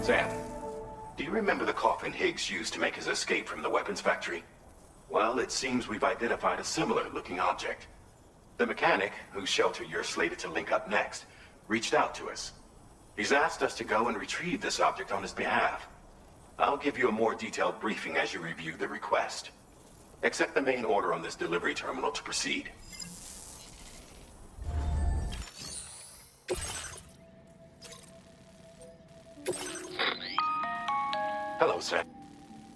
Sam, do you remember the coffin Higgs used to make his escape from the weapons factory? Well, it seems we've identified a similar-looking object. The mechanic, whose shelter you're slated to link up next, reached out to us. He's asked us to go and retrieve this object on his behalf. I'll give you a more detailed briefing as you review the request. Accept the main order on this delivery terminal to proceed. Hello, Seth.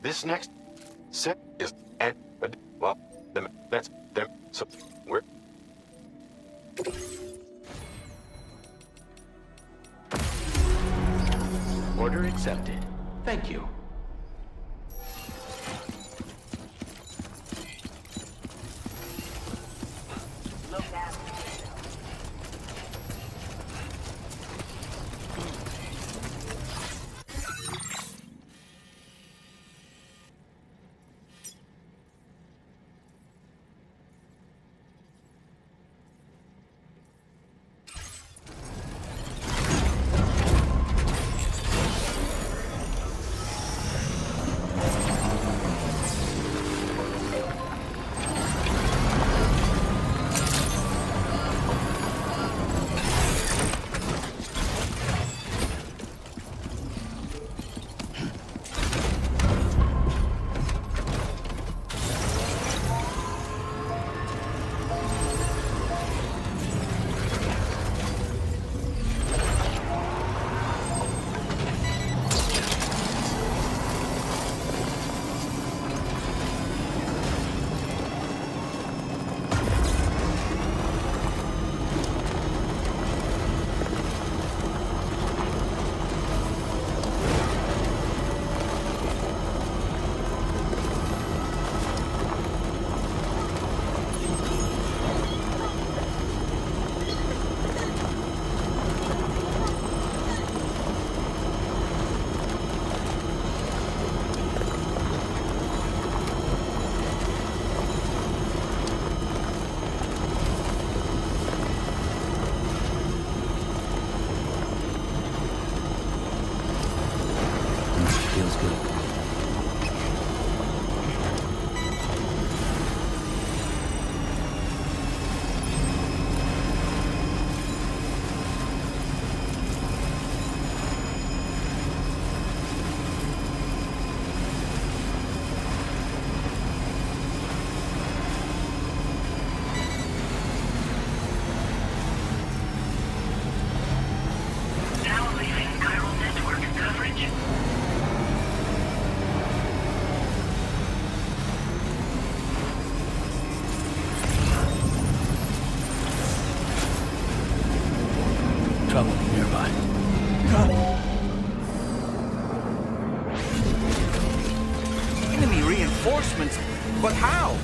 This next set is well, that's them. So we're order accepted. Thank you. But how?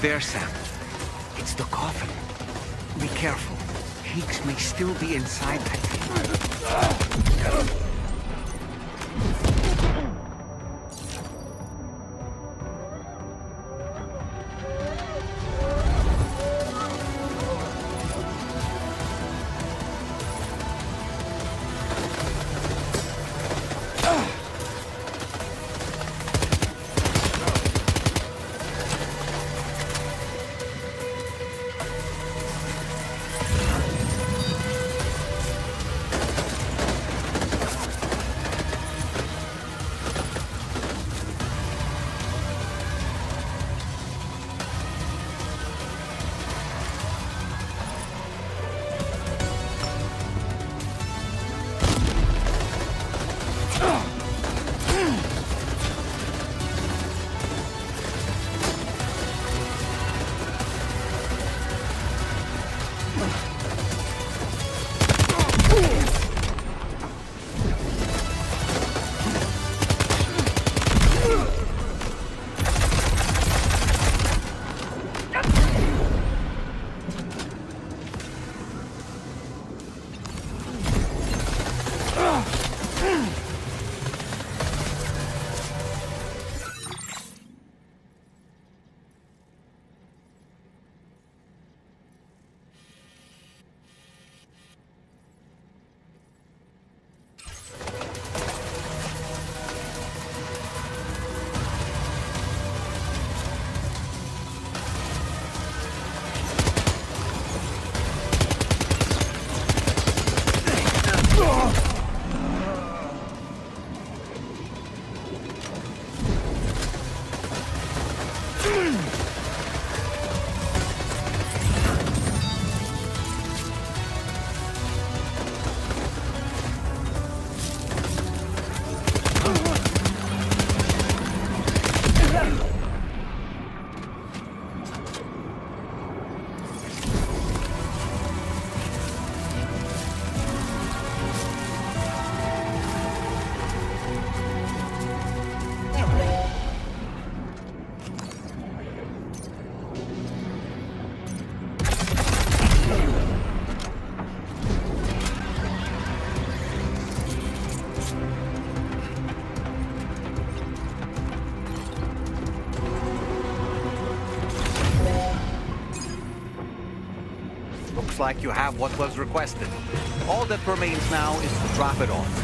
there, Sam. It's the coffin. Be careful. Higgs may still be inside that thing. Like you have what was requested. All that remains now is to drop it off.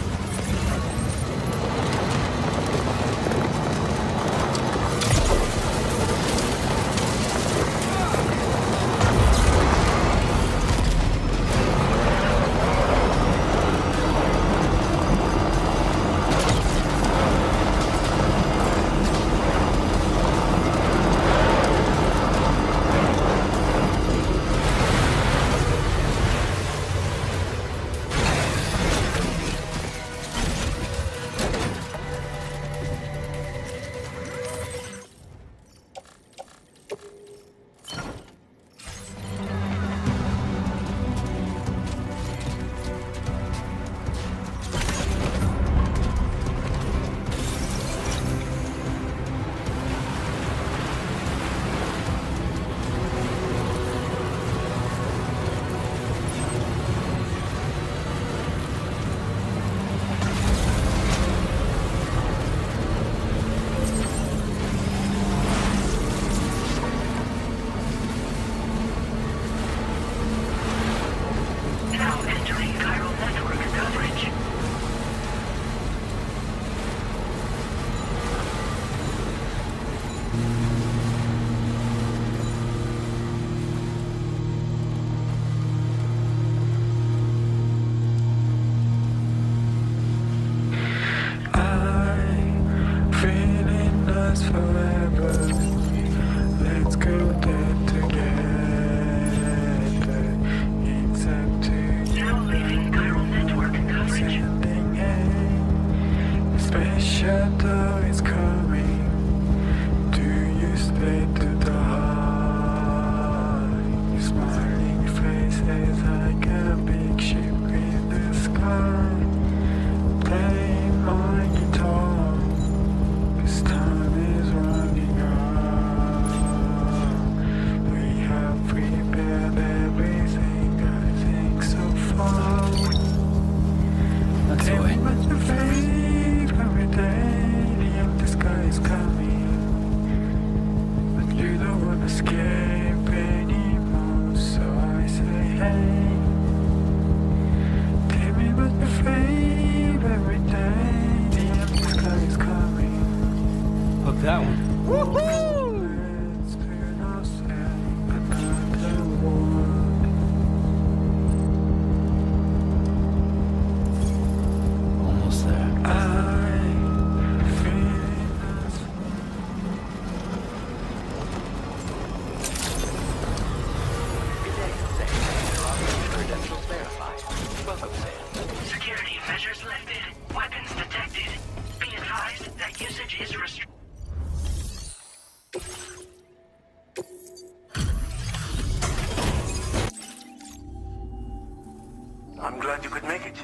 that one. Woohoo! Almost there. Credentials verified. Welcome, Sam. Security measures lifted. Weapons detected. Be advised that usage is restricted. I'm glad you could make it.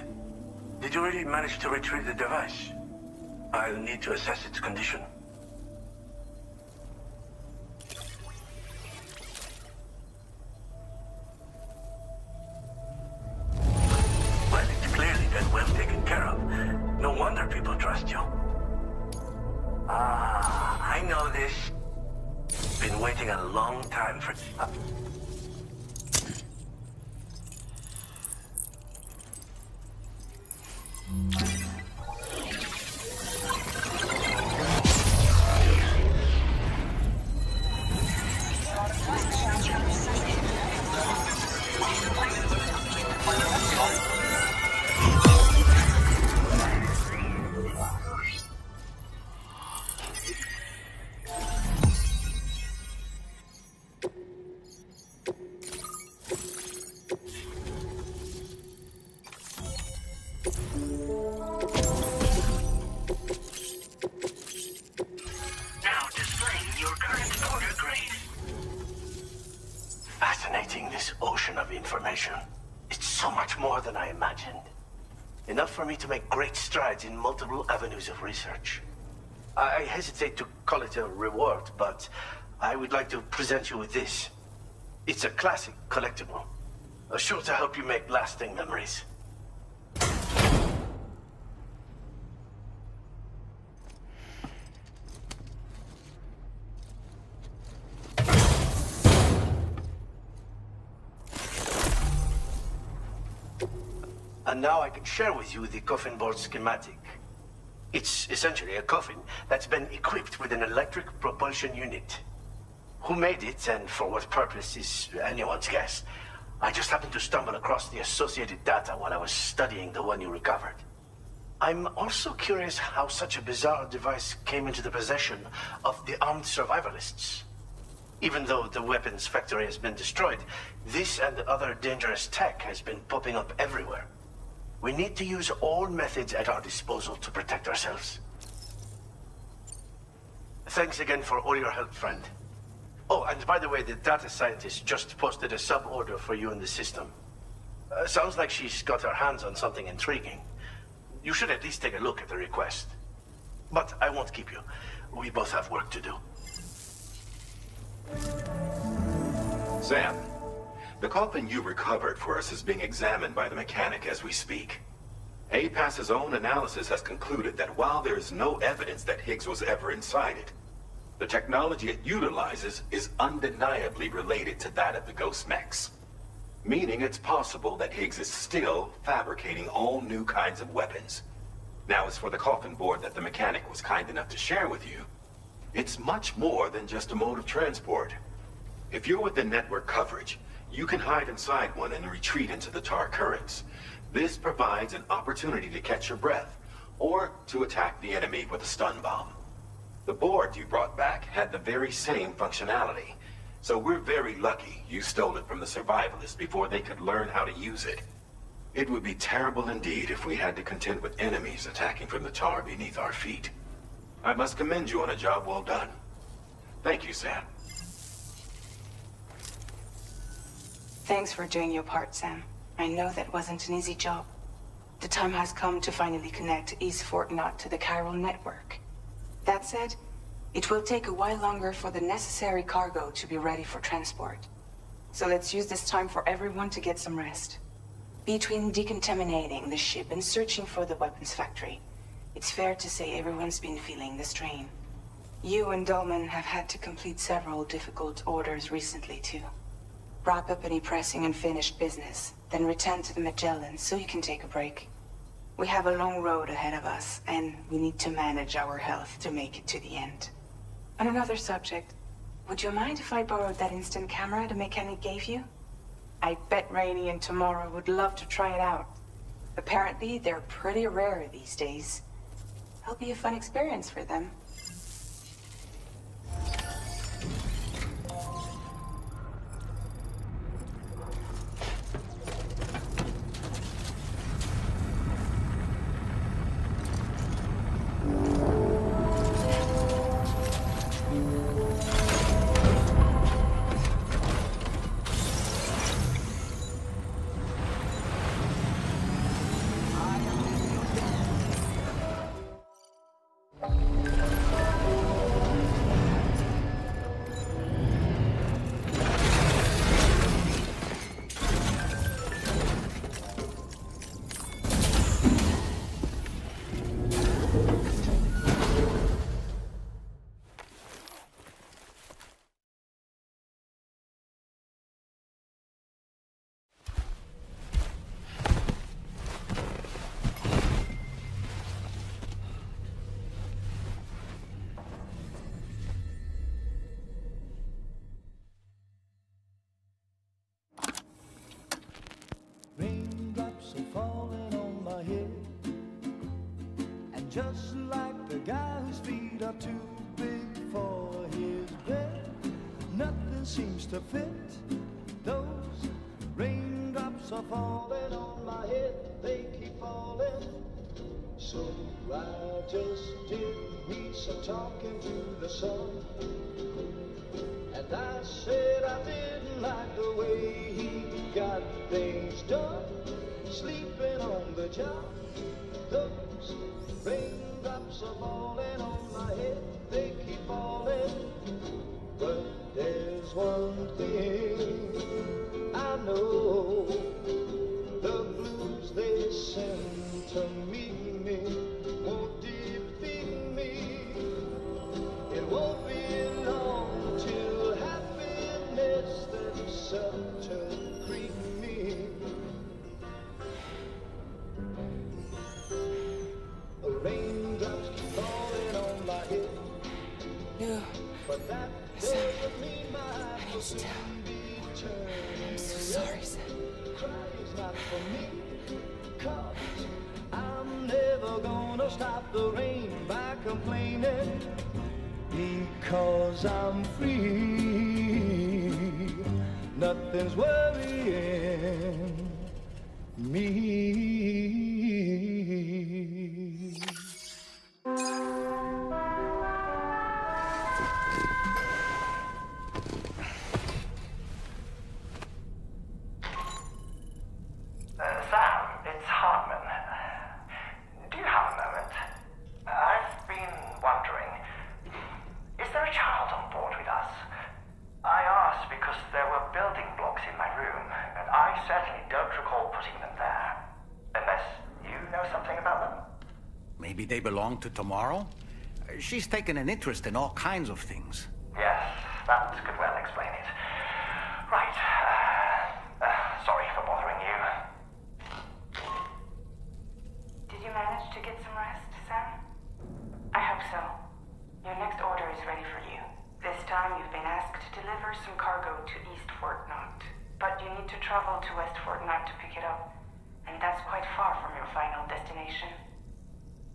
Did you really manage to retrieve the device? I'll need to assess its condition. Well, it's clearly been well taken care of. No wonder people trust you. Ah, I know this. Been waiting a long time for... Now displaying your current order grade. Fascinating, this ocean of information. It's so much more than I imagined. Enough for me to make great strides in multiple avenues of research. I hesitate to call it a reward, but I would like to present you with this. It's a classic collectible, sure to help you make lasting memories. And now I can share with you the coffin board schematic. It's essentially a coffin that's been equipped with an electric propulsion unit. Who made it and for what purpose is anyone's guess. I just happened to stumble across the associated data while I was studying the one you recovered. I'm also curious how such a bizarre device came into the possession of the armed survivalists. Even though the weapons factory has been destroyed, this and other dangerous tech has been popping up everywhere. We need to use all methods at our disposal to protect ourselves. Thanks again for all your help, friend. Oh, and by the way, the data scientist just posted a sub-order for you in the system. Sounds like she's got her hands on something intriguing. You should at least take a look at the request. But I won't keep you. We both have work to do. Sam, the coffin you recovered for us is being examined by the mechanic as we speak. APAS's own analysis has concluded that while there is no evidence that Higgs was ever inside it, the technology it utilizes is undeniably related to that of the Ghost mechs. Meaning it's possible that Higgs is still fabricating all new kinds of weapons. Now, as for the coffin board that the mechanic was kind enough to share with you, it's much more than just a mode of transport. If you're within network coverage, you can hide inside one and retreat into the tar currents. This provides an opportunity to catch your breath, or to attack the enemy with a stun bomb. The board you brought back had the very same functionality, so we're very lucky you stole it from the survivalists before they could learn how to use it. It would be terrible indeed if we had to contend with enemies attacking from the tar beneath our feet. I must commend you on a job well done. Thank you, Sam. Thanks for doing your part, Sam. I know that wasn't an easy job. The time has come to finally connect East Fort Knot to the chiral network. That said, it will take a while longer for the necessary cargo to be ready for transport. So let's use this time for everyone to get some rest. Between decontaminating the ship and searching for the weapons factory, it's fair to say everyone's been feeling the strain. You and Dolman have had to complete several difficult orders recently, too. Wrap up any pressing and finished business, then return to the Magellan so you can take a break. We have a long road ahead of us, and we need to manage our health to make it to the end. On another subject, would you mind if I borrowed that instant camera the mechanic gave you? I bet Rainey and Tamara would love to try it out. Apparently, they're pretty rare these days. It'll be a fun experience for them. Raindrops are falling on my head, and just like the guy whose feet are too big for his bed, nothing seems to fit. Those raindrops are falling on my head, they keep falling. So I just did me some talking to the sun, and I said I didn't like the way he got things done, sleeping on the job. Those raindrops are falling on my head, they keep falling. But there's one thing I know, the blues they send to me won't defeat me. It won't be long till happiness themselves to creep me. The raindrops keep falling on my head. No. But that doesn't mean my heart will soon be turning. I'm so sorry, Sam. Crying's not for me, 'cause I'm never gonna stop the rain by complaining, because I'm free. Nothing's worrying me. Sam, it's Hartman. Do you have a moment? I've been wondering, is there a child on board with us? I asked because there were building blocks in my room, and I certainly don't recall putting them there. Unless you know something about them? Maybe they belong to Tomorrow? She's taken an interest in all kinds of things. Yes, that could well explain it. Right. Sorry for bothering you. Did you manage to get some rest, Sam? I hope so. Your next order is ready for you. This time you've been asked to deliver some cargo to East Fort Knott. But you need to travel to West Fort Knott to pick it up. And that's quite far from your final destination.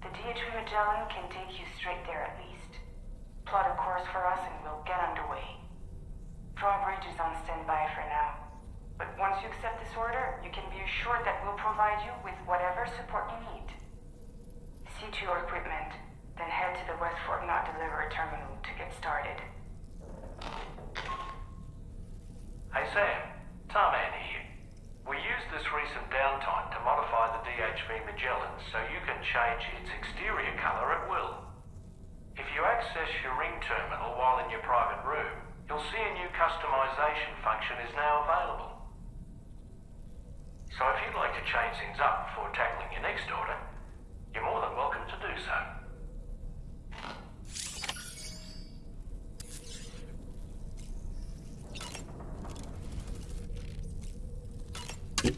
The DHV Magellan can take you straight there at least. Plot a course for us and we'll get underway. Drawbridge is on standby for now. But once you accept this order, you can be assured that we'll provide you with whatever support you need. See to your equipment, then head to the West Fort Knott delivery terminal to get started. Hey Sam, Tarman here. We used this recent downtime to modify the DHV Magellan so you can change its exterior colour at will. If you access your ring terminal while in your private room, you'll see a new customization function is now available. So if you'd like to change things up before tackling your next order, you're more than welcome to do so. Hey,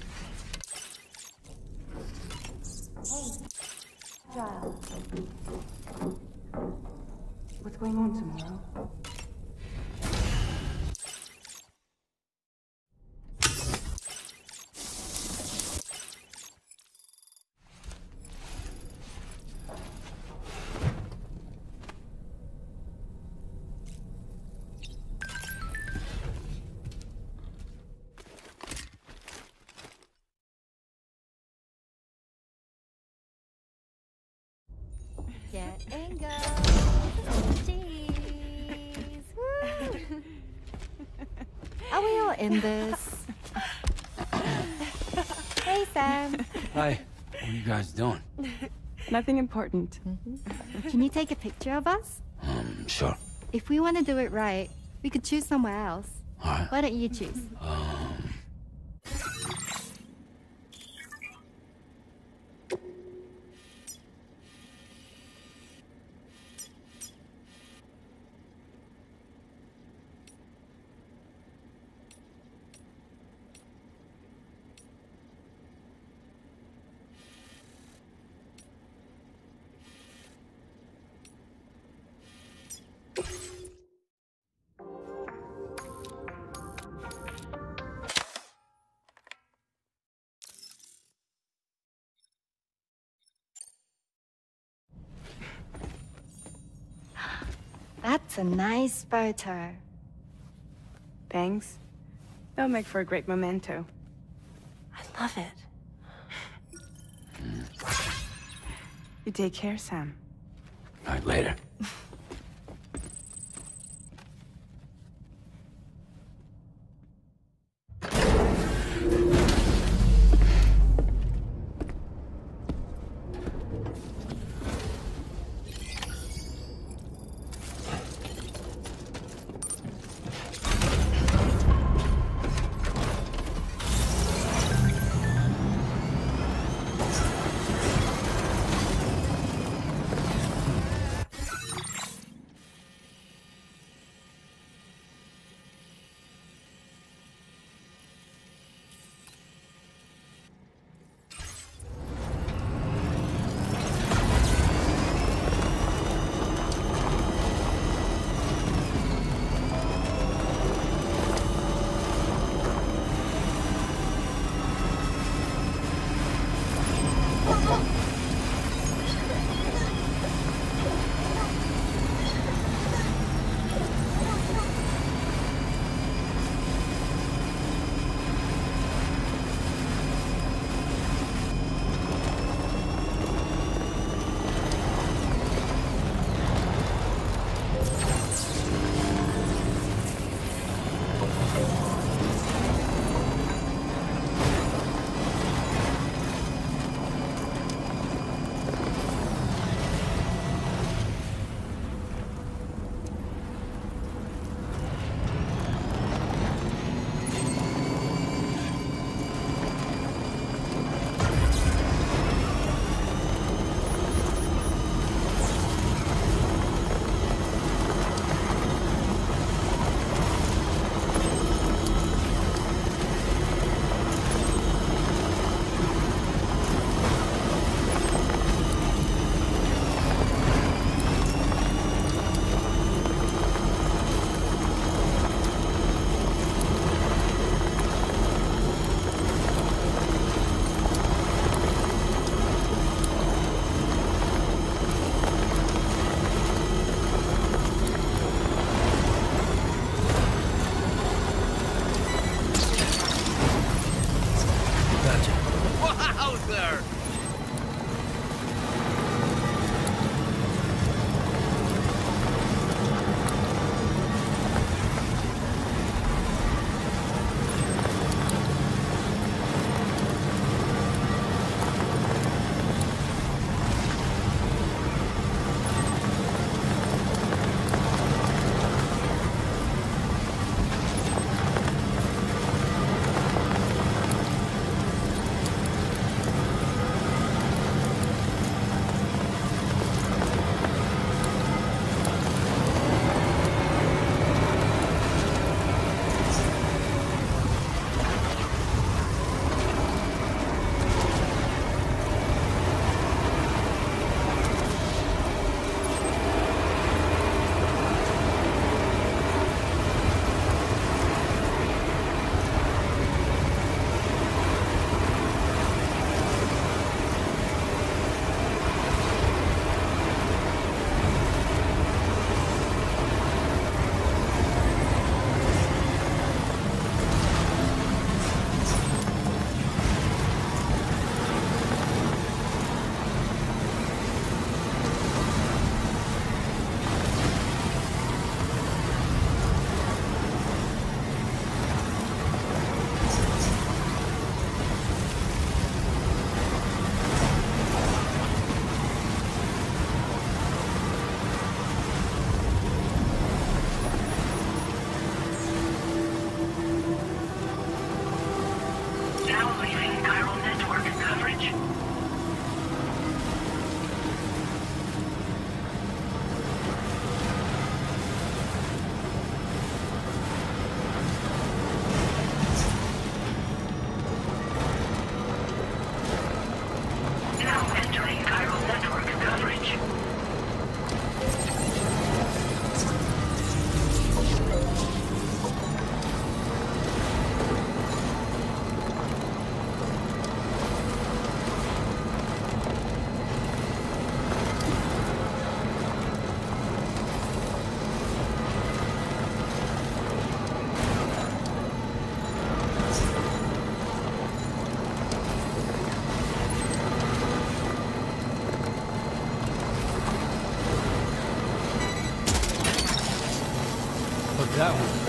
child. What's going on tomorrow? Get and go. Cheese. Woo. Are we all in this? Hey, Sam. Hi. What are you guys doing? Nothing important. Can you take a picture of us? Sure. If we want to do it right, we could choose somewhere else. All right. Why don't you choose? That's a nice photo. Thanks. That'll make for a great memento. I love it. You take care, Sam. All right, later. Fuck that one.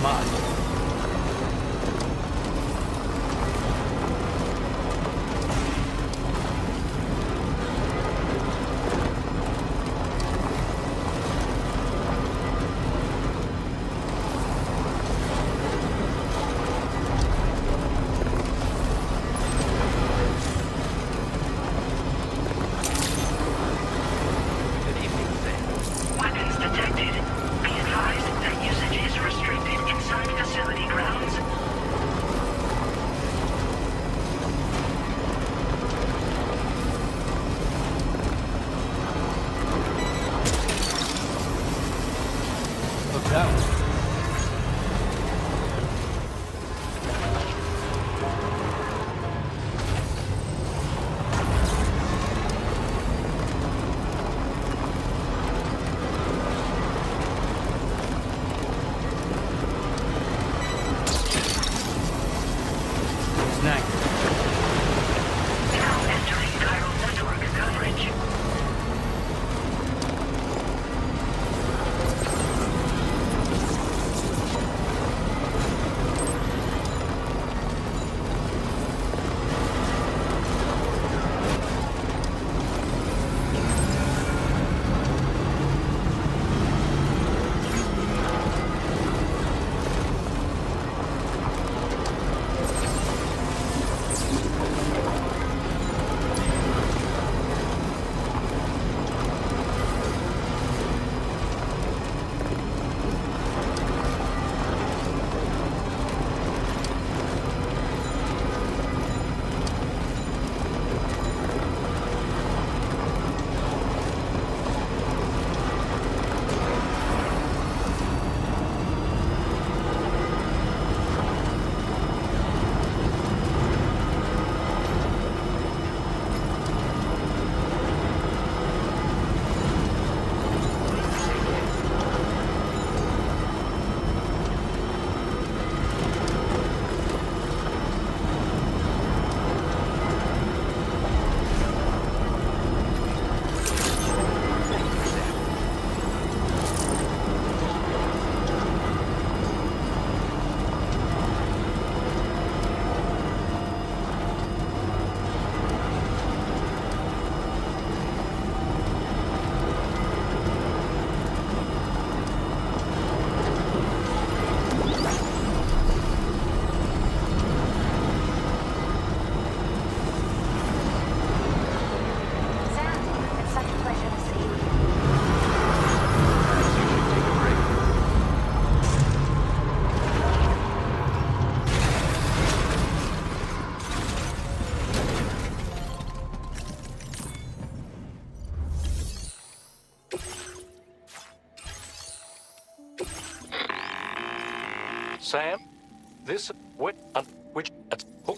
mod. Weapons detected. Be advised that usage is restricted inside facility grounds. Look that one. Snack. Now entering chiral network coverage. Sam, this what which oh.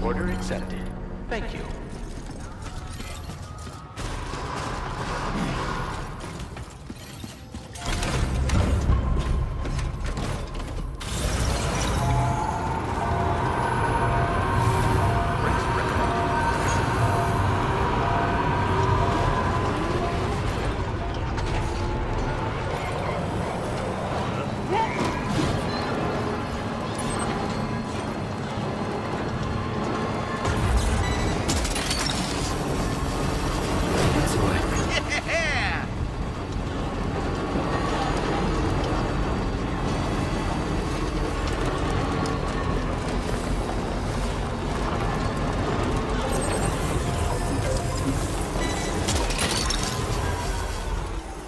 Order accepted. Thank you.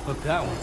Look that one.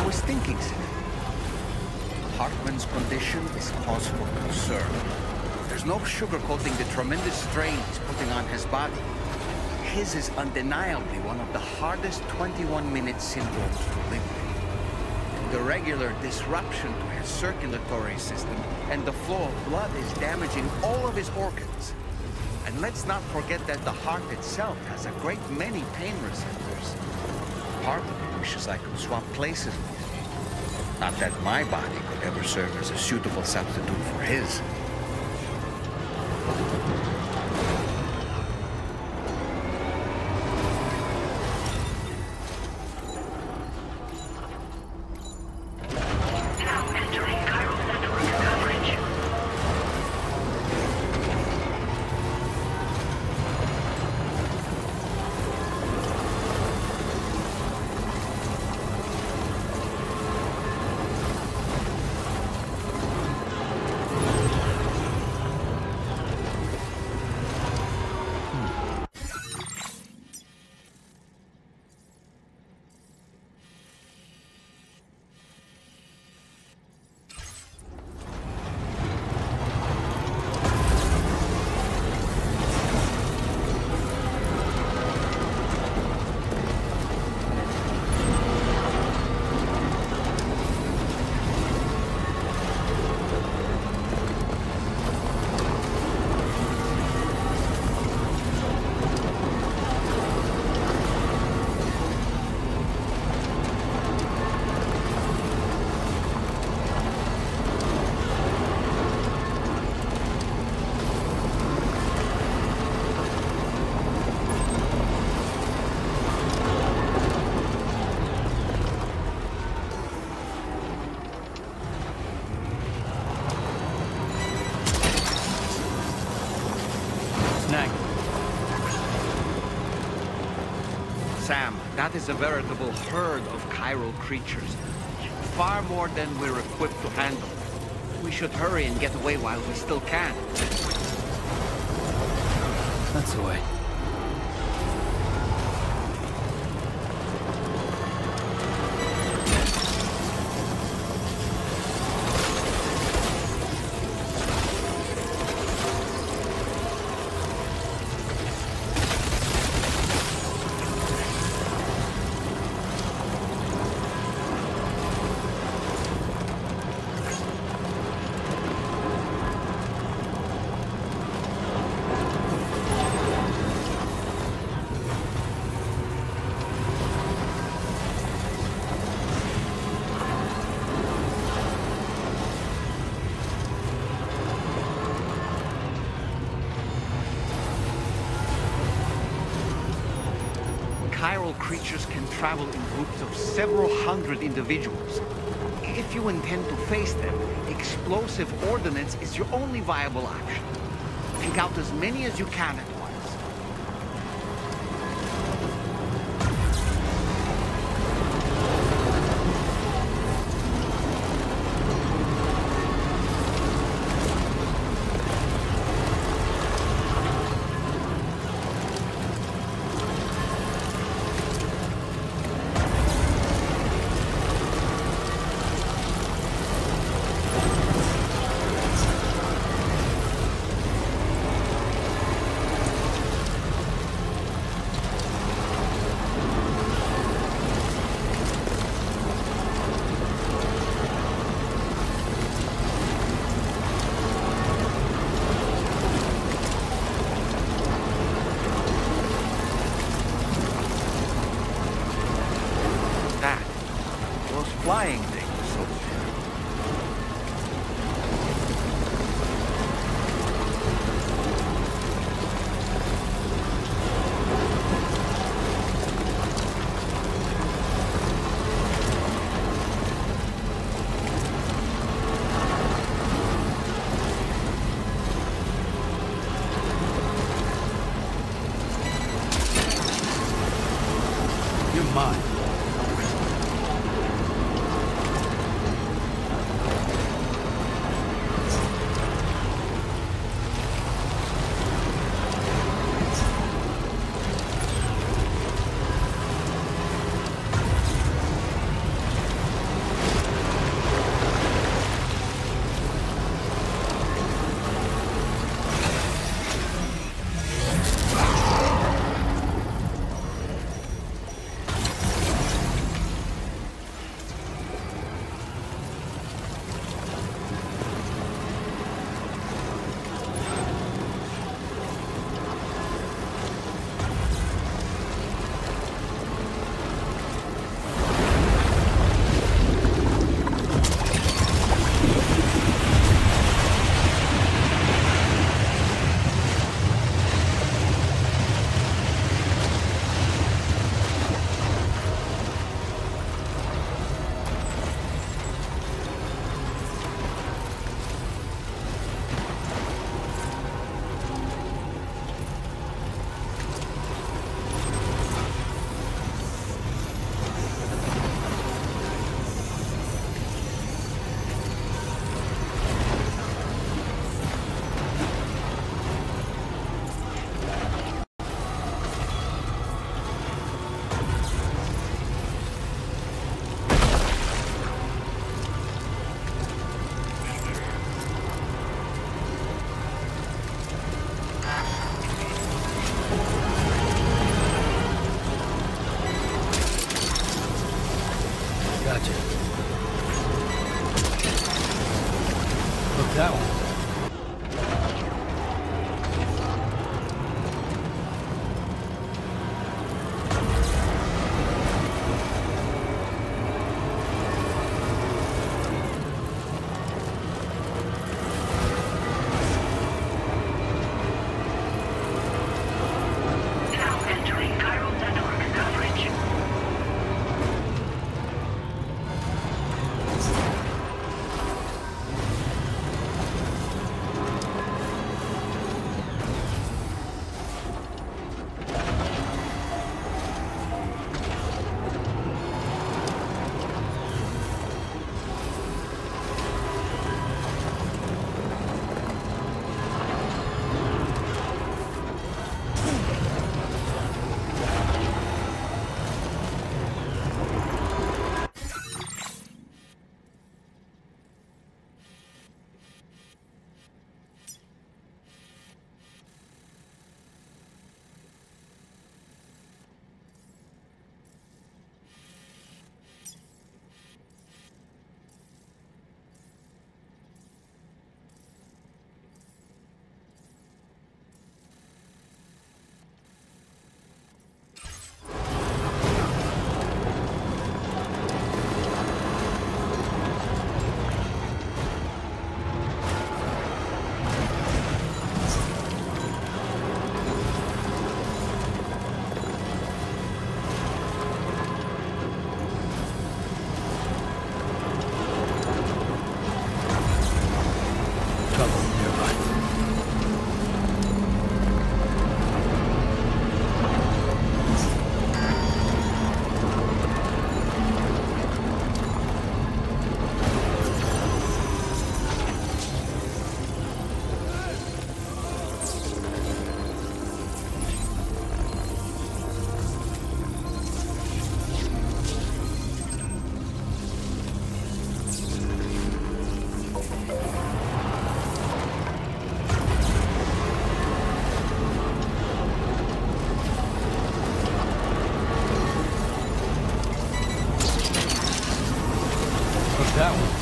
I was thinking, Sam. Hartman's condition is cause for concern. There's no sugarcoating the tremendous strain he's putting on his body. His is undeniably one of the hardest 21-minute syndromes to live with. The regular disruption to his circulatory system and the flow of blood is damaging all of his organs. And let's not forget that the heart itself has a great many pain receptors. Part of me wishes I could swap places with him. Not that my body could ever serve as a suitable substitute for his. Sam, that is a veritable herd of chiral creatures. Far more than we're equipped to handle. We should hurry and get away while we still can. That's the way. Chiral creatures can travel in groups of several hundred individuals. If you intend to face them, explosive ordnance is your only viable option. Take out as many as you can at once. Flying things over there. You're mine. Gotcha. Look, that one. That one.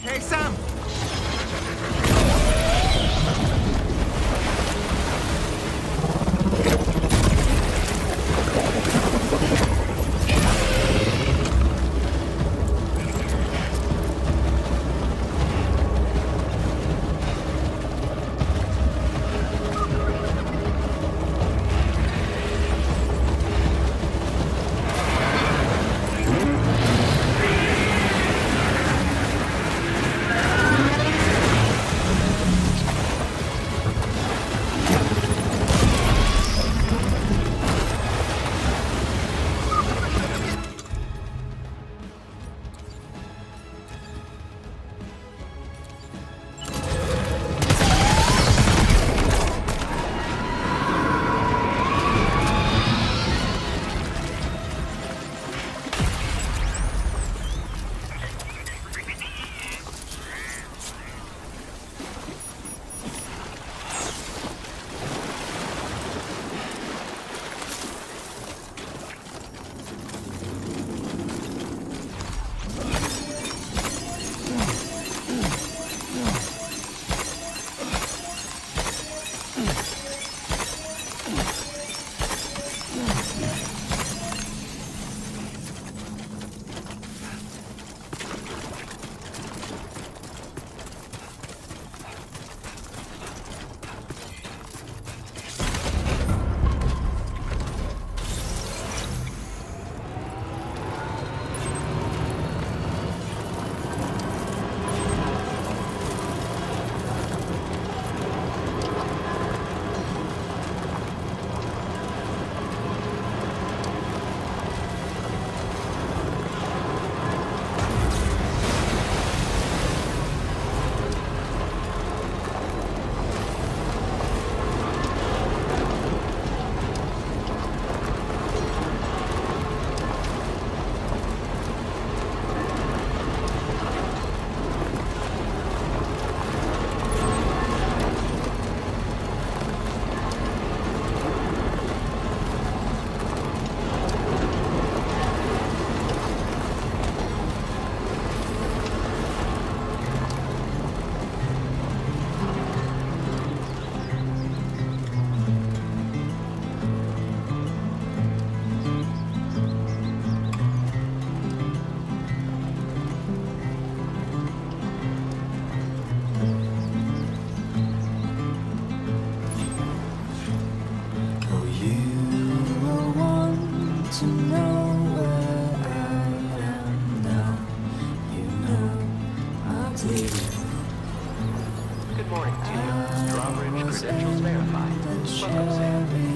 Hey, Sam!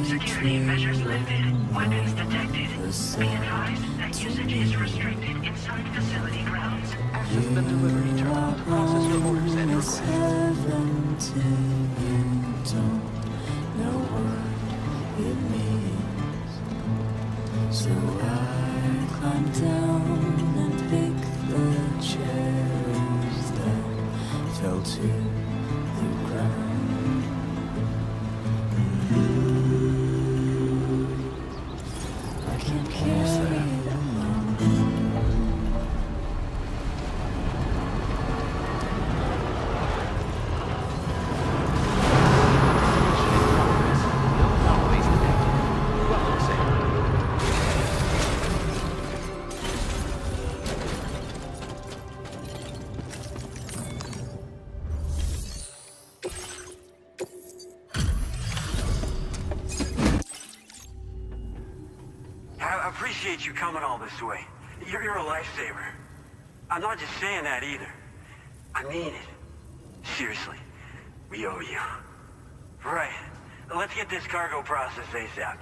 Security measures lifted. Weapons detected. Be advised that usage is restricted inside facility grounds. Access the delivery terminal to process your orders and requests. So I climb down and pick the cherries that fell to the ground. I can't carry it alone. I appreciate you coming all this way. You're a lifesaver. I'm not just saying that either. I mean it. Seriously. We owe you. Right. Let's get this cargo processed ASAP.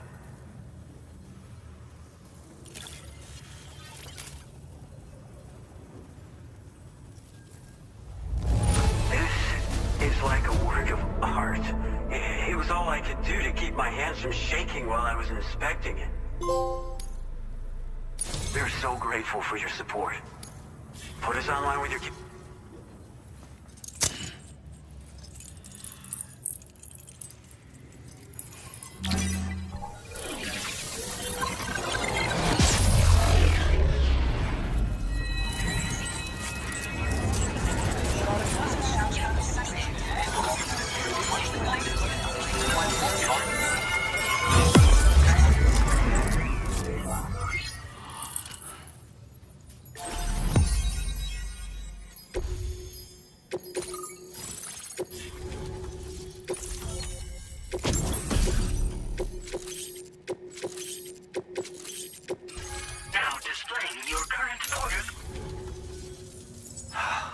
This is like a work of art. It was all I could do to keep my hands from shaking while I was inspecting it. We're so grateful for your support. Put us online with your...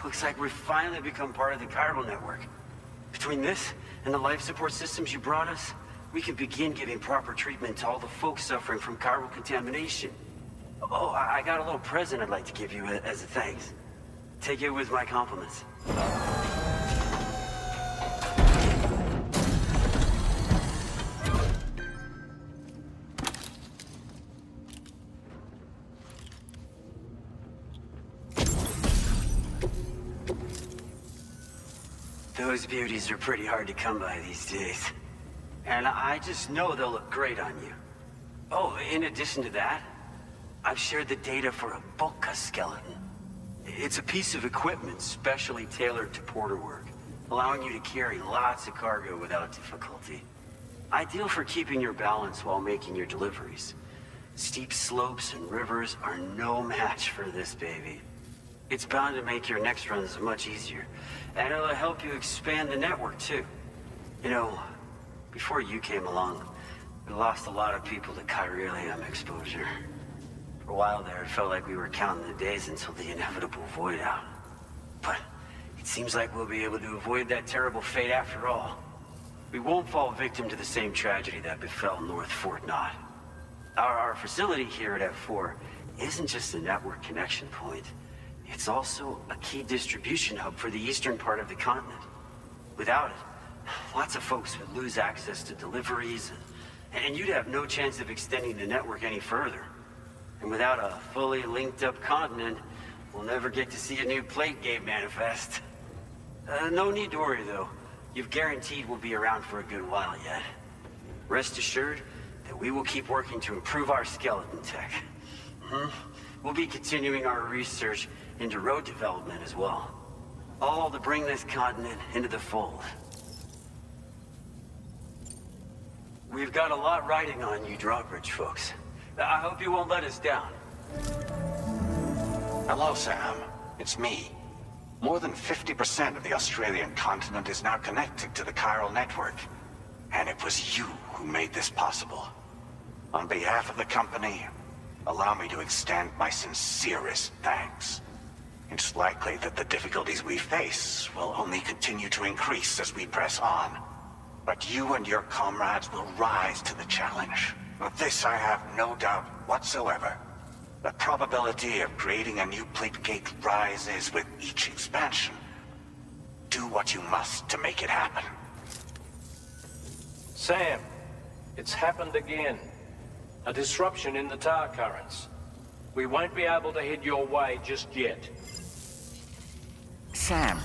Looks like we've finally become part of the chiral network. Between this and the life support systems you brought us, we can begin giving proper treatment to all the folks suffering from chiral contamination. Oh, I got a little present I'd like to give you as a thanks. Take it with my compliments. Those beauties are pretty hard to come by these days. And I just know they'll look great on you. Oh, in addition to that, I've shared the data for a bulka skeleton. It's a piece of equipment specially tailored to porter work, allowing you to carry lots of cargo without difficulty. Ideal for keeping your balance while making your deliveries. Steep slopes and rivers are no match for this baby. It's bound to make your next runs much easier, and it'll help you expand the network too. You know, before you came along, we lost a lot of people to chiralium exposure. For a while there, it felt like we were counting the days until the inevitable void out. But it seems like we'll be able to avoid that terrible fate after all. We won't fall victim to the same tragedy that befell North Fort Knott. Our facility here at F4 isn't just a network connection point. It's also a key distribution hub for the eastern part of the continent. Without it, lots of folks would lose access to deliveries, and you'd have no chance of extending the network any further. And without a fully linked up continent, we'll never get to see a new plate game manifest. No need to worry though. You've guaranteed we'll be around for a good while yet. Rest assured that we will keep working to improve our skeleton tech. We'll be continuing our research into road development as well. All to bring this continent into the fold. We've got a lot riding on you drawbridge folks. I hope you won't let us down. Hello, Sam. It's me. More than 50% of the Australian continent is now connected to the chiral network. And it was you who made this possible. On behalf of the company, allow me to extend my sincerest thanks. It's likely that the difficulties we face will only continue to increase as we press on. But you and your comrades will rise to the challenge. Of this I have no doubt whatsoever. The probability of creating a new plate gate rises with each expansion. Do what you must to make it happen. Sam, it's happened again. A disruption in the tar currents. We won't be able to head your way just yet. Sam,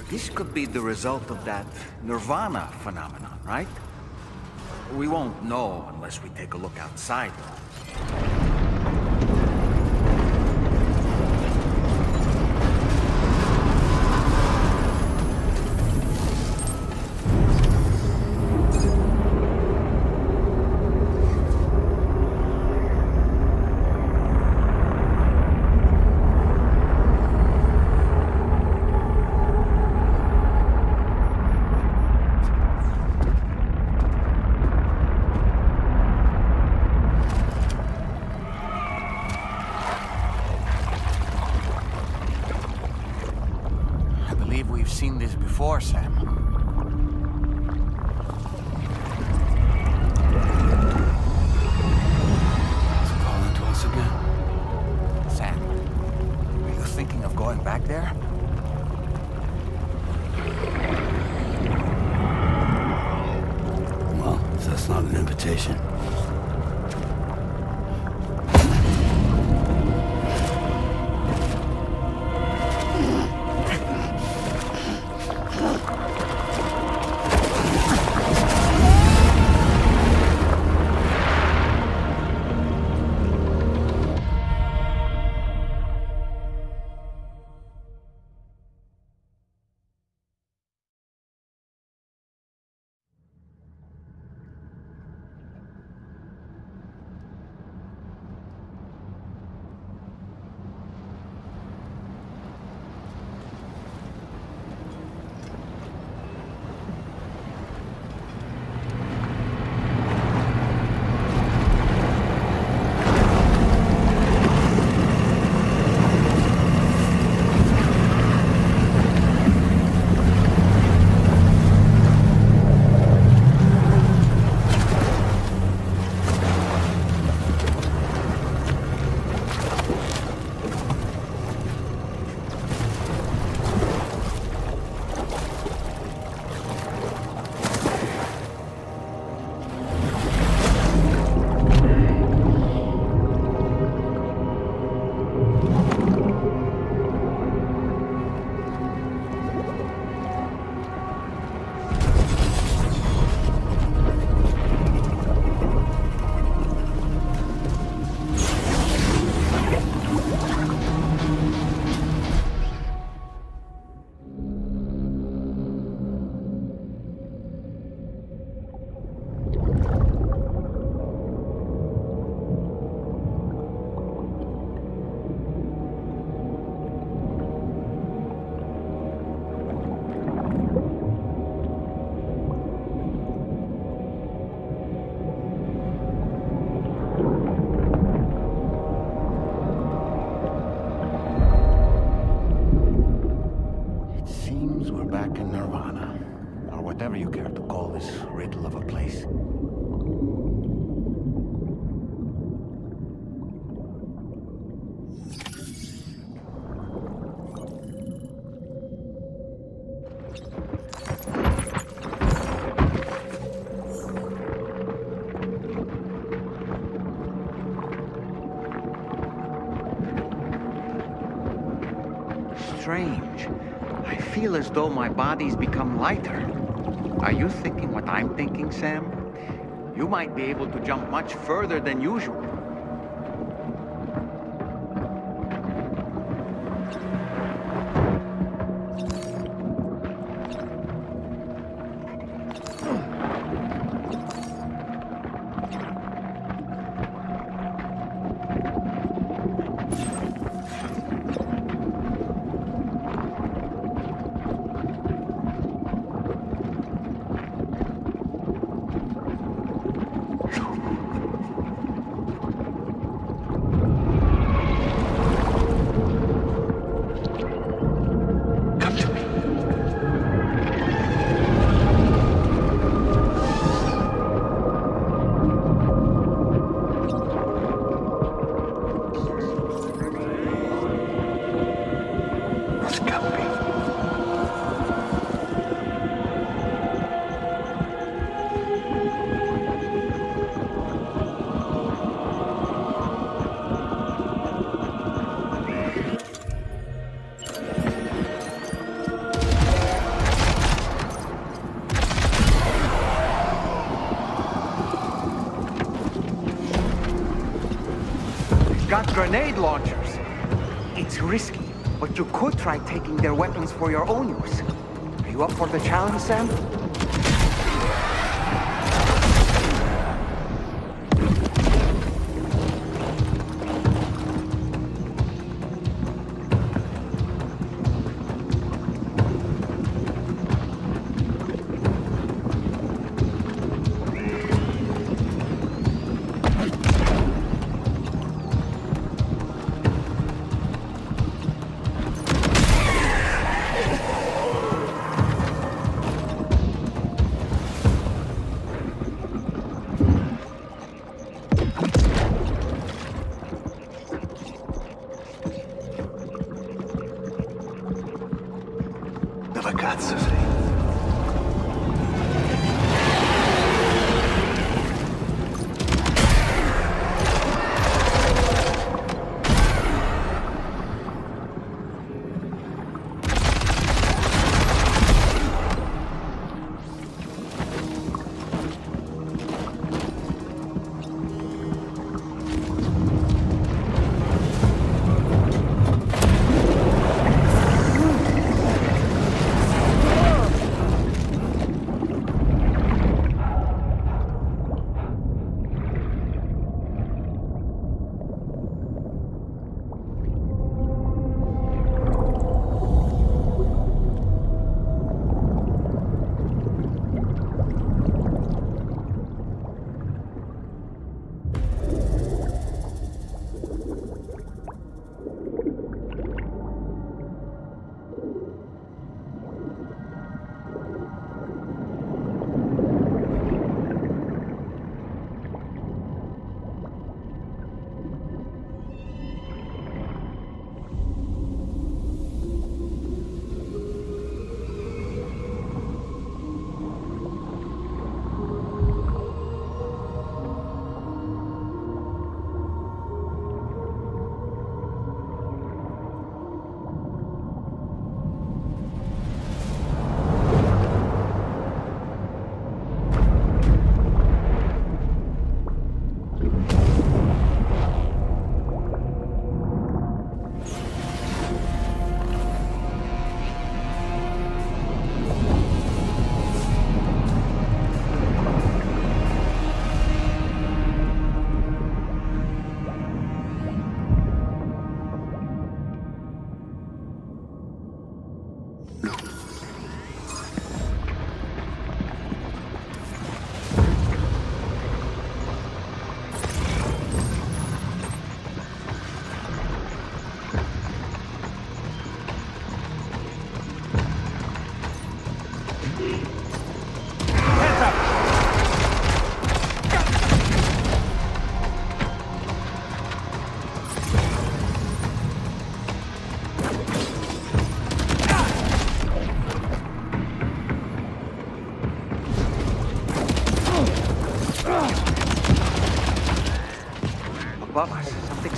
this could be the result of that nirvana phenomenon, right? We won't know unless we take a look outside, though. Seen this before, Sam. It's calling to us again. Sam, are you thinking of going back there? Well, if that's not an invitation. we're back in Nirvana, or whatever you care to call this riddle of a place. Strange. I feel as though my body's become lighter. Are you thinking what I'm thinking, Sam? You might be able to jump much further than usual. Got grenade launchers. It's risky, but you could try taking their weapons for your own use. Are you up for the challenge, Sam?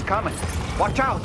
coming. Watch out!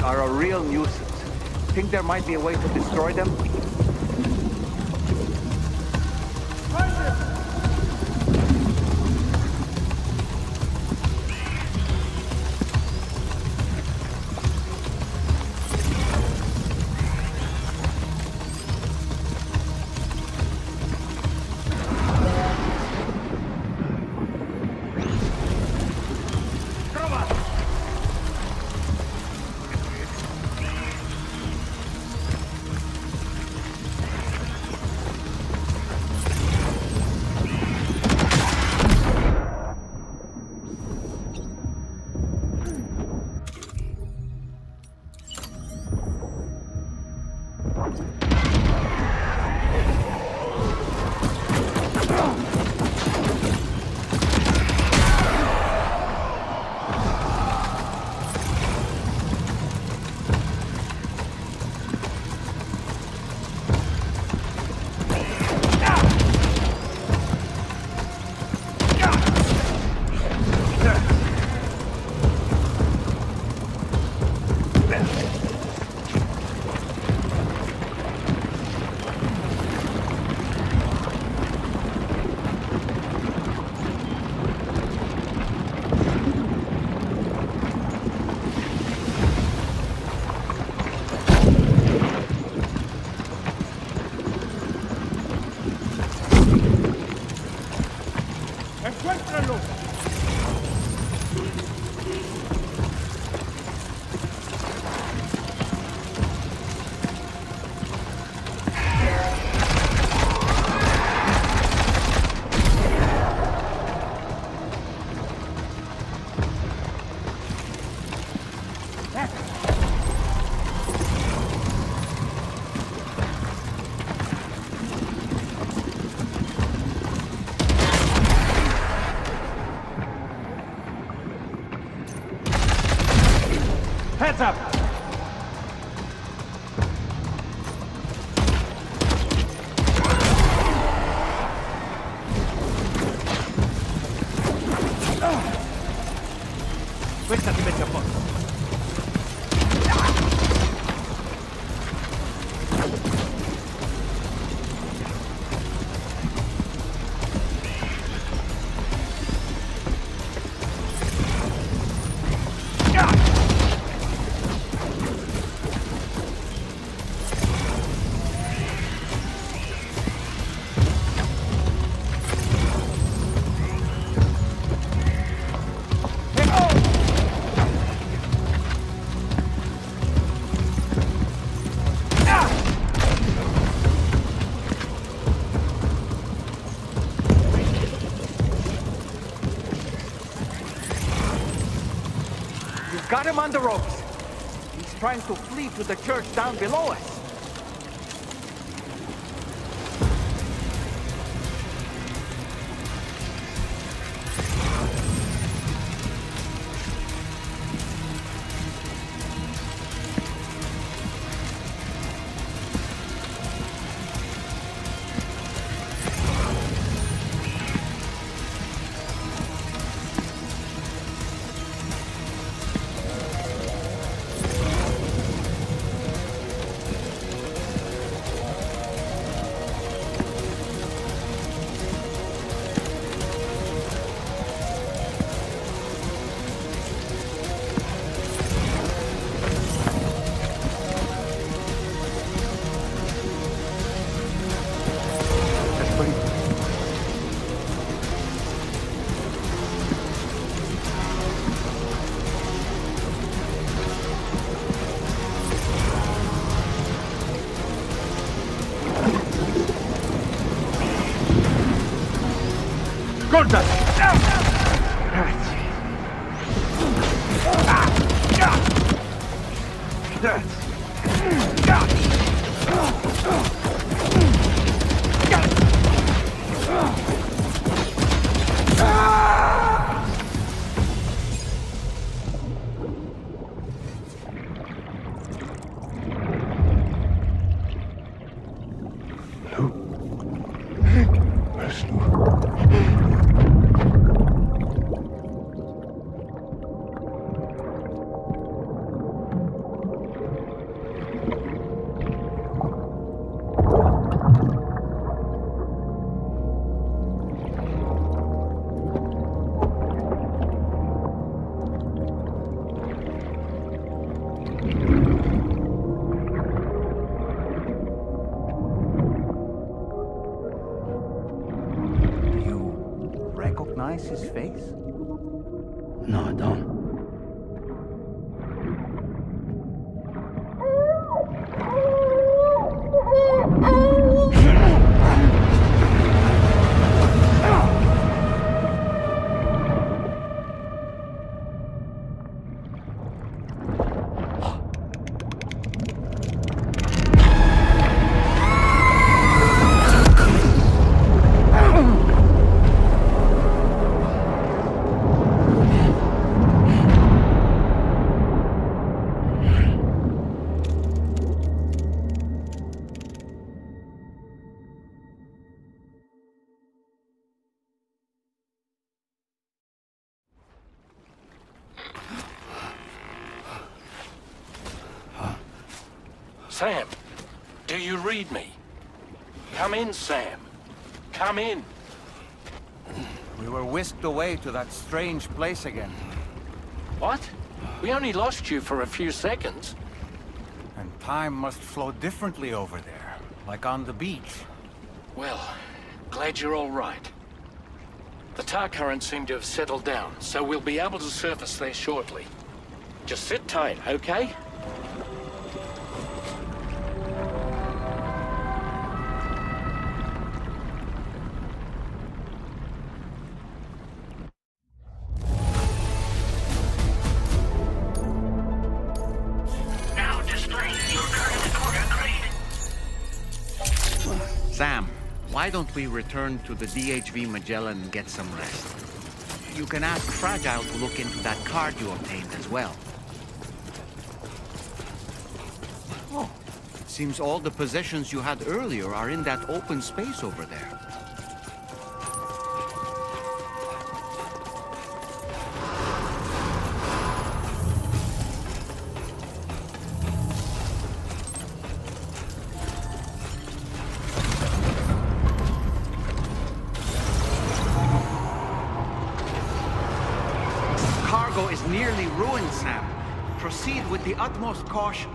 Are a real nuisance. Think there might be a way to destroy them? Heads up! Questa ti mette a posto. Got him on the ropes. He's trying to flee to the church down below us. Corta! His face? No, I don't. Sam, do you read me? Come in, Sam. Come in. We were whisked away to that strange place again. What? We only lost you for a few seconds. And time must flow differently over there, like on the beach. Well, glad you're all right. The tar currents seem to have settled down, so we'll be able to surface there shortly. Just sit tight, okay? Sam, why don't we return to the DHV Magellan and get some rest? You can ask Fragile to look into that card you obtained as well. Oh, it seems all the possessions you had earlier are in that open space over there. Is nearly ruined, Sam. Proceed with the utmost caution.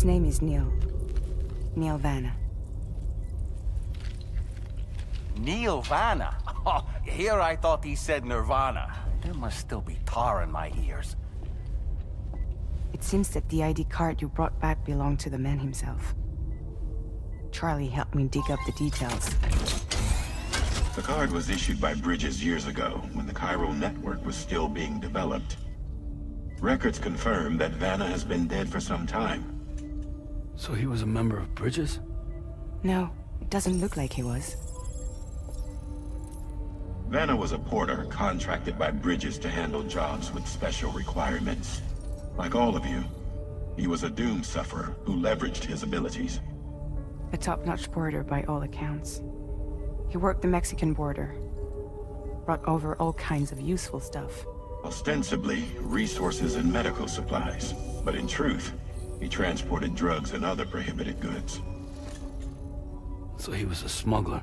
name is Neil. Neil Vanna. Neil Vanna? Oh, here I thought he said Nirvana. There must still be tar in my ears. It seems that the ID card you brought back belonged to the man himself. Charlie helped me dig up the details. The card was issued by Bridges years ago, when the chiral network was still being developed. Records confirm that Vanna has been dead for some time. So he was a member of Bridges? No, it doesn't look like he was. Vanna was a porter contracted by Bridges to handle jobs with special requirements. Like all of you, he was a doom sufferer who leveraged his abilities. A top-notch porter by all accounts. He worked the Mexican border. Brought over all kinds of useful stuff. Ostensibly, resources and medical supplies. But in truth, he transported drugs and other prohibited goods. So he was a smuggler.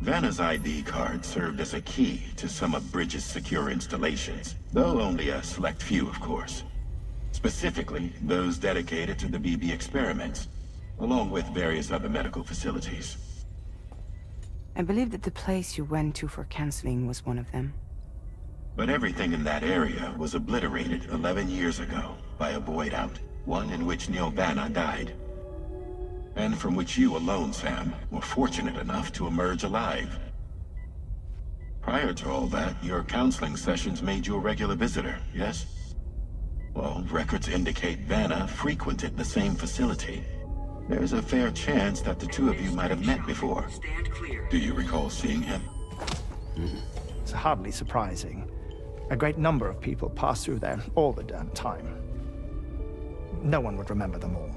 Vanna's ID card served as a key to some of Bridges' secure installations, though only a select few, of course. Specifically, those dedicated to the BB experiments, along with various other medical facilities. I believe that the place you went to for counseling was one of them. But everything in that area was obliterated 11 years ago by a void out, one in which Neil Vanna died. And from which you alone, Sam, were fortunate enough to emerge alive. Prior to all that, your counseling sessions made you a regular visitor, yes? Well, records indicate Vanna frequented the same facility. There's a fair chance that the two of you might have met before. Do you recall seeing him? It's hardly surprising. A great number of people pass through there all the damn time. No one would remember them all.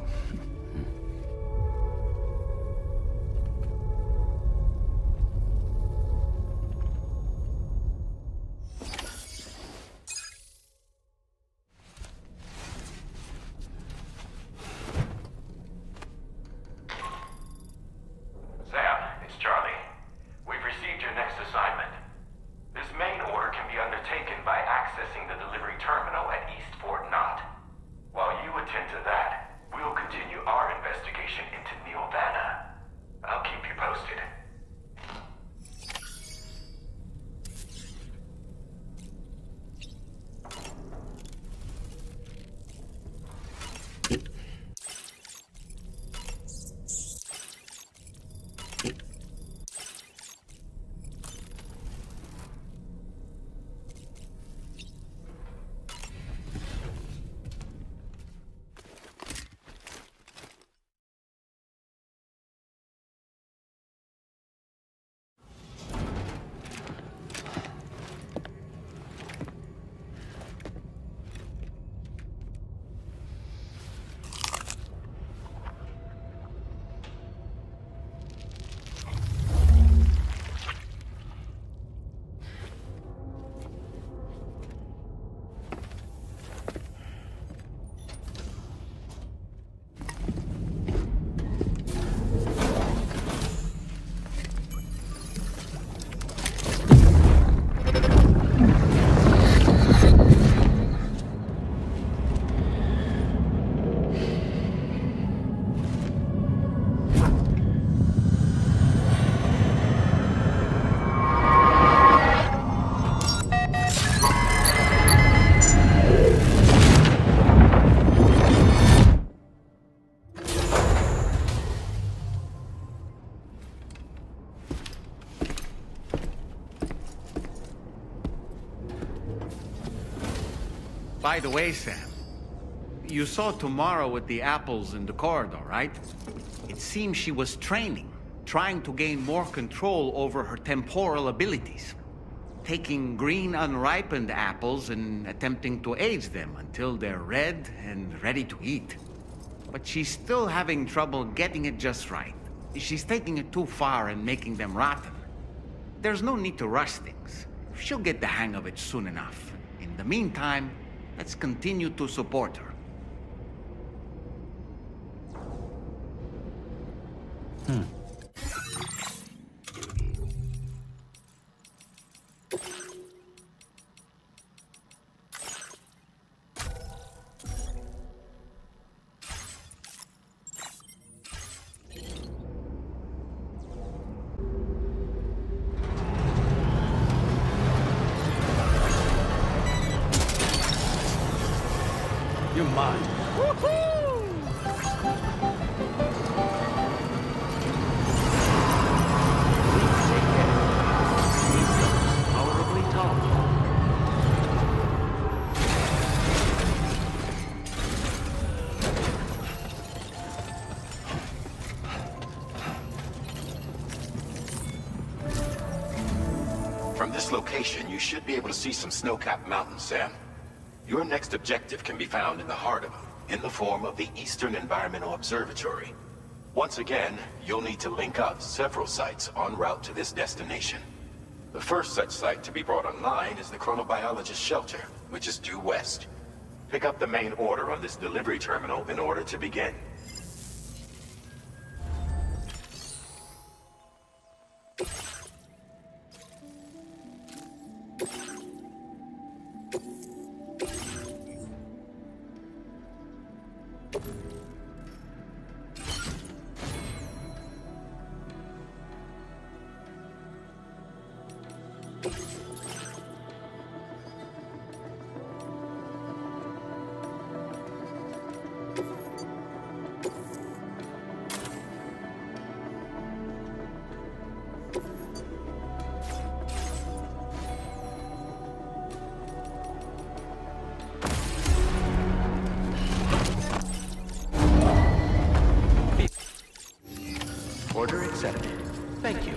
By the way, Sam, you saw Tomorrow with the apples in the corridor, right? It seems she was training, trying to gain more control over her temporal abilities. Taking green unripened apples and attempting to age them until they're red and ready to eat. But she's still having trouble getting it just right. She's taking it too far and making them rotten. There's no need to rush things. She'll get the hang of it soon enough. In the meantime, let's continue to support her. You're mine. Tolerably tall. From this location, you should be able to see some snow-capped mountains, Sam. Your next objective can be found in the heart of them, in the form of the Eastern Environmental Observatory. Once again, you'll need to link up several sites en route to this destination. The first such site to be brought online is the Chronobiologist Shelter, which is due west. Pick up the main order on this delivery terminal in order to begin. Order accepted. Thank you.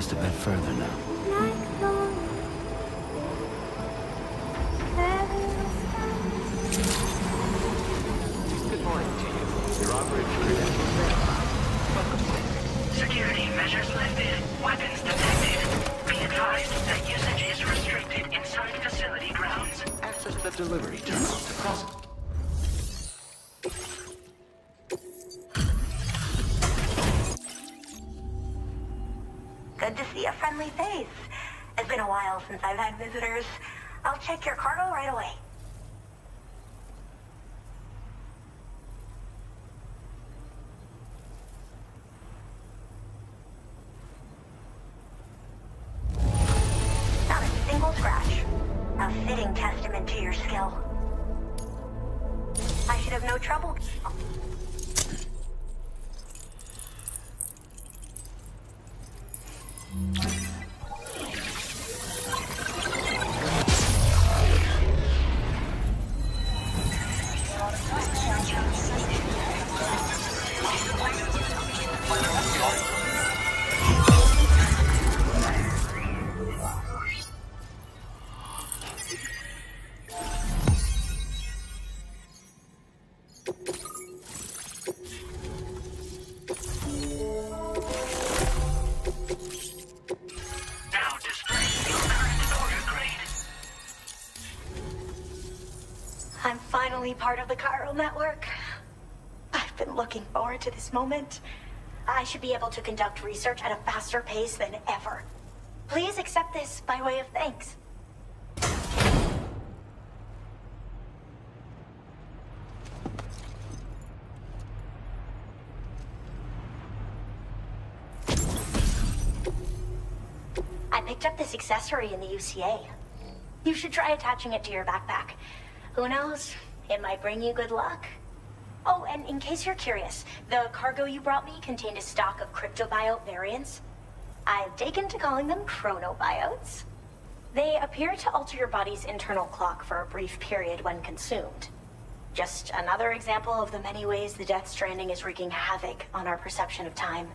just a bit further now. Good morning to you. Your operating credentials verified. Welcome back. Security measures lifted. Weapons detected. Be advised that usage is restricted inside facility grounds. Access the delivery terminal to process. Good to see a friendly face. It's been a while since I've had visitors. I'll check your cargo right away. Not a single scratch. A fitting testament to your skill. I should have no trouble. I'm finally part of the chiral network. I've been looking forward to this moment. I should be able to conduct research at a faster pace than ever. Please accept this by way of thanks. I picked up this accessory in the UCA. You should try attaching it to your backpack. Who knows? It might bring you good luck. Oh, and in case you're curious, the cargo you brought me contained a stock of cryptobiote variants. I've taken to calling them chronobiotes. They appear to alter your body's internal clock for a brief period when consumed. Just another example of the many ways the Death Stranding is wreaking havoc on our perception of time.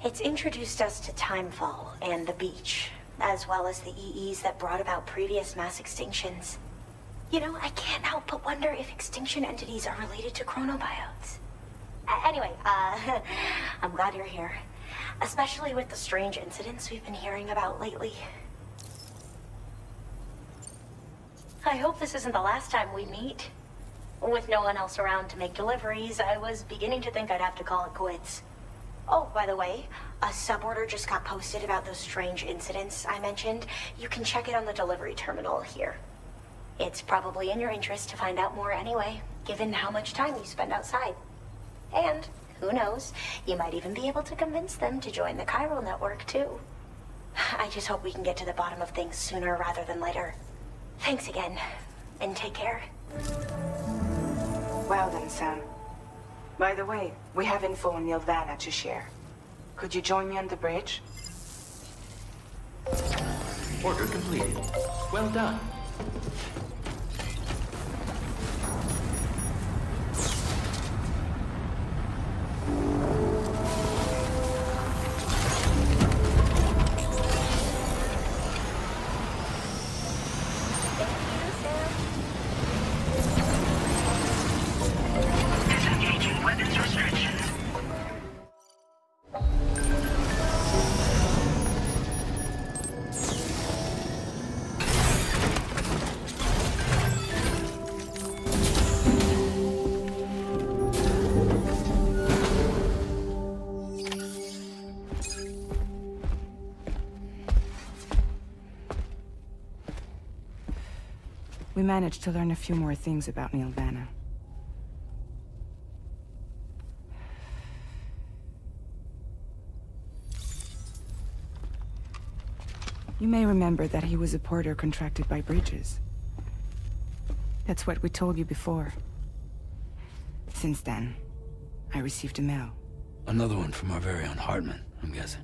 It's introduced us to Timefall and the beach, as well as the EEs that brought about previous mass extinctions. You know, I can't help but wonder if extinction entities are related to chronobiotes. Anyway, I'm glad you're here. Especially with the strange incidents we've been hearing about lately. I hope this isn't the last time we meet. With no one else around to make deliveries, I was beginning to think I'd have to call it quits. Oh, by the way, a suborder just got posted about those strange incidents I mentioned. You can check it on the delivery terminal here. It's probably in your interest to find out more anyway, given how much time you spend outside. And, who knows, you might even be able to convince them to join the chiral network, too. I just hope we can get to the bottom of things sooner rather than later. Thanks again, and take care. Well then, Sam. By the way, we have info on Nilvana to share. Could you join me on the bridge? Order completed. Well done. Disengaging weapons restrictions. We managed to learn a few more things about Nilvana. You may remember that he was a porter contracted by Bridges. That's what we told you before. Since then, I received a mail. Another one from our very own Hartman, I'm guessing.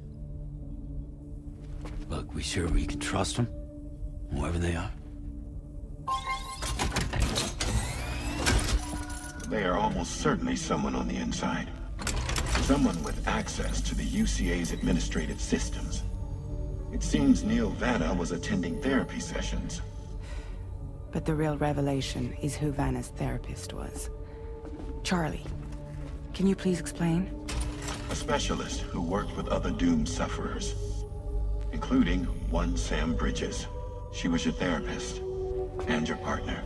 Look, we sure we can trust them? Whoever they are? They are almost certainly someone on the inside. Someone with access to the UCA's administrative systems. It seems Neil Vanna was attending therapy sessions. But the real revelation is who Vanna's therapist was. Charlie, can you please explain? A specialist who worked with other doomed sufferers, including one Sam Bridges. She was your therapist and your partner.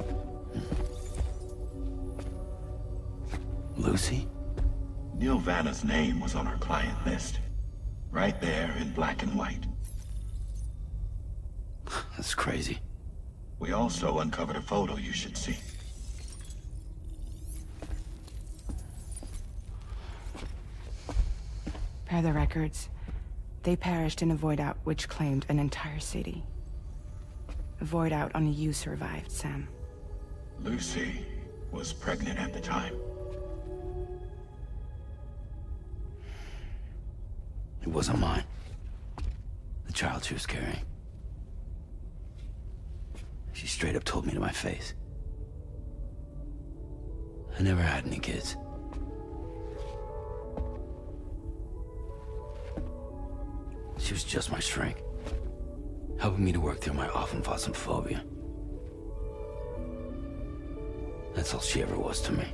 Lucy? Neil Vanna's name was on her client list. Right there in black and white. That's crazy. We also uncovered a photo you should see. Per the records, they perished in a void out which claimed an entire city. A void out only you survived, Sam. Lucy was pregnant at the time. It wasn't mine. The child she was carrying. She straight up told me to my face. I never had any kids. She was just my shrink, helping me to work through my often phobia. That's all she ever was to me.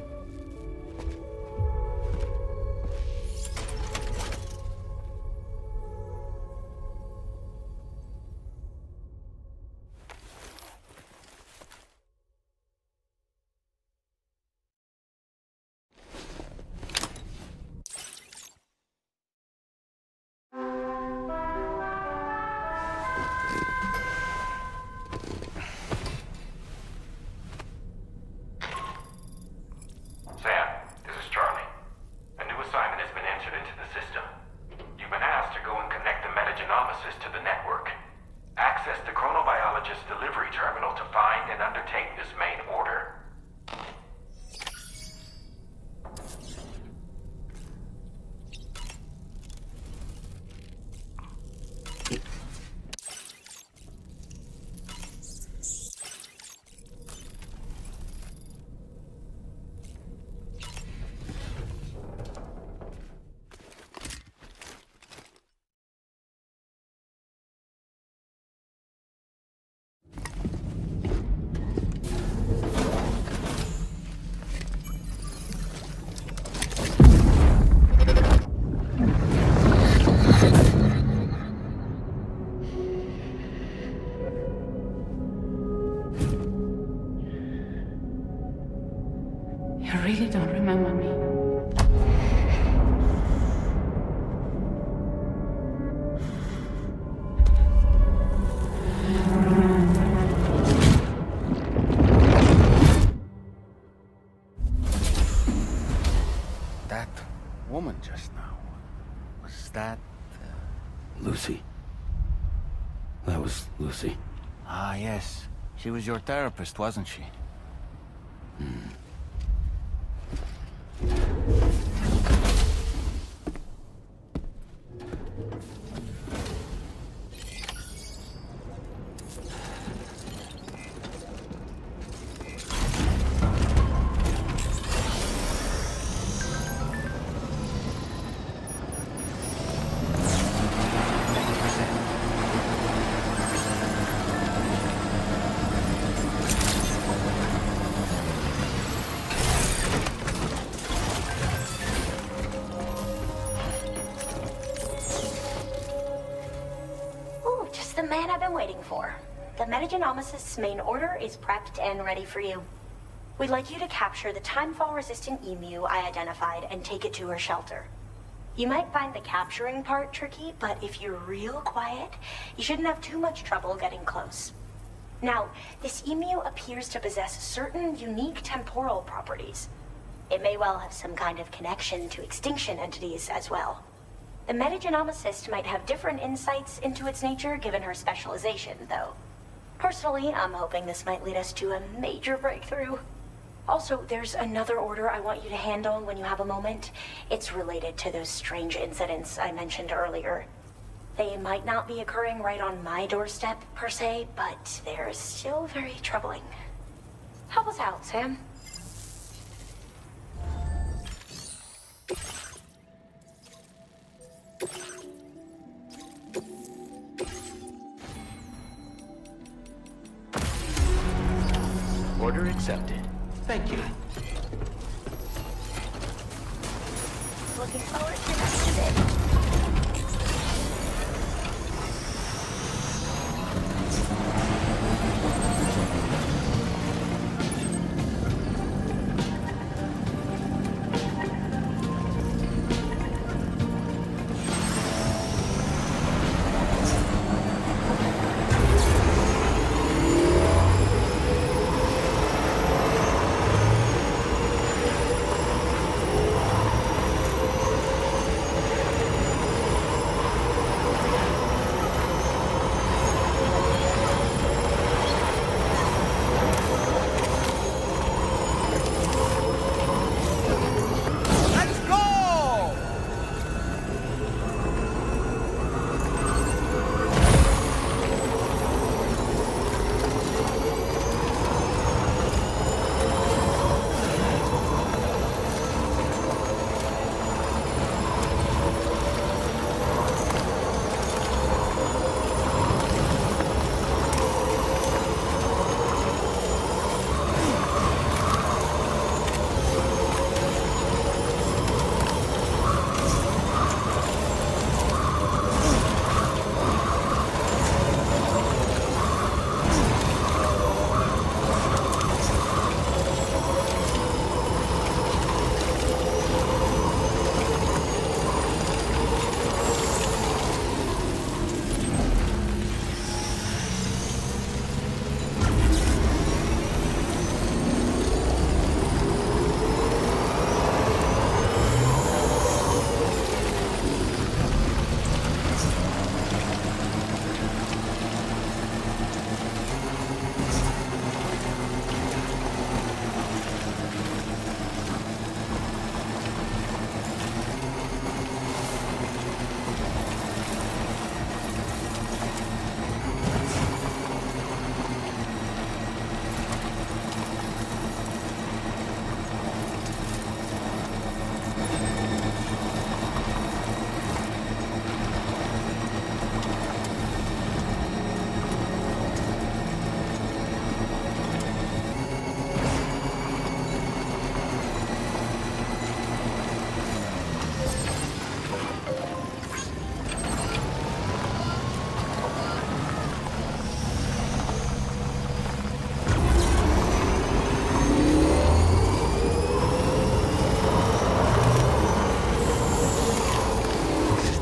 You really don't remember me. That woman just now, was that... Lucy. That was Lucy. Ah, yes. She was your therapist, wasn't she? The Metagenomicist's main order is prepped and ready for you. We'd like you to capture the timefall-resistant emu I identified and take it to her shelter. You might find the capturing part tricky, but if you're real quiet, you shouldn't have too much trouble getting close. Now, this emu appears to possess certain unique temporal properties. It may well have some kind of connection to extinction entities as well. The Metagenomicist might have different insights into its nature given her specialization, though. Personally, I'm hoping this might lead us to a major breakthrough. Also, there's another order I want you to handle when you have a moment. It's related to those strange incidents I mentioned earlier. They might not be occurring right on my doorstep, per se, but they're still very troubling. Help us out, Sam. accepted. Thank you. Looking forward to next bit.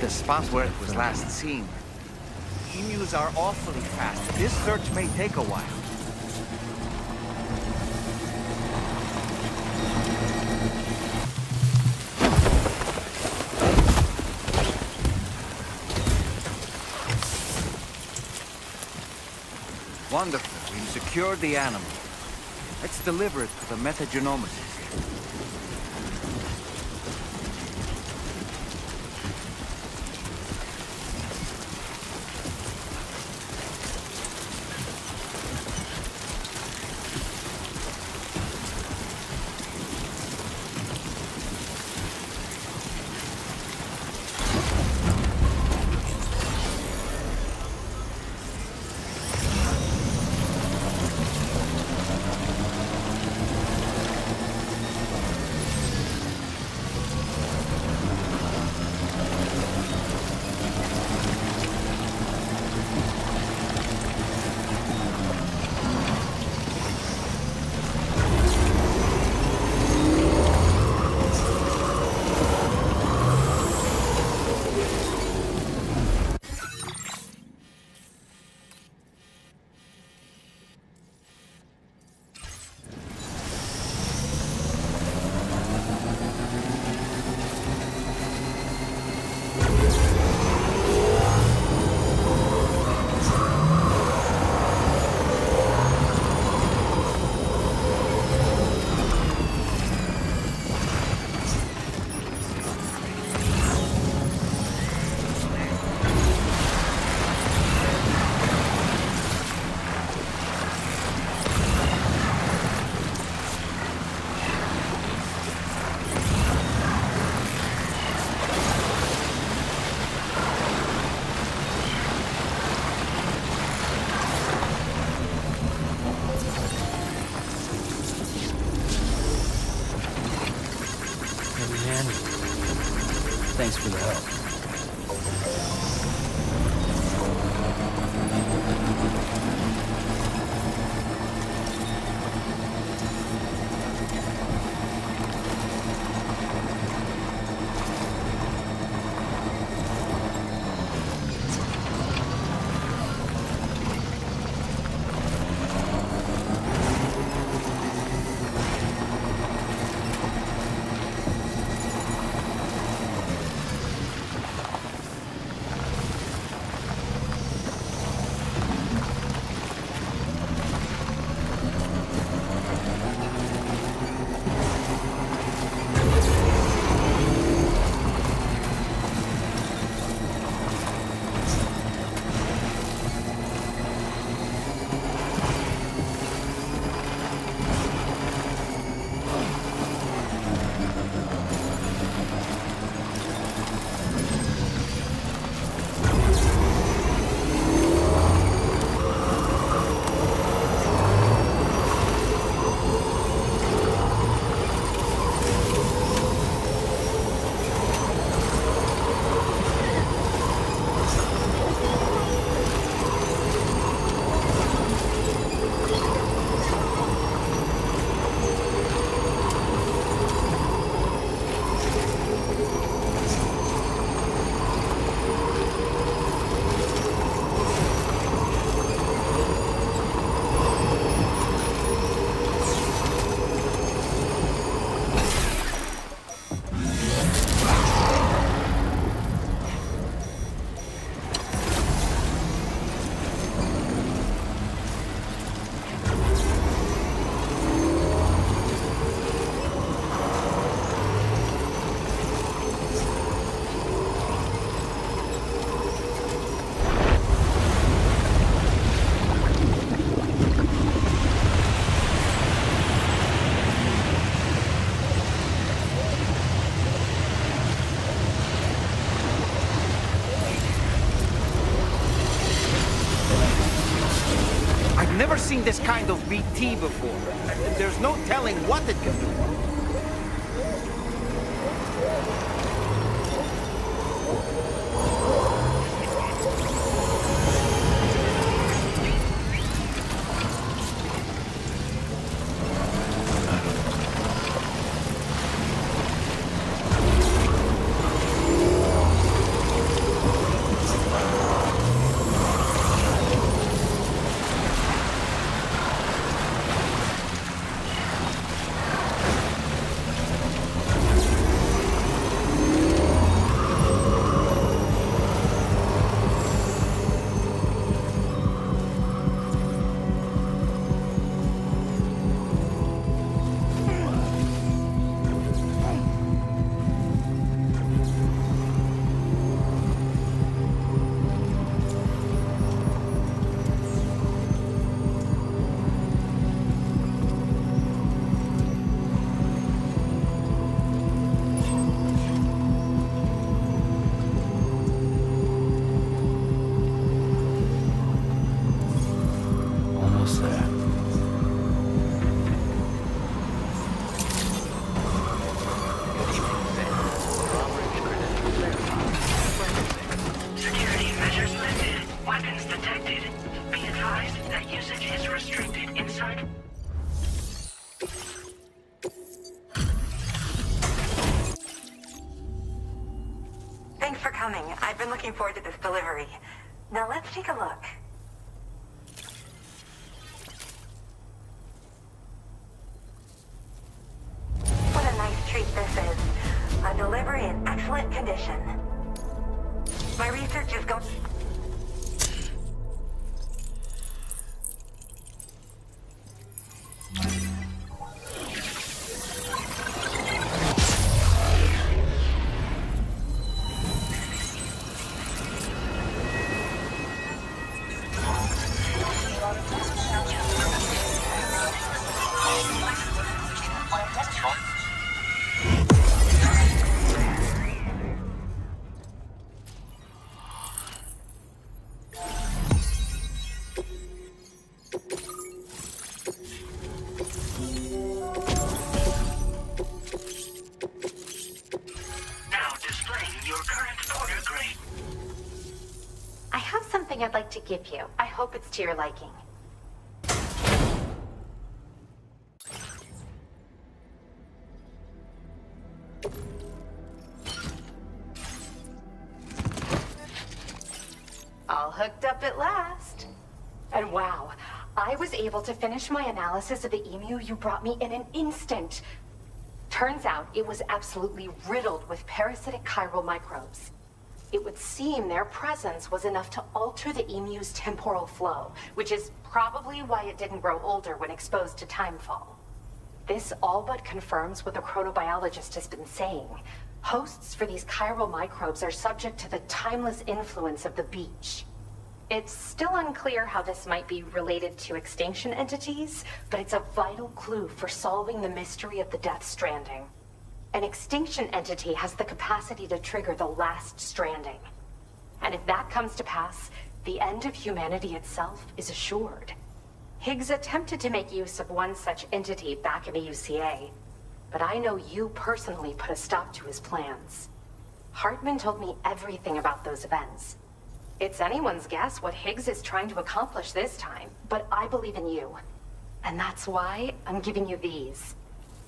Spot where it was last seen. Emus are awfully fast. This search may take a while. Wonderful. We've secured the animal. Let's deliver it to the metagenomicist. Thanks for the help. Never seen this kind of BT before. There's no telling what it can do. I've been looking forward to this delivery. Now let's take a look. What a nice treat this is. A delivery in excellent condition. My research is going... something I'd like to give you. I hope it's to your liking. All hooked up at last. And wow, I was able to finish my analysis of the emu you brought me in an instant. Turns out it was absolutely riddled with parasitic chiral microbes. It would seem their presence was enough to alter the emu's temporal flow, which is probably why it didn't grow older when exposed to timefall. This all but confirms what the chronobiologist has been saying. Hosts for these chiral microbes are subject to the timeless influence of the beach. It's still unclear how this might be related to extinction entities, but it's a vital clue for solving the mystery of the Death Stranding. An extinction entity has the capacity to trigger the last stranding. And if that comes to pass, the end of humanity itself is assured. Higgs attempted to make use of one such entity back in the UCA, but I know you personally put a stop to his plans. Hartman told me everything about those events. It's anyone's guess what Higgs is trying to accomplish this time, but I believe in you. And that's why I'm giving you these.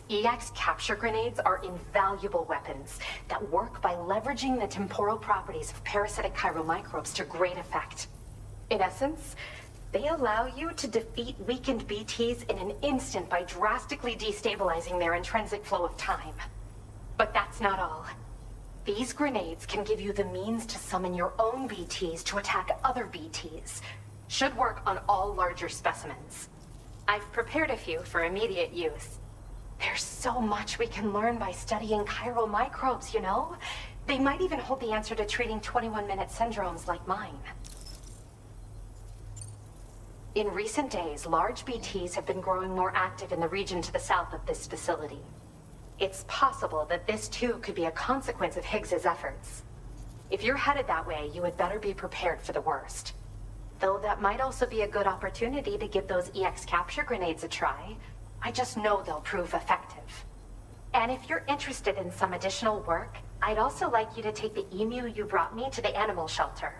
EX capture grenades are invaluable weapons that work by leveraging the temporal properties of parasitic chiral microbes to great effect. In essence, they allow you to defeat weakened BTs in an instant by drastically destabilizing their intrinsic flow of time. But that's not all. These grenades can give you the means to summon your own BTs to attack other BTs. Should work on all larger specimens. I've prepared a few for immediate use. There's so much we can learn by studying chiral microbes, you know? They might even hold the answer to treating 21-minute syndromes like mine. In recent days, large BTs have been growing more active in the region to the south of this facility. It's possible that this too could be a consequence of Higgs's efforts. If you're headed that way, you had better be prepared for the worst. Though that might also be a good opportunity to give those EX capture grenades a try. I just know they'll prove effective. And if you're interested in some additional work, I'd also like you to take the emu you brought me to the animal shelter.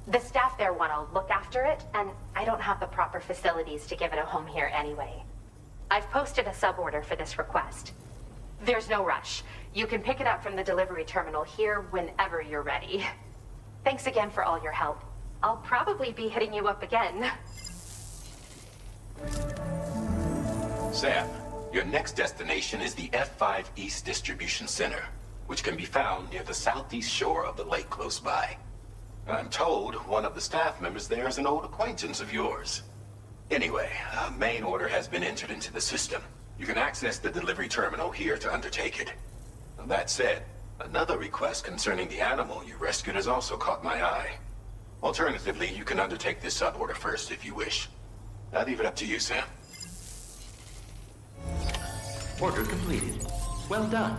The staff there want to look after it, and I don't have the proper facilities to give it a home here anyway. I've posted a sub-order for this request. There's no rush. You can pick it up from the delivery terminal here whenever you're ready. Thanks again for all your help. I'll probably be hitting you up again. Sam, your next destination is the F5 East Distribution Center, which can be found near the southeast shore of the lake close by. I'm told one of the staff members there is an old acquaintance of yours. Anyway, a main order has been entered into the system. You can access the delivery terminal here to undertake it. That said, another request concerning the animal you rescued has also caught my eye. Alternatively, you can undertake this sub-order first if you wish. I'll leave it up to you, Sam. Order completed. Well done.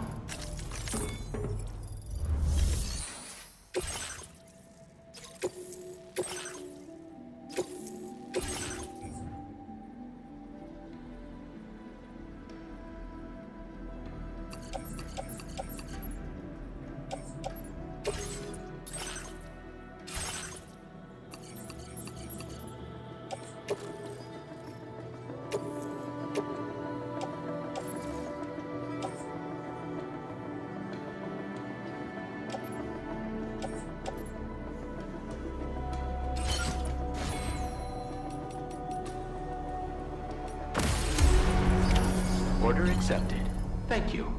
Order accepted. Thank you.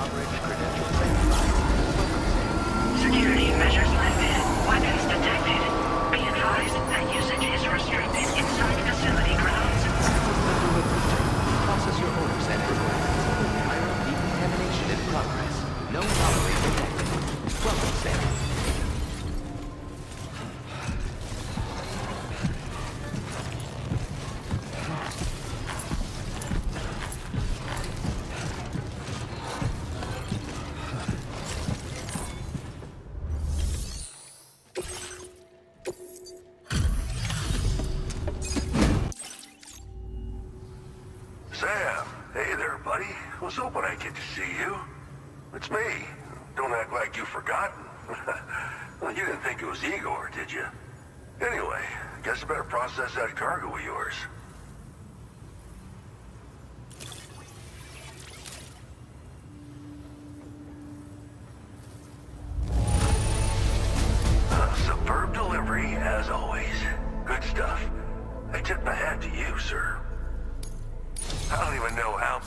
average credentials verified. Security measures lifted. Weapons detected. Be advised that usage is restricted inside facility grounds. Process your orders and requests. Viral decontamination in progress. No anomaly detected. Welcome, Sam. Sam, hey there, buddy. Was hoping I'd get to see you. It's me. Don't act like you've forgotten. Well, you didn't think it was Igor, did you? Anyway, guess I better process that cargo of yours. Superb delivery, as always. Good stuff. I tip my hat to you, sir. I don't even know how...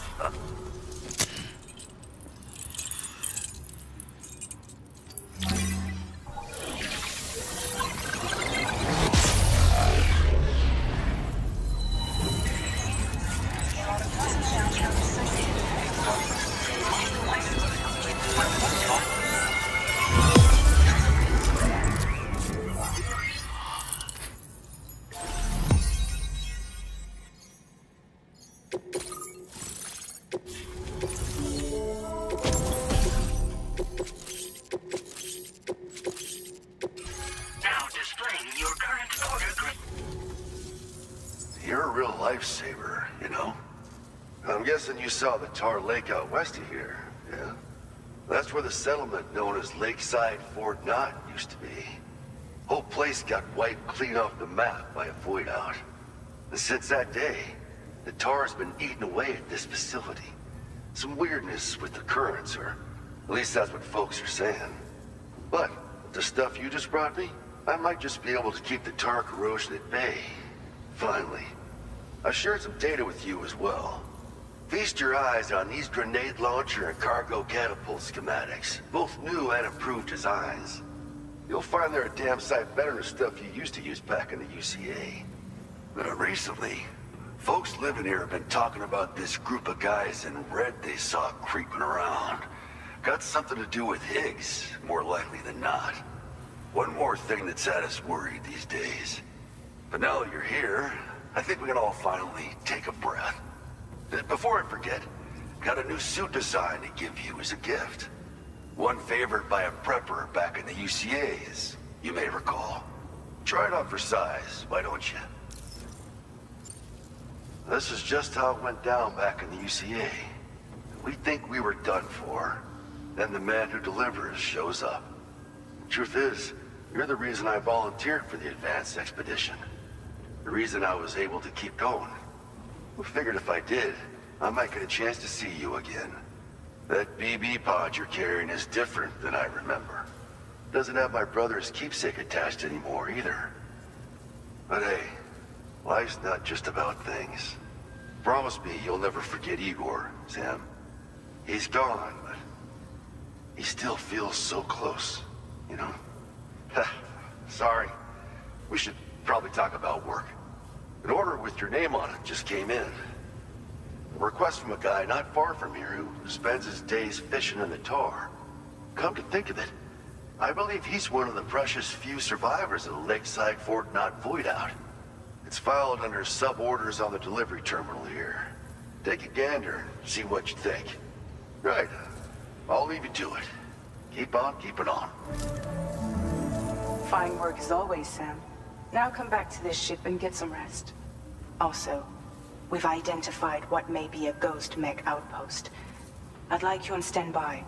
You're a real lifesaver, you know? I'm guessing you saw the tar lake out west of here, yeah? That's where the settlement known as Lakeside Fort Knott used to be. Whole place got wiped clean off the map by a void out. And since that day, the tar's been eating away at this facility. Some weirdness with the currents, or at least that's what folks are saying. But with the stuff you just brought me, I might just be able to keep the tar corrosion at bay. Finally. I shared some data with you as well. Feast your eyes on these grenade launcher and cargo catapult schematics, both new and improved designs. You'll find they're a damn sight better than stuff you used to use back in the UCA. Recently, folks living here have been talking about this group of guys in red they saw creeping around. Got something to do with Higgs, more likely than not. One more thing that's had us worried these days. But now that you're here, I think we can all finally take a breath. Before I forget, got a new suit design to give you as a gift. One favored by a prepper back in the UCA, as you may recall. Try it on for size, why don't you? This is just how it went down back in the UCA. We think we were done for. Then the man who delivers shows up. Truth is, you're the reason I volunteered for the advanced expedition. The reason I was able to keep going. I figured if I did, I might get a chance to see you again. That BB pod you're carrying is different than I remember. Doesn't have my brother's keepsake attached anymore either. But hey, life's not just about things. Promise me you'll never forget Igor, Sam. He's gone, but he still feels so close, you know? Sorry. We should probably talk about work. An order with your name on it just came in. A request from a guy not far from here who spends his days fishing in the tar. Come to think of it, I believe he's one of the precious few survivors of the Lakeside Fort Knott void out. It's filed under sub-orders on the delivery terminal here. Take a gander and see what you think. Right, I'll leave you to it. Keep on keeping on. Fine work as always, Sam. Now come back to this ship and get some rest. Also, we've identified what may be a ghost mech outpost. I'd like you on standby.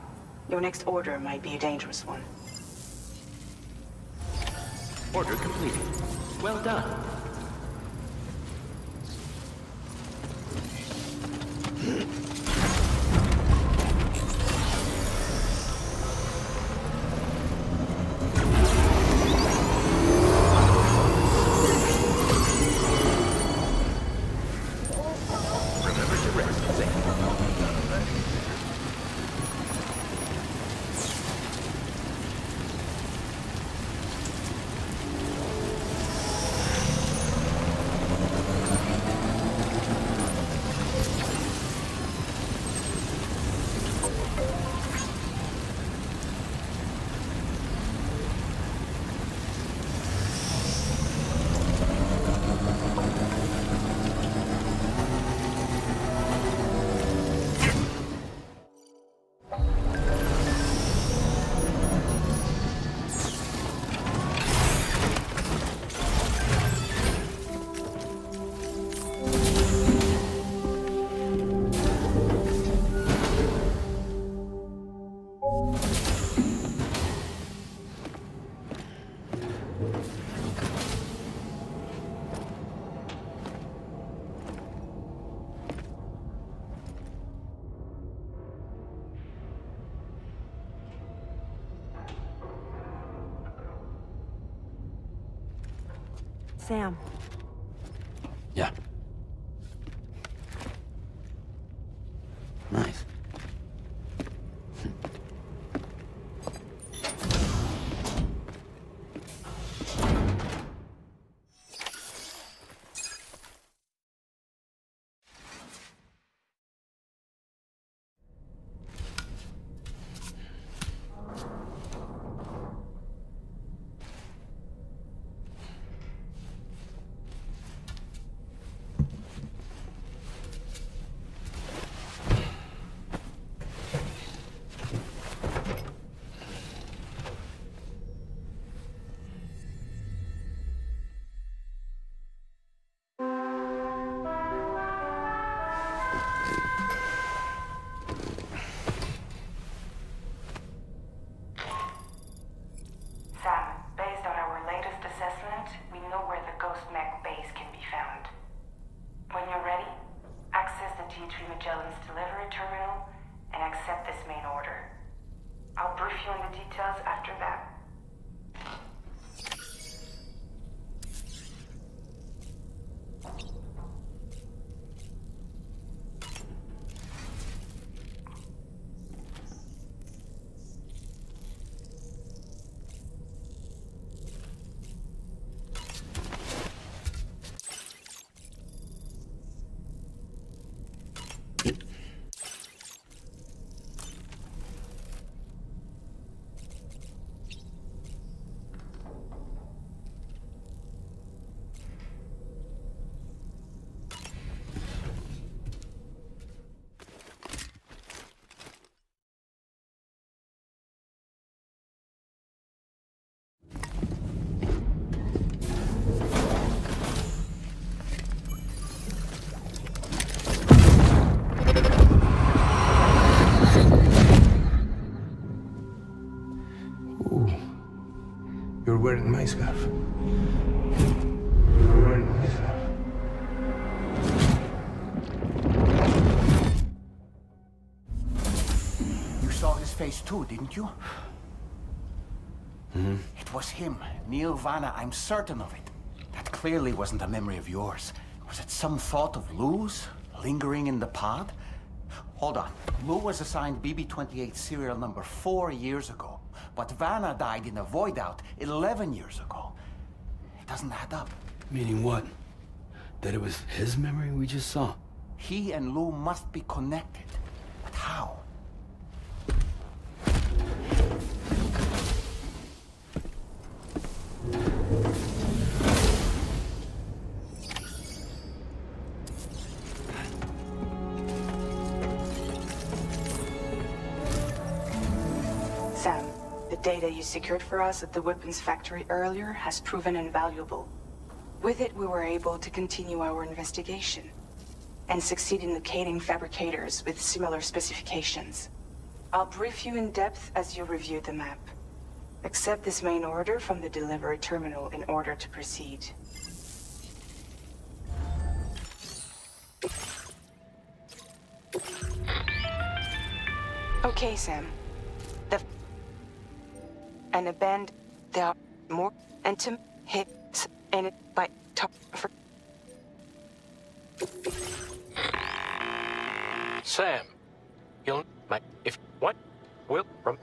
Your next order might be a dangerous one. Order completed. Well done. Sam. Yeah. Nice. You're wearing my scarf. You're wearing my scarf. You saw his face too, didn't you? Mm-hmm. It was him, Neil Vanna, I'm certain of it. That clearly wasn't a memory of yours. Was it some thought of Lou's, lingering in the pod? Hold on. Lou was assigned BB-28 serial number 4 years ago, but Vanna died in a void out 11 years ago. It doesn't add up. Meaning what? That it was his memory we just saw? He and Lou must be connected. But how? Sam, the data you secured for us at the weapons factory earlier has proven invaluable. With it, we were able to continue our investigation and succeed in locating fabricators with similar specifications. I'll brief you in depth as you review the map. Accept this main order from the delivery terminal in order to proceed. Okay, Sam. And a band, there are more intimate hits in it by top for Sam, you'll make if what will from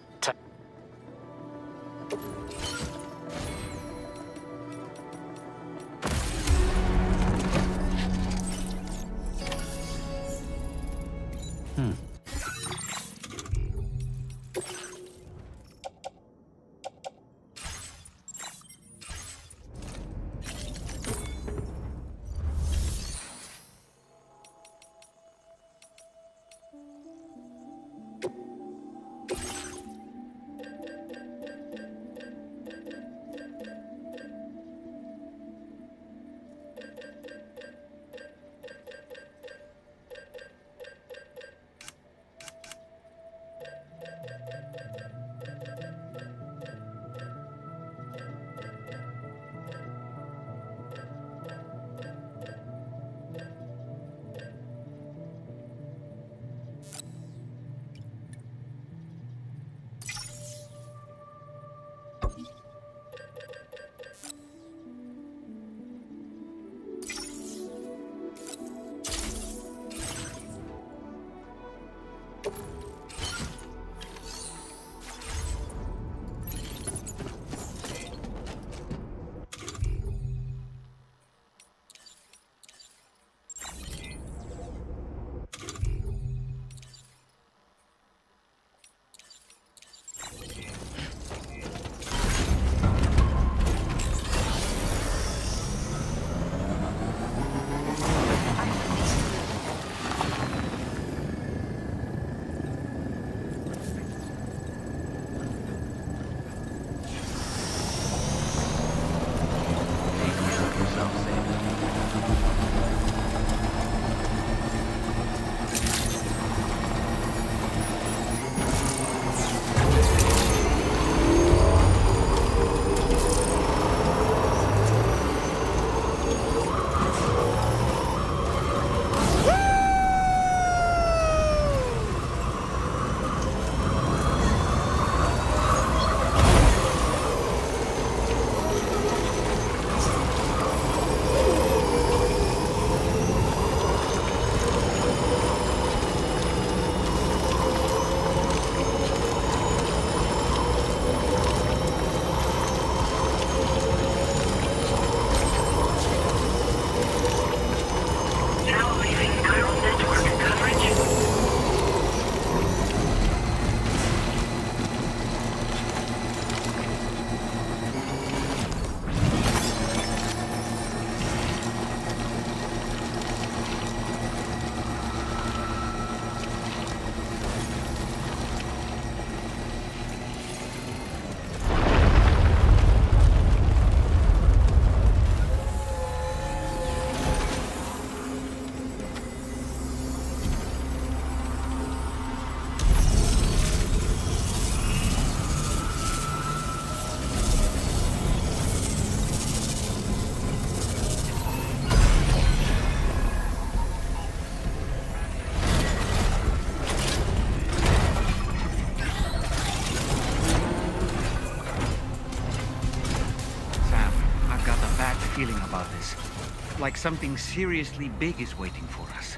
like something seriously big is waiting for us.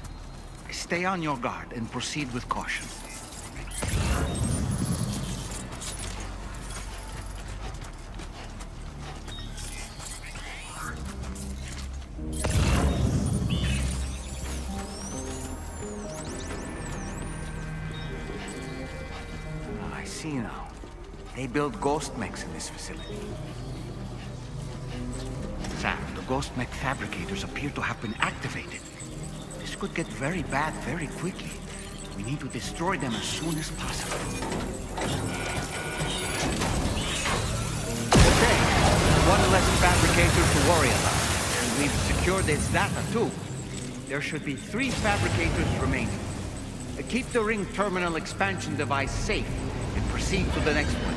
Stay on your guard and proceed with caution. I see now. They build ghost mechs in this facility. Sam, the ghost mech fabricators appear to have been activated. This could get very bad very quickly. We need to destroy them as soon as possible. Okay, one less fabricator to worry about. And we've secured its data too. There should be 3 fabricators remaining. Keep the ring terminal expansion device safe and proceed to the next one.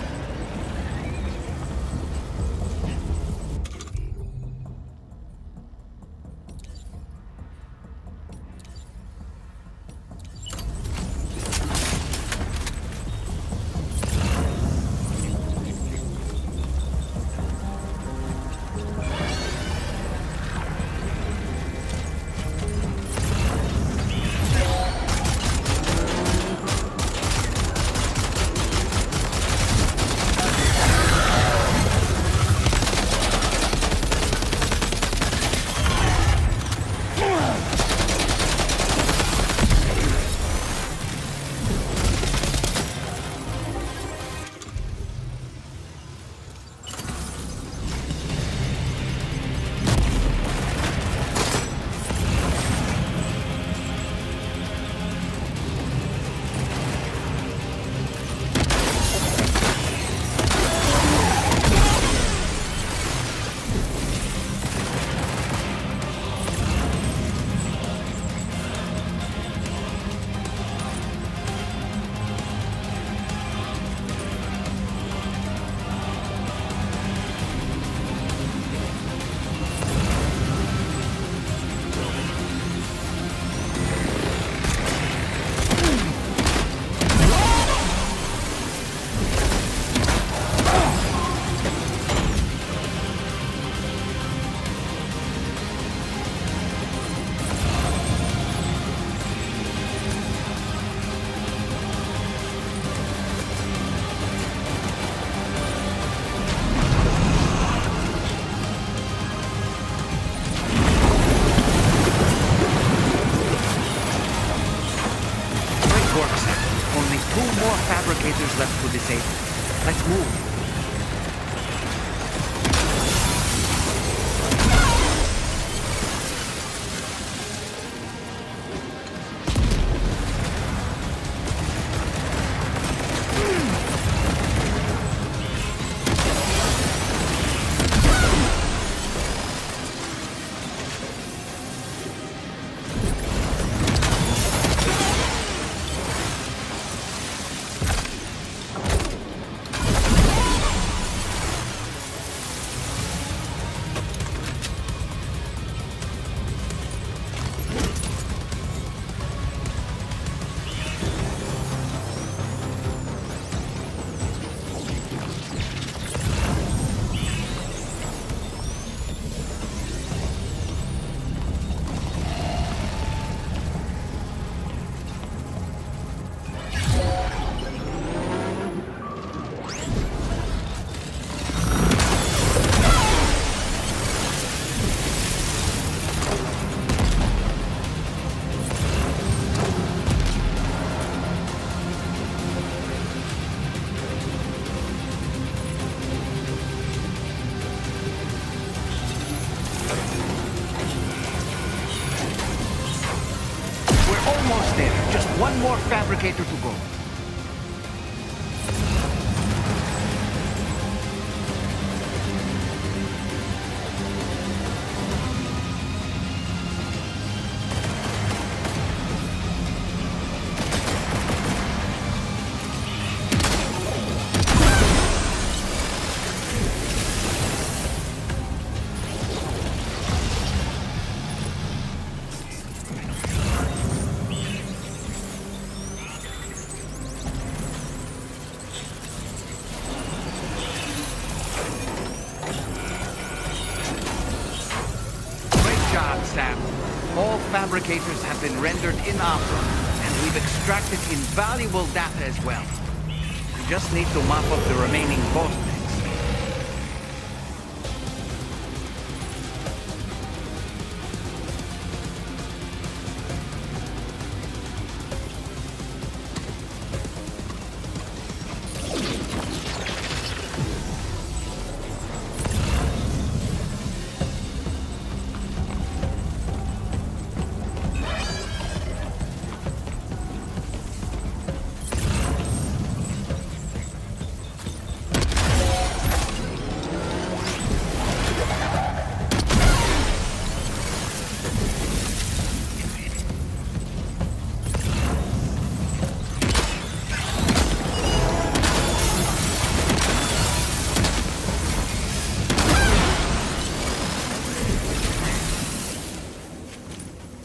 Left to disable. Let's move. Almost there. Just one more fabricator to go. fabricators have been rendered inoperable, and we've extracted invaluable data as well. We just need to mop up the remaining ghost mix.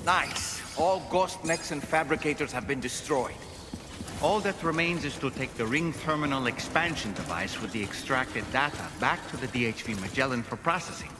Nice. All ghost mechs and fabricators have been destroyed. All that remains is to take the ring terminal expansion device with the extracted data back to the DHV Magellan for processing.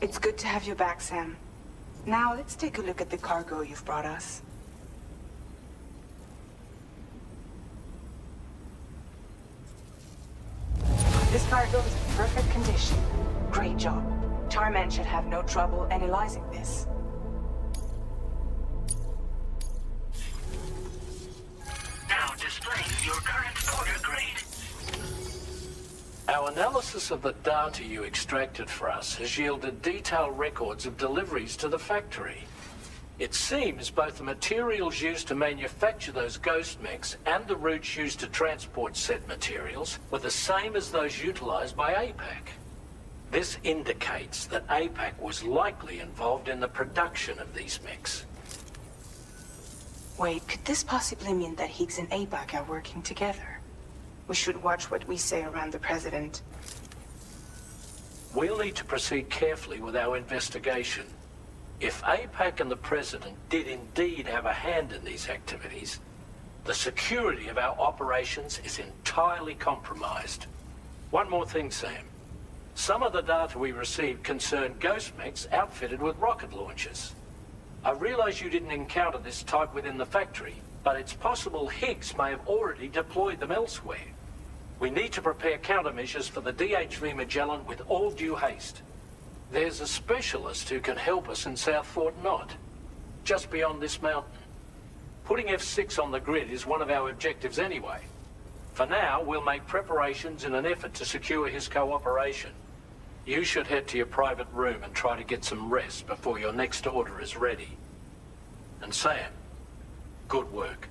It's good to have you back, Sam. Now, let's take a look at the cargo you've brought us. This cargo is in perfect condition. Great job. Tarman should have no trouble analyzing this. Now displaying your current order grade. Our analysis of the data you extracted for us has yielded detailed records of deliveries to the factory. It seems both the materials used to manufacture those ghost mechs and the routes used to transport said materials were the same as those utilized by APAC. This indicates that APAC was likely involved in the production of these mechs. Wait, could this possibly mean that Higgs and APAC are working together? We should watch what we say around the President. We'll need to proceed carefully with our investigation. If APAC and the President did indeed have a hand in these activities, the security of our operations is entirely compromised. One more thing, Sam. Some of the data we received concerned ghost mechs outfitted with rocket launchers. I realize you didn't encounter this type within the factory, but it's possible Higgs may have already deployed them elsewhere. We need to prepare countermeasures for the DHV Magellan with all due haste. There's a specialist who can help us in South Fort Knott, just beyond this mountain. Putting F6 on the grid is one of our objectives anyway. For now, we'll make preparations in an effort to secure his cooperation. You should head to your private room and try to get some rest before your next order is ready. And Sam, good work.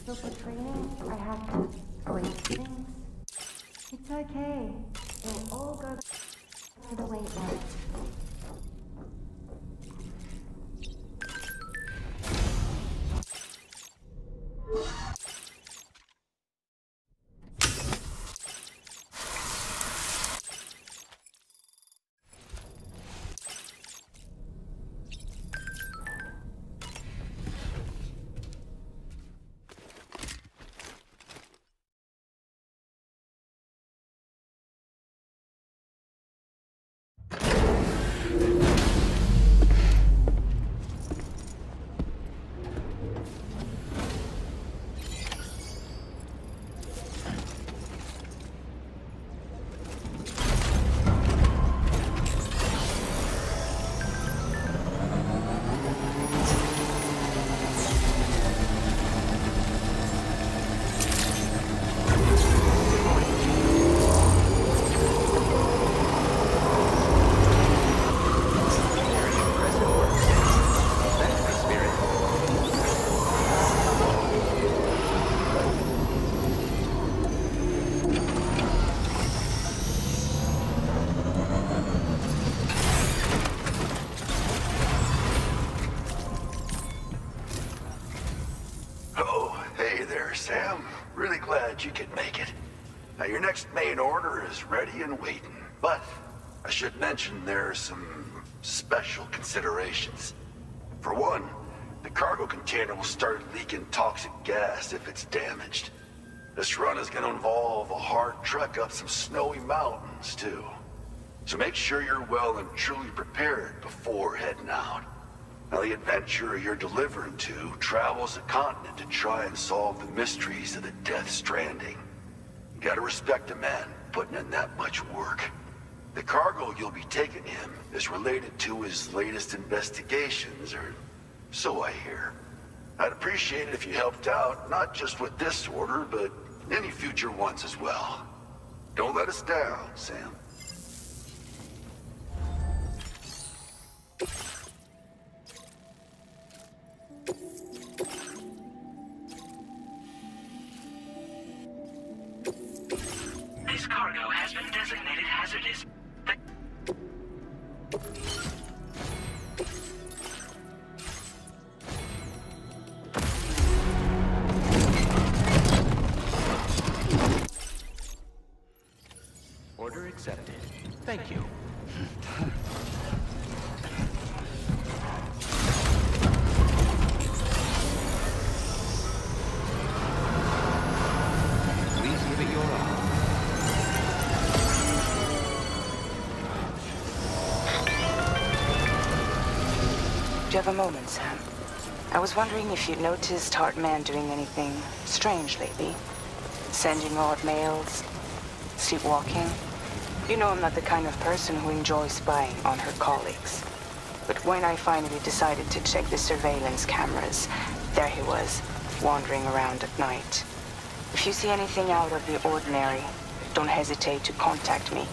So for training, I have to erase things. It's okay. It'll all go to the way it was. You could make it. Now your next main order is ready and waiting, but I should mention there are some special considerations. For one, the cargo container will start leaking toxic gas if it's damaged. This run is going to involve a hard trek up some snowy mountains too. So make sure you're well and truly prepared before heading out. Now the adventurer you're delivering to travels a continent to try and solve the mysteries of the death Stranding. You gotta respect a man putting in that much work. The cargo you'll be taking him is related to his latest investigations, or so I hear. I'd appreciate it if you helped out, not just with this order, but any future ones as well. Don't let us down, Sam. This cargo has been designated hazardous. Order accepted. Thank you. Please give it your all. Do you have a moment, Sam? I was wondering if you'd noticed Hartman doing anything strange lately. Sending odd mails, sleepwalking. You know I'm not the kind of person who enjoys spying on her colleagues. But when I finally decided to check the surveillance cameras, there he was, wandering around at night. If you see anything out of the ordinary, don't hesitate to contact me.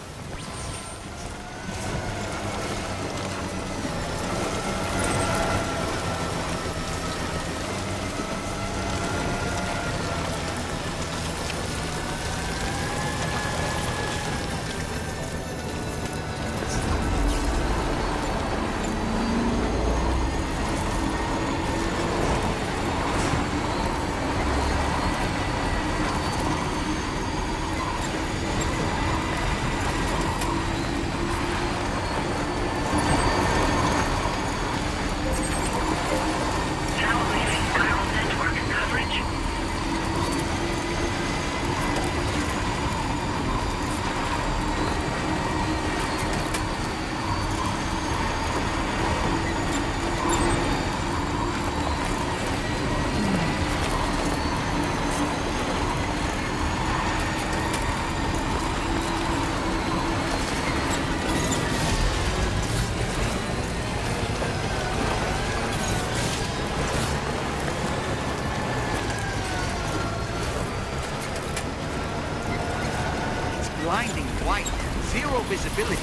Blinding white, zero visibility.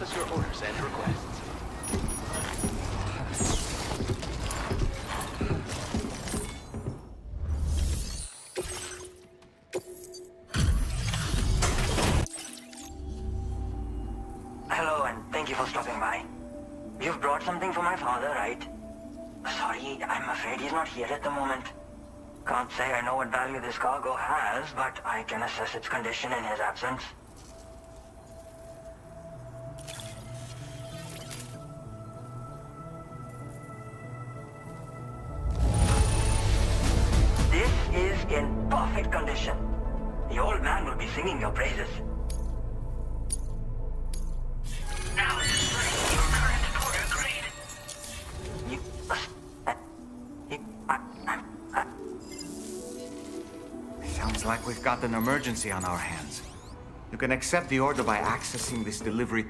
process your orders and requests. Hello, and thank you for stopping by. You've brought something for my father, right? Sorry, I'm afraid he's not here at the moment. Can't say I know what value this cargo has, but I can assess its condition in his absence. This is in perfect condition. The old man will be singing your praises. Now displaying your current porter grade. Sounds like we've got an emergency on our hands. You can accept the order by accessing this delivery.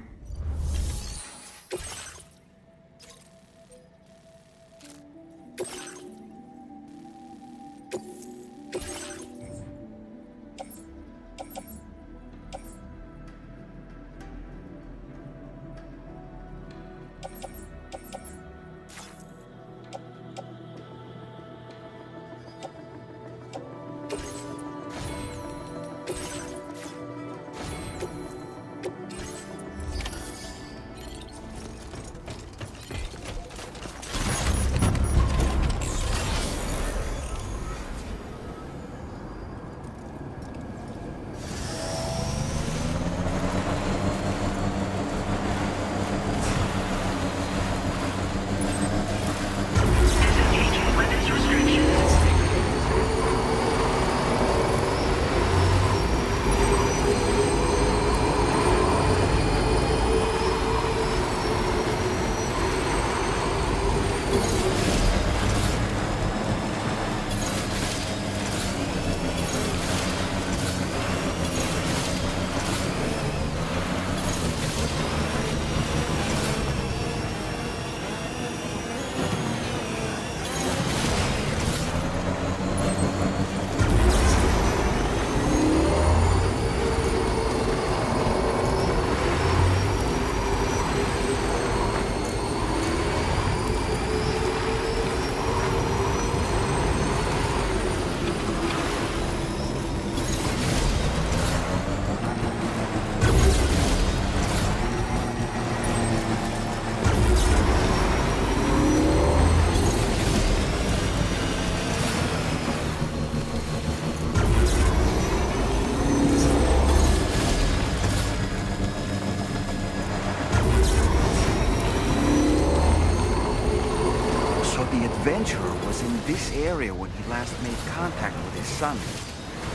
Adventurer was in this area when he last made contact with his son.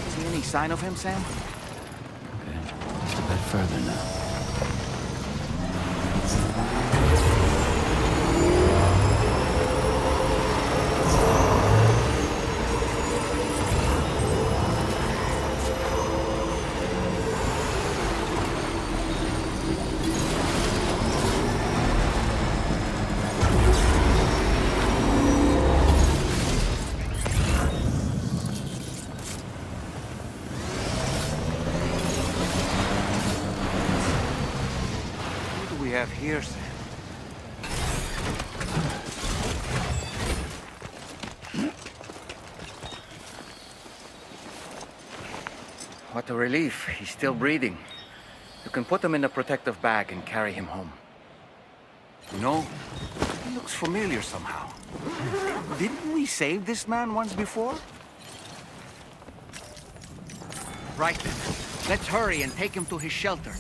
See any sign of him, Sam? Okay, just a bit further now. Have here, Sam. What a relief. He's still breathing. You can put him in a protective bag and carry him home. You know, he looks familiar somehow. Didn't we save this man once before? Right then. Let's hurry and take him to his shelter.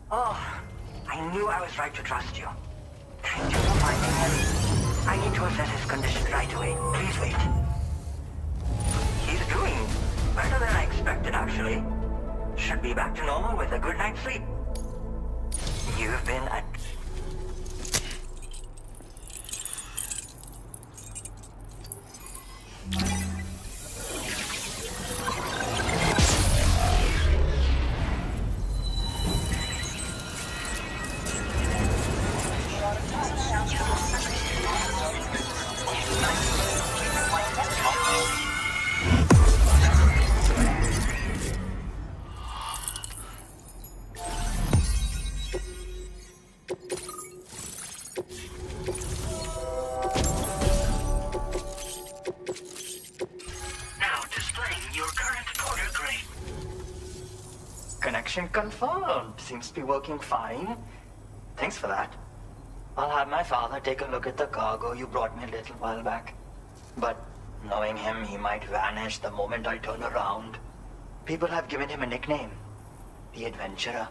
Oh, I knew I was right to trust you. Thank you for finding him. I need to assess his condition right away. Please wait. He's doing better than I expected, actually. Should be back to normal with a good night's sleep. You've been a... Connection confirmed. Seems to be working fine. Thanks for that. I'll have my father take a look at the cargo you brought me a little while back. But knowing him, he might vanish the moment I turn around. People have given him a nickname. The Adventurer.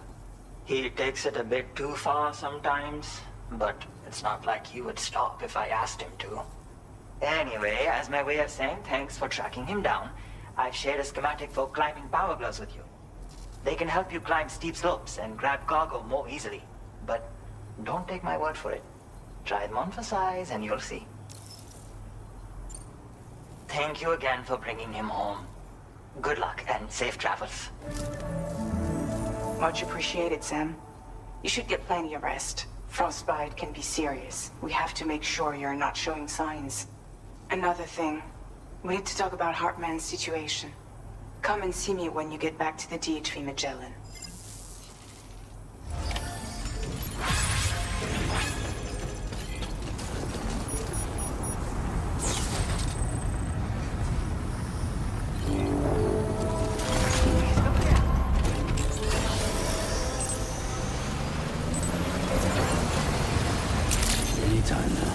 He takes it a bit too far sometimes, but it's not like he would stop if I asked him to. Anyway, as my way of saying thanks for tracking him down, I've shared a schematic for climbing power gloves with you. They can help you climb steep slopes and grab cargo more easily. But don't take my word for it. Try them on for size and you'll see. Thank you again for bringing him home. Good luck and safe travels. Much appreciated, Sam. You should get plenty of rest. Frostbite can be serious. We have to make sure you're not showing signs. Another thing. We need to talk about Hartman's situation. Come and see me when you get back to the DHV Magellan. Anytime now.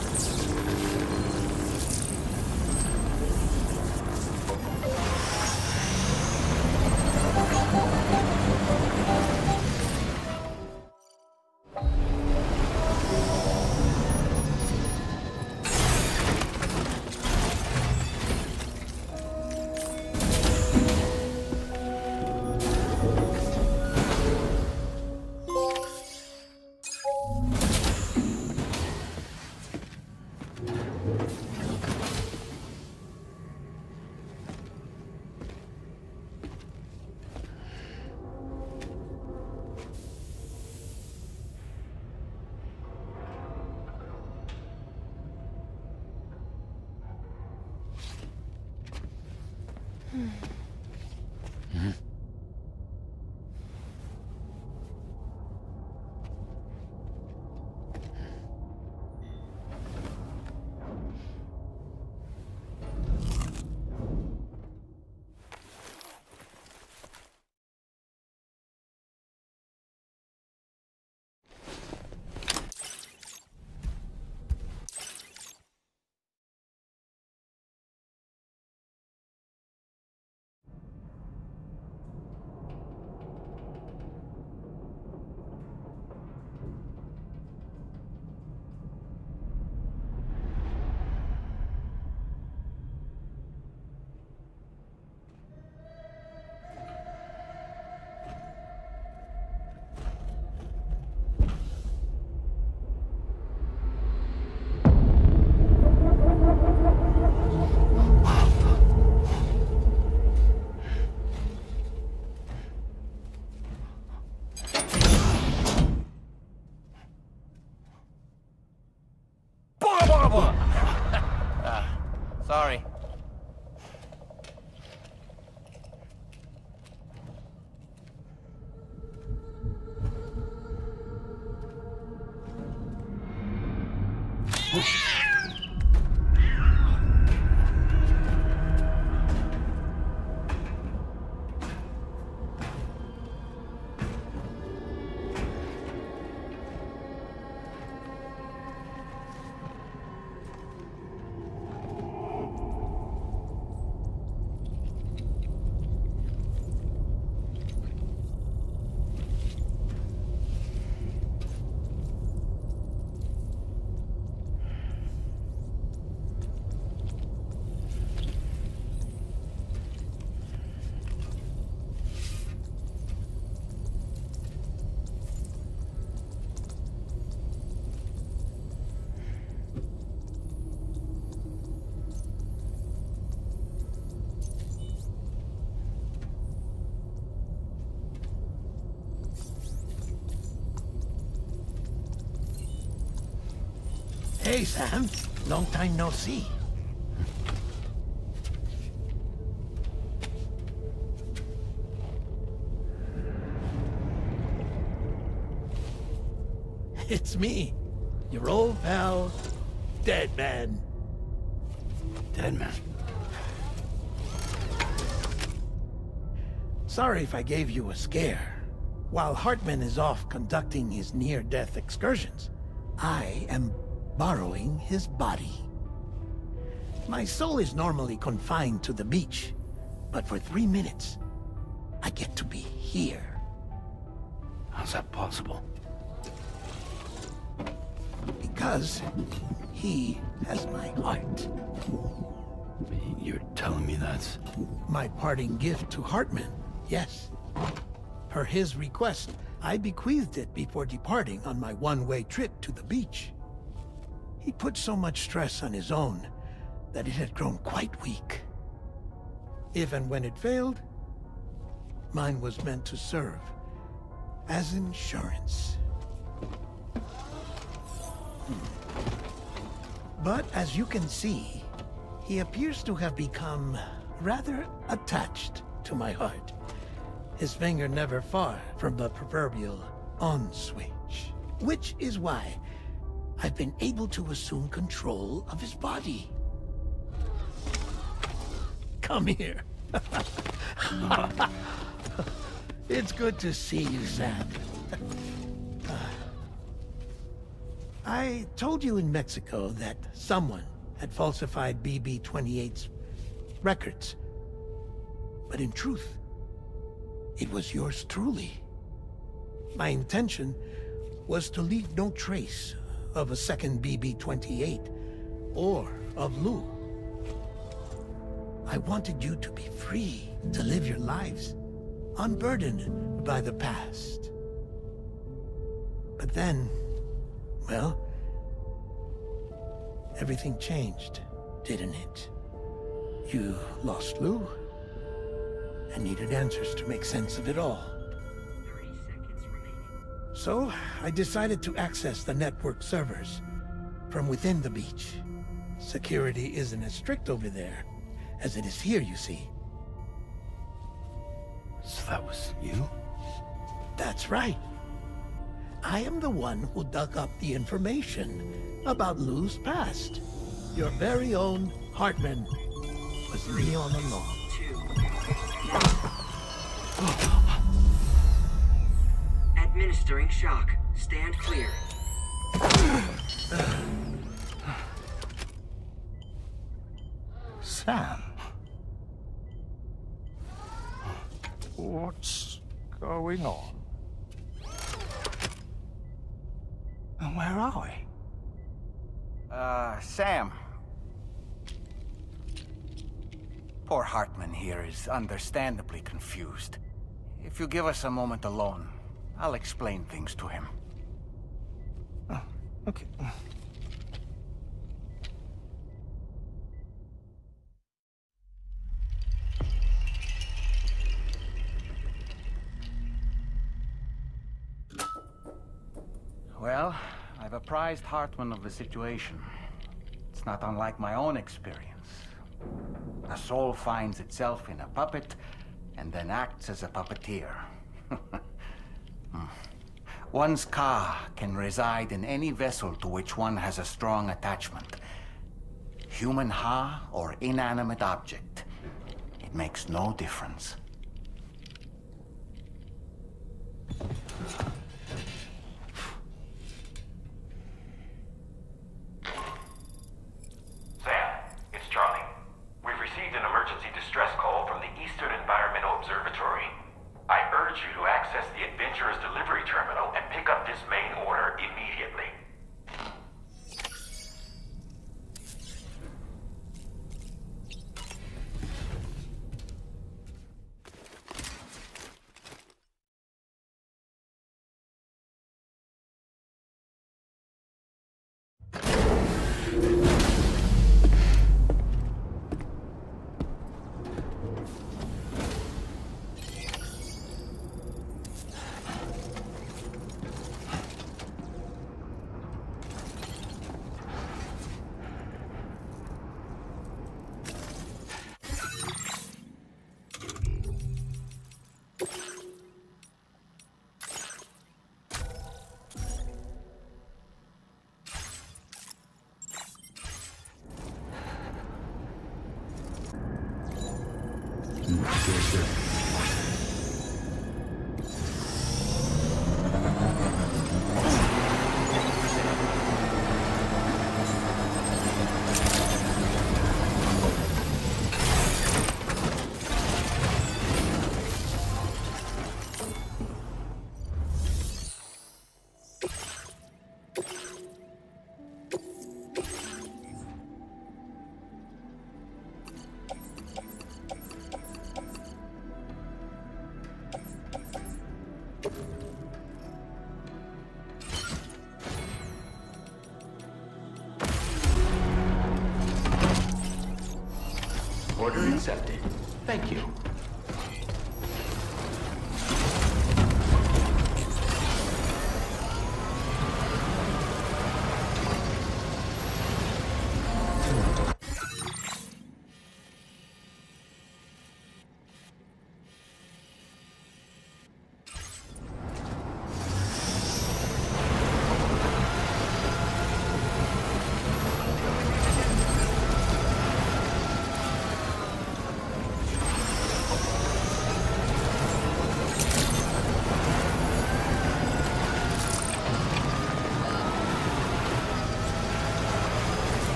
Sorry. Hey, Sam. Long time no see. It's me, your old pal, Dead Man. Dead Man? Sorry if I gave you a scare. While Hartman is off conducting his near-death excursions, I am borrowing his body. My soul is normally confined to the beach, but for 3 minutes, I get to be here. How's that possible? Because he has my heart. You're telling me that's... My parting gift to Hartman, yes. Per his request, I bequeathed it before departing on my one-way trip to the beach. He put so much stress on his own that it had grown quite weak. If and when it failed, mine was meant to serve as insurance. But as you can see, he appears to have become rather attached to my heart. His finger never far from the proverbial on switch. Which is why I've been able to assume control of his body. Come here. It's good to see you, Sam. I told you in Mexico that someone had falsified BB-28's records. But in truth, it was yours truly. My intention was to leave no trace of a second BB-28 or of Lou. I wanted you to be free to live your lives, unburdened by the past. But then, well, everything changed, didn't it? You lost Lou, and needed answers to make sense of it all. So, I decided to access the network servers from within the beach. Security isn't as strict over there as it is here, you see. So that was you? That's right. I am the one who dug up the information about Lou's past. Your very own Hartman was me all along. Administering shock. Stand clear. Sam? What's going on? And where are we? Sam. Poor Hartman here is understandably confused. If you give us a moment alone, I'll explain things to him. Oh, okay. Well, I've apprised Hartman of the situation. It's not unlike my own experience. A soul finds itself in a puppet and then acts as a puppeteer. One's ka can reside in any vessel to which one has a strong attachment. Human ha or inanimate object. It makes no difference. Sam, it's Charlie. We've received an emergency distress call from the Eastern Environmental Observatory. I urge you to access the Adventurer's delivery terminal and pick up this main order immediately. Order accepted. Thank you.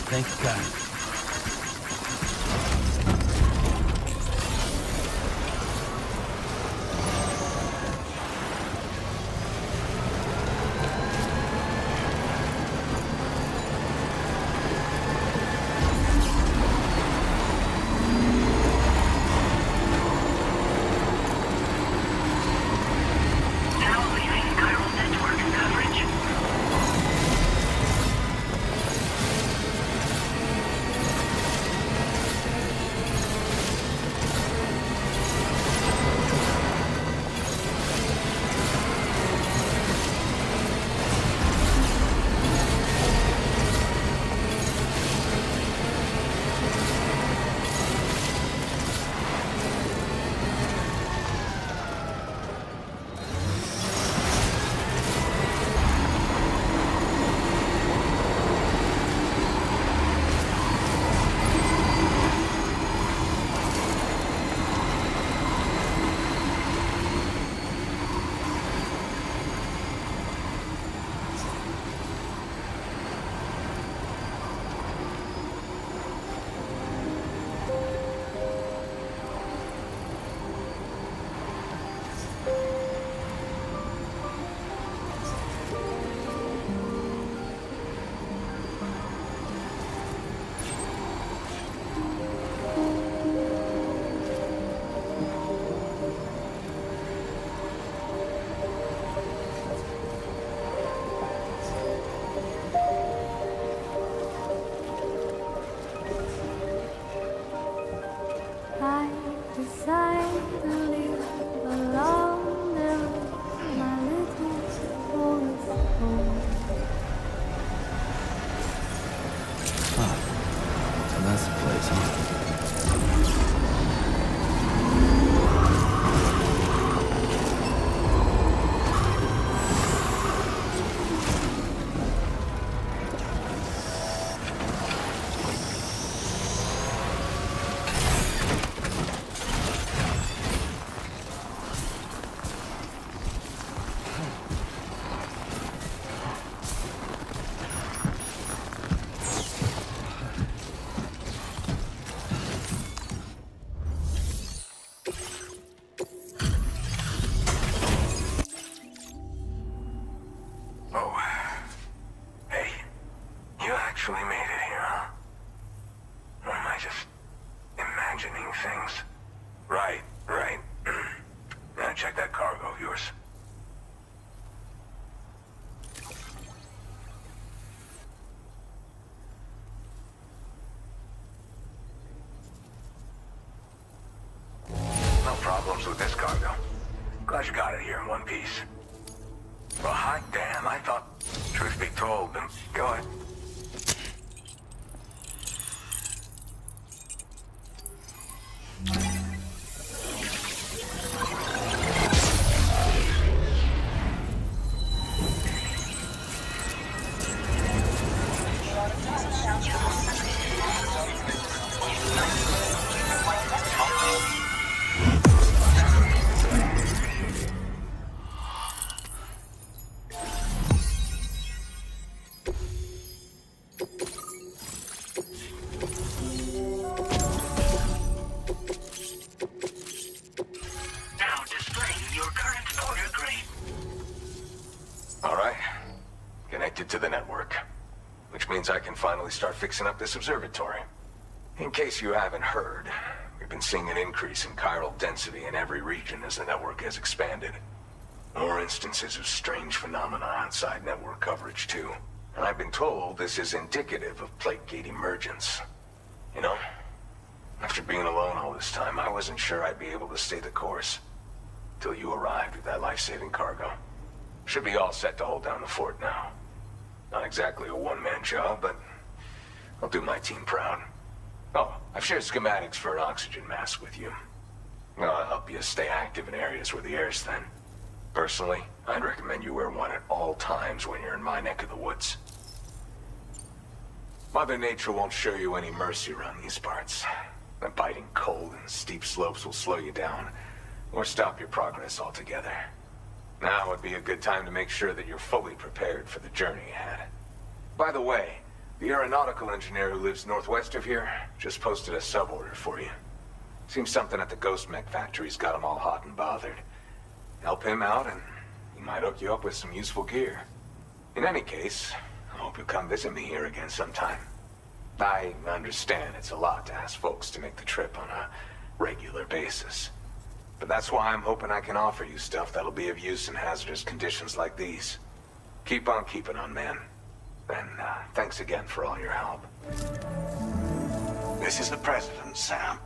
Thank God. decide to live alone, there my little forest home. So that's the place, huh? With this cargo. Glad you got it here in one piece. Well, hot damn, I thought, truth be told, go ahead. To the network, which means I can finally start fixing up this observatory. In case you haven't heard, we've been seeing an increase in chiral density in every region as the network has expanded. More instances of strange phenomena outside network coverage too. And I've been told this is indicative of plate gate emergence. You know, after being alone all this time, I wasn't sure I'd be able to stay the course. Till you arrived with that life-saving cargo. Should be all set to hold down the fort now. Not exactly a one-man job, but I'll do my team proud. Oh, I've shared schematics for an oxygen mask with you. I'll help you stay active in areas where the air's thin. Personally, I'd recommend you wear one at all times when you're in my neck of the woods. Mother Nature won't show you any mercy around these parts. The biting cold and steep slopes will slow you down, or stop your progress altogether. Now would be a good time to make sure that you're fully prepared for the journey ahead. By the way, the aeronautical engineer who lives northwest of here just posted a sub-order for you. Seems something at the Ghost Mech factory's got him all hot and bothered. Help him out and he might hook you up with some useful gear. In any case, I hope you'll come visit me here again sometime. I understand it's a lot to ask folks to make the trip on a regular basis. But that's why I'm hoping I can offer you stuff that'll be of use in hazardous conditions like these. Keep on keeping on, man. And thanks again for all your help. This is the President, Sam.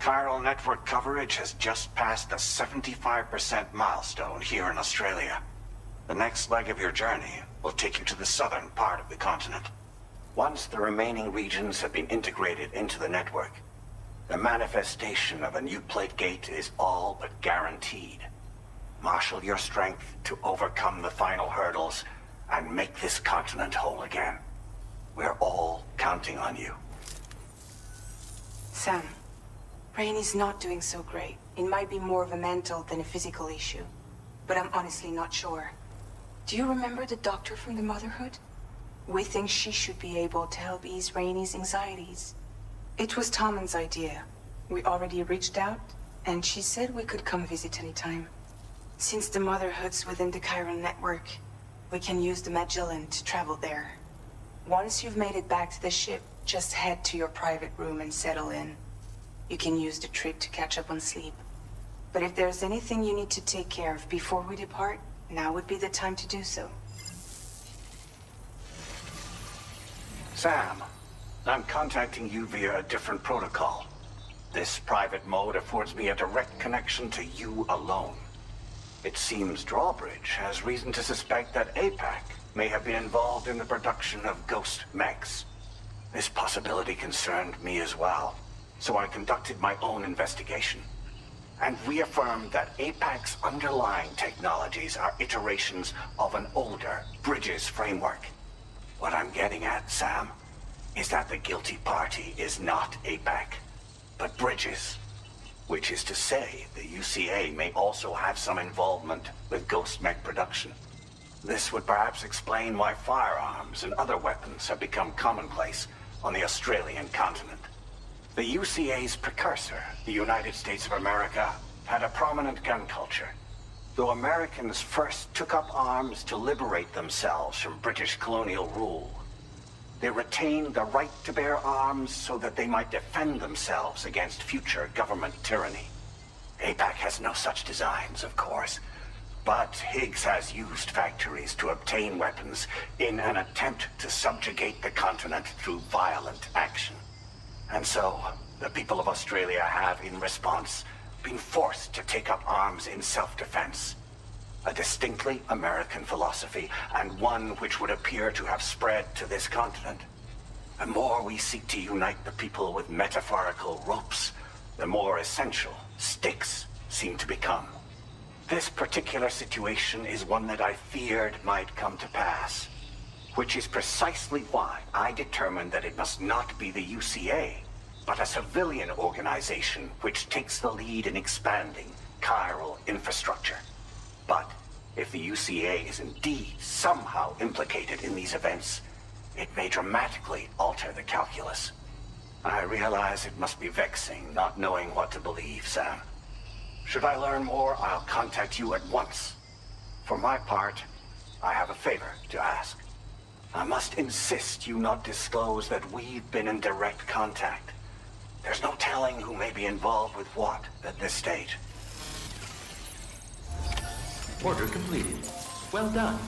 Chiral network coverage has just passed the 75% milestone here in Australia. The next leg of your journey will take you to the southern part of the continent. Once the remaining regions have been integrated into the network, the manifestation of a new plate gate is all but guaranteed. Marshal your strength to overcome the final hurdles and make this continent whole again. We're all counting on you. Sam, Rainy's not doing so great. It might be more of a mental than a physical issue, but I'm honestly not sure. Do you remember the doctor from the Motherhood? We think she should be able to help ease Rainy's anxieties. It was Tommen's idea. We already reached out, and she said we could come visit anytime. Since the Motherhood's within the chiral network, we can use the Magellan to travel there. Once you've made it back to the ship, just head to your private room and settle in. You can use the trip to catch up on sleep. But if there's anything you need to take care of before we depart, now would be the time to do so. Sam, I'm contacting you via a different protocol. This private mode affords me a direct connection to you alone. It seems Drawbridge has reason to suspect that APAC may have been involved in the production of ghost mechs. This possibility concerned me as well, so I conducted my own investigation and reaffirmed that APAC's underlying technologies are iterations of an older Bridges framework. What I'm getting at, Sam, is that the guilty party is not APAC, but Bridges. Which is to say, the UCA may also have some involvement with ghost mech production. This would perhaps explain why firearms and other weapons have become commonplace on the Australian continent. The UCA's precursor, the United States of America, had a prominent gun culture. Though Americans first took up arms to liberate themselves from British colonial rule, they retained the right to bear arms so that they might defend themselves against future government tyranny. APAC has no such designs, of course, but Higgs has used factories to obtain weapons in an attempt to subjugate the continent through violent action. And so, the people of Australia have, in response, been forced to take up arms in self-defense. A distinctly American philosophy, and one which would appear to have spread to this continent. The more we seek to unite the people with metaphorical ropes, the more essential sticks seem to become. This particular situation is one that I feared might come to pass, which is precisely why I determined that it must not be the UCA, but a civilian organization which takes the lead in expanding chiral infrastructure. But if the UCA is indeed somehow implicated in these events, it may dramatically alter the calculus. I realize it must be vexing not knowing what to believe, Sam. Should I learn more, I'll contact you at once. For my part, I have a favor to ask. I must insist you not disclose that we've been in direct contact. There's no telling who may be involved with what at this stage. Order completed. Well done.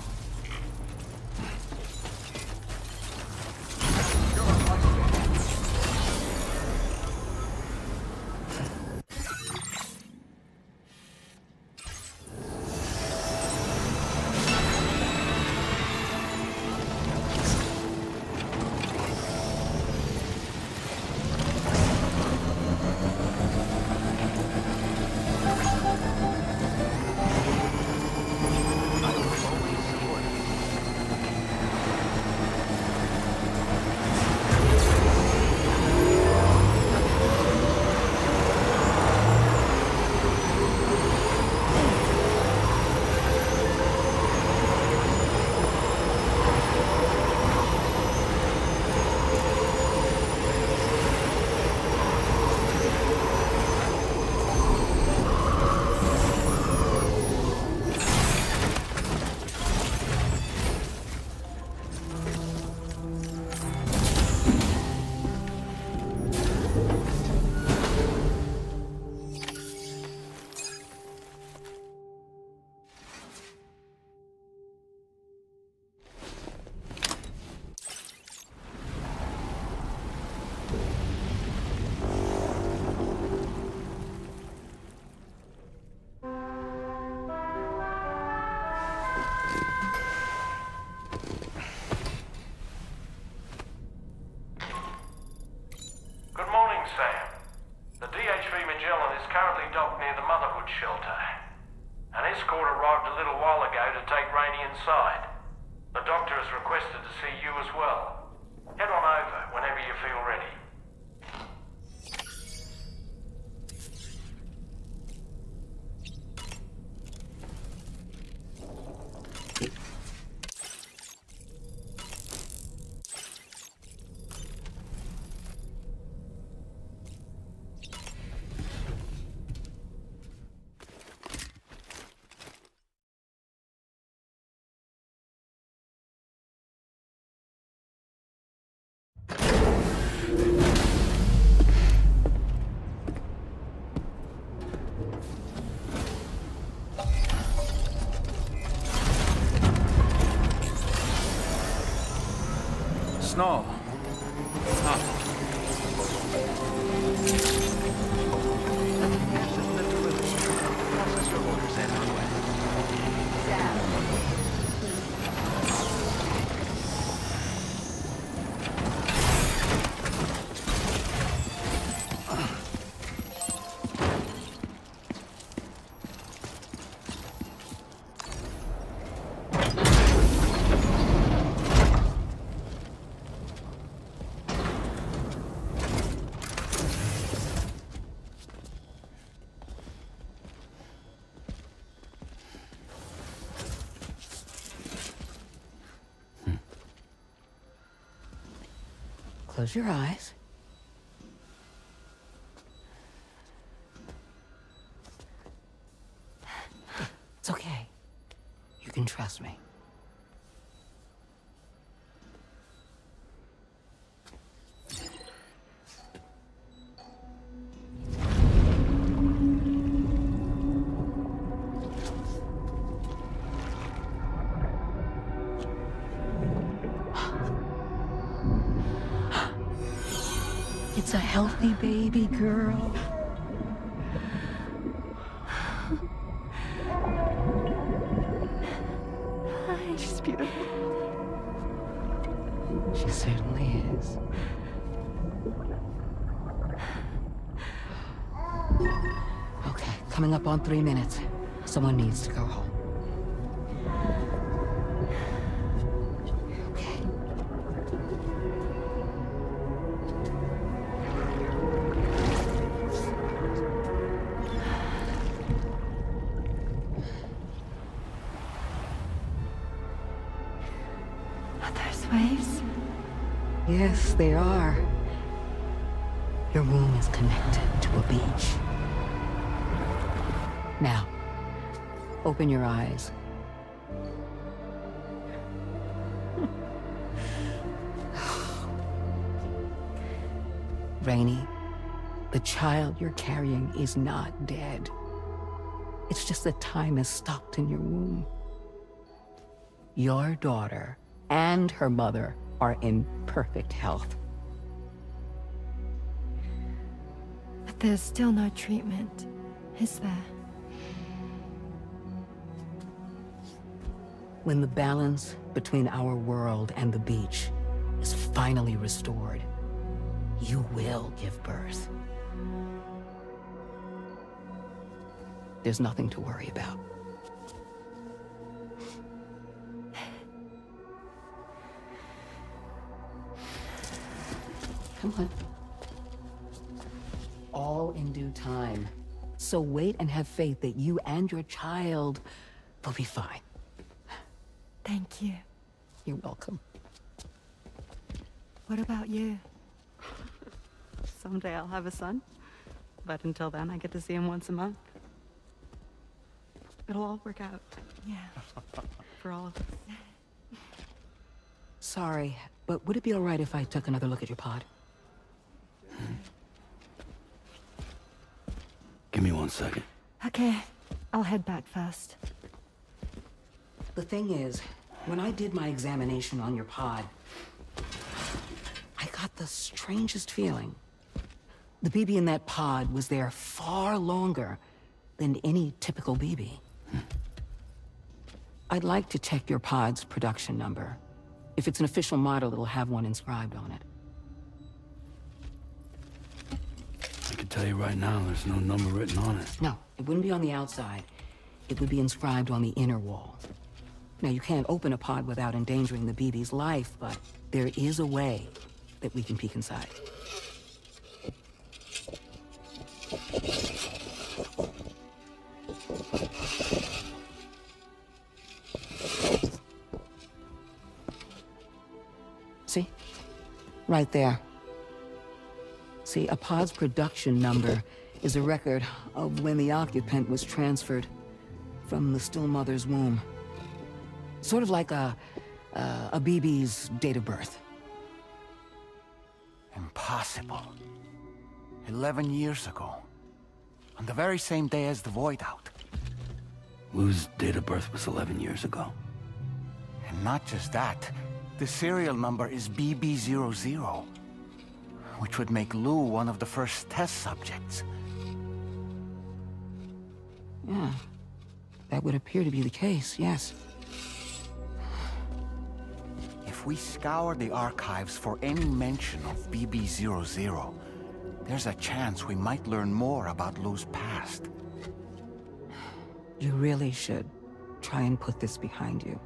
Snow. Ah. Close your eyes. It's okay. You can trust me. It's a healthy baby girl. She's beautiful. She certainly is. Okay, coming up on 3 minutes. Someone needs to go home. Waves? Yes, they are. Your womb is connected to a beach. Now, open your eyes. Rainey, the child you're carrying is not dead. It's just that time has stopped in your womb. Your daughter and her mother are in perfect health. But there's still no treatment, is there? When the balance between our world and the beach is finally restored, you will give birth. There's nothing to worry about. Come on. All in due time. So wait and have faith that you and your child will be fine. Thank you. You're welcome. What about you? Someday I'll have a son. But until then, I get to see him once a month. It'll all work out. Yeah. For all of us. Sorry, but would it be all right if I took another look at your pod? Give me 1 second. Okay, I'll head back first. The thing is, when I did my examination on your pod, I got the strangest feeling. The BB in that pod was there far longer than any typical BB. I'd like to check your pod's production number. If it's an official model, it'll have one inscribed on it. I can tell you right now, there's no number written on it. No, it wouldn't be on the outside. It would be inscribed on the inner wall. Now, you can't open a pod without endangering the BB's life, but there is a way that we can peek inside. See? Right there. See, a pod's production number is a record of when the occupant was transferred from the still mother's womb. Sort of like a BB's date of birth. Impossible. 11 years ago. On the very same day as the void out. Lou's date of birth was 11 years ago. And not just that, the serial number is BB00, which would make Lou one of the first test subjects. Yeah, that would appear to be the case, yes. If we scour the archives for any mention of BB00, there's a chance we might learn more about Lou's past. You really should try and put this behind you.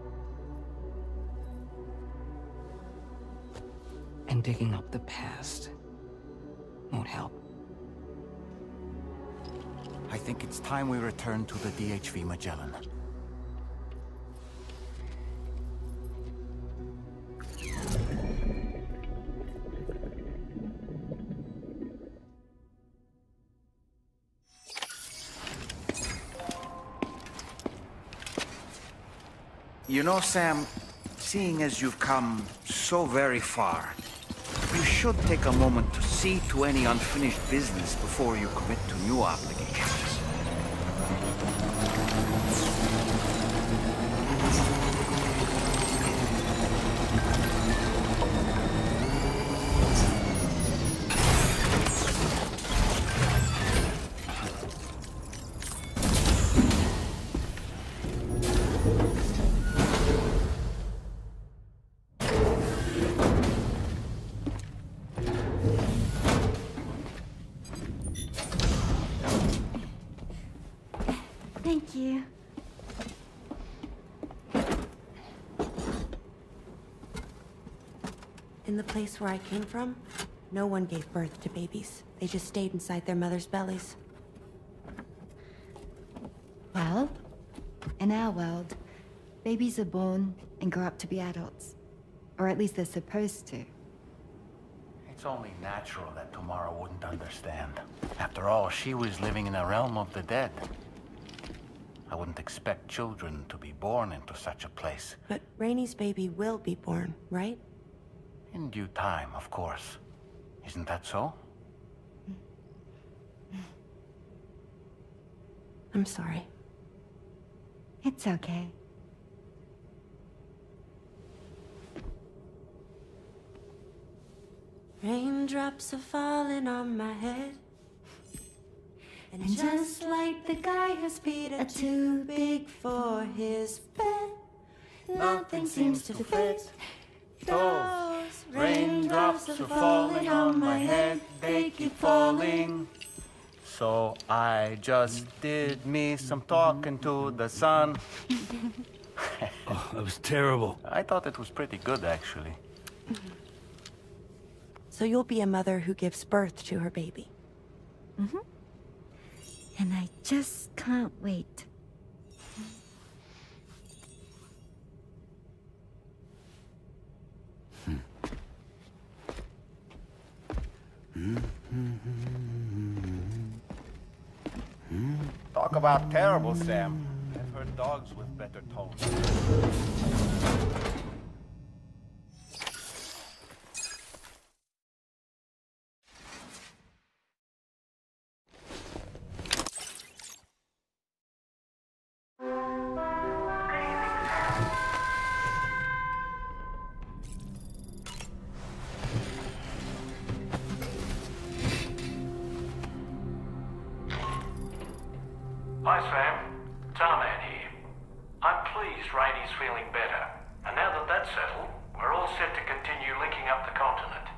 And digging up the past won't help. I think it's time we return to the DHV Magellan. You know, Sam, seeing as you've come so very far, you should take a moment to see to any unfinished business before you commit to new obligations. Thank you. In the place where I came from, no one gave birth to babies. They just stayed inside their mothers' bellies. Well, in our world, babies are born and grow up to be adults. Or at least they're supposed to. It's only natural that Tamara wouldn't understand. After all, she was living in a realm of the dead. I wouldn't expect children to be born into such a place. But Rainey's baby will be born, right? In due time, of course. Isn't that so? I'm sorry. It's okay. Raindrops are falling on my head. And just like the guy whose feet are too big for his bed, nothing seems to fit. Those raindrops are falling on my head, they keep falling. So I just did me some talking to the sun. Oh, that was terrible. I thought it was pretty good, actually. So you'll be a mother who gives birth to her baby. Mm-hmm. And I just can't wait. Talk about terrible, Sam. I've heard dogs with better tones. Hi, Sam. Tarman here. I'm pleased Rainey's feeling better. And now that that's settled, we're all set to continue linking up the continent.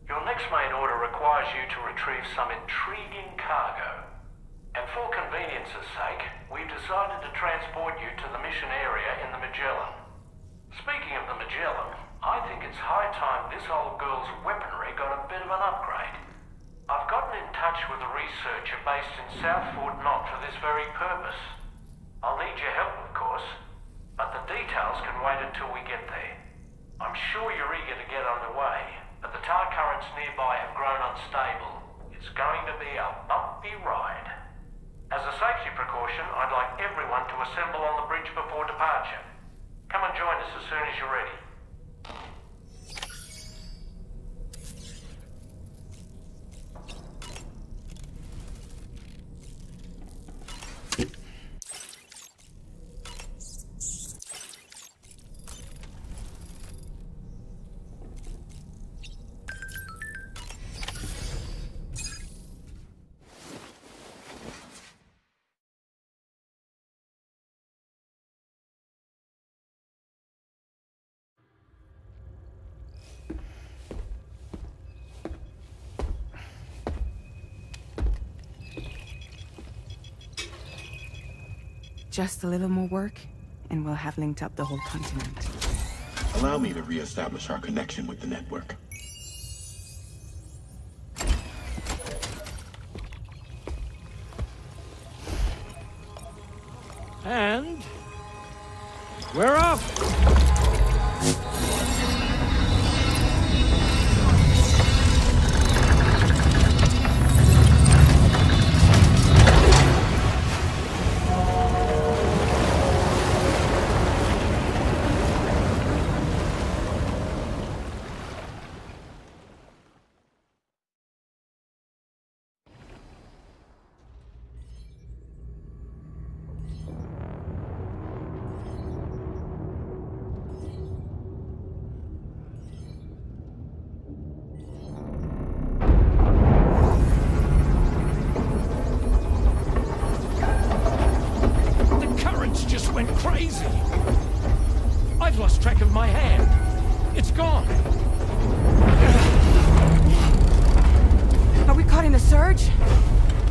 Your next main order requires you to retrieve some intriguing cargo. And for convenience's sake, we've decided to transport you to the mission area in the Magellan. Speaking of the Magellan, I think it's high time this old girl's weaponry got a bit of an upgrade. I've gotten in touch with a researcher based in South Fort Knott for this very purpose. I'll need your help, of course, but the details can wait until we get there. I'm sure you're eager to get underway, but the tar currents nearby have grown unstable. It's going to be a bumpy ride. As a safety precaution, I'd like everyone to assemble on the bridge before departure. Come and join us as soon as you're ready. Just a little more work, and we'll have linked up the whole continent. Allow me to reestablish our connection with the network. And we're off!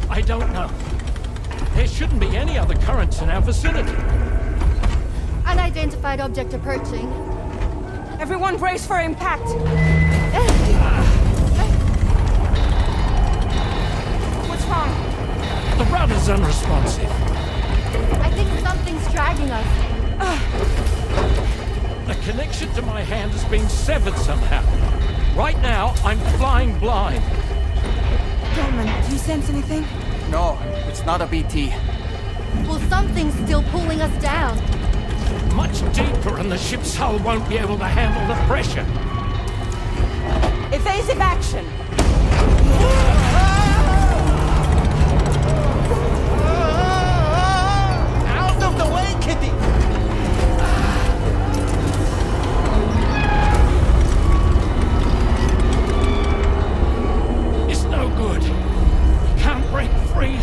I don't know. There shouldn't be any other currents in our vicinity. Unidentified object approaching. Everyone brace for impact. What's wrong? The rudder's unresponsive. I think something's dragging us. The connection to my hand has been severed somehow. Right now, I'm flying blind. Dolman, do you sense anything? No, it's not a BT. Well, something's still pulling us down. Much deeper and the ship's hull won't be able to handle the pressure. Evasive action! Out of the way, Kitty! It's no good. We can't break free.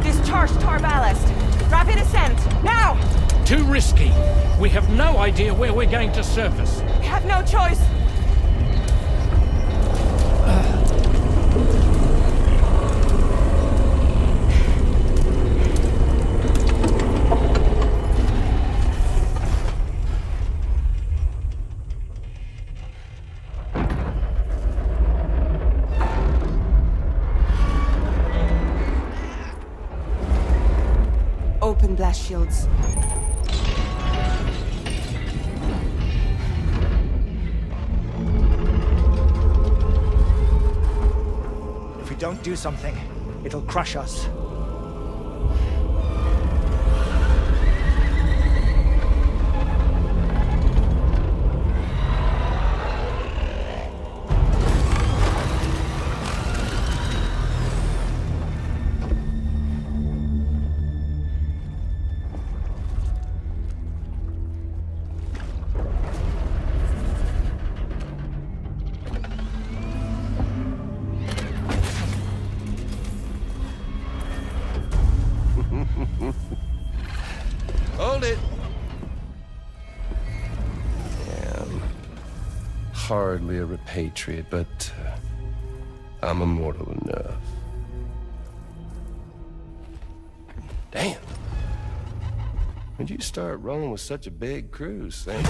Discharge tar ballast. Rapid ascent, now! Too risky. We have no idea where we're going to surface. We have no choice. Open blast shields. If we don't do something, it'll crush us. Hold it. Yeah, I'm hardly a repatriate, but I'm immortal enough. Damn. When'd you start rolling with such a big crew, Sam?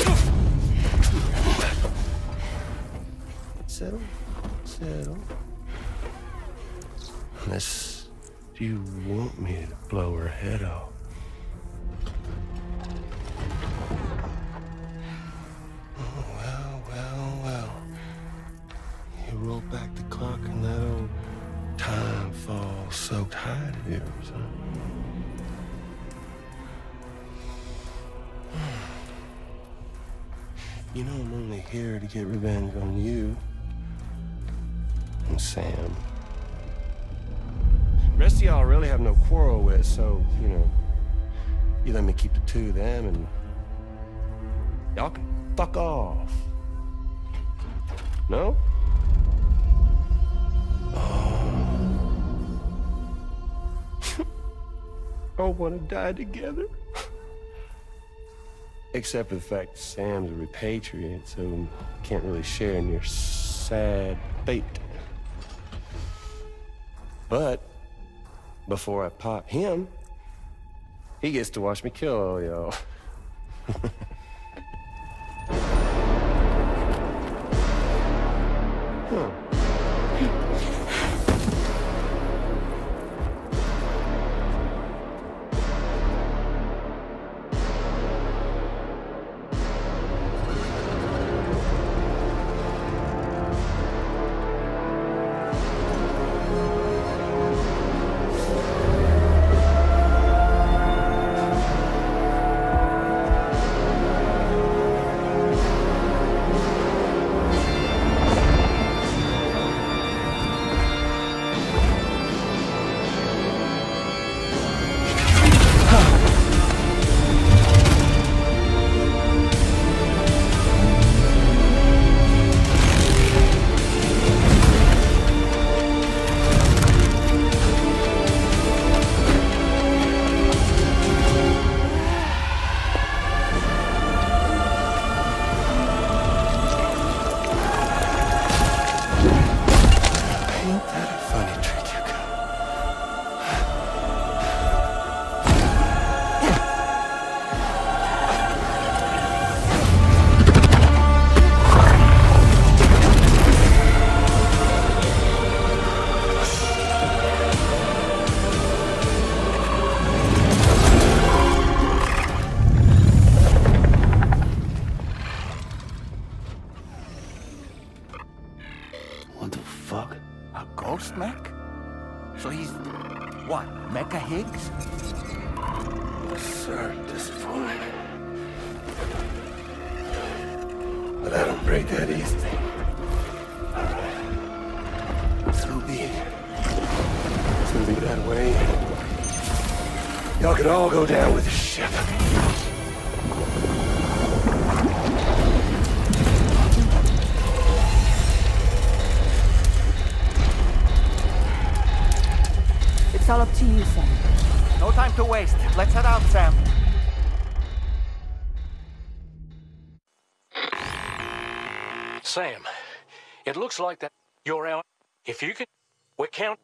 Settle. Settle. Unless you want me to blow her head off. You roll back the clock and that old time-fall-soaked hide of yours, huh? You know I'm only here to get revenge on you and Sam. The rest of y'all really have no quarrel with, so, you know, you let me keep the two of them and y'all can fuck off. No? All want to die together. Except for the fact that Sam's a repatriate, so can't really share in your sad fate. But before I pop him, he gets to watch me kill all y'all. Huh. So he's, what, Mecha Higgs? Sir, disappointed. But I don't break that easy. All right. So be it. It's gonna be that way. Y'all could all go down with the ship. It's all up to you, Sam. No time to waste. Let's head out, Sam. Sam, it looks like that you're out. If you could, we're count.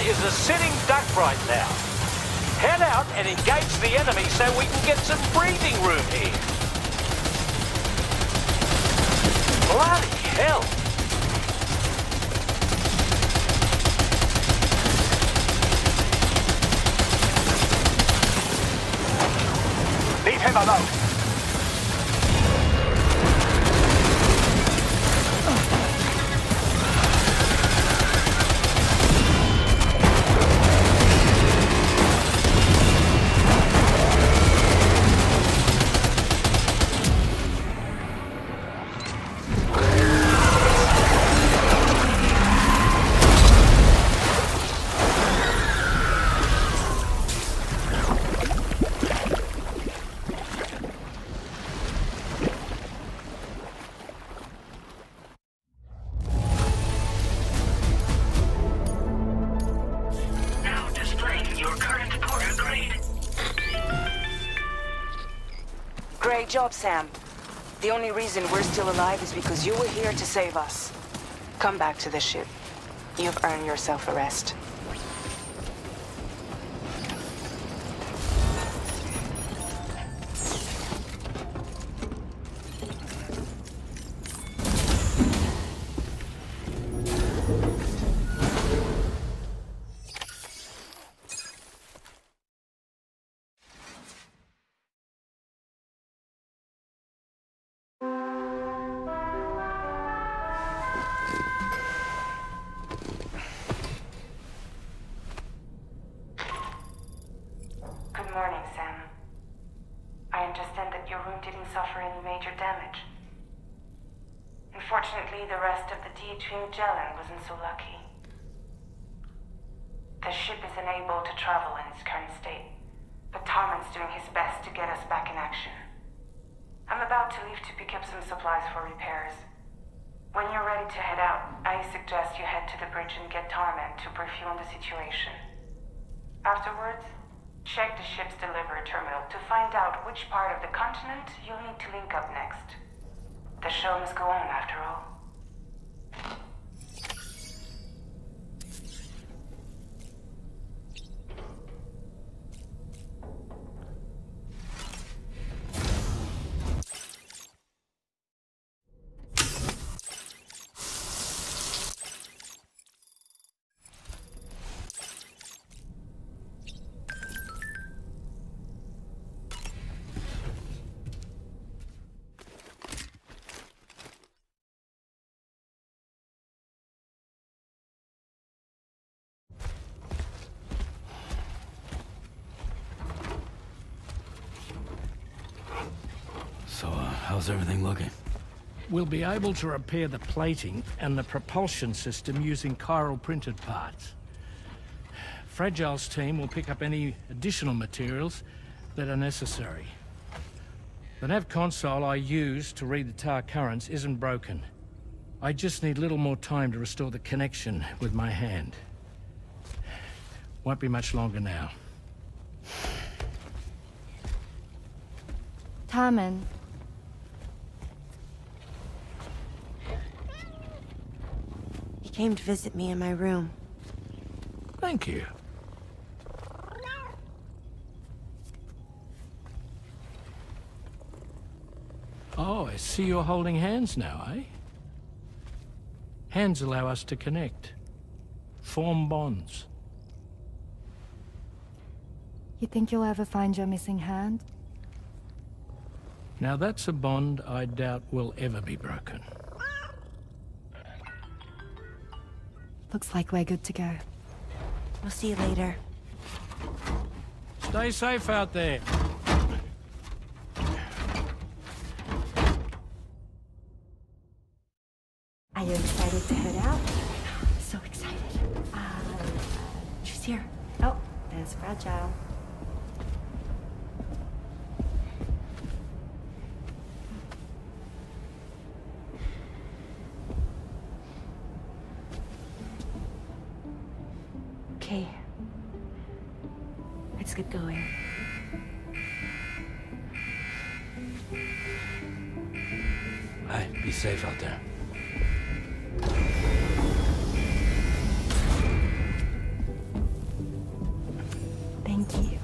Is a sitting duck right now. Head out and engage the enemy so we can get some breathing room here. Bloody hell! Leave him alone. Great job, Sam. The only reason we're still alive is because you were here to save us. Come back to the ship. You've earned yourself a rest. Good morning, Sam. I understand that your room didn't suffer any major damage. Unfortunately, the rest of the team Magellan wasn't so lucky. The ship is unable to travel in its current state, but Tarman's doing his best to get us back in action. I'm about to leave to pick up some supplies for repairs. When you're ready to head out, I suggest you head to the bridge and get Tarman to brief you on the situation. Afterwards, check the ship's delivery terminal to find out which part of the continent you'll need to link up next. The show must go on, after all. How's everything looking? We'll be able to repair the plating and the propulsion system using chiral printed parts. Fragile's team will pick up any additional materials that are necessary. The nav console I use to read the tower currents isn't broken. I just need a little more time to restore the connection with my hand. Won't be much longer now. Tarman. He came to visit me in my room. Thank you. Oh, I see you're holding hands now, eh? Hands allow us to connect, form bonds. You think you'll ever find your missing hand? Now that's a bond I doubt will ever be broken. Looks like we're good to go. We'll see you later. Stay safe out there. Are you excited to head out? So excited. She's here. Oh, there's Fragile. Okay. Let's get going. Hey, be safe out there. Thank you.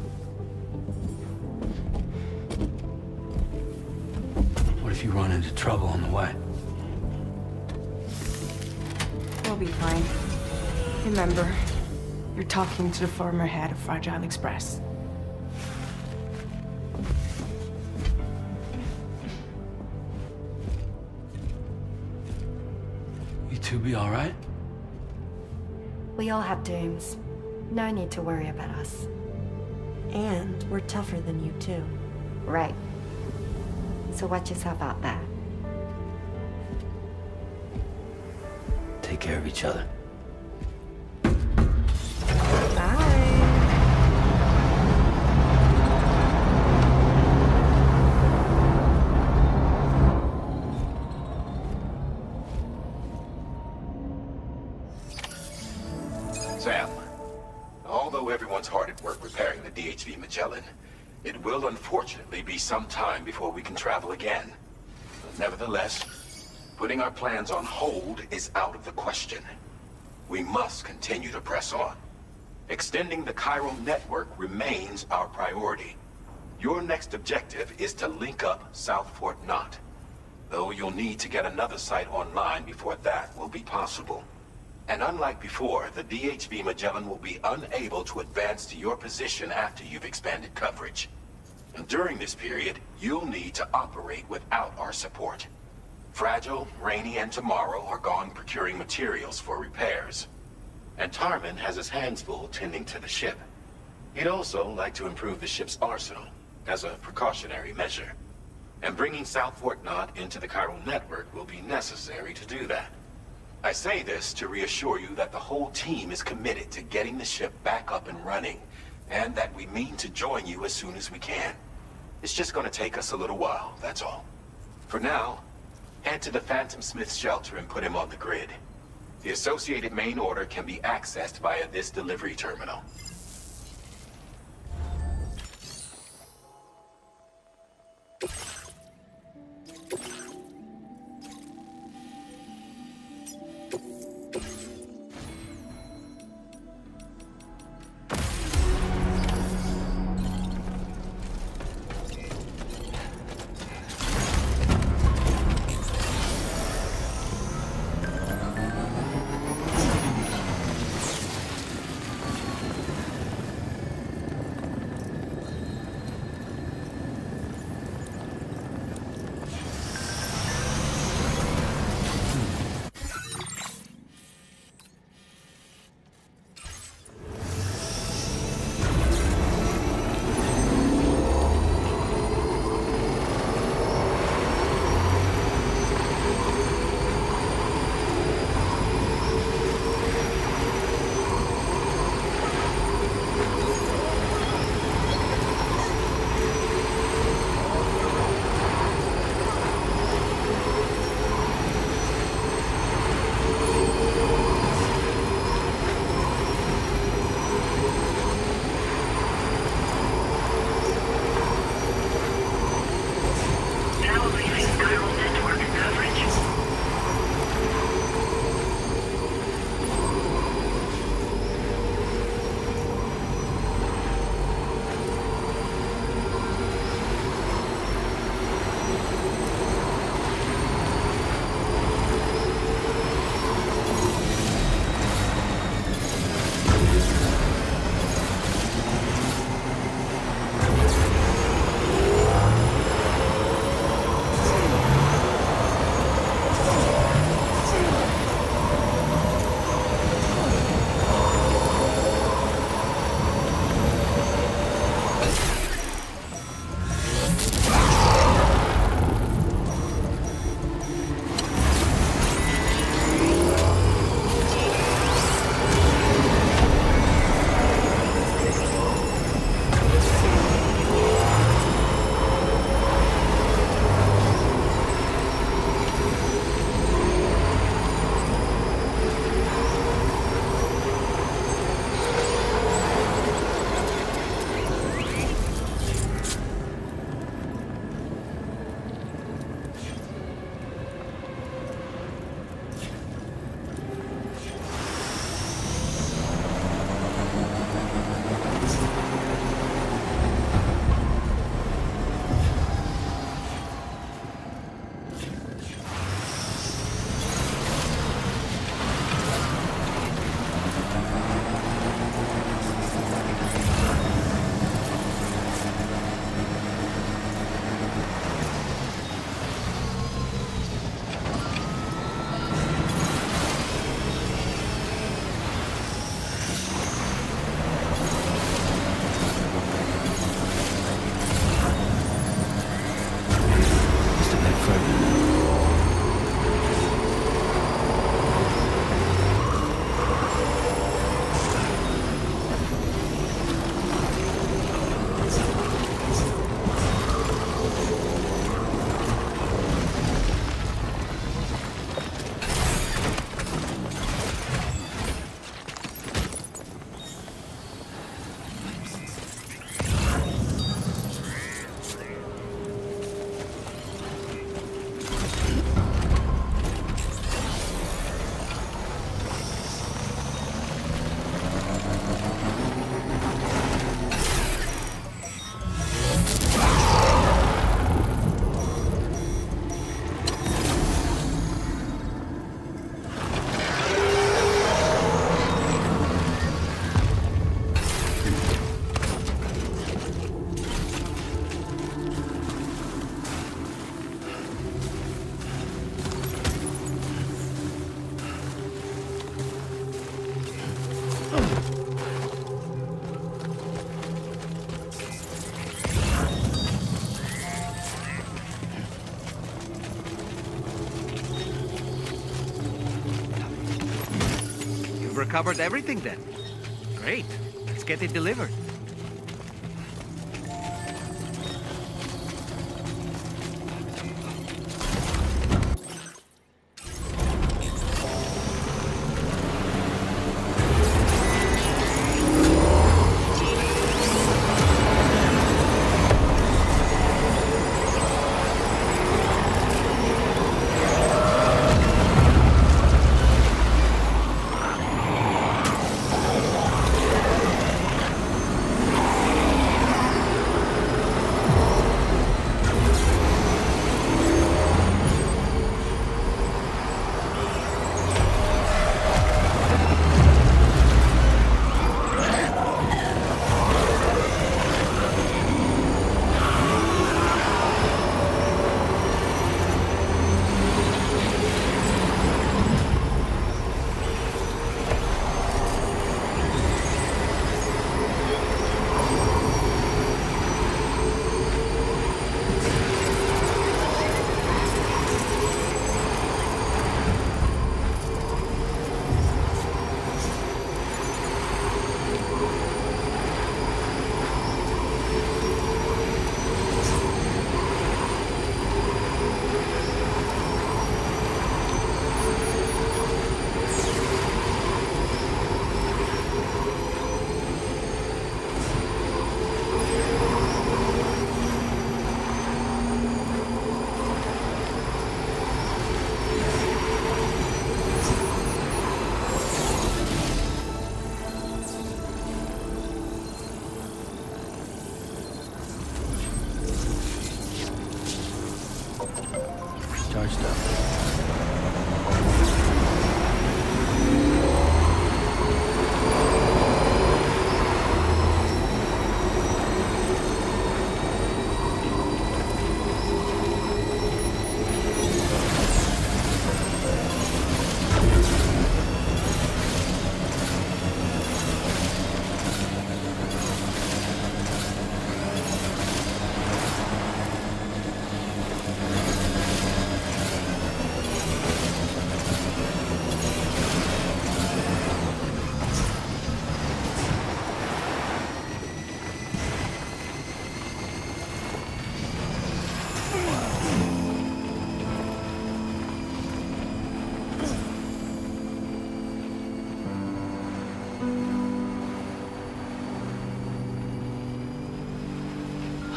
What if you run into trouble on the way? We'll be fine. Remember, you're talking to the former head of Fragile Express. You two be all right? We all have dooms. No need to worry about us. And we're tougher than you, too. Right. So watch yourself out there. Take care of each other. Sam, although everyone's hard at work repairing the DHV Magellan, it will unfortunately be some time before we can travel again. Nevertheless, putting our plans on hold is out of the question. We must continue to press on. Extending the chiral network remains our priority. Your next objective is to link up South Fort Knot, though you'll need to get another site online before that will be possible. And unlike before, the DHV Magellan will be unable to advance to your position after you've expanded coverage. And during this period, you'll need to operate without our support. Fragile, Rainy, and Tomorrow are gone procuring materials for repairs. And Tarman has his hands full tending to the ship. He'd also like to improve the ship's arsenal, as a precautionary measure. And bringing South Fort Knot into the chiral network will be necessary to do that. I say this to reassure you that the whole team is committed to getting the ship back up and running, and that we mean to join you as soon as we can. It's just going to take us a little while, that's all. For now, head to the Phantom Smith shelter and put him on the grid. The associated main order can be accessed via this delivery terminal. recovered everything then. Great. Let's get it delivered. Charged up.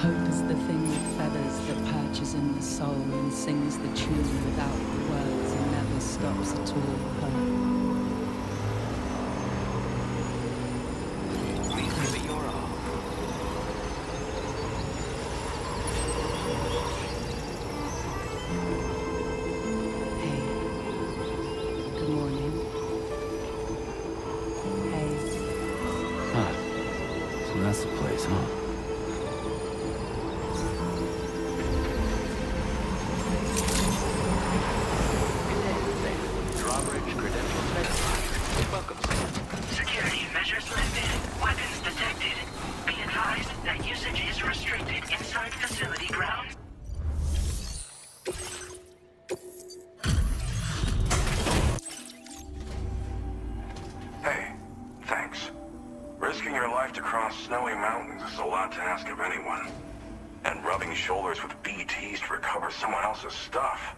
Hope is the thing with feathers that perches in the soul and sings the tune without the words and never stops at all. Hope. That's the place, huh? Drawbridge credentials verified. Welcome, Sam. Security measures lifted. Weapons detected. Be advised that usage is restricted inside facility grounds. Hey, thanks. Risking your life to cross snowy mountains is a lot to ask of anyone. And rubbing shoulders with BTs to recover someone else's stuff,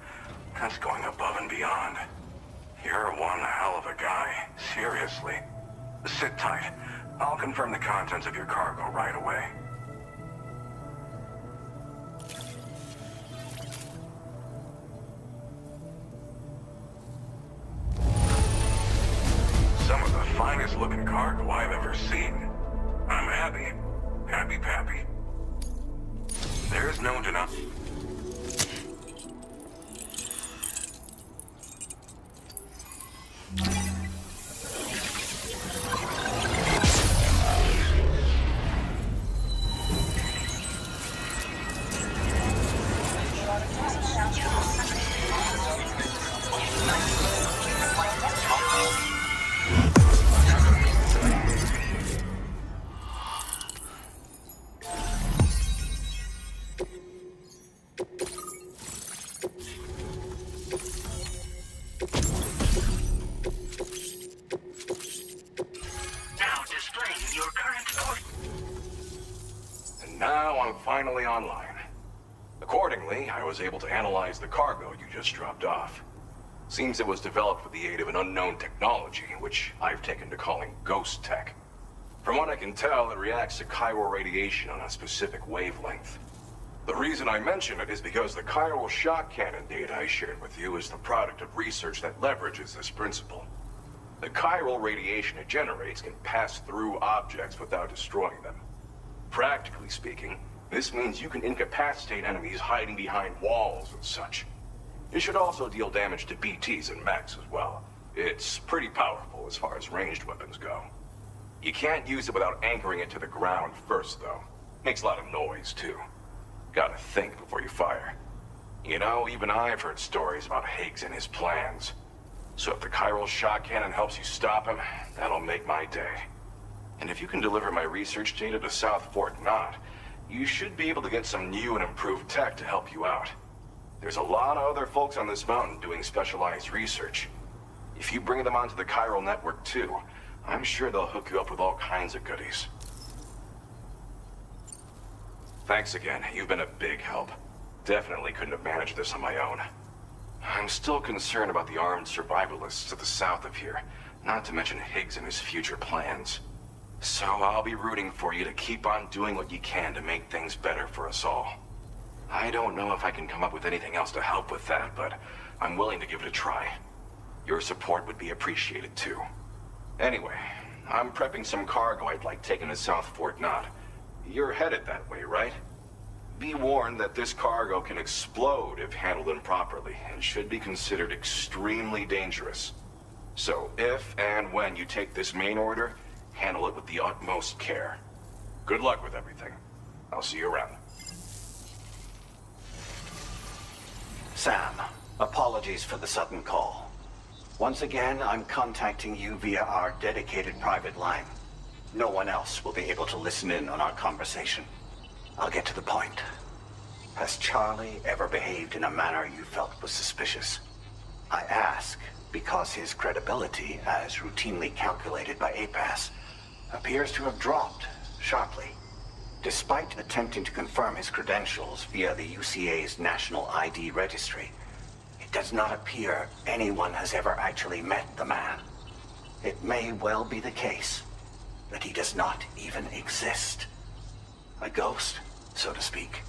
that's going above and beyond. You're one hell of a guy, seriously. Sit tight. I'll confirm the contents of your cargo right away. Some of the finest looking cargo I've ever seen. I'm happy. Happy Pappy. There's no denying. explain your current course. And now I'm finally online. Accordingly, I was able to analyze the cargo you just dropped off. Seems it was developed with the aid of an unknown technology, which I've taken to calling ghost tech. From what I can tell, it reacts to chiral radiation on a specific wavelength. The reason I mention it is because the chiral shock cannon data I shared with you is the product of research that leverages this principle. The chiral radiation it generates can pass through objects without destroying them. Practically speaking, this means you can incapacitate enemies hiding behind walls and such. It should also deal damage to BTs and mechs as well. It's pretty powerful as far as ranged weapons go. You can't use it without anchoring it to the ground first, though. Makes a lot of noise, too. Gotta think before you fire. You know, even I've heard stories about Higgs and his plans. So if the chiral shock cannon helps you stop him, that'll make my day. And if you can deliver my research data to South Fort Knott, you should be able to get some new and improved tech to help you out. There's a lot of other folks on this mountain doing specialized research. If you bring them onto the chiral network too, I'm sure they'll hook you up with all kinds of goodies. Thanks again. You've been a big help. Definitely couldn't have managed this on my own. I'm still concerned about the armed survivalists to the south of here, not to mention Higgs and his future plans. So I'll be rooting for you to keep on doing what you can to make things better for us all. I don't know if I can come up with anything else to help with that, but I'm willing to give it a try. Your support would be appreciated too. Anyway, I'm prepping some cargo I'd like taken to South Fort Knott. You're headed that way, right? Be warned that this cargo can explode if handled improperly, and should be considered extremely dangerous. So if and when you take this main order, handle it with the utmost care. Good luck with everything. I'll see you around. Sam, apologies for the sudden call. Once again, I'm contacting you via our dedicated private line. No one else will be able to listen in on our conversation. I'll get to the point. Has Charlie ever behaved in a manner you felt was suspicious? I ask because his credibility, as routinely calculated by APAS, appears to have dropped sharply. Despite attempting to confirm his credentials via the UCA's National ID Registry, it does not appear anyone has ever actually met the man. It may well be the case that he does not even exist. A ghost, so to speak.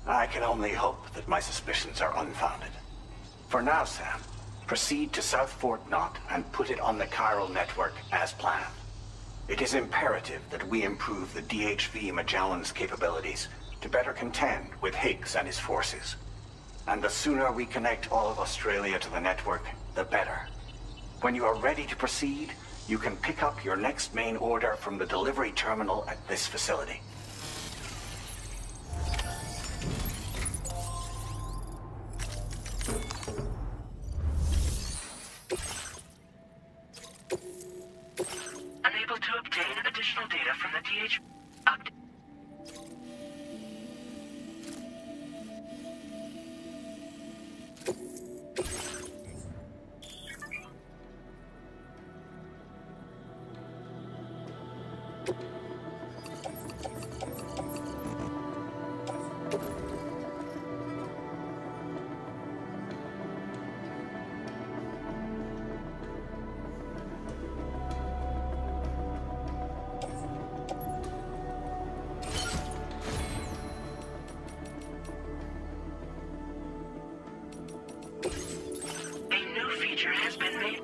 I can only hope that my suspicions are unfounded. For now, Sam, proceed to South Fort Knott and put it on the chiral network as planned. It is imperative that we improve the DHV Magellan's capabilities to better contend with Higgs and his forces. And the sooner we connect all of Australia to the network, the better. When you are ready to proceed, you can pick up your next main order from the delivery terminal at this facility. Unable to obtain additional data from the DH... has been made.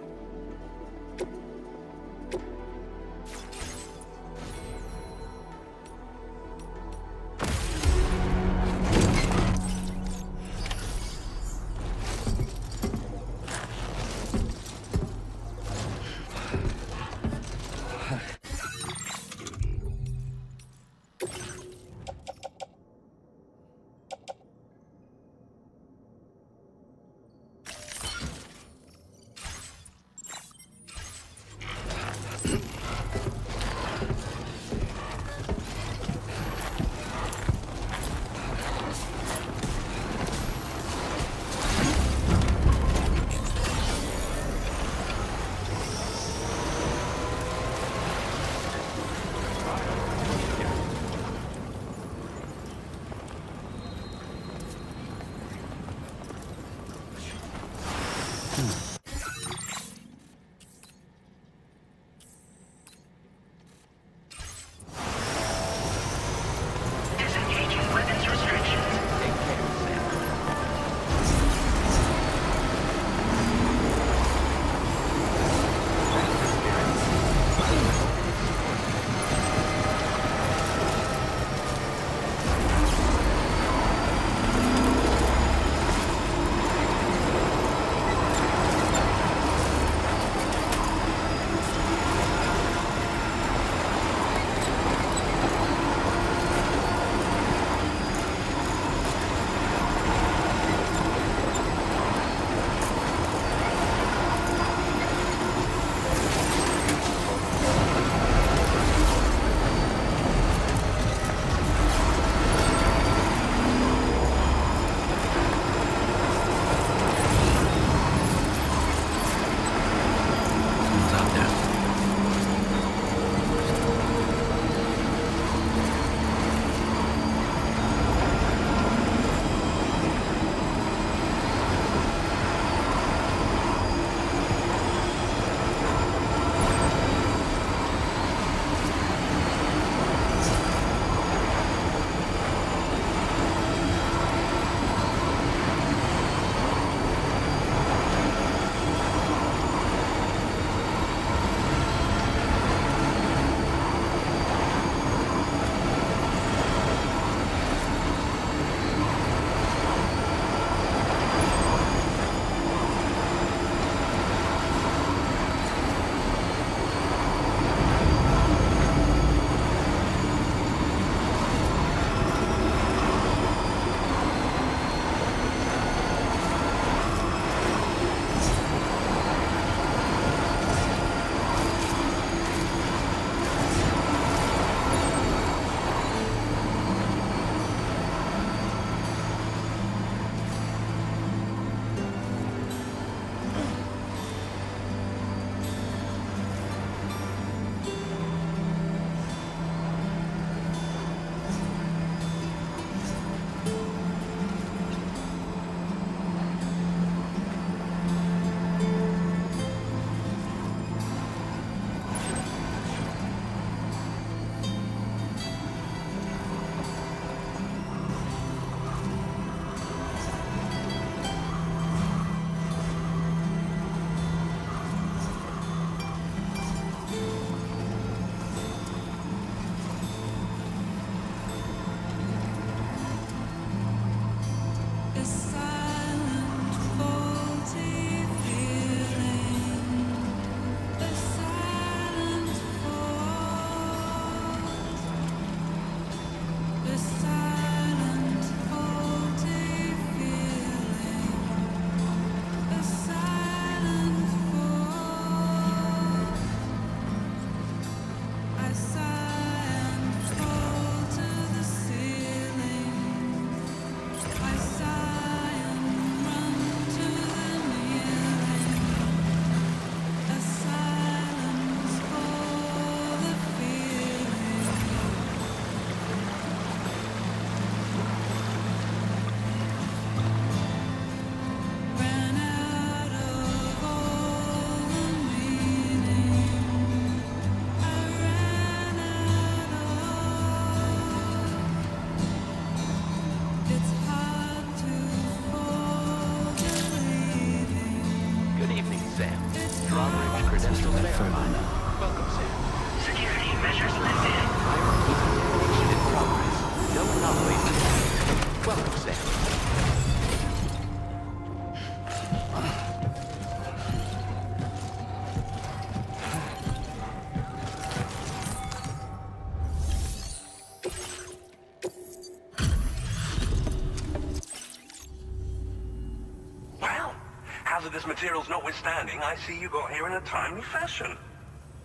This materials notwithstanding, I see you got here in a timely fashion.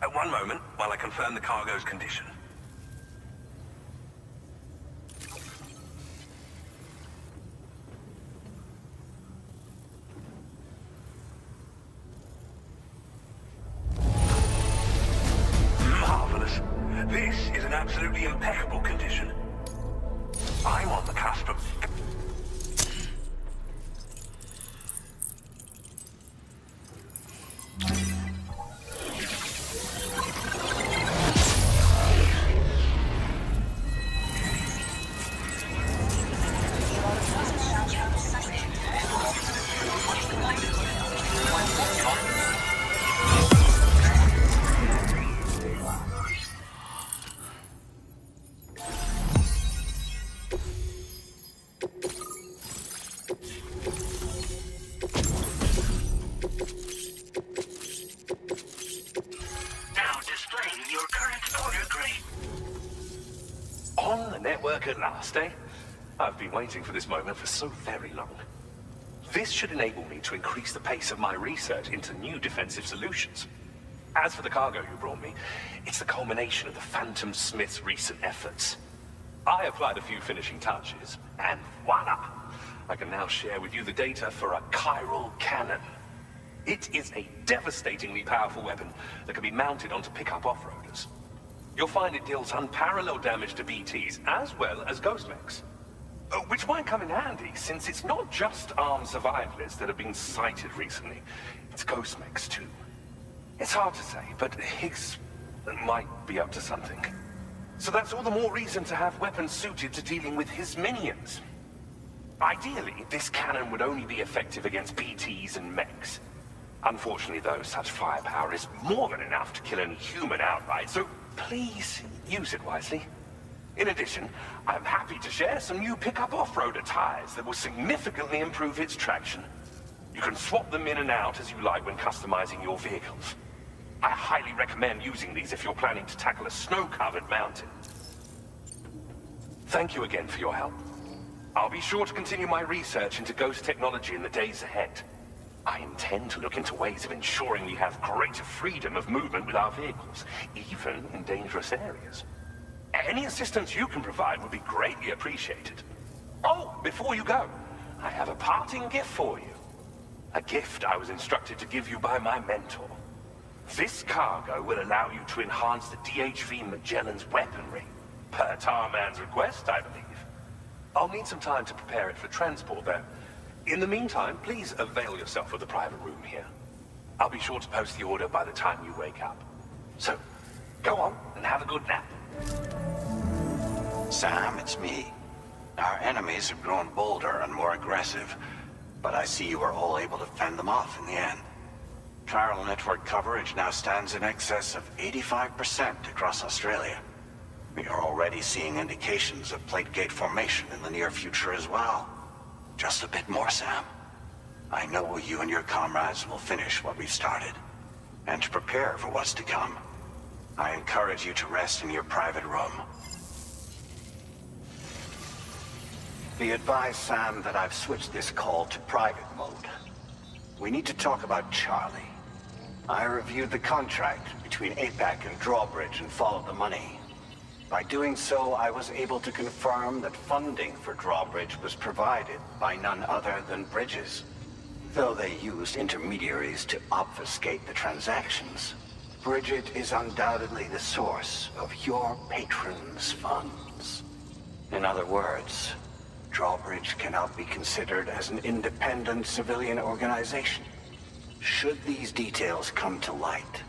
At one moment, while I confirm the cargo's condition. Marvelous. This is in absolutely impeccable condition. I'm on the cusp of... At last, eh? I've been waiting for this moment for so very long. This should enable me to increase the pace of my research into new defensive solutions. As for the cargo you brought me, it's the culmination of the Phantom Smith's recent efforts. I applied a few finishing touches, and voila! I can now share with you the data for a chiral cannon. It is a devastatingly powerful weapon that can be mounted onto pickup off-roaders. You'll find it deals unparalleled damage to BTs, as well as ghost mechs. Which might come in handy, since it's not just armed survivalists that have been sighted recently. It's ghost mechs, too. It's hard to say, but Higgs might be up to something. So that's all the more reason to have weapons suited to dealing with his minions. Ideally, this cannon would only be effective against BTs and mechs. Unfortunately, though, such firepower is more than enough to kill any human outright, so please use it wisely. In addition, I'm happy to share some new pickup off-roader tires that will significantly improve its traction. You can swap them in and out as you like when customizing your vehicles. I highly recommend using these if you're planning to tackle a snow-covered mountain. Thank you again for your help. I'll be sure to continue my research into ghost technology in the days ahead. I intend to look into ways of ensuring we have greater freedom of movement with our vehicles, even in dangerous areas. Any assistance you can provide would be greatly appreciated. Oh, before you go, I have a parting gift for you. A gift I was instructed to give you by my mentor. This cargo will allow you to enhance the DHV Magellan's weaponry, per Tarman's request, I believe. I'll need some time to prepare it for transport, though. In the meantime, please avail yourself of the private room here. I'll be sure to post the order by the time you wake up. So, go on and have a good nap. Sam, it's me. Our enemies have grown bolder and more aggressive, but I see you were all able to fend them off in the end. Chiral network coverage now stands in excess of 85% across Australia. We are already seeing indications of plate gate formation in the near future as well. Just a bit more, Sam. I know you and your comrades will finish what we've started. And to prepare for what's to come, I encourage you to rest in your private room. Be advised, Sam, that I've switched this call to private mode. We need to talk about Charlie. I reviewed the contract between APAC and Drawbridge and followed the money. By doing so, I was able to confirm that funding for Drawbridge was provided by none other than Bridges. Though they used intermediaries to obfuscate the transactions, Bridget is undoubtedly the source of your patron's funds. In other words, Drawbridge cannot be considered as an independent civilian organization. Should these details come to light,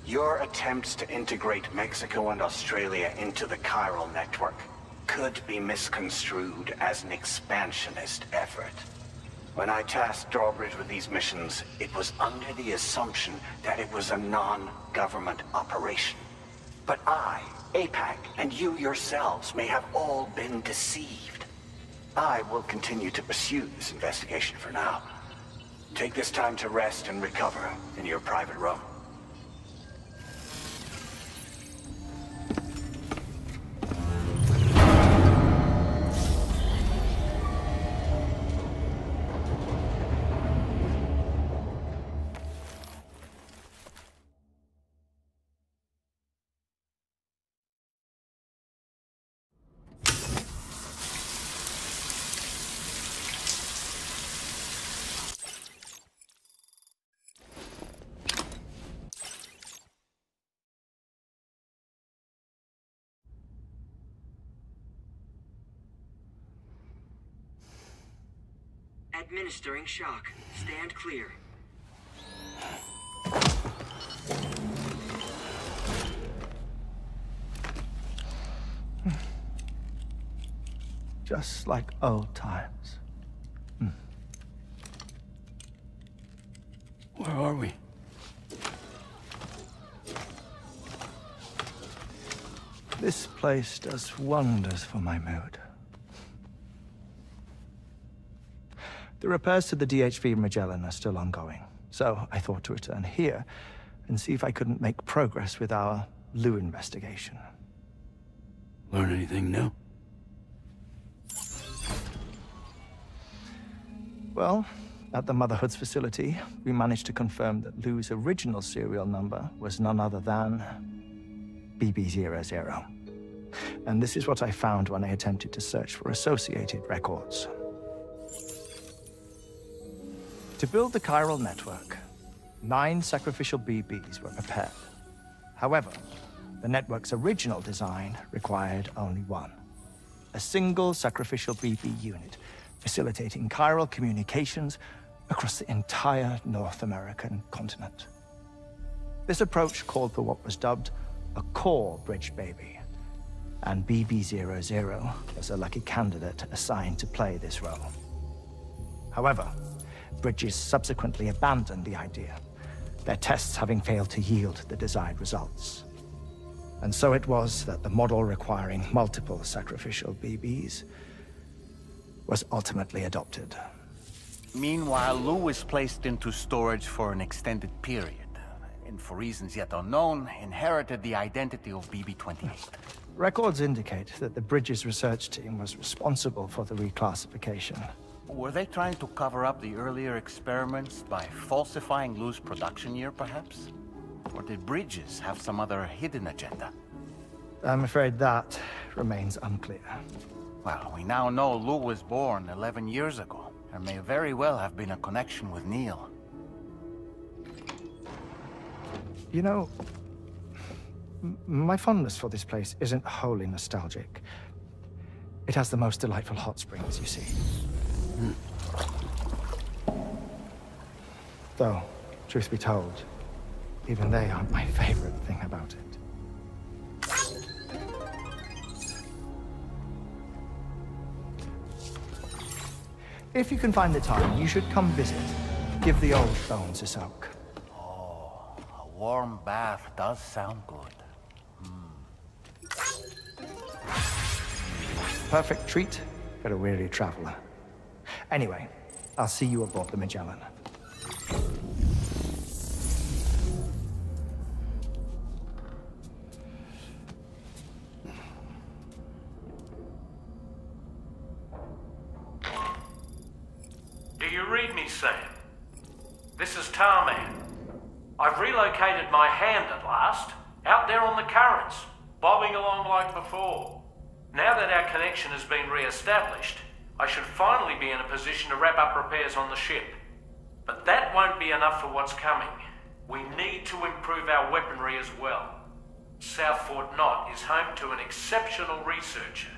your attempts to integrate Mexico and Australia into the chiral network could be misconstrued as an expansionist effort. When I tasked Drawbridge with these missions, it was under the assumption that it was a non-government operation. But I, APAC, and you yourselves may have all been deceived. I will continue to pursue this investigation for now. Take this time to rest and recover in your private room. Administering shock. Stand clear. Just like old times. Where are we? This place does wonders for my mood. The repairs to the DHV Magellan are still ongoing, so I thought to return here and see if I couldn't make progress with our Lou investigation. Learn anything new? Well, at the Motherhood's facility, we managed to confirm that Lou's original serial number was none other than BB00. And this is what I found when I attempted to search for associated records. To build the chiral network, 9 sacrificial BBs were prepared. However, the network's original design required only 1. A single sacrificial BB unit, facilitating chiral communications across the entire North American continent. This approach called for what was dubbed a core bridge baby, and BB00 was a lucky candidate assigned to play this role. However, Bridges subsequently abandoned the idea, their tests having failed to yield the desired results. And so it was that the model requiring multiple sacrificial BBs was ultimately adopted. Meanwhile, Lou was placed into storage for an extended period, and for reasons yet unknown, inherited the identity of BB-28. Records indicate that the Bridges research team was responsible for the reclassification. Were they trying to cover up the earlier experiments by falsifying Lou's production year, perhaps? Or did Bridges have some other hidden agenda? I'm afraid that remains unclear. Well, we now know Lou was born 11 years ago. There may very well have been a connection with Neil. You know, my fondness for this place isn't wholly nostalgic. It has the most delightful hot springs, you see. Though, truth be told, even they aren't my favorite thing about it. If you can find the time, you should come visit. Give the old bones a soak. Oh, a warm bath does sound good. Perfect treat for a weary traveler. Anyway, I'll see you aboard the Magellan. Sam. This is Tarman. I've relocated my hand at last, out there on the currents, bobbing along like before. Now that our connection has been re-established, I should finally be in a position to wrap up repairs on the ship. But that won't be enough for what's coming. We need to improve our weaponry as well. South Fort Knot is home to an exceptional researcher.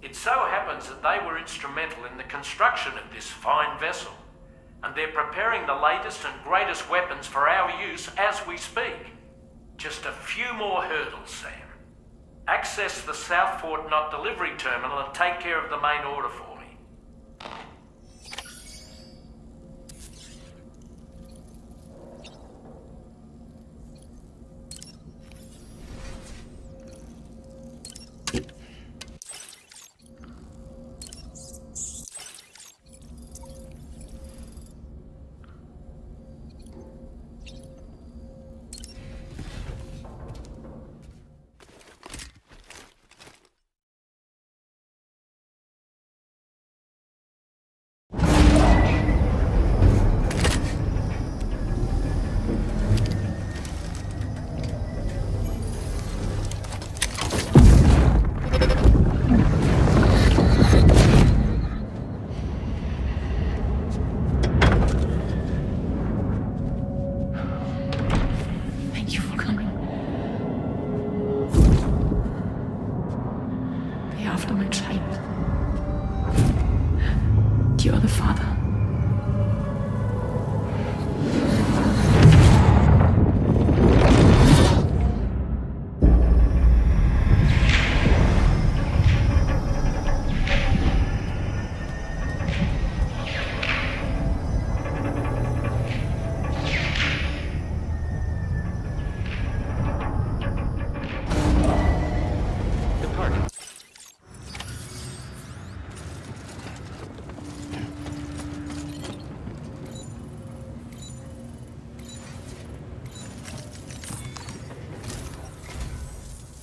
It so happens that they were instrumental in the construction of this fine vessel, and they're preparing the latest and greatest weapons for our use as we speak. Just a few more hurdles, Sam. Access the South Fort Knot delivery terminal and take care of the main order for me.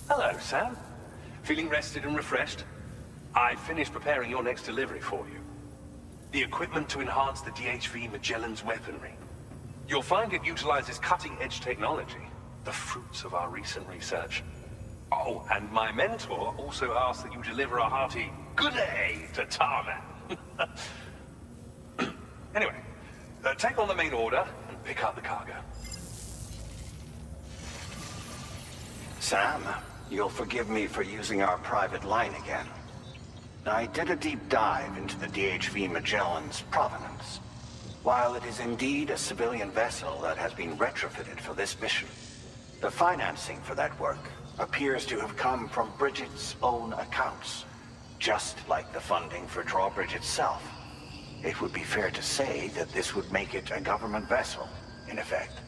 Hello, Sam. Feeling rested and refreshed? I finished preparing your next delivery for you. The equipment to enhance the DHV Magellan's weaponry. You'll find it utilizes cutting-edge technology, the fruits of our recent research. Oh, and my mentor also asked that you deliver a hearty good day to Tarman. Anyway, take on the main order and pick up the cargo. Sam, you'll forgive me for using our private line again. I did a deep dive into the DHV Magellan's provenance. While it is indeed a civilian vessel that has been retrofitted for this mission, the financing for that work appears to have come from Bridget's own accounts, just like the funding for Drawbridge itself. It would be fair to say that this would make it a government vessel, in effect.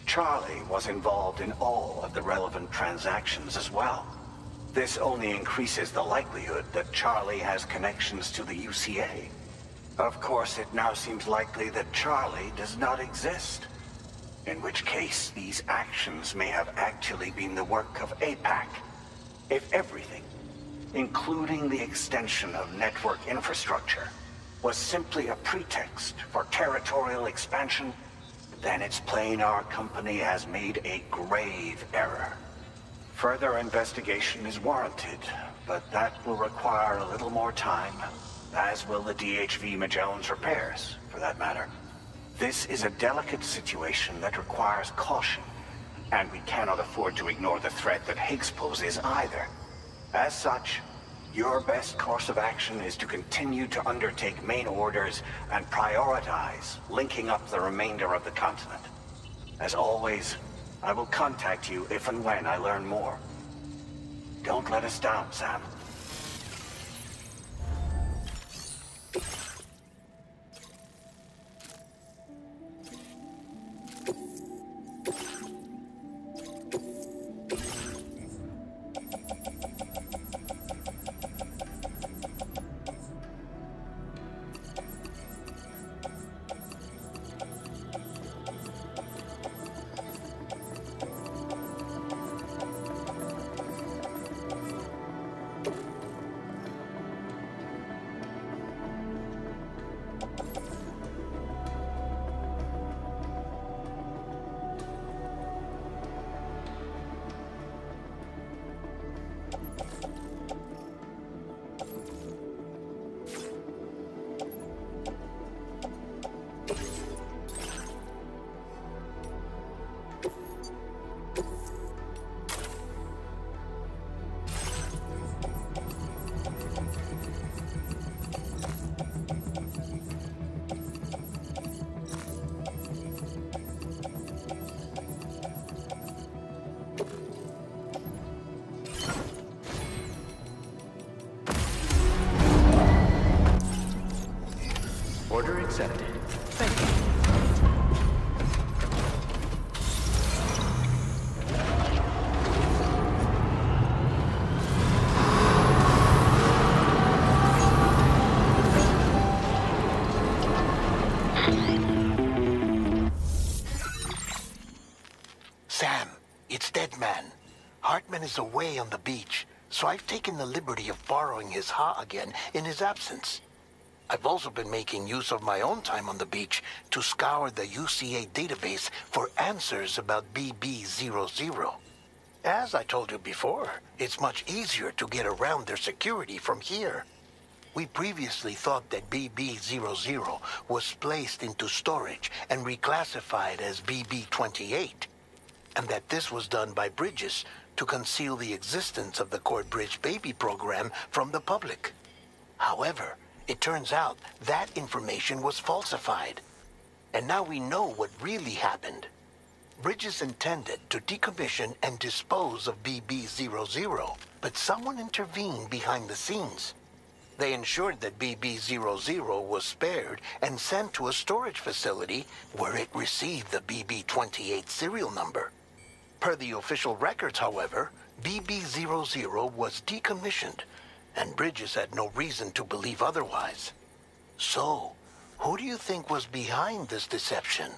Charlie was involved in all of the relevant transactions as well. This only increases the likelihood that Charlie has connections to the UCA. Of course, it now seems likely that Charlie does not exist. In which case, these actions may have actually been the work of APAC. If everything, including the extension of network infrastructure, was simply a pretext for territorial expansion, then it's plain our company has made a grave error. Further investigation is warranted, but that will require a little more time, as will the DHV Magellan's repairs, for that matter. This is a delicate situation that requires caution, and we cannot afford to ignore the threat that Higgs poses either. As such, your best course of action is to continue to undertake main orders and prioritize linking up the remainder of the continent. As always, I will contact you if and when I learn more. Don't let us down, Sam. accepted. Thank you. Sam, it's Deadman. Hartman is away on the beach, so I've taken the liberty of borrowing his Ha again in his absence. I've also been making use of my own time on the beach to scour the UCA database for answers about BB00. As I told you before, it's much easier to get around their security from here. We previously thought that BB00 was placed into storage and reclassified as BB28, and that this was done by Bridges to conceal the existence of the Court Bridge baby program from the public. However, it turns out that information was falsified. And now we know what really happened. Bridges intended to decommission and dispose of BB00, but someone intervened behind the scenes. They ensured that BB00 was spared and sent to a storage facility where it received the BB28 serial number. Per the official records, however, BB00 was decommissioned, and Bridges had no reason to believe otherwise. So, who do you think was behind this deception?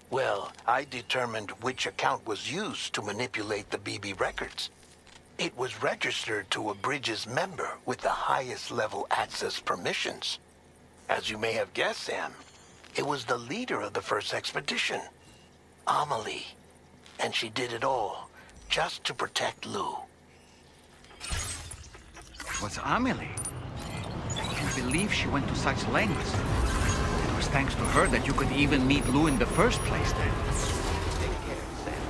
Well, I determined which account was used to manipulate the BB records. It was registered to a Bridges member with the highest level access permissions. As you may have guessed, Sam, it was the leader of the first expedition, Amelie. And she did it all just to protect Lou. It was Amelie. I can't believe she went to such lengths. It was thanks to her that you could even meet Lou in the first place then. Take care, Sam.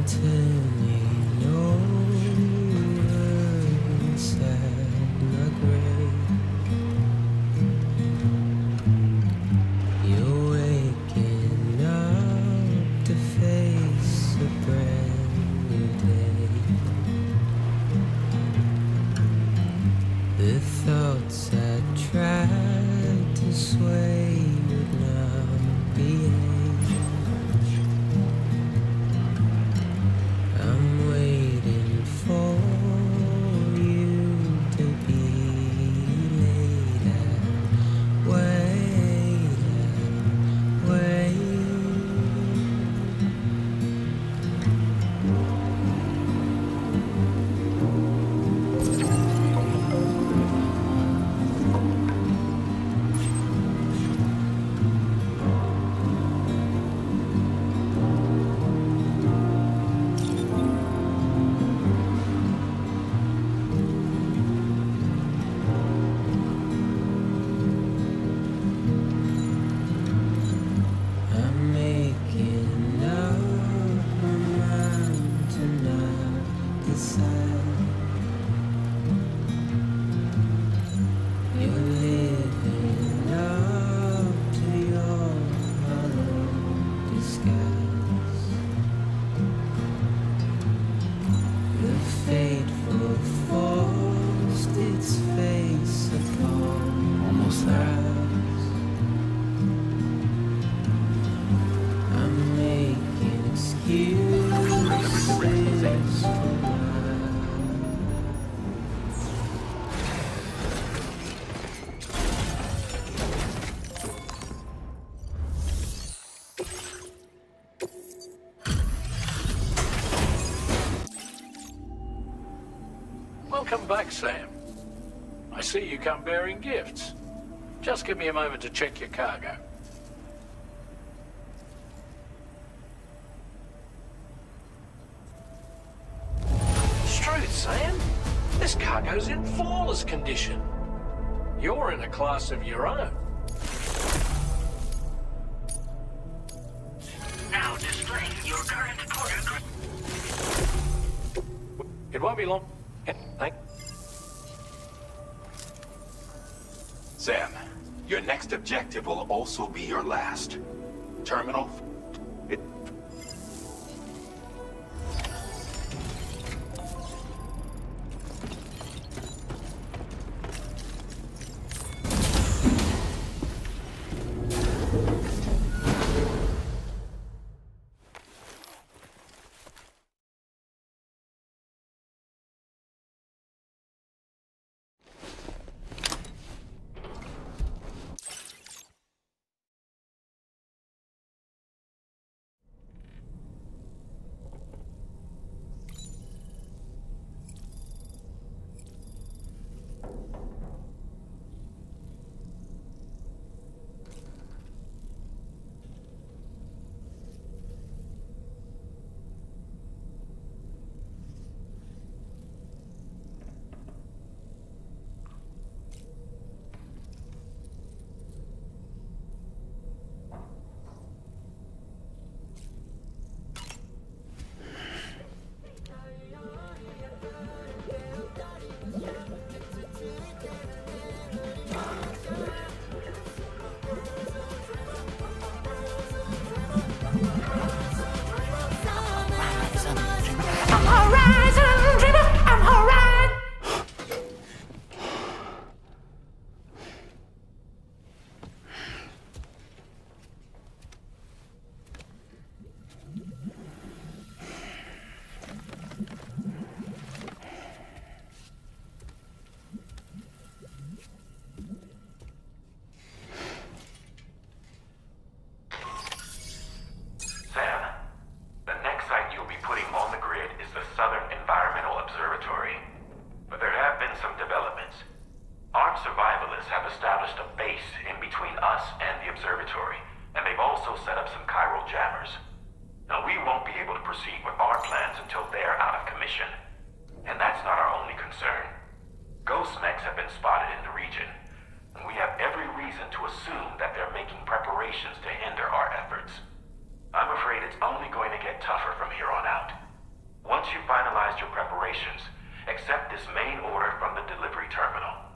turning over inside my grave. You're waking up to face a brand new day. The thoughts I tried to sway would now behave. I'm waiting for you to be laid out. Wait, wait. I'm making up my mind to not decide. You're living up to your hollow disguise. The fateful forced its face upon almost there. I'm making excuses for Welcome back, Sam. I see you come bearing gifts. Just give me a moment to check your cargo. Truth, Sam. This cargo's in flawless condition. You're in a class of your own. Now displaying your current quarter. It won't be long. Thank. Sam, your next objective will also be your last. Terminal. It. I'm afraid it's only going to get tougher from here on out. Once you've finalized your preparations, accept this main order from the delivery terminal.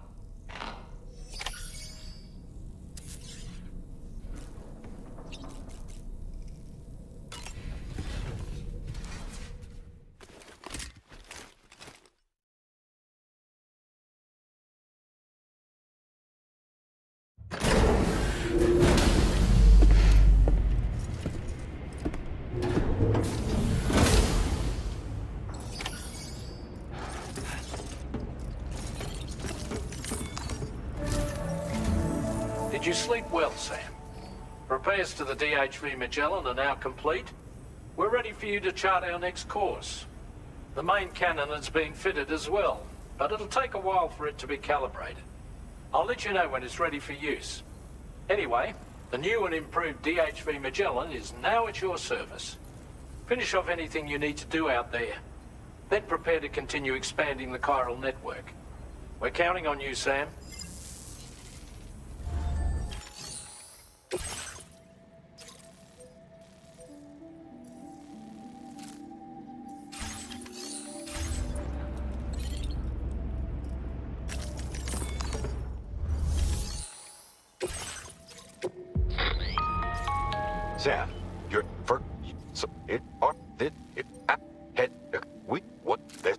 Did you sleep well, Sam? Repairs to the DHV Magellan are now complete. We're ready for you to chart our next course. The main cannon is being fitted as well, but it'll take a while for it to be calibrated. I'll let you know when it's ready for use. Anyway, the new and improved DHV Magellan is now at your service. Finish off anything you need to do out there. Then prepare to continue expanding the chiral network. We're counting on you, Sam. Sam, you're for so it or did it head we what this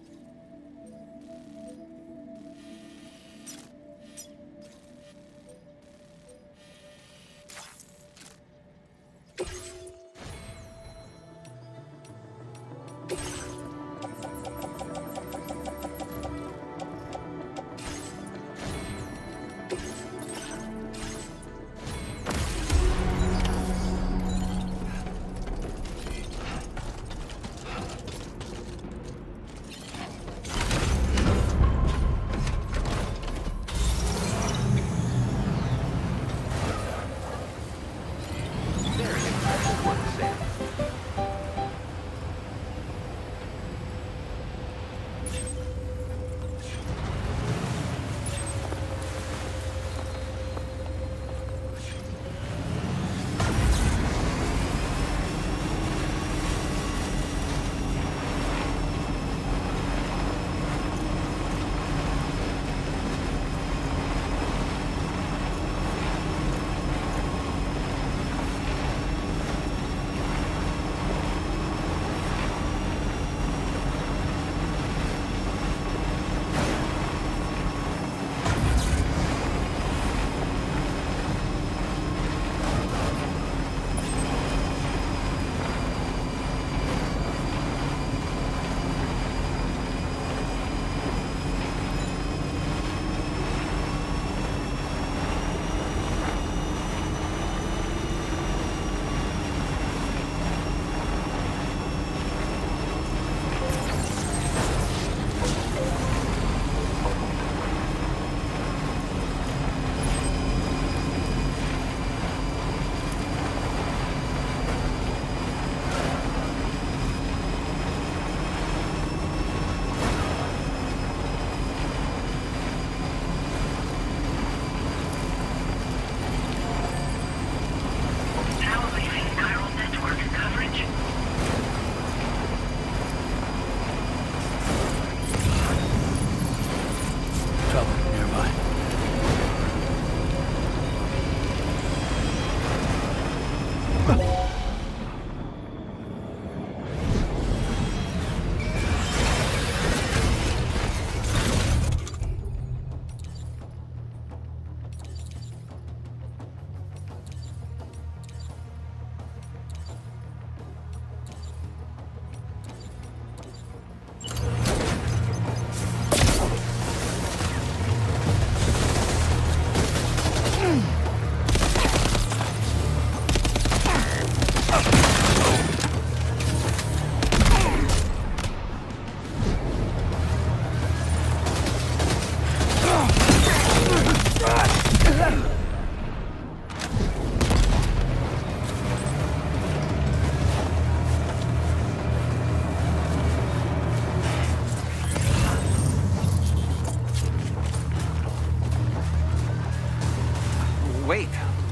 Wait,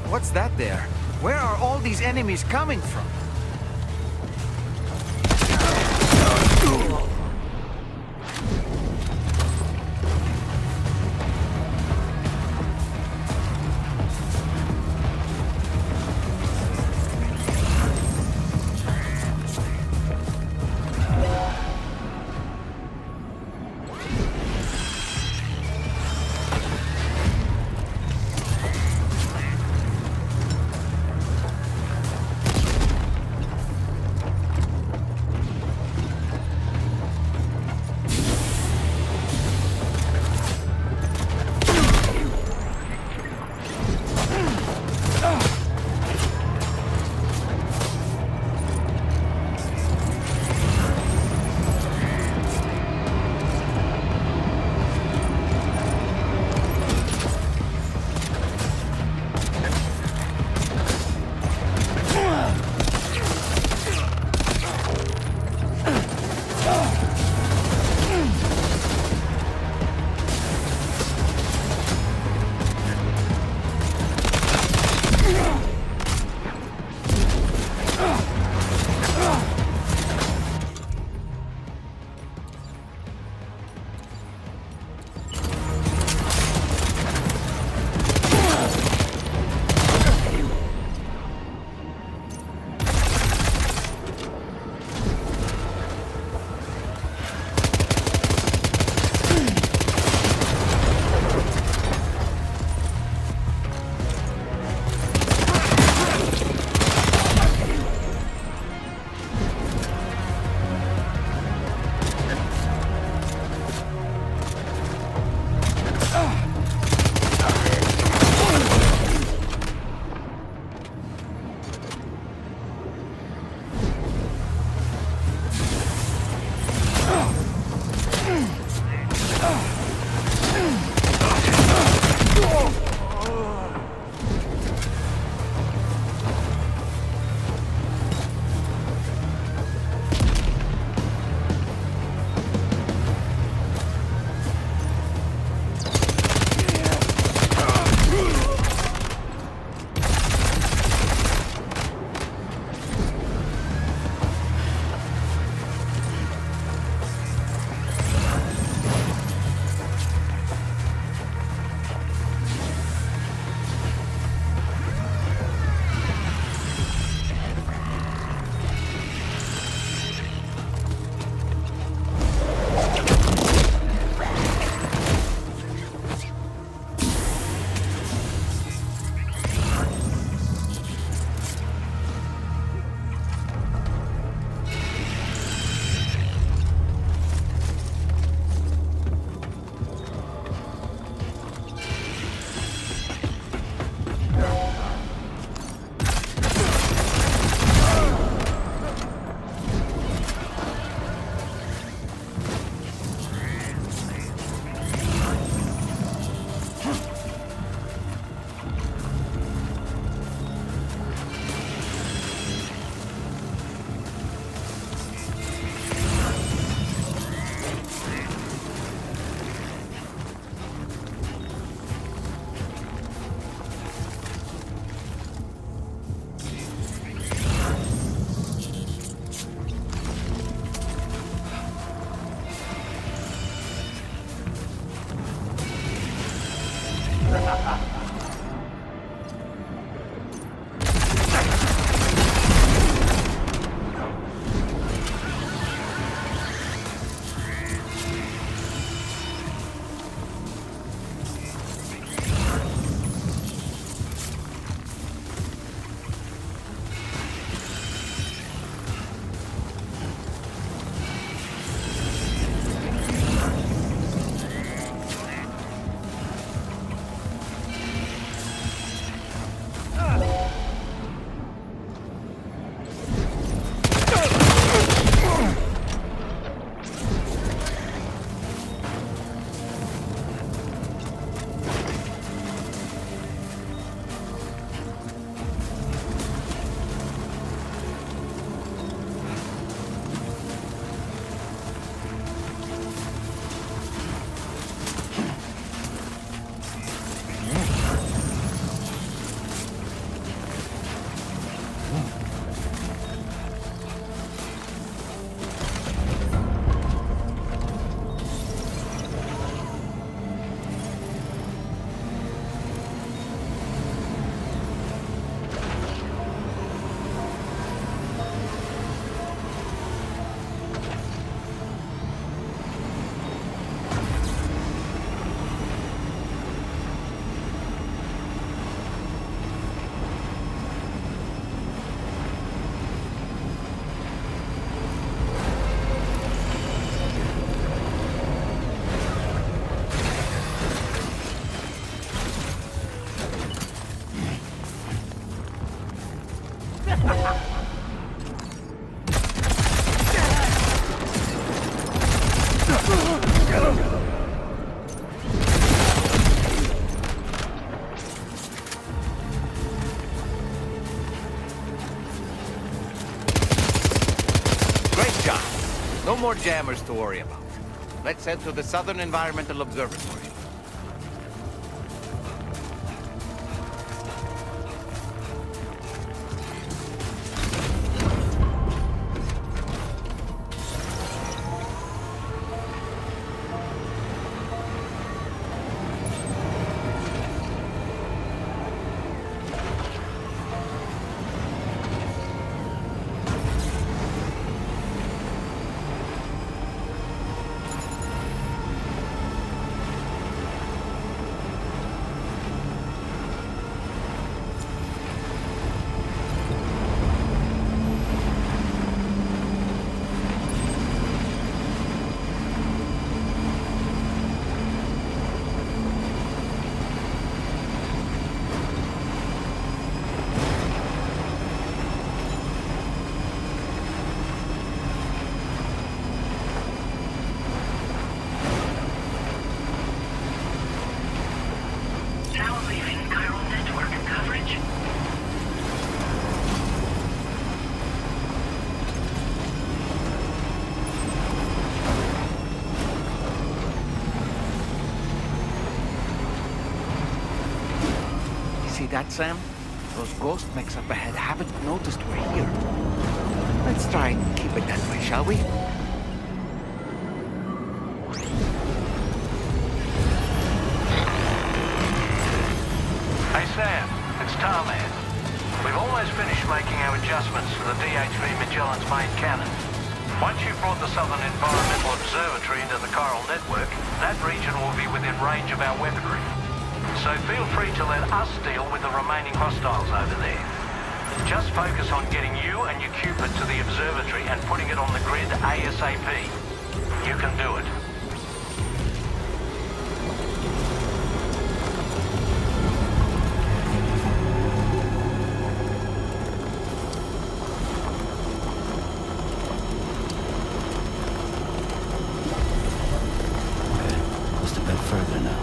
what's that there? Where are all these enemies coming from? Great job. No more jammers to worry about. Let's head to the Southern Environmental Observatory. See that, Sam? Those ghost mechs up ahead haven't noticed we're here. Let's try and keep it that way, shall we? Hey Sam, it's Tarman. We've almost finished making our adjustments to the DHV Magellan's main cannon. Once you've brought the Southern Environmental Observatory into the chiral network, that region will be within range of our weaponry. So feel free to let us deal with the remaining hostiles over there. Just focus on getting you and your Cupid to the observatory and putting it on the grid ASAP. You can do it. Just a bit further now.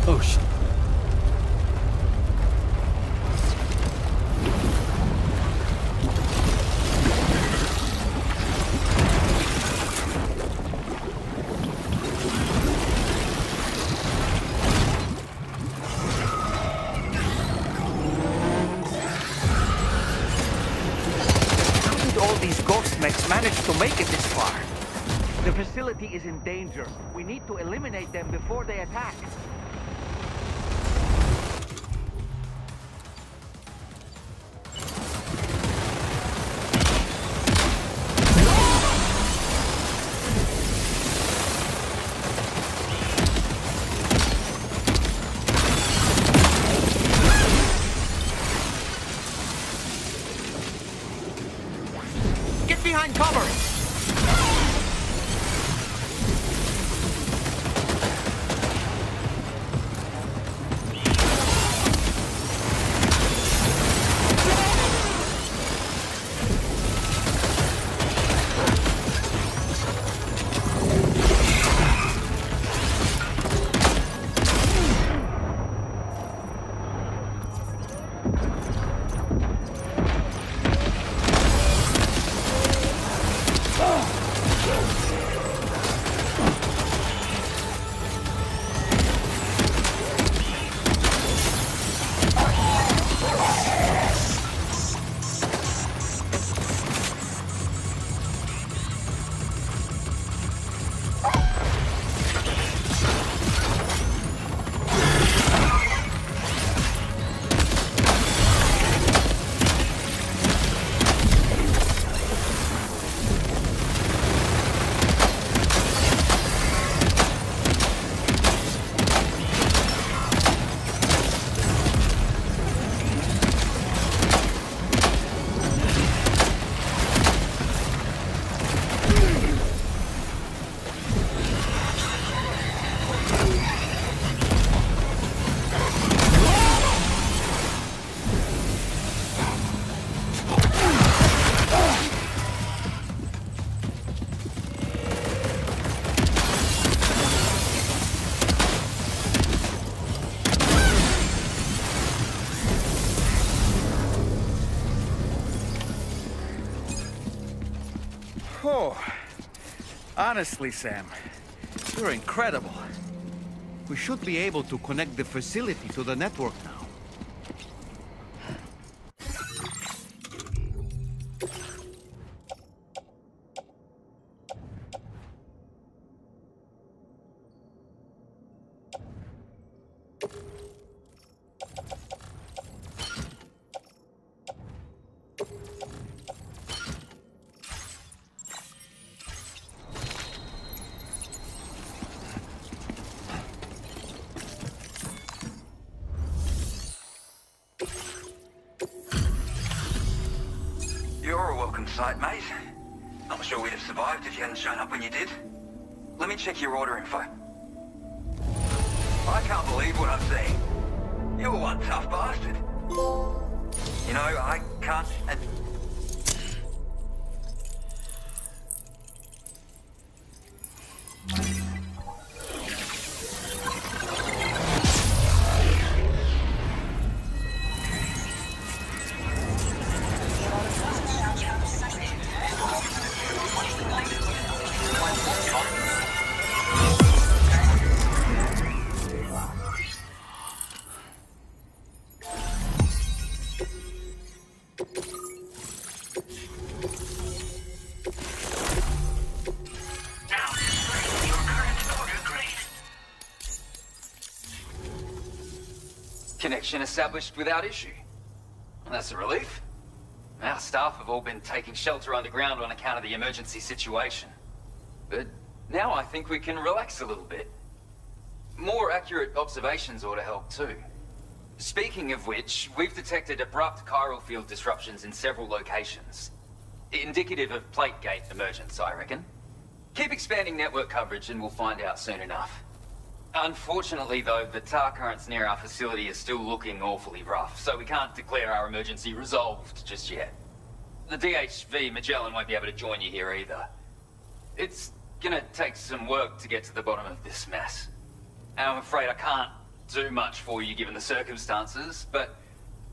Oh, shit. How did all these ghost mechs manage to make it this far? The facility is in danger. We need to eliminate them before they attack. Get behind cover! Honestly, Sam, you're incredible. We should be able to connect the facility to the network now. You're a welcome sight, mate. I'm sure we'd have survived if you hadn't shown up when you did. Let me check your order info. I can't believe what I'm seeing. You're one tough bastard. You know, I can't... Connection established without issue. That's a relief. Our staff have all been taking shelter underground on account of the emergency situation. But now I think we can relax a little bit. More accurate observations ought to help too. Speaking of which, we've detected abrupt chiral field disruptions in several locations. Indicative of plate gate emergence, I reckon. Keep expanding network coverage and we'll find out soon enough. Unfortunately, though, the tar currents near our facility are still looking awfully rough, so we can't declare our emergency resolved just yet. The DHV Magellan won't be able to join you here either. It's gonna take some work to get to the bottom of this mess. I'm afraid I can't do much for you given the circumstances, but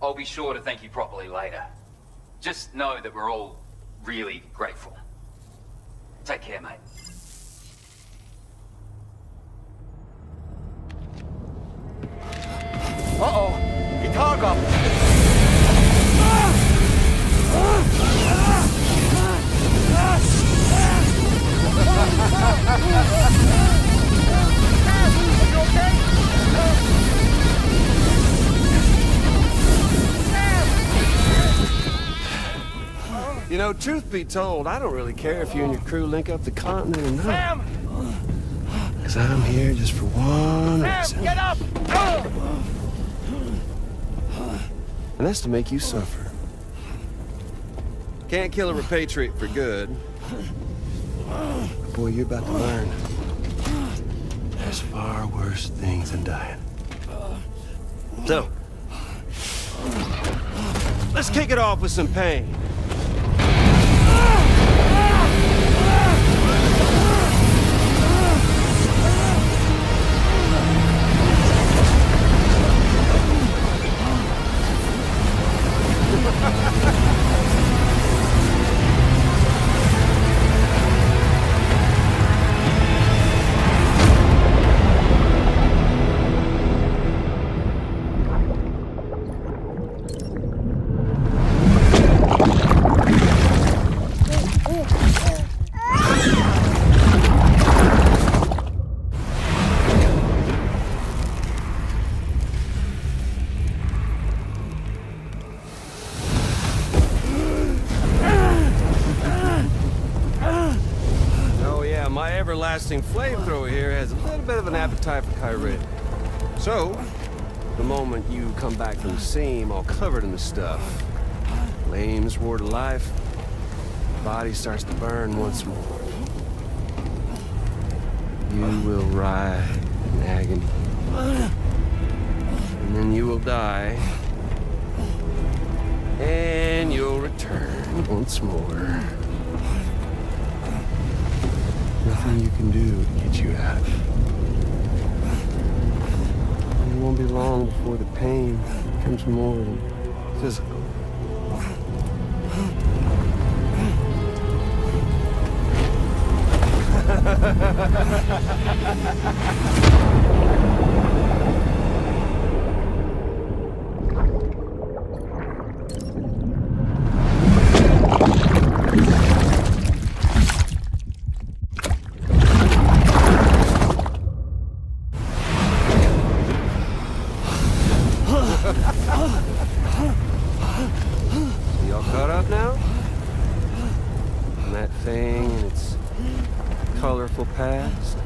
I'll be sure to thank you properly later. Just know that we're all really grateful. Take care, mate. Uh-oh! Guitar up! You know, truth be told, I don't really care if you and your crew link up the continent or not. Sam! Because I'm here just for one reason. Sam, get up! And that's to make you suffer. Can't kill a repatriate for good. But boy, you're about to learn. There's far worse things than dying. So, let's kick it off with some pain. Everlasting flamethrower here has a little bit of an appetite for Kyrie. So, the moment you come back from the seam all covered in the stuff, flames roar to life, the body starts to burn once more. You will writhe in agony. And then you will die. And you'll return once more. Nothing you can do to get you out. And it won't be long before the pain becomes more than physical. You all caught up now? On that thing and its colorful past?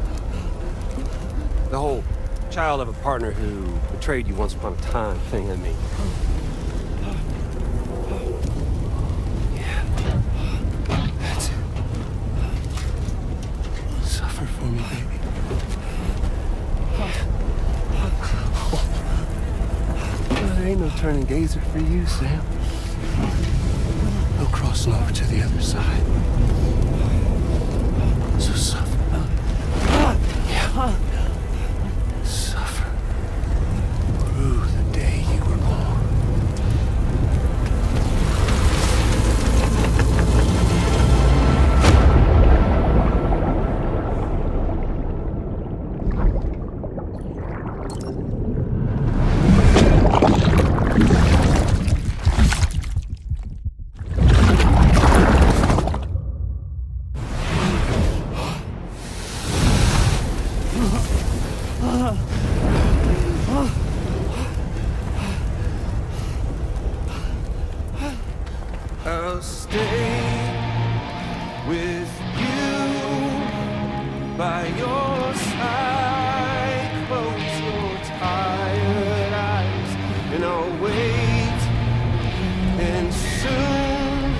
The whole child of a partner who betrayed you once upon a time thing, I mean. Yeah. That's it. Suffer for me, baby. There ain't no turning gazer for you, Sam. No crossing over to the other side. So suffer. Yeah. Suffer. Through the day you were born. I'll stay with you by your side. Close your tired eyes and I'll wait. And soon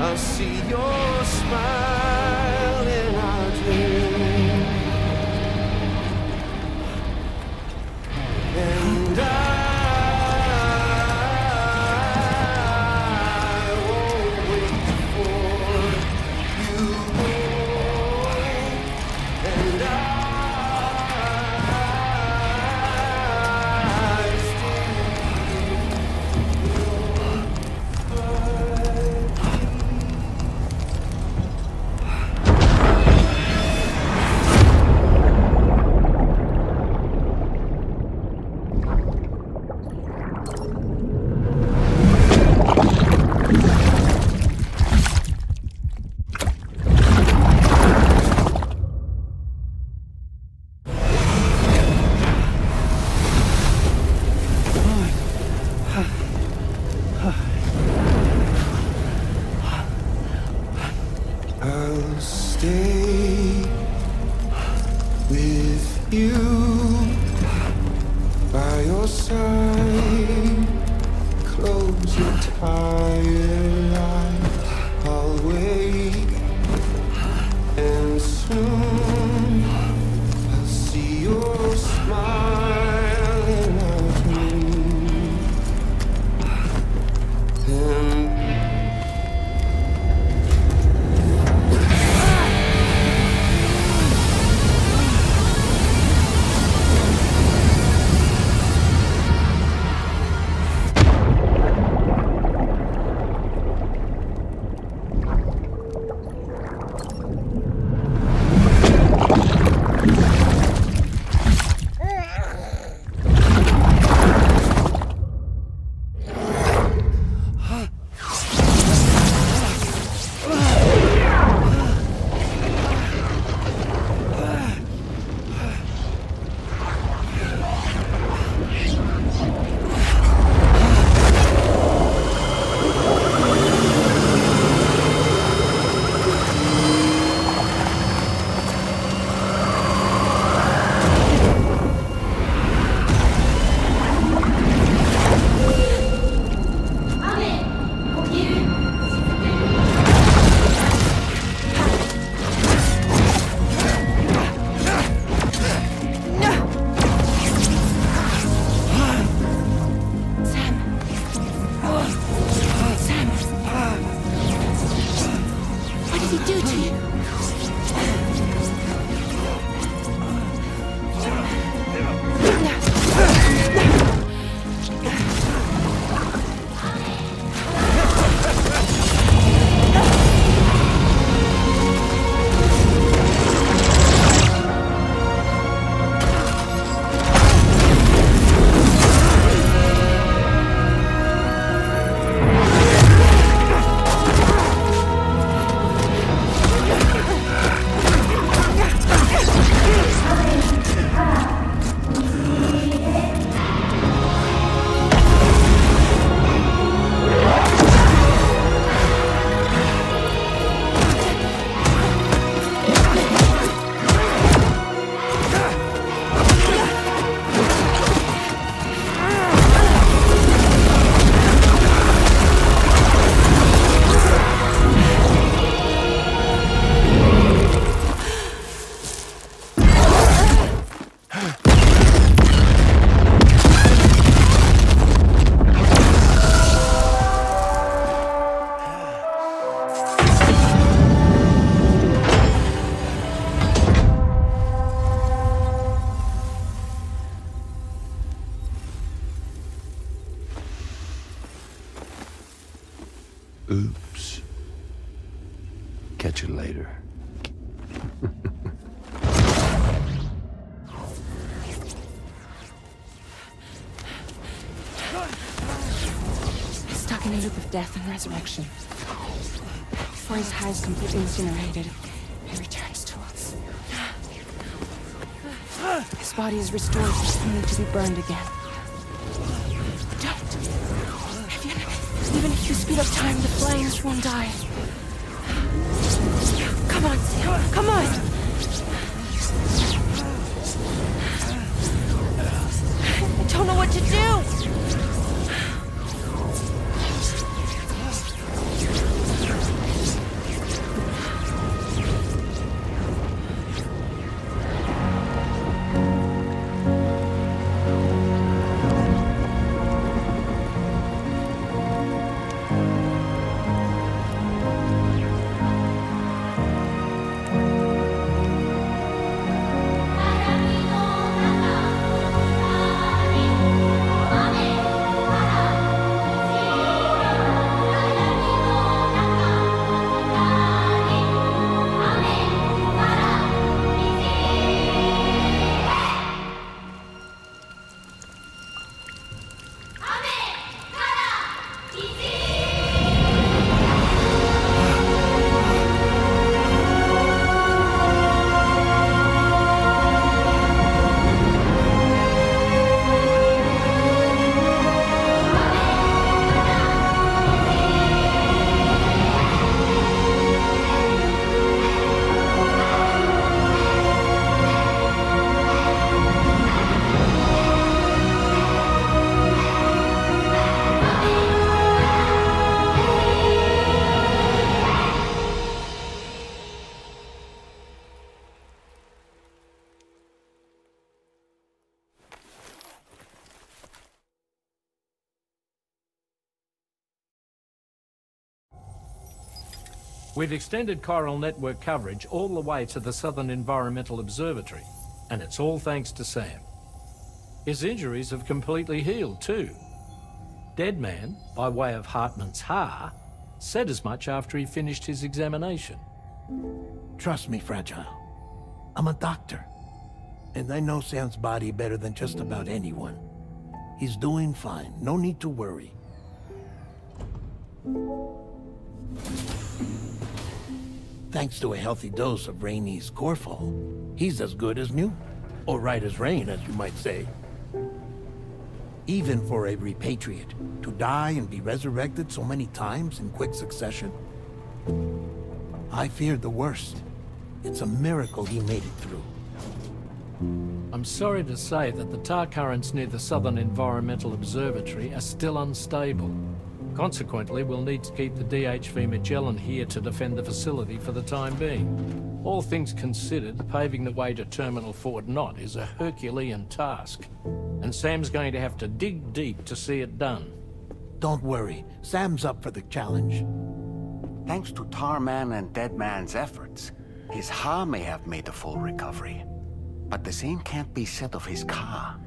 I'll see your smile in our dream. And I'll stay with you by your side. Close your tired eyes. I'll wait, and soon I'll see your smile in our dream. And Oops. Catch you later. Stuck in a loop of death and resurrection. Before his high is completely incinerated, he returns to us. His body is restored, only to be burned again. Don't. Even if you speed up time, the flames won't die. Come on, Sam. Come on. I don't know what to do. We've extended chiral network coverage all the way to the Southern Environmental Observatory, and it's all thanks to Sam. His injuries have completely healed too. Dead Man, by way of Hartman's Ha, said as much after he finished his examination. Trust me, Fragile. I'm a doctor, and I know Sam's body better than just about anyone. He's doing fine. No need to worry. Thanks to a healthy dose of Rainey's Corfol, he's as good as new. Or right as rain, as you might say. Even for a repatriate, to die and be resurrected so many times in quick succession. I feared the worst. It's a miracle he made it through. I'm sorry to say that the tar currents near the Southern Environmental Observatory are still unstable. Consequently, we'll need to keep the DHV Magellan here to defend the facility for the time being. All things considered, paving the way to Terminal Fort Knott is a Herculean task, and Sam's going to have to dig deep to see it done. Don't worry, Sam's up for the challenge. Thanks to Tarman and Deadman's efforts, his Ha may have made a full recovery. But the same can't be said of his Ka.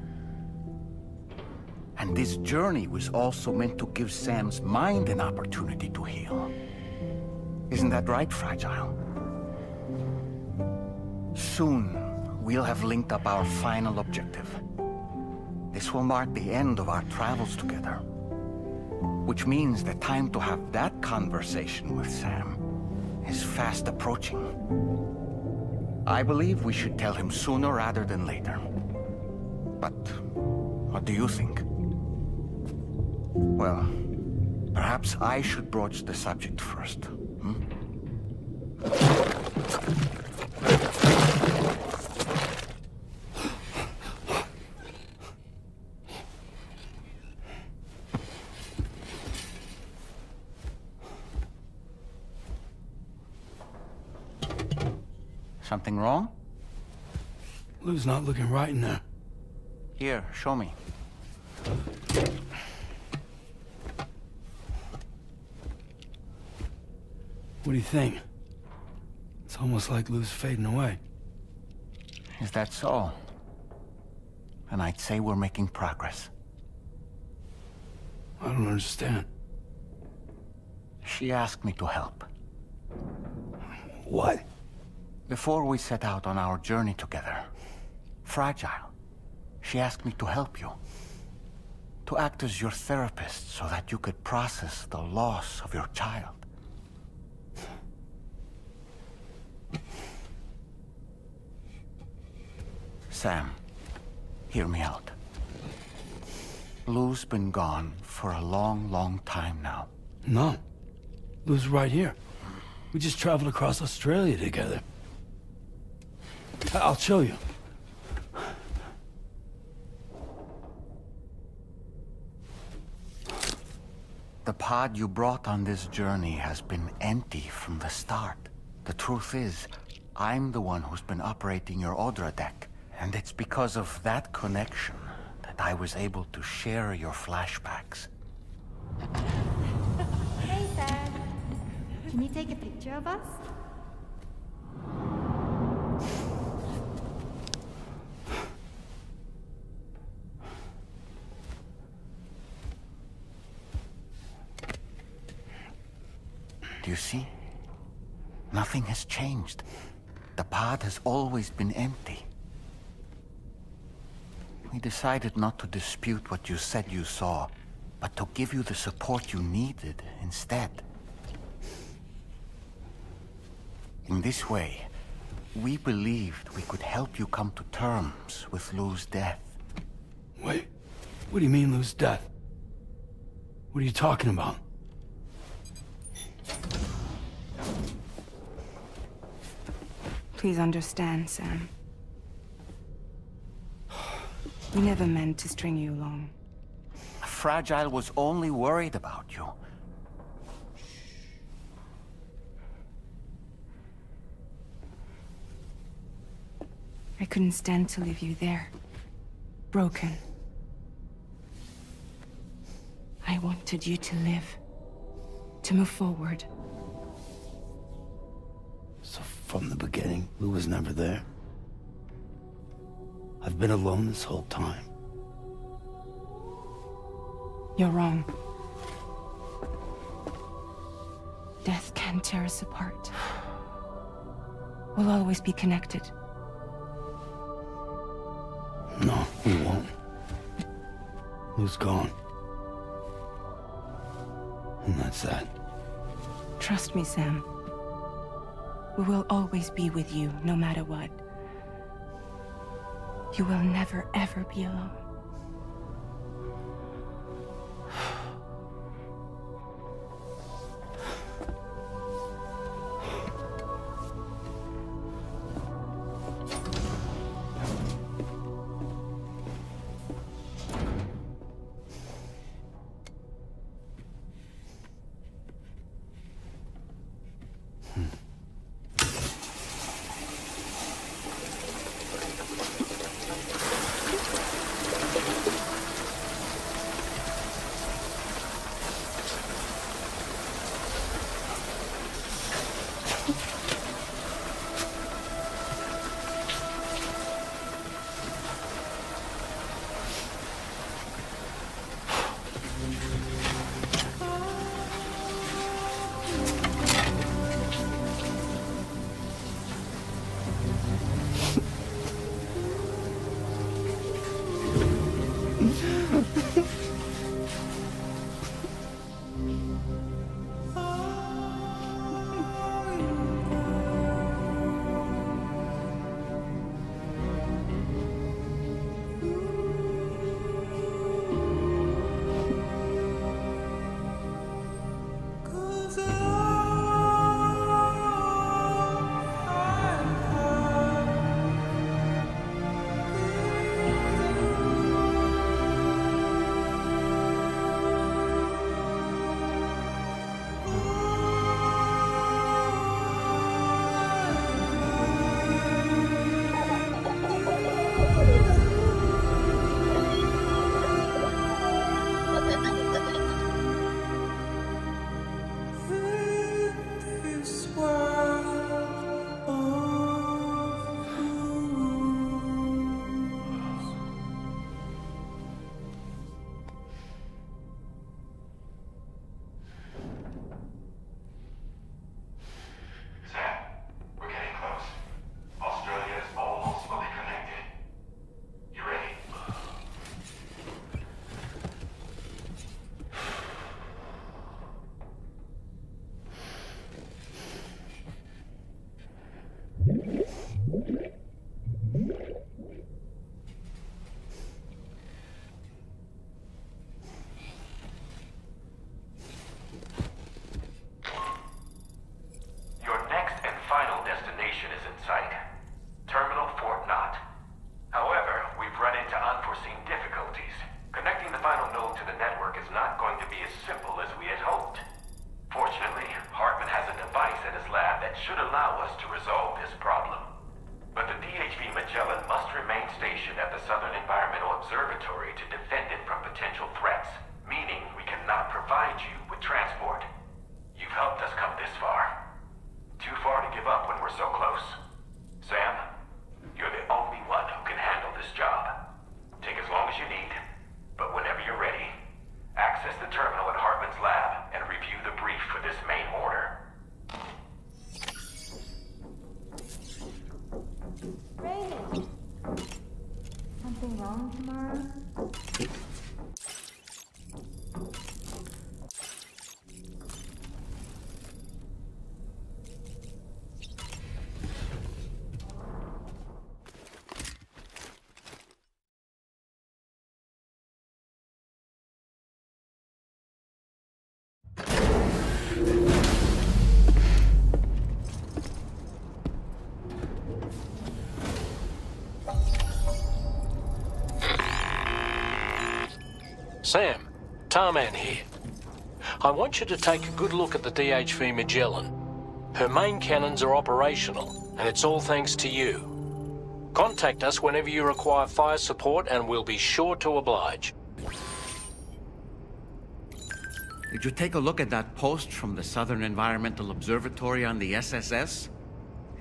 And this journey was also meant to give Sam's mind an opportunity to heal. Isn't that right, Fragile? Soon, we'll have linked up our final objective. This will mark the end of our travels together. Which means the time to have that conversation with Sam is fast approaching. I believe we should tell him sooner rather than later. But what do you think? Well, perhaps I should broach the subject first. Something wrong? Lou's not looking right in there. Here, show me. What do you think? It's almost like Lou's fading away. Is that so? And I'd say we're making progress. I don't understand. She asked me to help. What? Before we set out on our journey together, Fragile, she asked me to help you. To act as your therapist so that you could process the loss of your child. Sam, hear me out. Lou's been gone for a long, long time now. No. Lou's right here. We just traveled across Australia together. I'll show you. The pod you brought on this journey has been empty from the start. The truth is, I'm the one who's been operating your Audra deck, and it's because of that connection that I was able to share your flashbacks. Hey, Sam. Can you take a picture of us? Do you see? Nothing has changed. The pod has always been empty. We decided not to dispute what you said you saw, but to give you the support you needed instead. In this way, we believed we could help you come to terms with Lou's death. Wait, what do you mean Lou's death? What are you talking about? Please understand, Sam. We never meant to string you along. Fragile was only worried about you. I couldn't stand to leave you there, broken. I wanted you to live, to move forward. So from the beginning, Lou was never there? I've been alone this whole time. You're wrong. Death can tear us apart. We'll always be connected. No, we won't. Lou's gone. And that's that. Trust me, Sam. We will always be with you, no matter what. You will never, ever be alone. unforeseen difficulties. Connecting the final node to the network is not going to be as simple as we had hoped. Fortunately, Hartman has a device in his lab that should allow us to resolve this problem. But the DHV Magellan must remain stationed at the Southern Environmental Observatory to defend it from potential threats, meaning we cannot provide you with transport. You've helped us come this far. Too far to give up when we're so close. Sam, you're the only one who can handle this job. Take as long as you need, but whenever you're ready, access the terminal at Hartman's lab and review the brief for this main order. Raymond! Something wrong tomorrow? Sam, Tarman here. I want you to take a good look at the DHV Magellan. Her main cannons are operational, and it's all thanks to you. Contact us whenever you require fire support, and we'll be sure to oblige. Did you take a look at that post from the Southern Environmental Observatory on the SSS?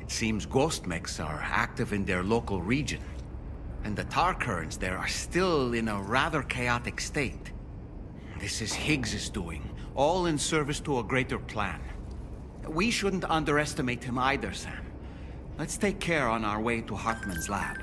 It seems ghost mechs are active in their local region, and the tar currents there are still in a rather chaotic state. This is Higgs's doing, all in service to a greater plan. We shouldn't underestimate him either, Sam. Let's take care on our way to Hartman's lab.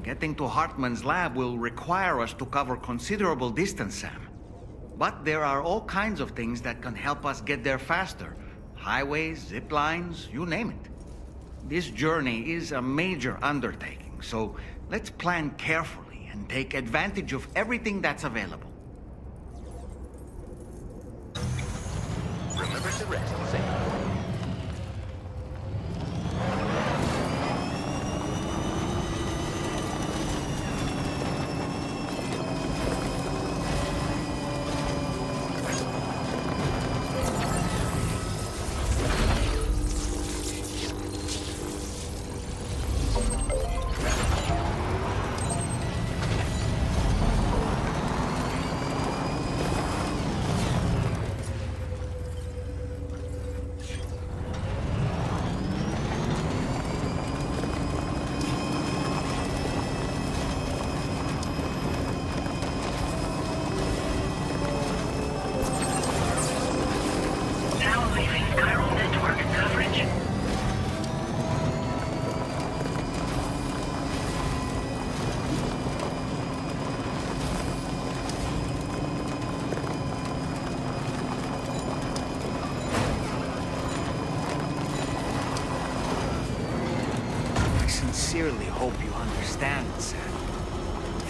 Getting to Hartman's lab will require us to cover considerable distance, Sam. But there are all kinds of things that can help us get there faster. Highways, zip lines, you name it. This journey is a major undertaking, so let's plan carefully and take advantage of everything that's available. Remember to rest, Sam. I sincerely hope you understand, Sam.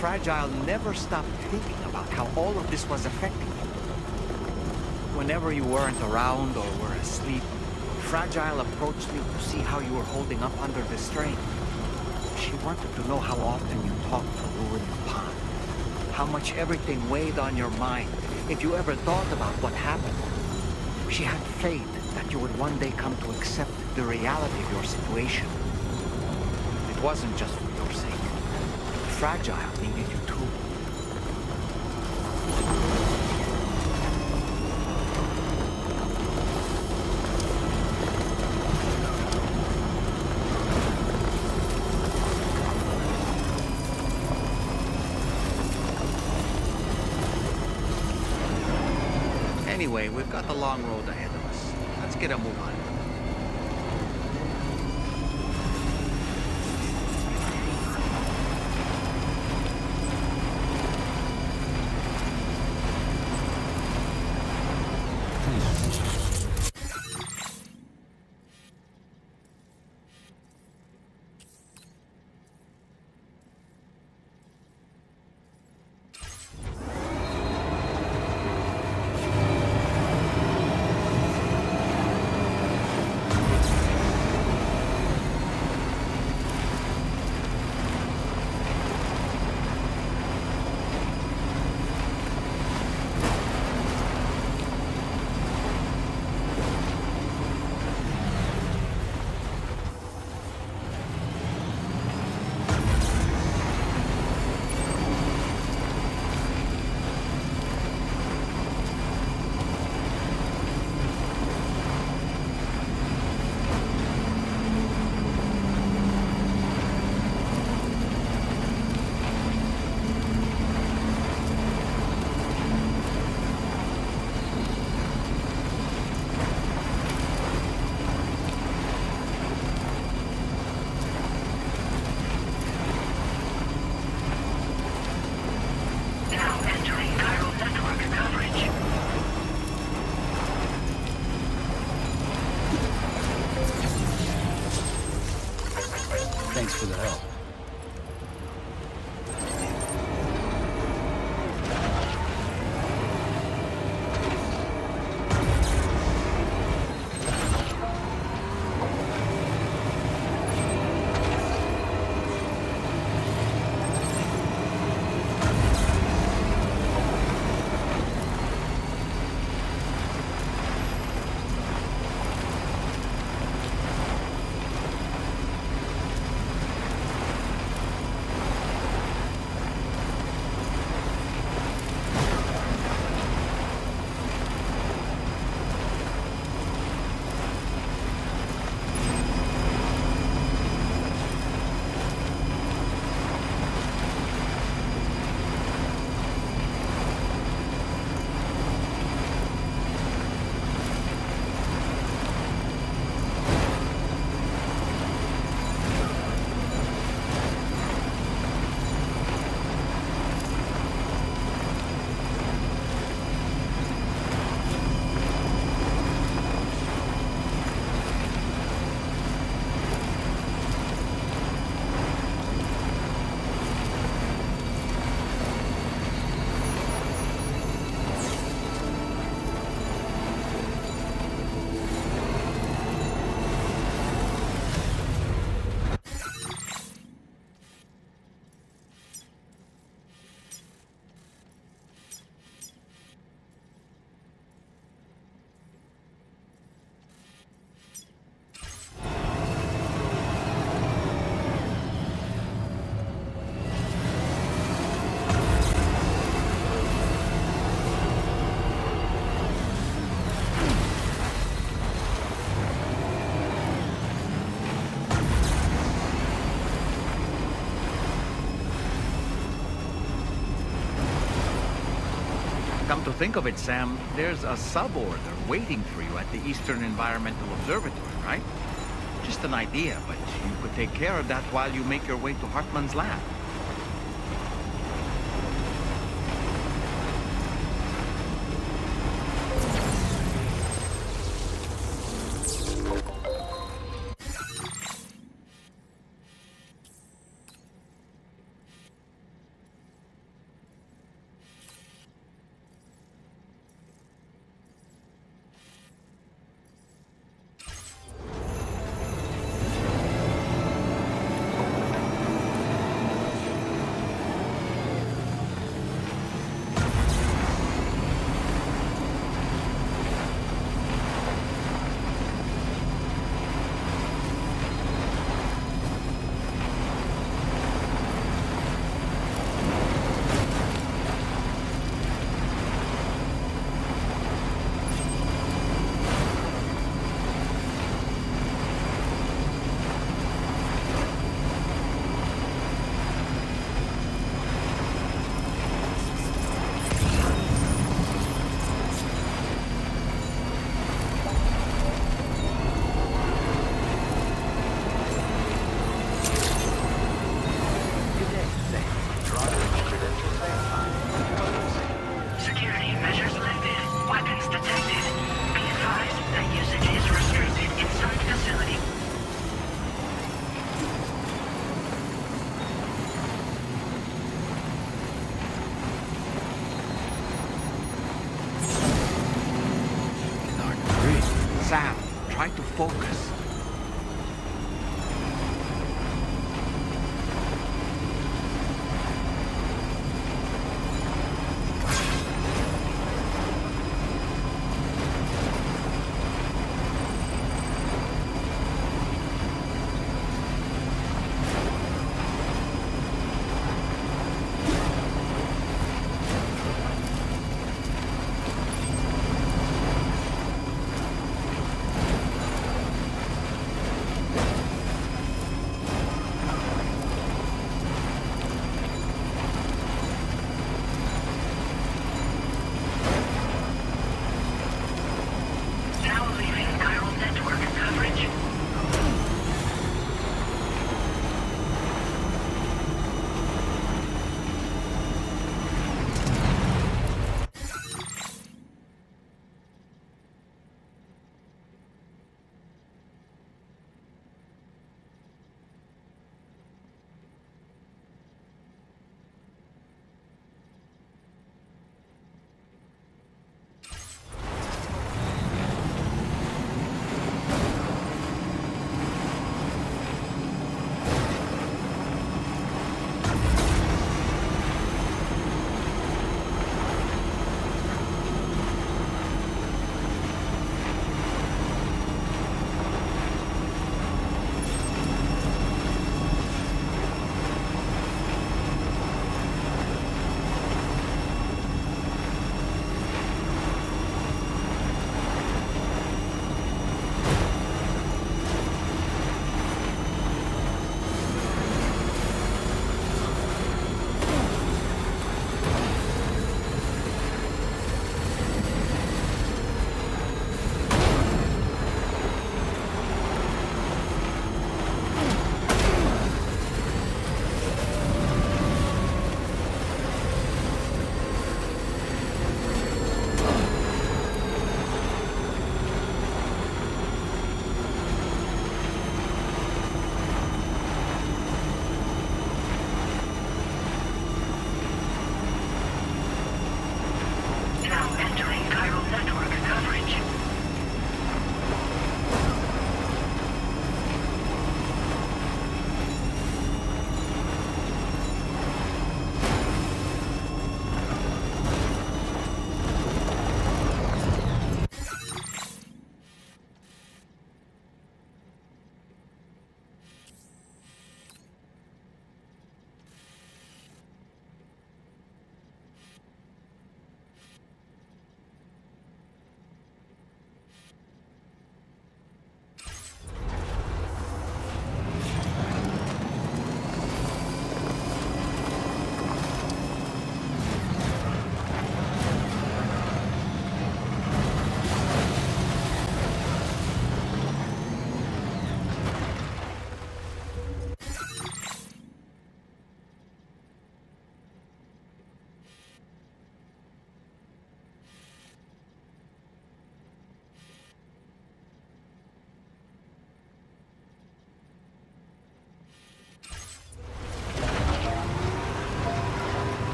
Fragile never stopped thinking about how all of this was affecting you. Whenever you weren't around or were asleep, Fragile approached me to see how you were holding up under the strain. She wanted to know how often you talked to Lou in the pond, how much everything weighed on your mind, if you ever thought about what happened. She had faith that you would one day come to accept the reality of your situation. It wasn't just for your sake. Fragile needed you too. Anyway, we've got the long road ahead of us. Let's get a move on. Come to think of it, Sam, there's a sub-order waiting for you at the Eastern Environmental Observatory, right? Just an idea, but you could take care of that while you make your way to Hartman's lab. Sam, try to focus.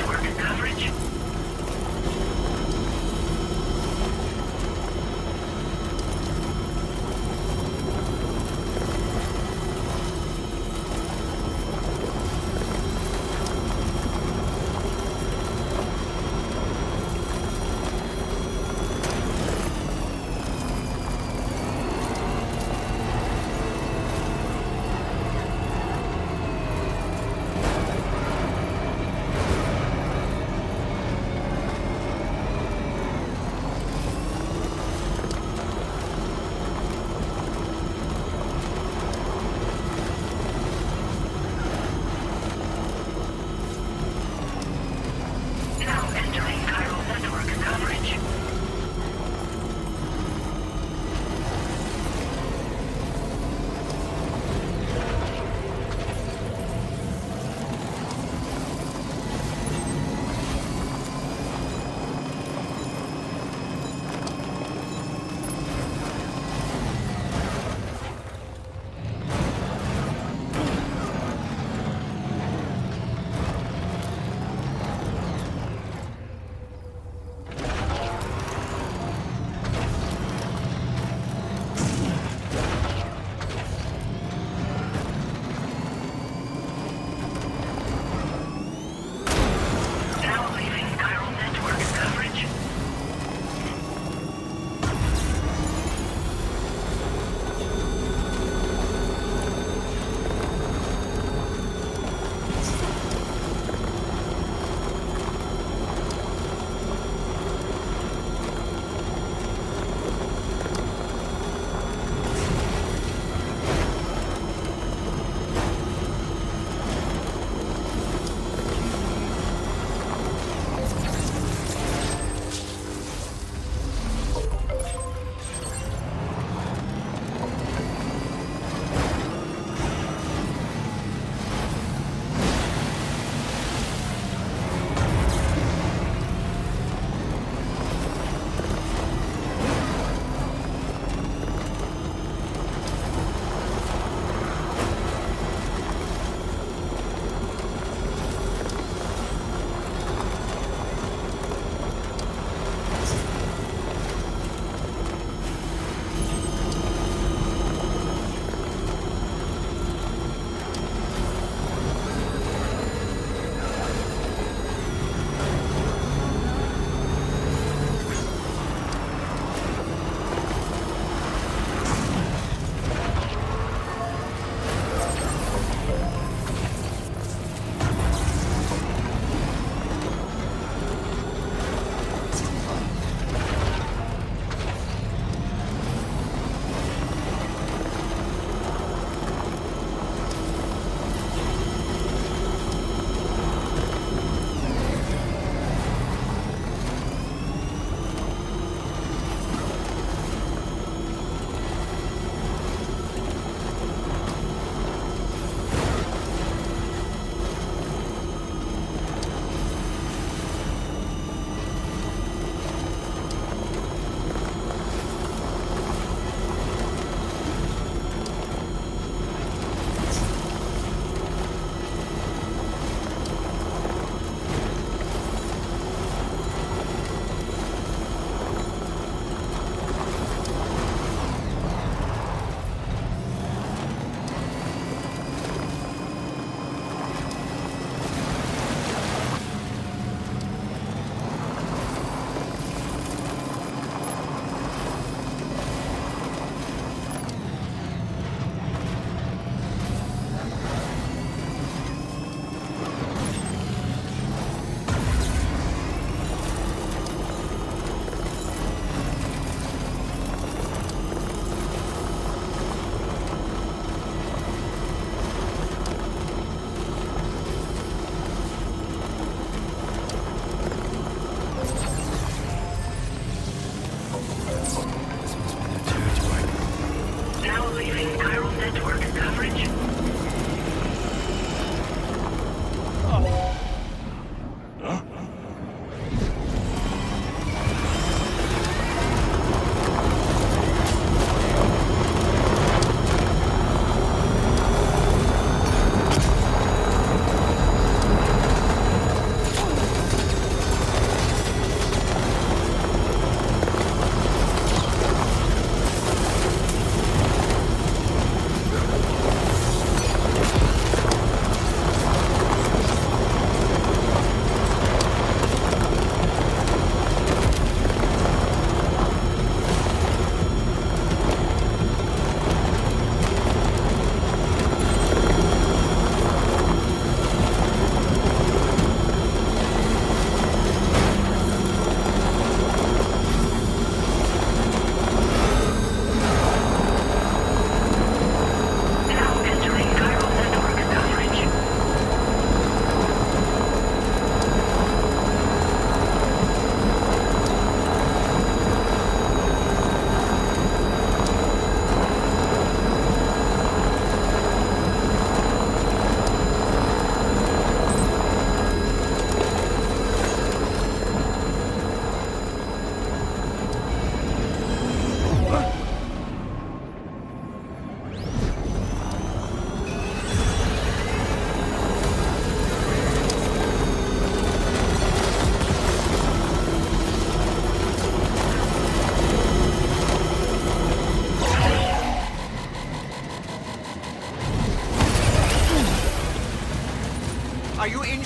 network coverage?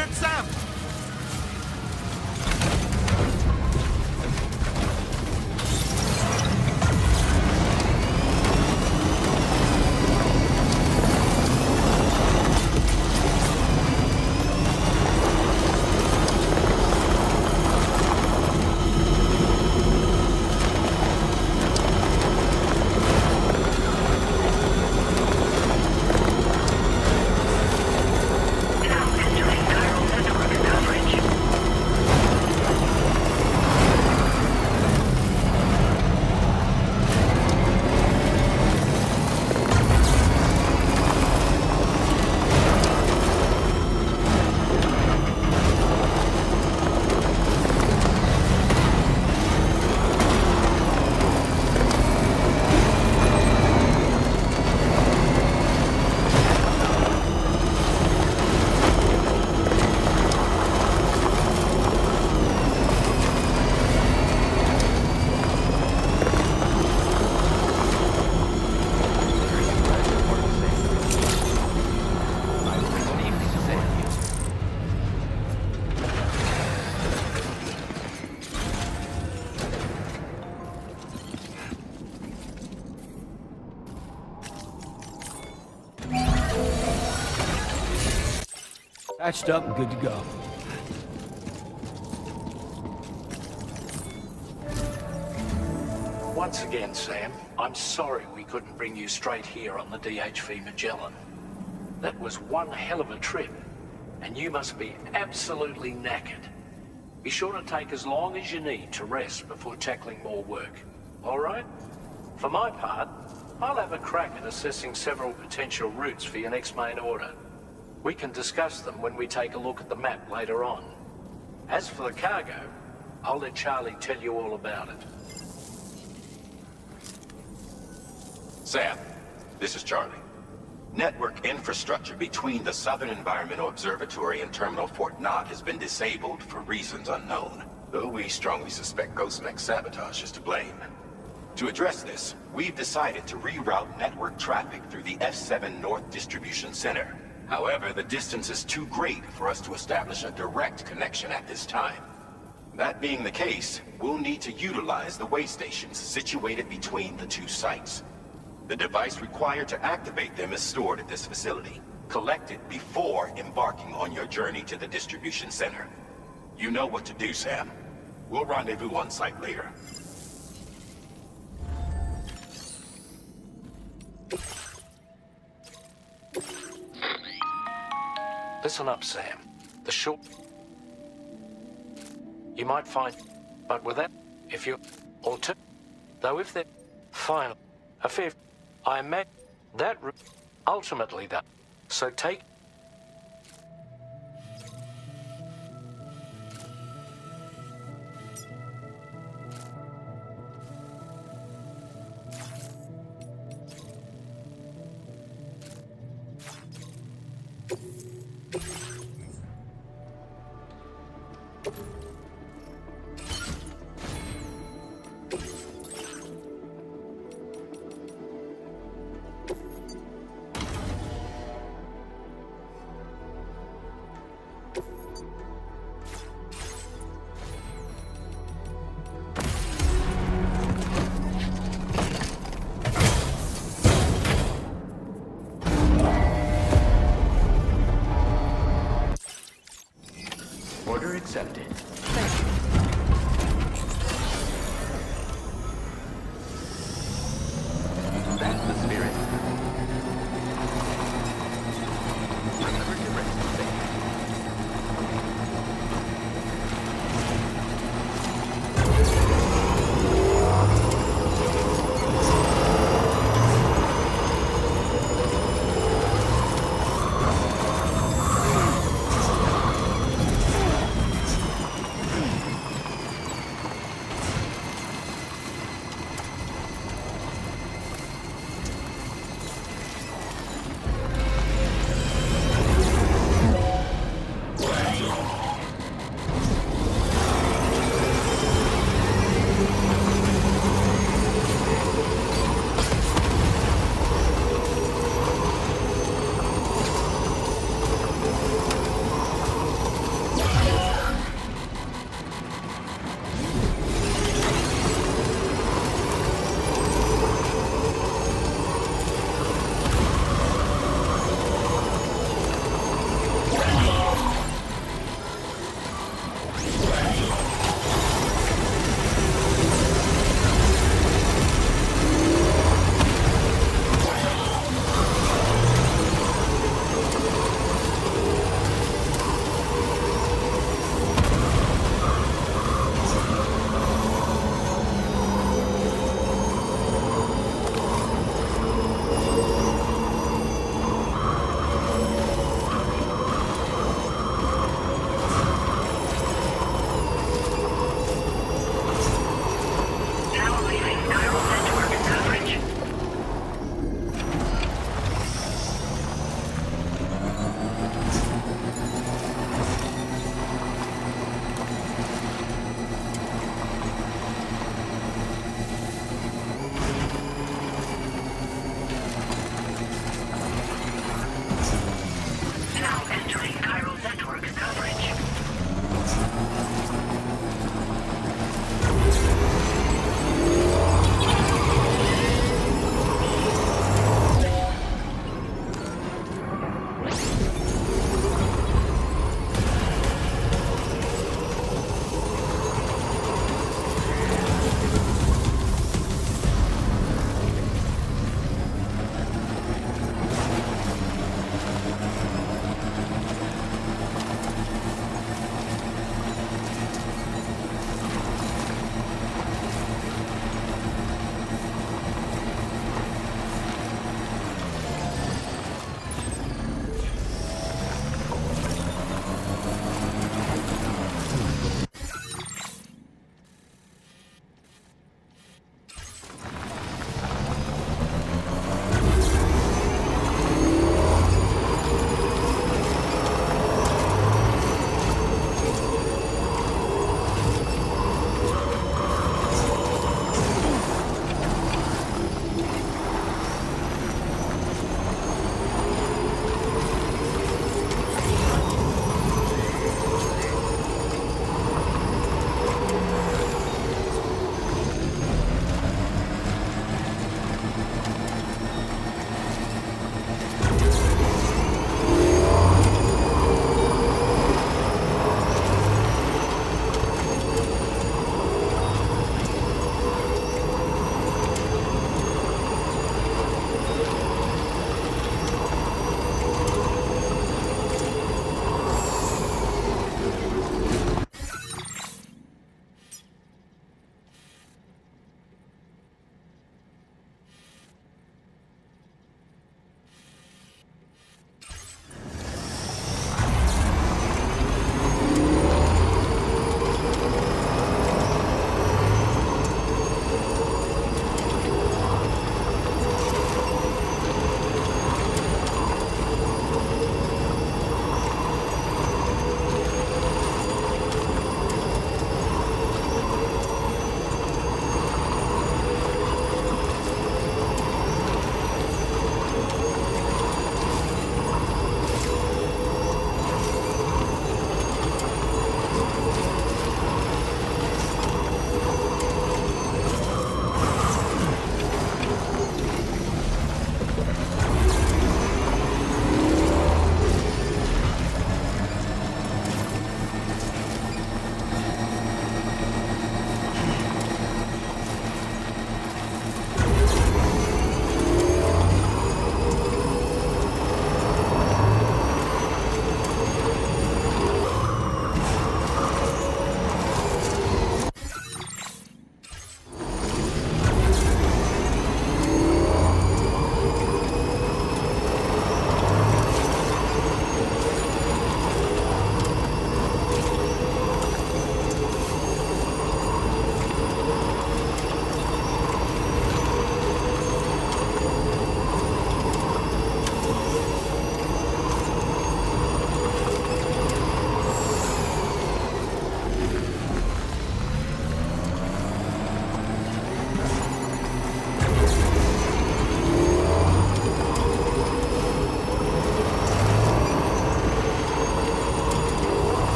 injured Sam! Patched up and good to go. Once again, Sam, I'm sorry we couldn't bring you straight here on the DHV Magellan. That was one hell of a trip, and you must be absolutely knackered. Be sure to take as long as you need to rest before tackling more work. All right? For my part, I'll have a crack at assessing several potential routes for your next main order. We can discuss them when we take a look at the map later on. As for the cargo, I'll let Charlie tell you all about it. Sam, this is Charlie. Network infrastructure between the Southern Environmental Observatory and Terminal Fort Knott has been disabled for reasons unknown, though we strongly suspect Ghostmech's sabotage is to blame. To address this, we've decided to reroute network traffic through the F7 North Distribution Center. However, the distance is too great for us to establish a direct connection at this time. That being the case, we'll need to utilize the way stations situated between the two sites. The device required to activate them is stored at this facility. Collect it before embarking on your journey to the distribution center. You know what to do, Sam. We'll rendezvous on site later. Listen up, Sam. The short... You might find... But with that, if you... Alter... Though if they're... Final... A fair... I imagine... That... Ultimately that... So take... Order accepted. That's the spirit. Remember to rest safe.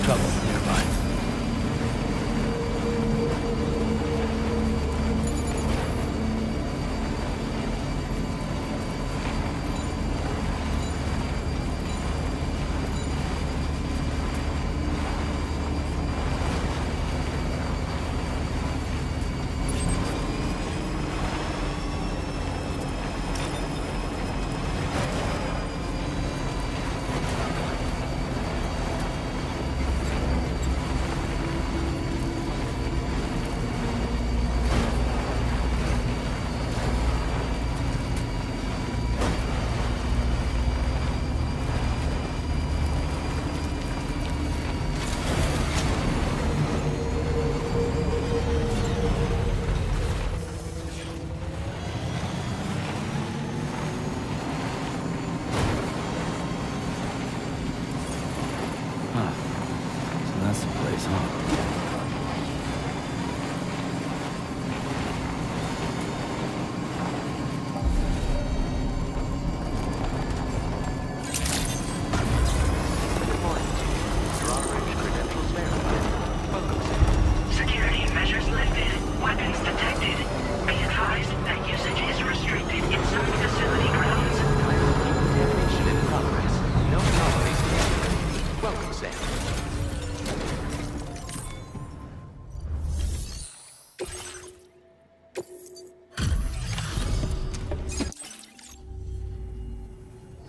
trouble nearby.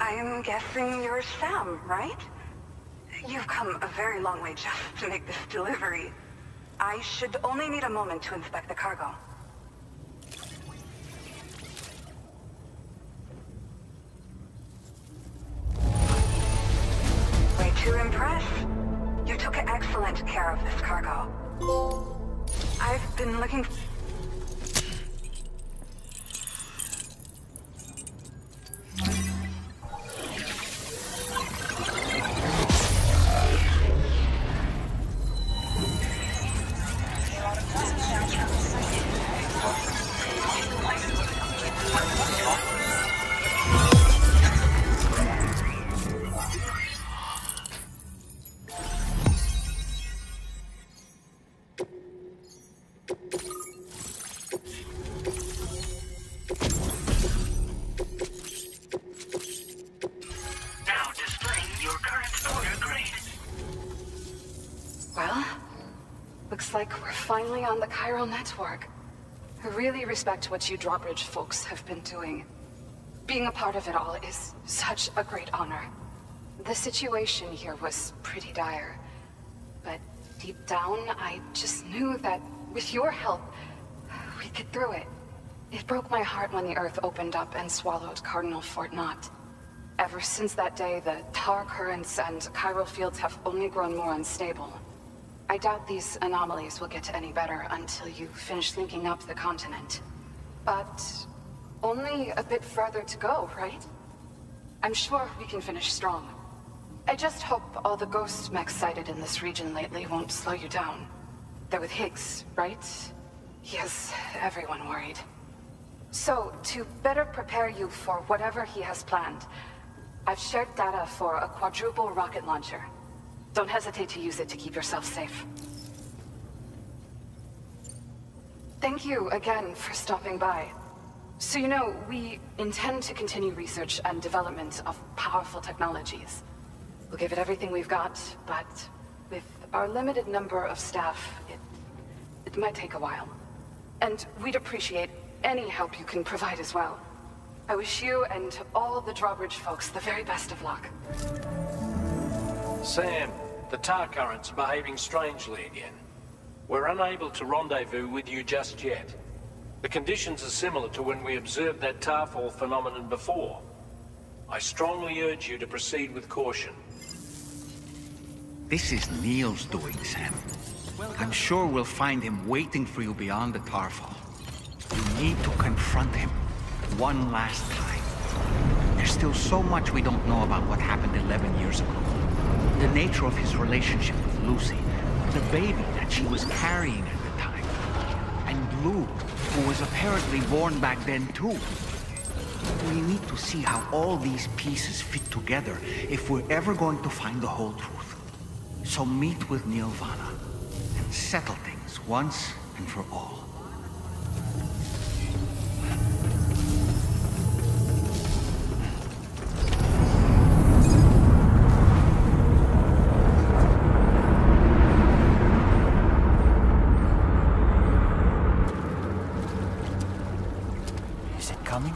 I'm guessing you're Sam, right? You've come a very long way just to make this delivery. I should only need a moment to inspect the cargo. Way to impress. You took excellent care of this cargo. I've been looking... Like we're finally on the chiral network. I really respect what you drawbridge folks have been doing. Being a part of it all is such a great honor. The situation here was pretty dire, but deep down I just knew that with your help, we'd get through it. It broke my heart when the Earth opened up and swallowed Cardinal Fort Knott. Ever since that day, the tar currents and chiral fields have only grown more unstable. I doubt these anomalies will get any better until you finish linking up the continent. But only a bit further to go, right? I'm sure we can finish strong. I just hope all the ghost mechs sighted in this region lately won't slow you down. They're with Higgs, right? He has everyone worried. So, to better prepare you for whatever he has planned, I've shared data for a quadruple rocket launcher. Don't hesitate to use it to keep yourself safe. Thank you again for stopping by. So you know, we intend to continue research and development of powerful technologies. We'll give it everything we've got, but with our limited number of staff, it might take a while. And we'd appreciate any help you can provide as well. I wish you and all the drawbridge folks the very best of luck. Sam, the tar currents are behaving strangely again. We're unable to rendezvous with you just yet. The conditions are similar to when we observed that tarfall phenomenon before. I strongly urge you to proceed with caution. This is Neil's doing, Sam. I'm sure we'll find him waiting for you beyond the tarfall. You need to confront him one last time. There's still so much we don't know about what happened 11 years ago. The nature of his relationship with Lucy, the baby that she was carrying at the time, and Blue, who was apparently born back then too. We need to see how all these pieces fit together if we're ever going to find the whole truth. So meet with Nirvana and settle things once and for all. Is it coming?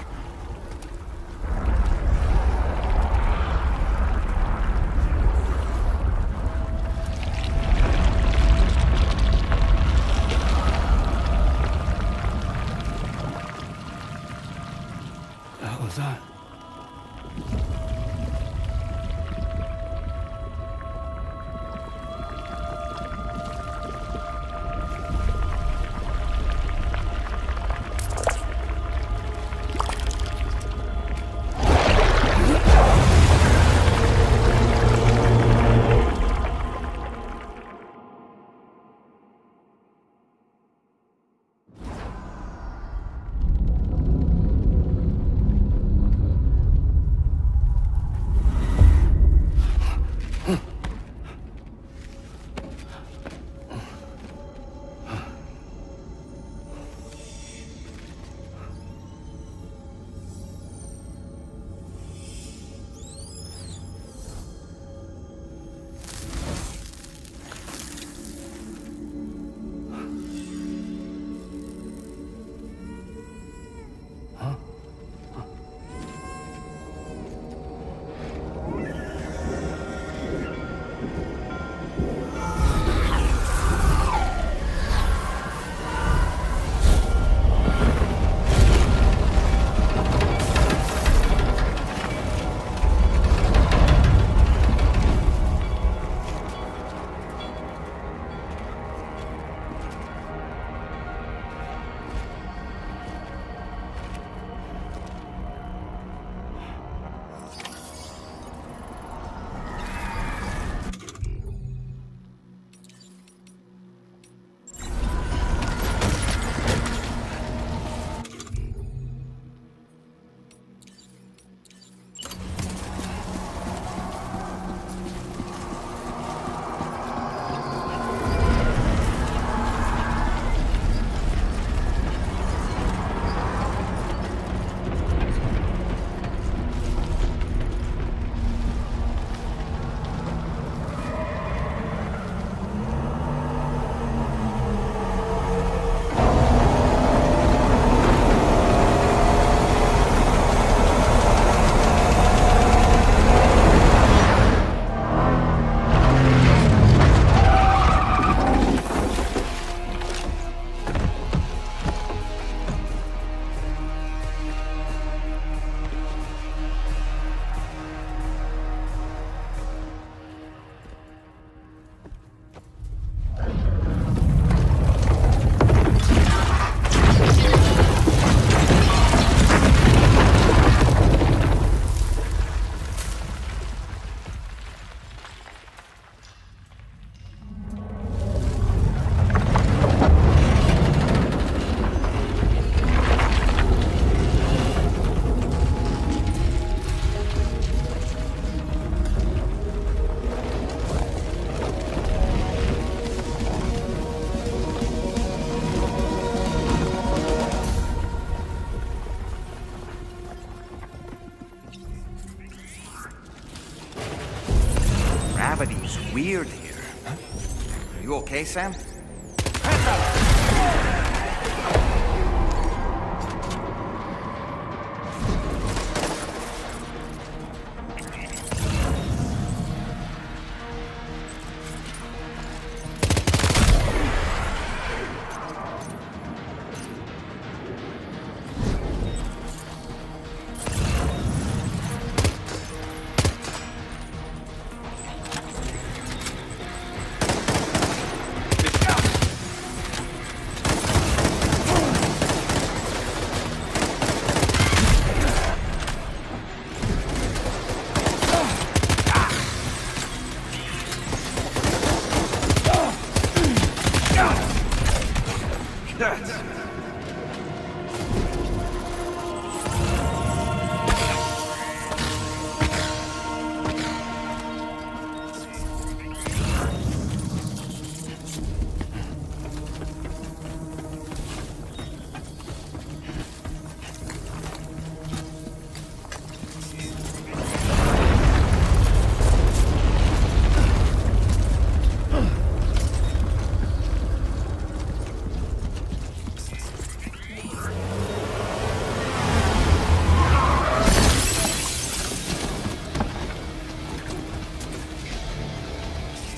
Gravity's weird here. Are you okay, Sam?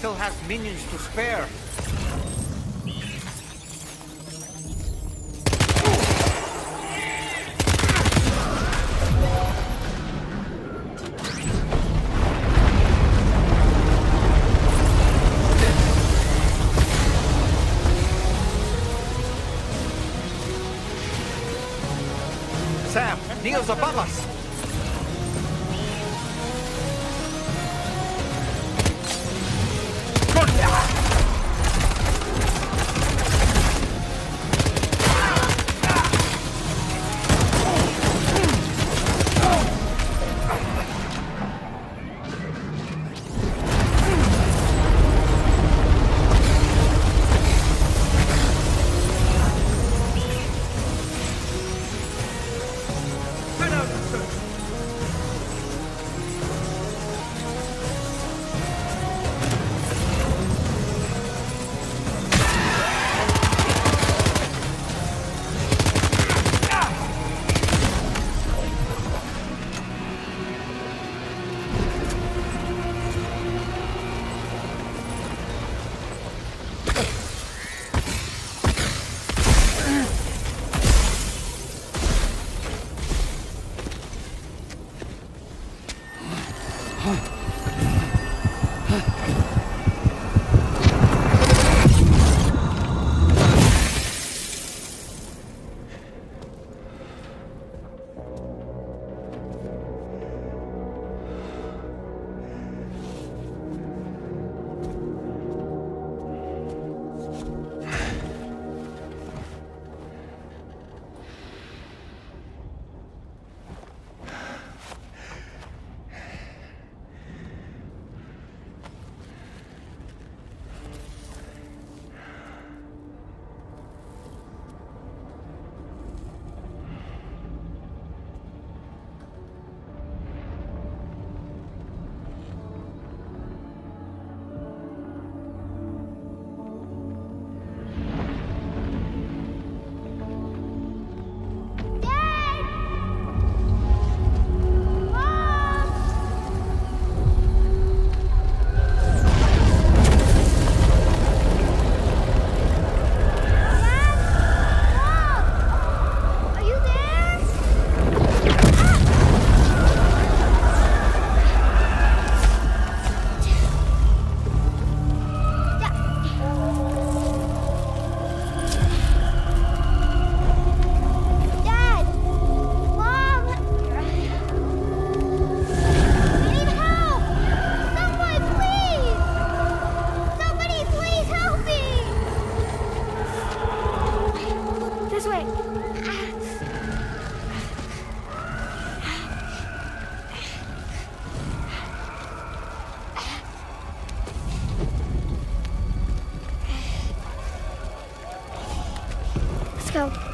still has minions to spare. Sam, Neil's above us. go.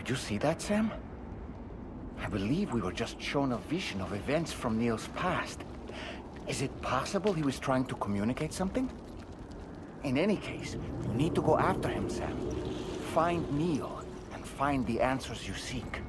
Did you see that, Sam? I believe we were just shown a vision of events from Neil's past. Is it possible he was trying to communicate something? In any case, you need to go after him, Sam. Find Neil, and find the answers you seek.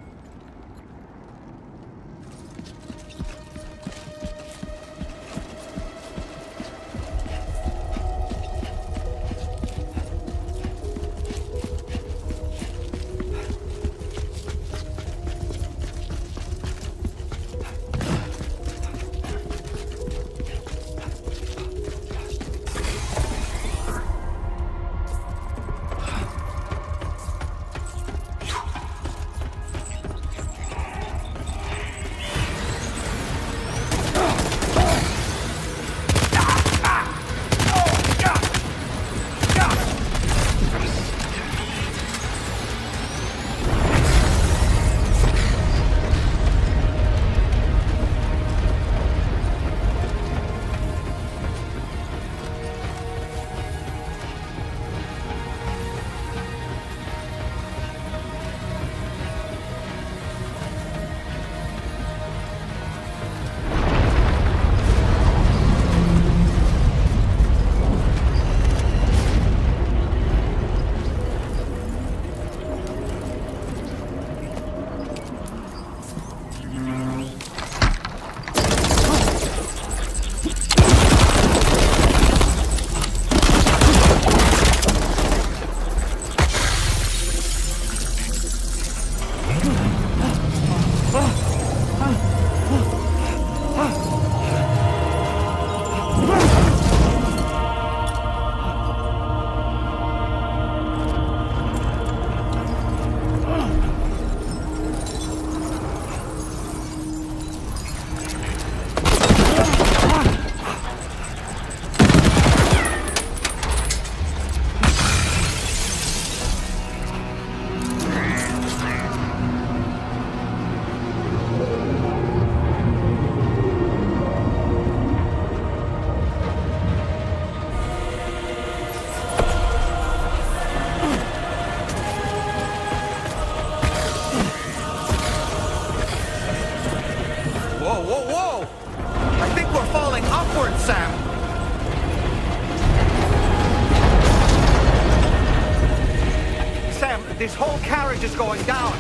This whole carriage is going down.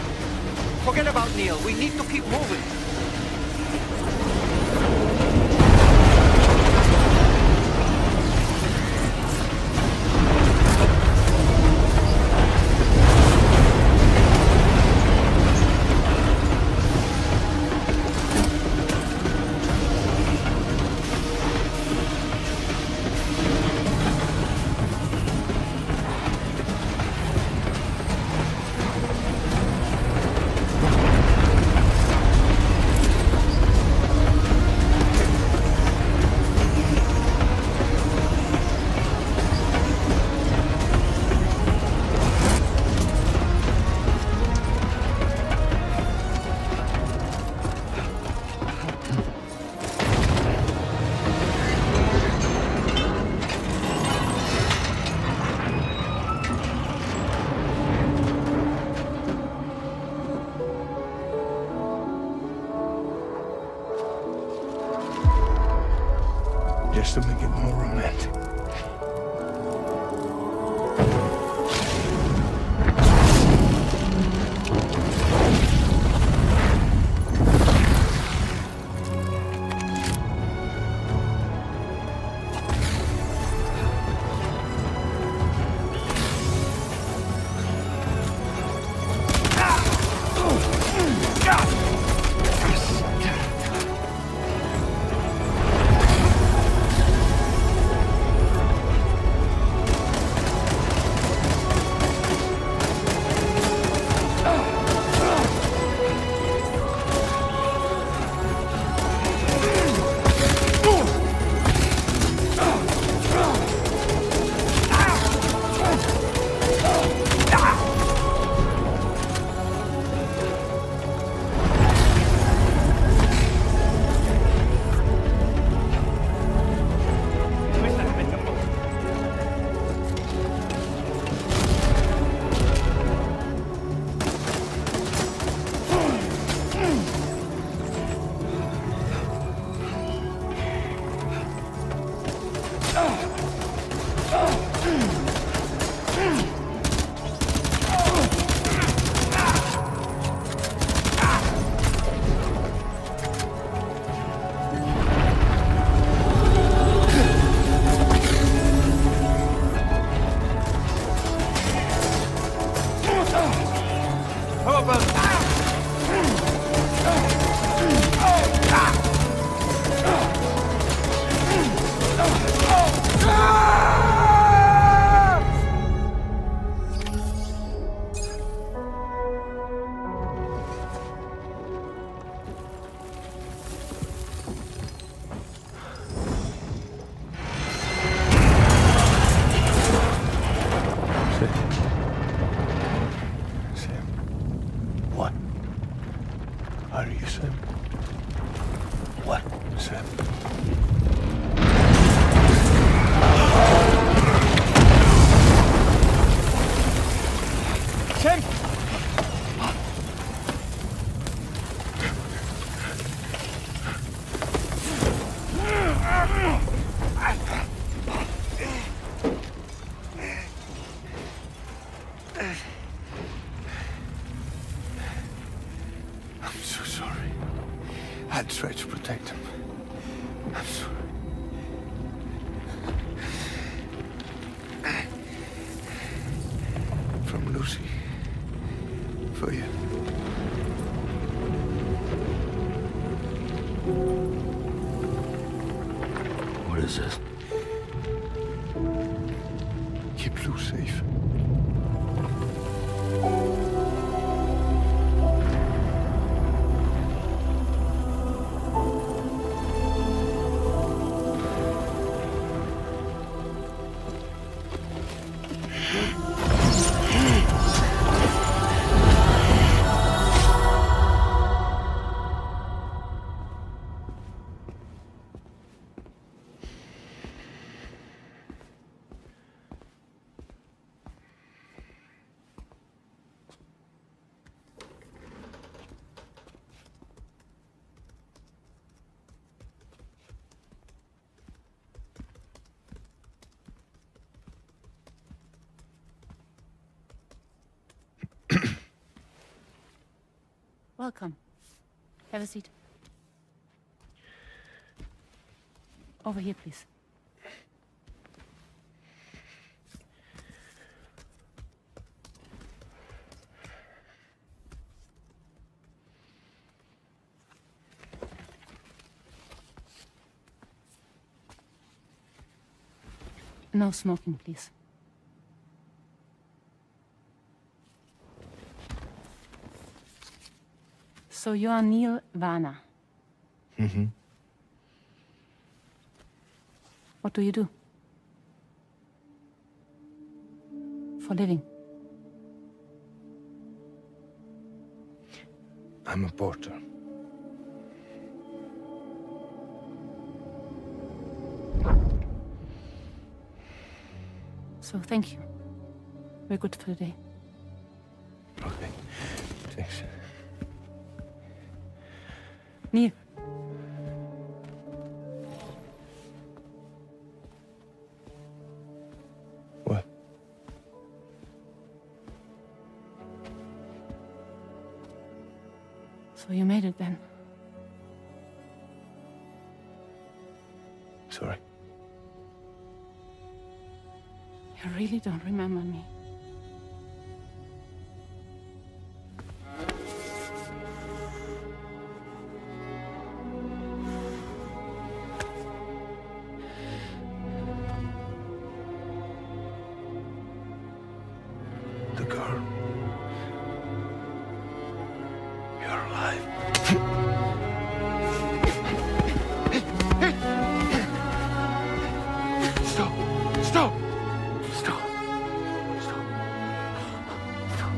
Forget about Neil. We need to keep moving. Just to make it more romantic. Sam. What? Sam. Sam! I'm so sorry. I tried to protect him. I'm sorry. From Lucy. For you. What is this? Keep Lou safe. Welcome. Have a seat. Over here, please. No smoking, please. So you are Neil Varner. Mm-hmm. What do you do? For living? I'm a porter. So thank you. We're good for the day. Okay. Thanks. Neil. What? So you made it then? Sorry. You really don't remember me. The girl. You're alive. Stop! Stop! Stop! Stop! Stop!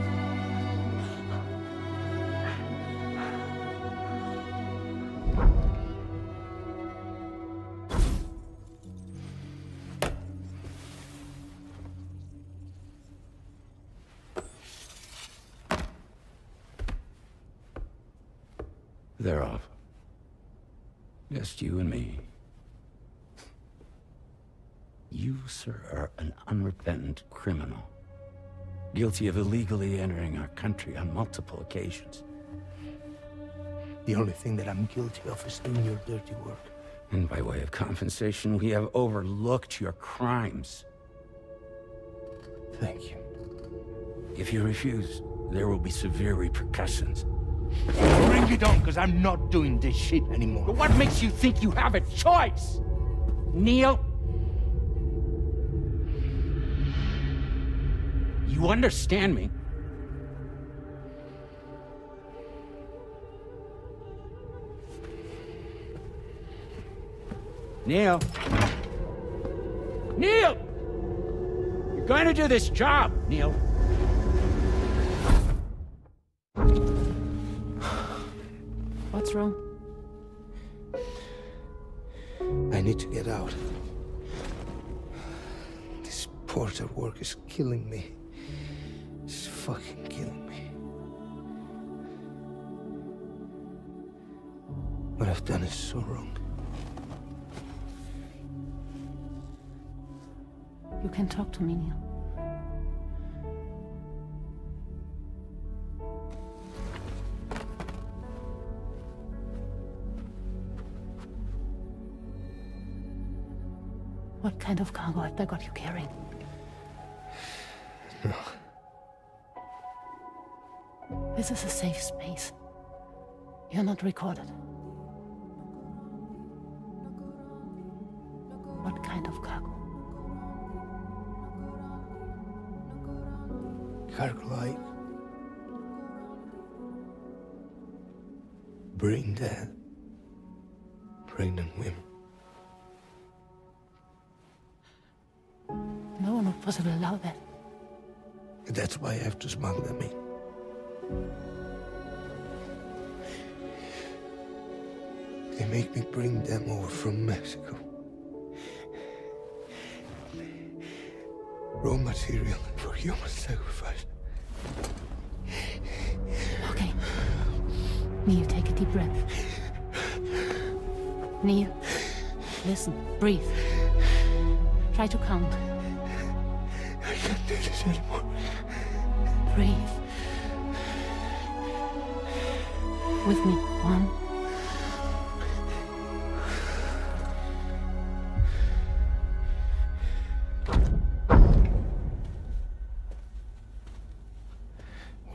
They're off. Just you and me. You, sir, are an unrepentant criminal. Guilty of illegally entering our country on multiple occasions. The only thing that I'm guilty of is doing your dirty work. And by way of compensation, we have overlooked your crimes. Thank you. If you refuse, there will be severe repercussions. Bring it on, because I'm not doing this shit anymore. But what makes you think you have a choice? Neil? You understand me? Neil? Neil! You're going to do this job, Neil. What's What's wrong? I need to get out. This porter work is killing me. It's fucking killing me. What I've done is so wrong. You can talk to me, Neil. What kind of cargo have they got you carrying? No. This is a safe space. You're not recorded. What kind of cargo? Cargo like brain dead, pregnant women. No one would possibly allow that. That's why I have to smuggle them in. They make me bring them over from Mexico. Raw material for human sacrifice. Okay. Neil, take a deep breath. Neil, listen, breathe. Try to count. I can't do this anymore. Breathe. With me. 1.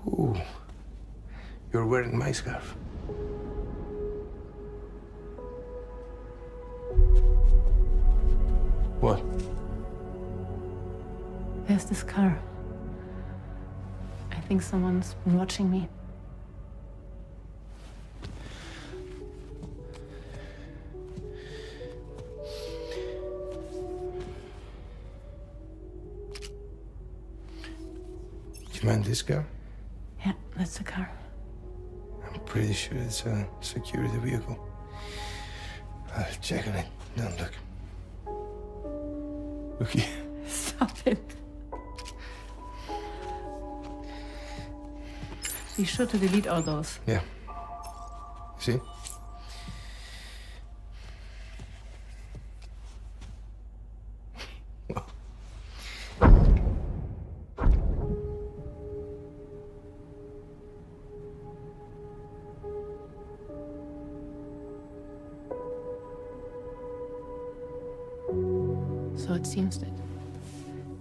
Ooh, you're wearing my scarf. What? There's this car. I think someone's been watching me. Do you mind this car? Yeah, that's the car. I'm pretty sure it's a security vehicle. I'll check on it. Now look. Look here. Stop it. Be sure to delete all those. Yeah. See? So it seems that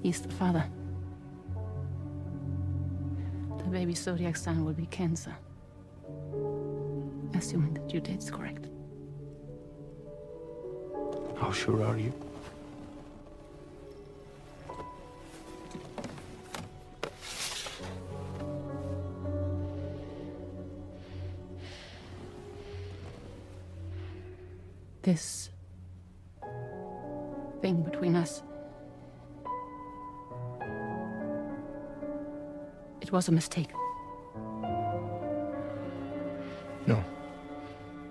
he's the father. The baby's zodiac sign will be Cancer. Assuming the due date's correct. How sure are you? This thing between us. It was a mistake. No.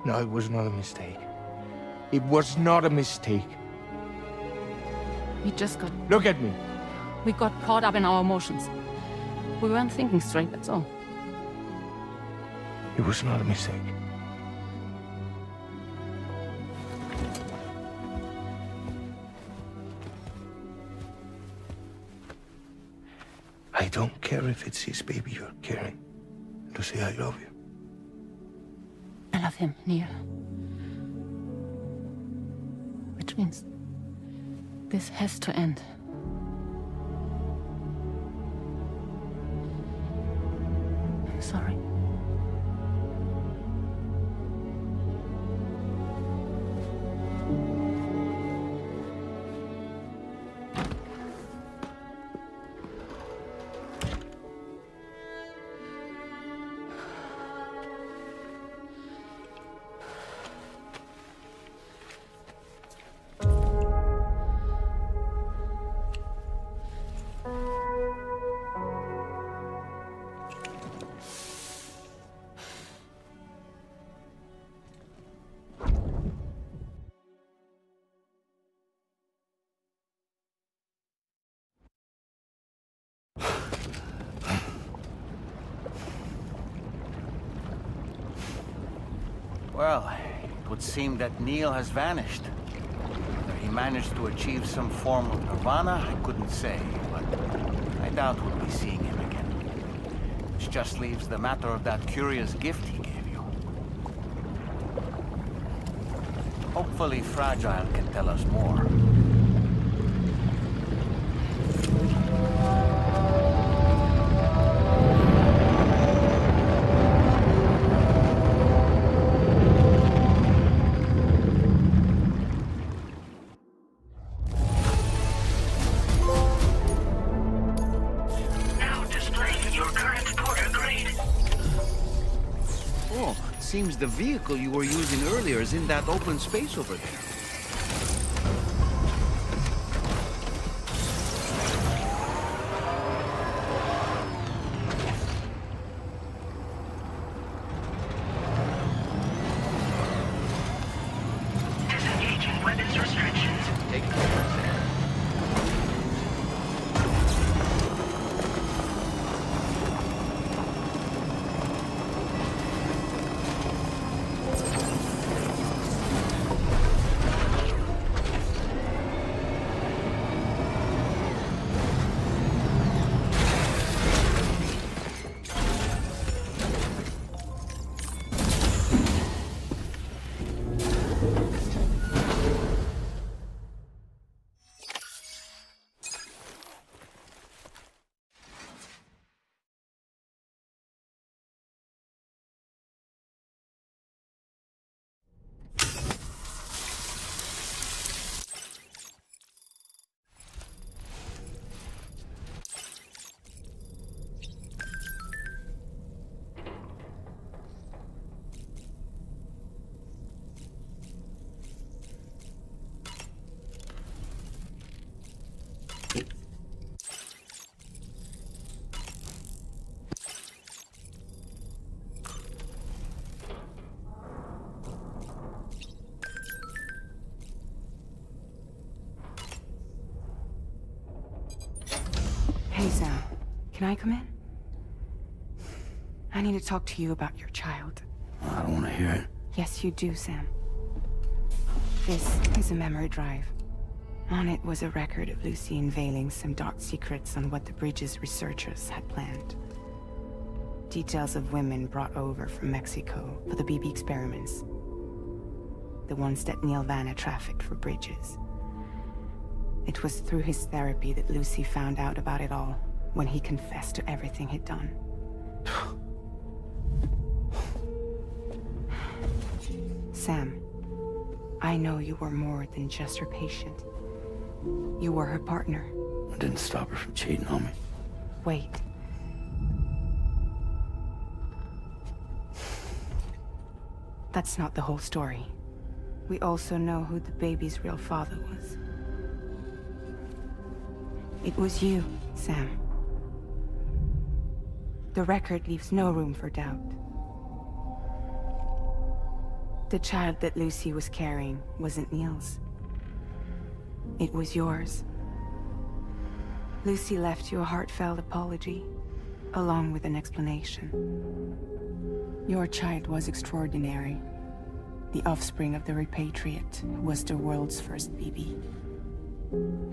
No, it was not a mistake. It was not a mistake. We just got... Look at me. We got caught up in our emotions. We weren't thinking straight, that's all. It was not a mistake. I don't care if it's his baby you're carrying. Lucy, I love you. I love him, Neil. Which means this has to end. I'm sorry. Well, it would seem that Neil has vanished. Whether he managed to achieve some form of nirvana, I couldn't say, but I doubt we'll be seeing him again. Which just leaves the matter of that curious gift he gave you. Hopefully Fragile can tell us more. Seems the vehicle you were using earlier is in that open space over there. Disengaging weapons restrictions. Take care. Hey, Sam. Can I come in? I need to talk to you about your child. I don't want to hear it. Yes, you do, Sam. This is a memory drive. On it was a record of Lucy unveiling some dark secrets on what the Bridges researchers had planned. Details of women brought over from Mexico for the BB experiments. The ones that Neil Vanna trafficked for Bridges. It was through his therapy that Lucy found out about it all, when he confessed to everything he'd done. Sam, I know you were more than just her patient. You were her partner. I didn't stop her from cheating on me. Wait. That's not the whole story. We also know who the baby's real father was. It was you, Sam. The record leaves no room for doubt. The child that Lucy was carrying wasn't Neil's. It was yours. Lucy left you a heartfelt apology, along with an explanation. Your child was extraordinary. The offspring of the repatriate who was the world's first BB.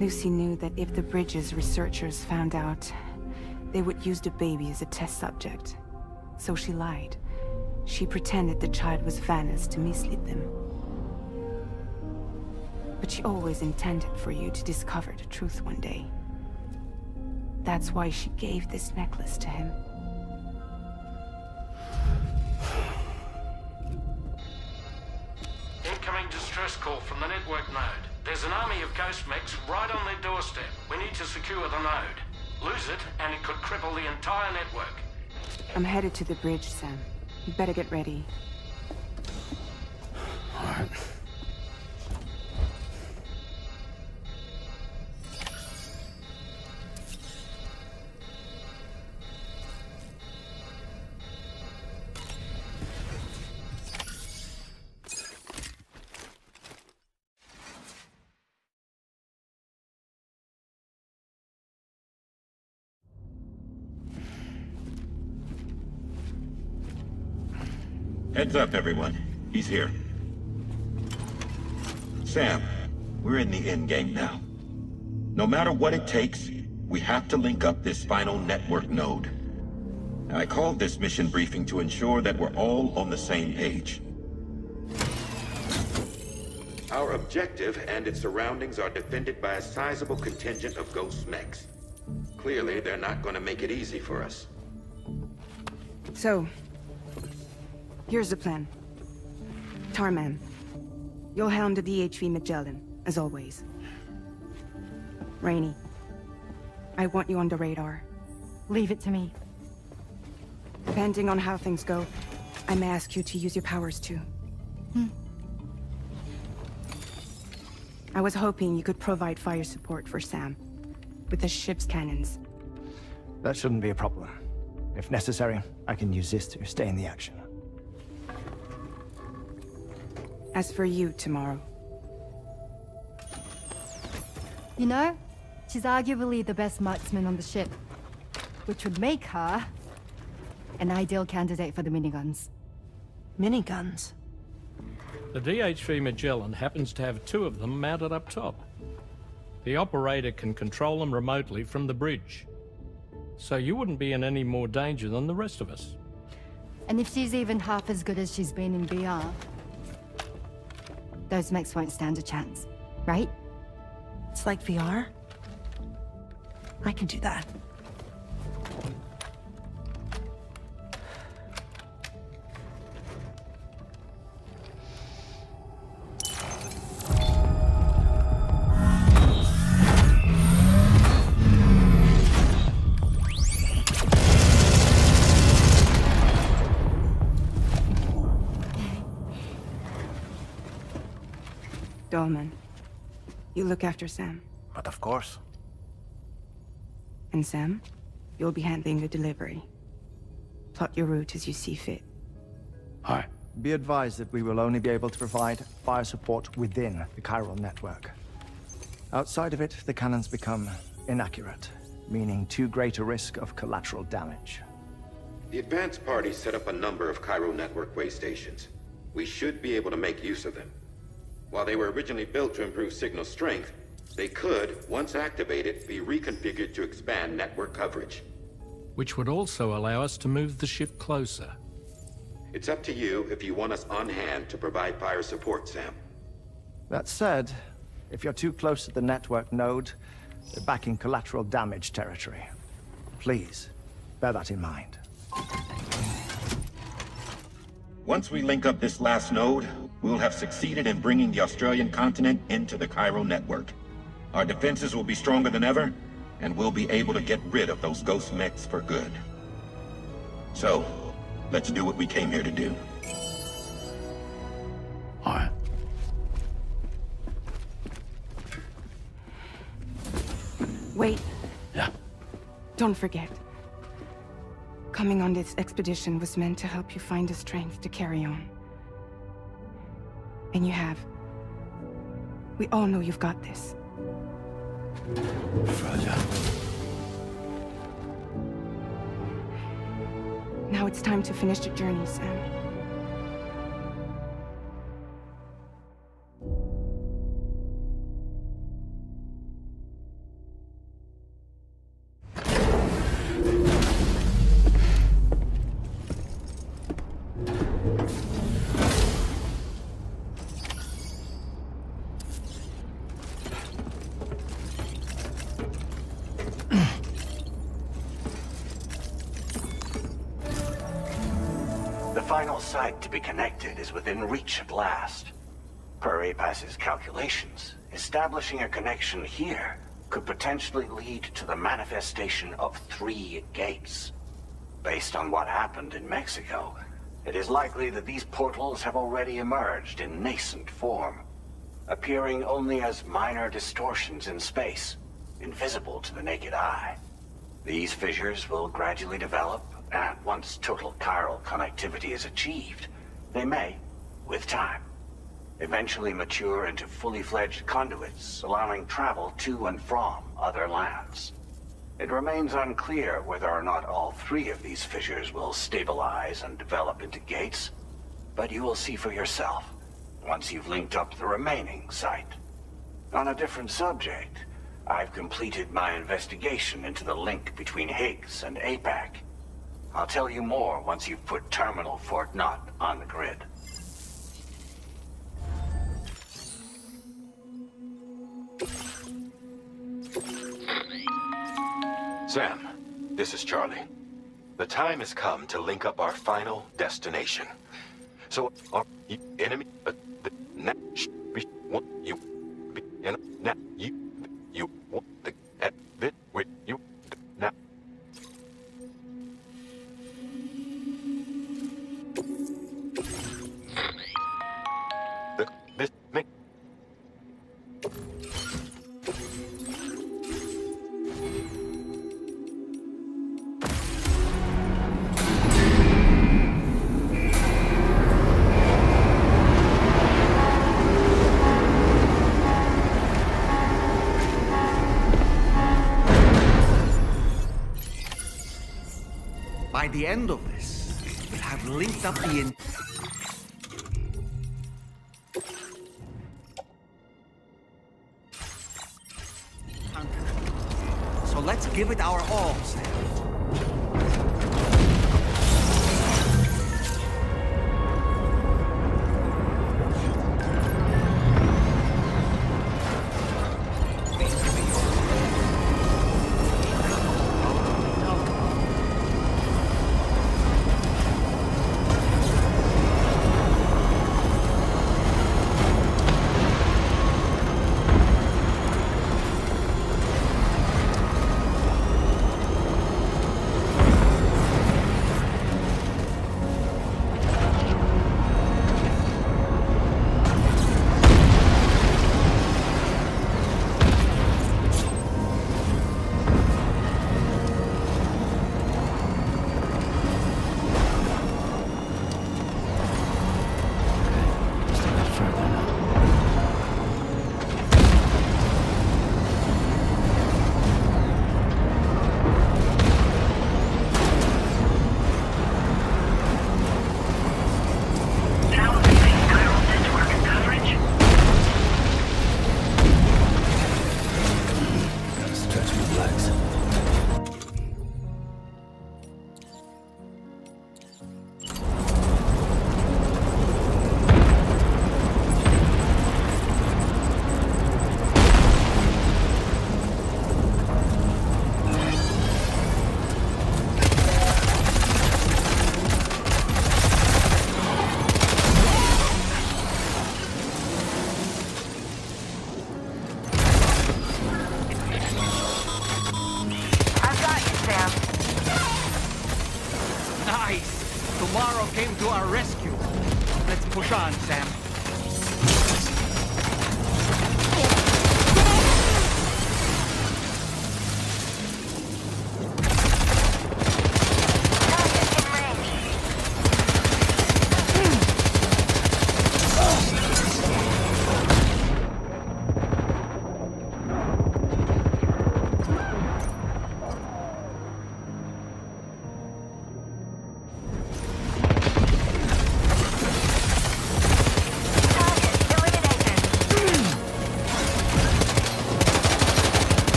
Lucy knew that if the Bridges researchers found out, they would use the baby as a test subject. So she lied. She pretended the child was Vanna's to mislead them. But she always intended for you to discover the truth one day. That's why she gave this necklace to him. Incoming distress call from the network node. There's an army of ghost mechs right on their doorstep. We need to secure the node. Lose it, and it could cripple the entire network. I'm headed to the bridge, Sam. You better get ready. All right. Heads up, everyone. He's here. Sam, we're in the end game now. No matter what it takes, we have to link up this final network node. I called this mission briefing to ensure that we're all on the same page. Our objective and its surroundings are defended by a sizable contingent of ghost mechs. Clearly, they're not going to make it easy for us. So, here's the plan. Tarman, you'll helm the DHV Magellan, as always. Rainey, I want you on the radar. Leave it to me. Depending on how things go, I may ask you to use your powers too. I was hoping you could provide fire support for Sam, with the ship's cannons. That shouldn't be a problem. If necessary, I can use this to stay in the action. As for you, tomorrow. You know, she's arguably the best marksman on the ship, which would make her an ideal candidate for the miniguns. Miniguns? The DHV Magellan happens to have 2 of them mounted up top. The operator can control them remotely from the bridge. So you wouldn't be in any more danger than the rest of us. And if she's even half as good as she's been in VR, those mechs won't stand a chance, right? It's like VR? I can do that. Dolman, you look after Sam. But of course. And Sam, you'll be handling the delivery. Plot your route as you see fit. Aye. Be advised that we will only be able to provide fire support within the chiral network. Outside of it, the cannons become inaccurate, meaning too great a risk of collateral damage. The advanced party set up a number of chiral network way stations. We should be able to make use of them. While they were originally built to improve signal strength, they could, once activated, be reconfigured to expand network coverage. Which would also allow us to move the ship closer. It's up to you if you want us on hand to provide fire support, Sam. That said, if you're too close to the network node, you're back in collateral damage territory. Please, bear that in mind. Once we link up this last node, we'll have succeeded in bringing the Australian continent into the chiral network. Our defenses will be stronger than ever, and we'll be able to get rid of those ghost mechs for good. So, let's do what we came here to do. All right. Wait. Yeah? Don't forget. Coming on this expedition was meant to help you find the strength to carry on. And you have. We all know you've got this. Fragile. Now it's time to finish the journey, Sam. The final site to be connected is within reach at last. Per APAS's calculations, establishing a connection here could potentially lead to the manifestation of 3 gates. Based on what happened in Mexico, it is likely that these portals have already emerged in nascent form, appearing only as minor distortions in space, invisible to the naked eye. These fissures will gradually develop, and once total chiral connectivity is achieved, they may, with time, eventually mature into fully fledged conduits, allowing travel to and from other lands. It remains unclear whether or not all 3 of these fissures will stabilize and develop into gates, but you will see for yourself once you've linked up the remaining site. On a different subject, I've completed my investigation into the link between Higgs and APAC. I'll tell you more once you've put Terminal Fort Knott on the grid. Sam, this is Charlie. The time has come to link up our final destination. So, our enemy, you want the bit with you now. This me. By the end of this, we'll have linked up the So let's give it our all, Sam.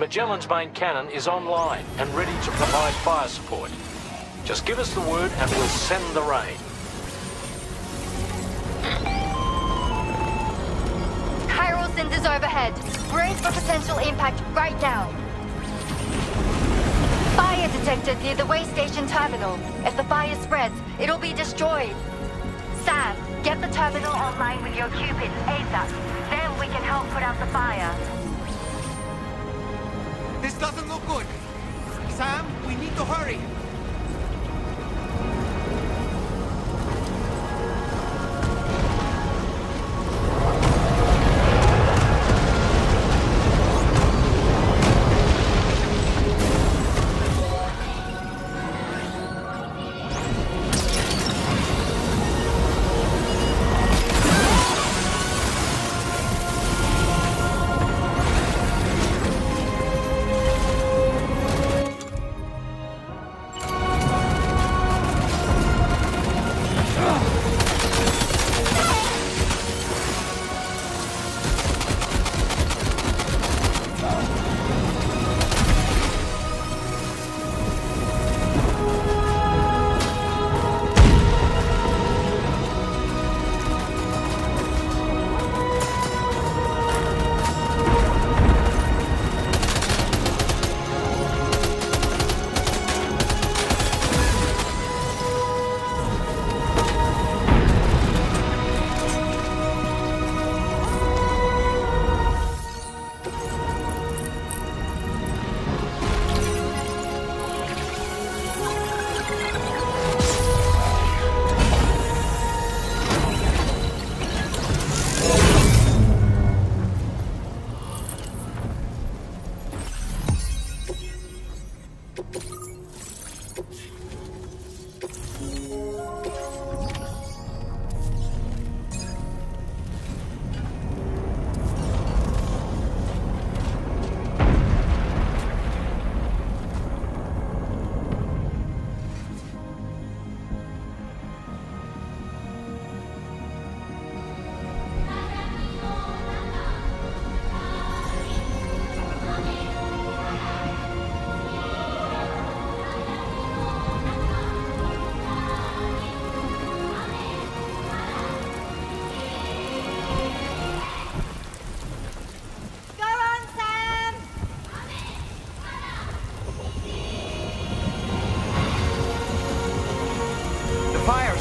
Magellan's main cannon is online and ready to provide fire support. Just give us the word and we'll send the rain. Chiral cinders overhead. Brace for potential impact right now. Fire detected near the way station terminal. If the fire spreads, it'll be destroyed. Sam, get the terminal online with your Cupid ASAP. Then we can help put out the fire. This doesn't look good. Sam, we need to hurry.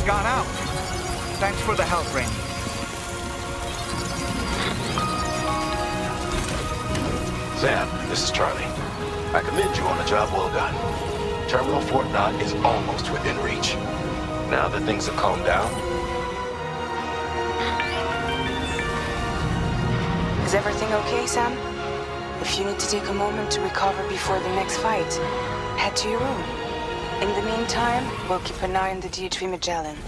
Gone out. Thanks for the help, Rainy. Sam, this is Charlie. I commend you on a job well done. Terminal Fort Knott is almost within reach. Now that things have calmed down. Is everything okay, Sam? If you need to take a moment to recover before the next fight, head to your room. In the meantime, we'll keep an eye on the DH3 Magellan.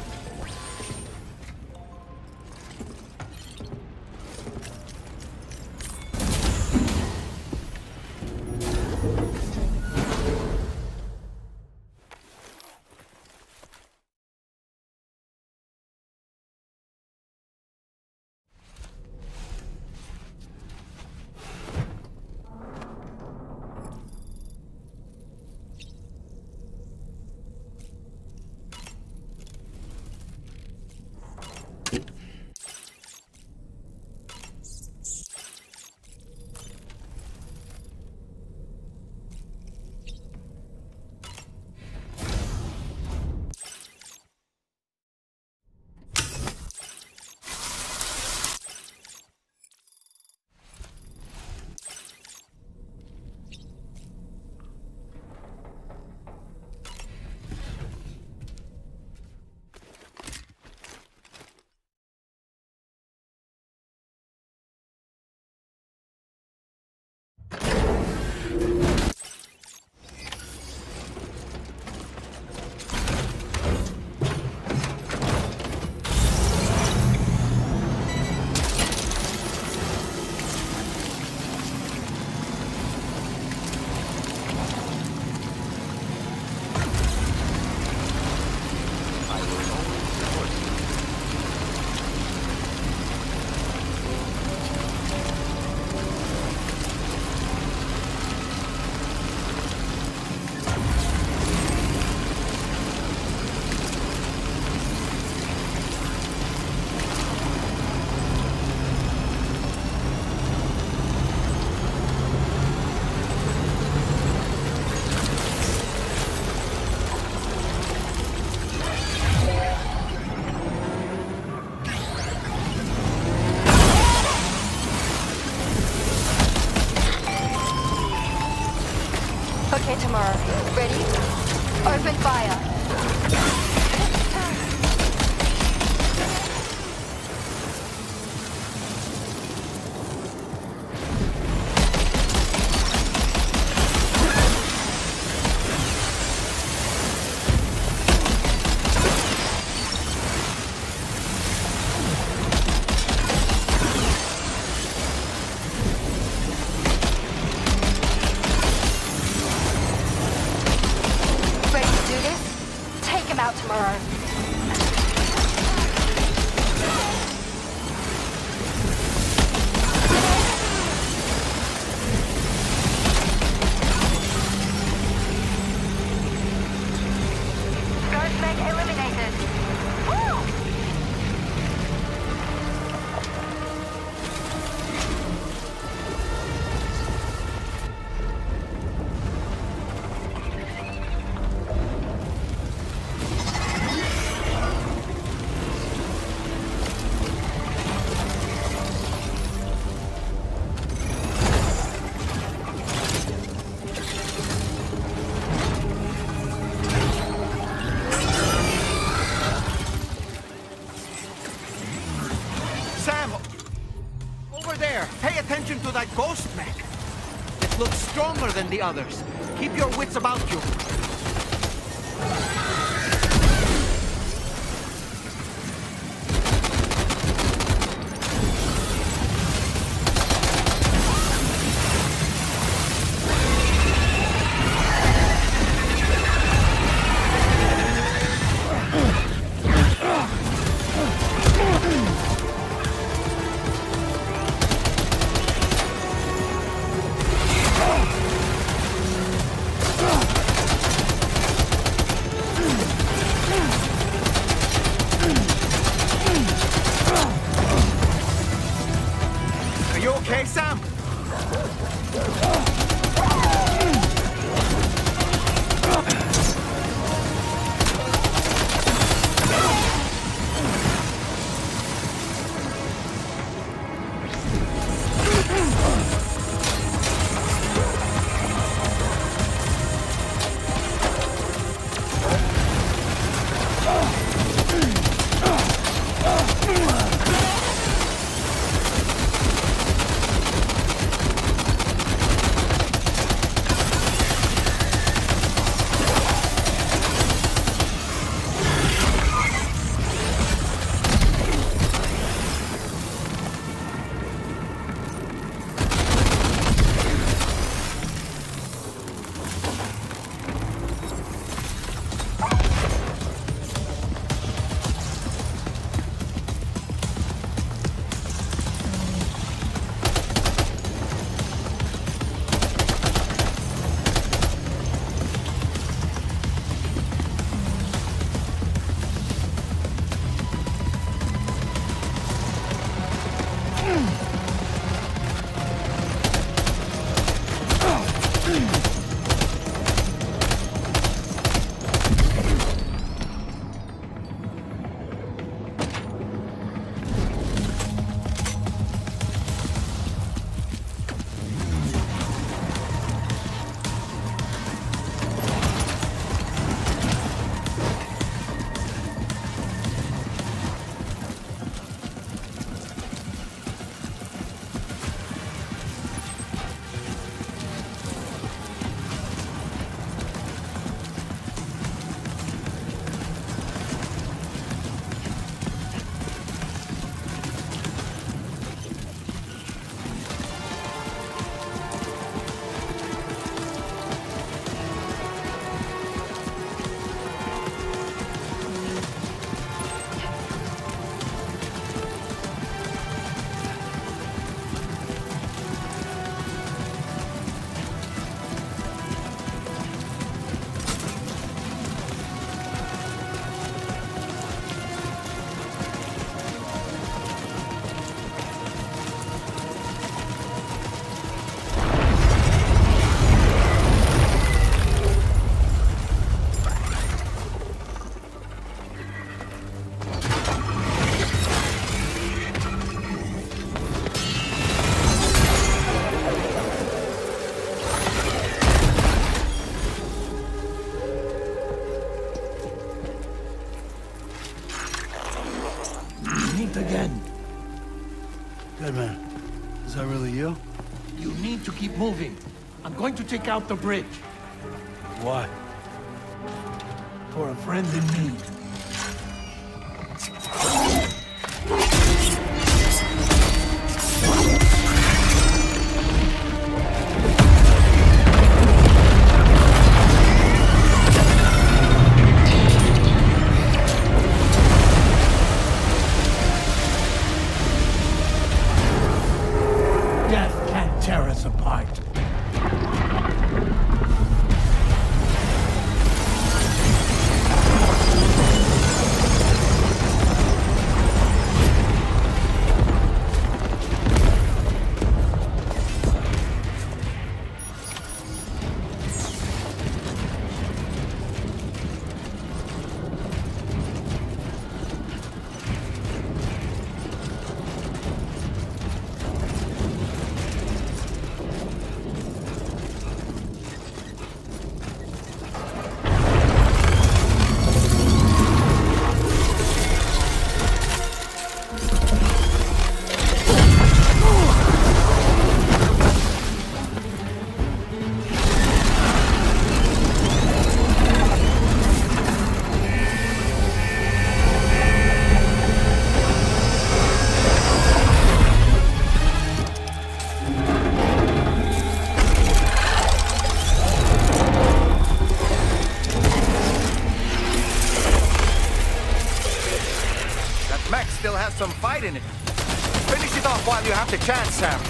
Okay, tomorrow. Ready? Open fire. To that ghost mech. It looks stronger than the others. Keep your wits about you. need to keep moving. I'm going to take out the bridge. Why? For a friend in need. Death can't tear us apart. Some fight in it. Finish it off while you have the chance, Sam.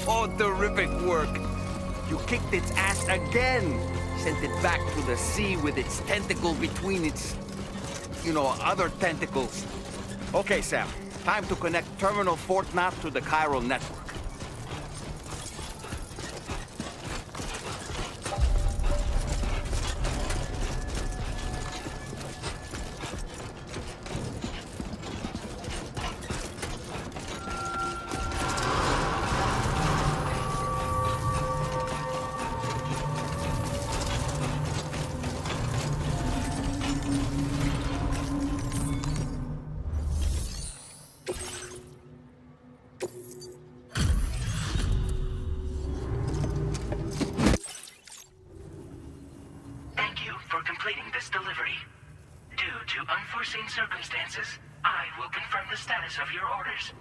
Oh, terrific work. You kicked its ass again. Sent it back to the sea with its tentacle between its, other tentacles. Okay, Sam. Time to connect Terminal Fort Nav to the chiral network. Circumstances, I will confirm the status of your orders.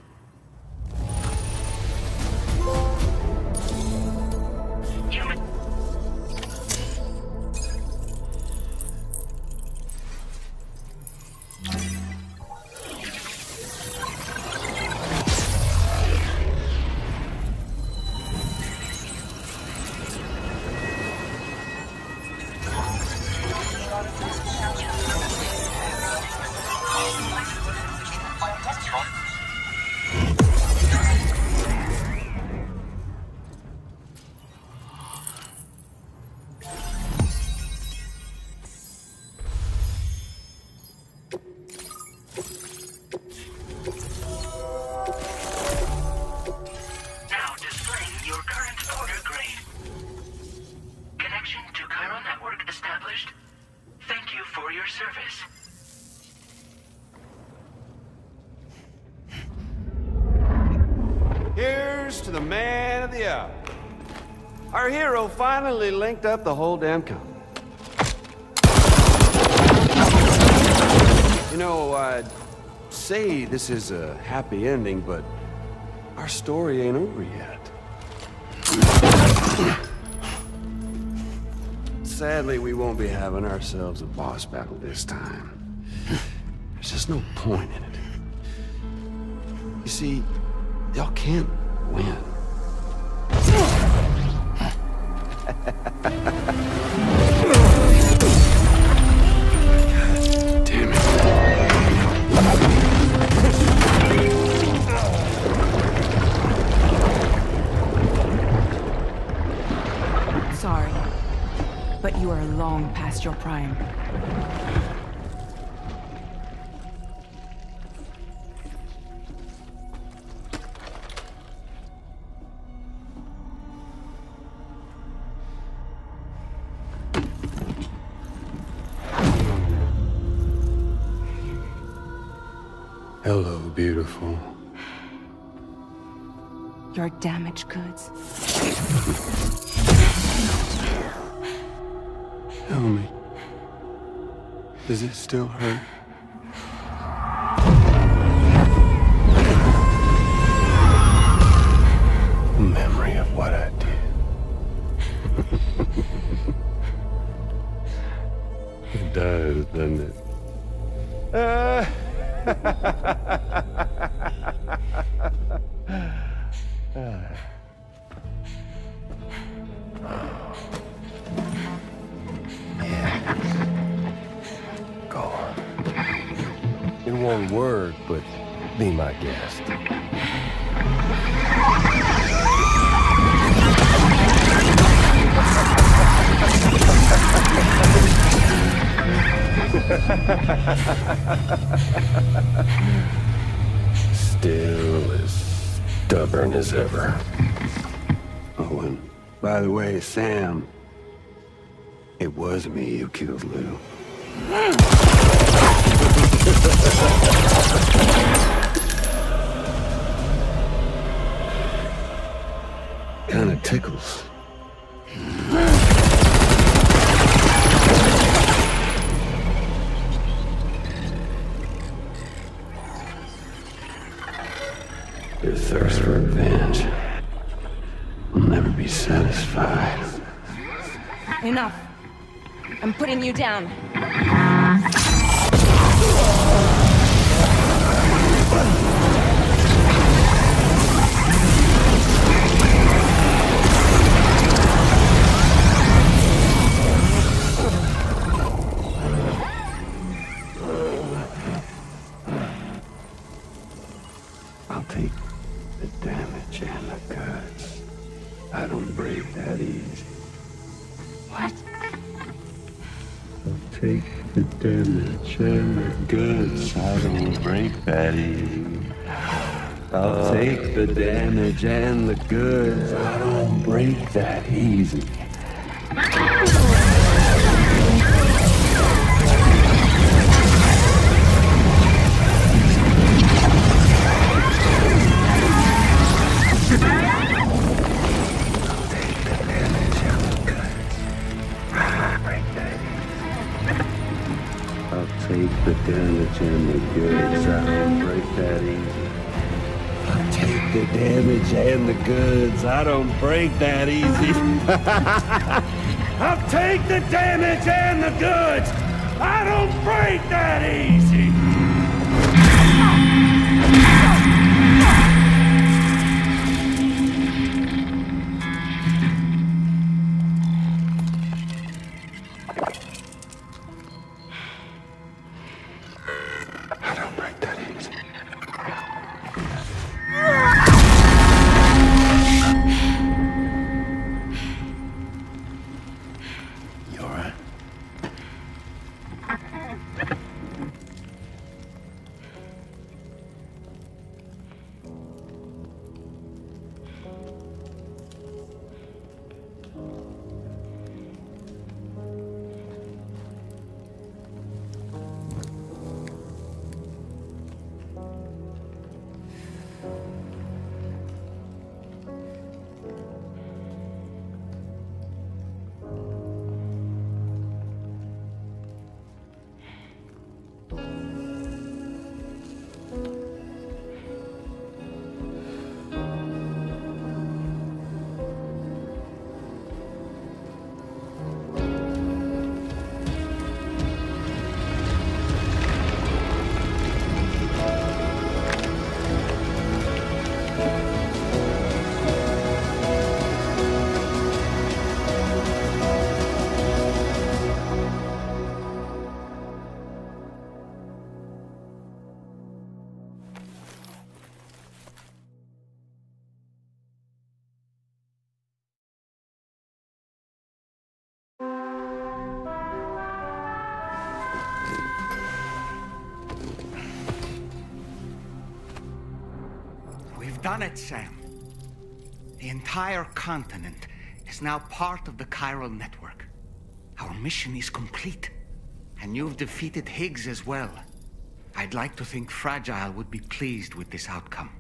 the man of the hour. Our hero finally linked up the whole damn company. You know, I'd say this is a happy ending, but our story ain't over yet. Sadly, we won't be having ourselves a boss battle this time. There's just no point in it. You see, y'all can't win. Damn it. Sorry, but you are long past your prime. Hello, beautiful. Your damaged goods. Tell me, does it still hurt? Memory of what I did. It does, doesn't it? Go on. In one word, but be my guest. Still as stubborn as ever. Oh, and by the way, Sam, it was me who killed Lou. Kinda tickles. Your thirst for revenge will never be satisfied. Enough. I'm putting you down. I'll take the damage and the guts. I don't break that easy. What? I'll take the damage and the guts. I don't break that easy. I'll take the damage and the goods. I don't break that easy. Take the damage and the goods. I don't break that easy. I'll take the damage and the goods. I don't break that easy. I'll take the damage and the goods. I don't break that easy. done it, Sam. The entire continent is now part of the chiral network. Our mission is complete. And you've defeated Higgs as well. I'd like to think Fragile would be pleased with this outcome.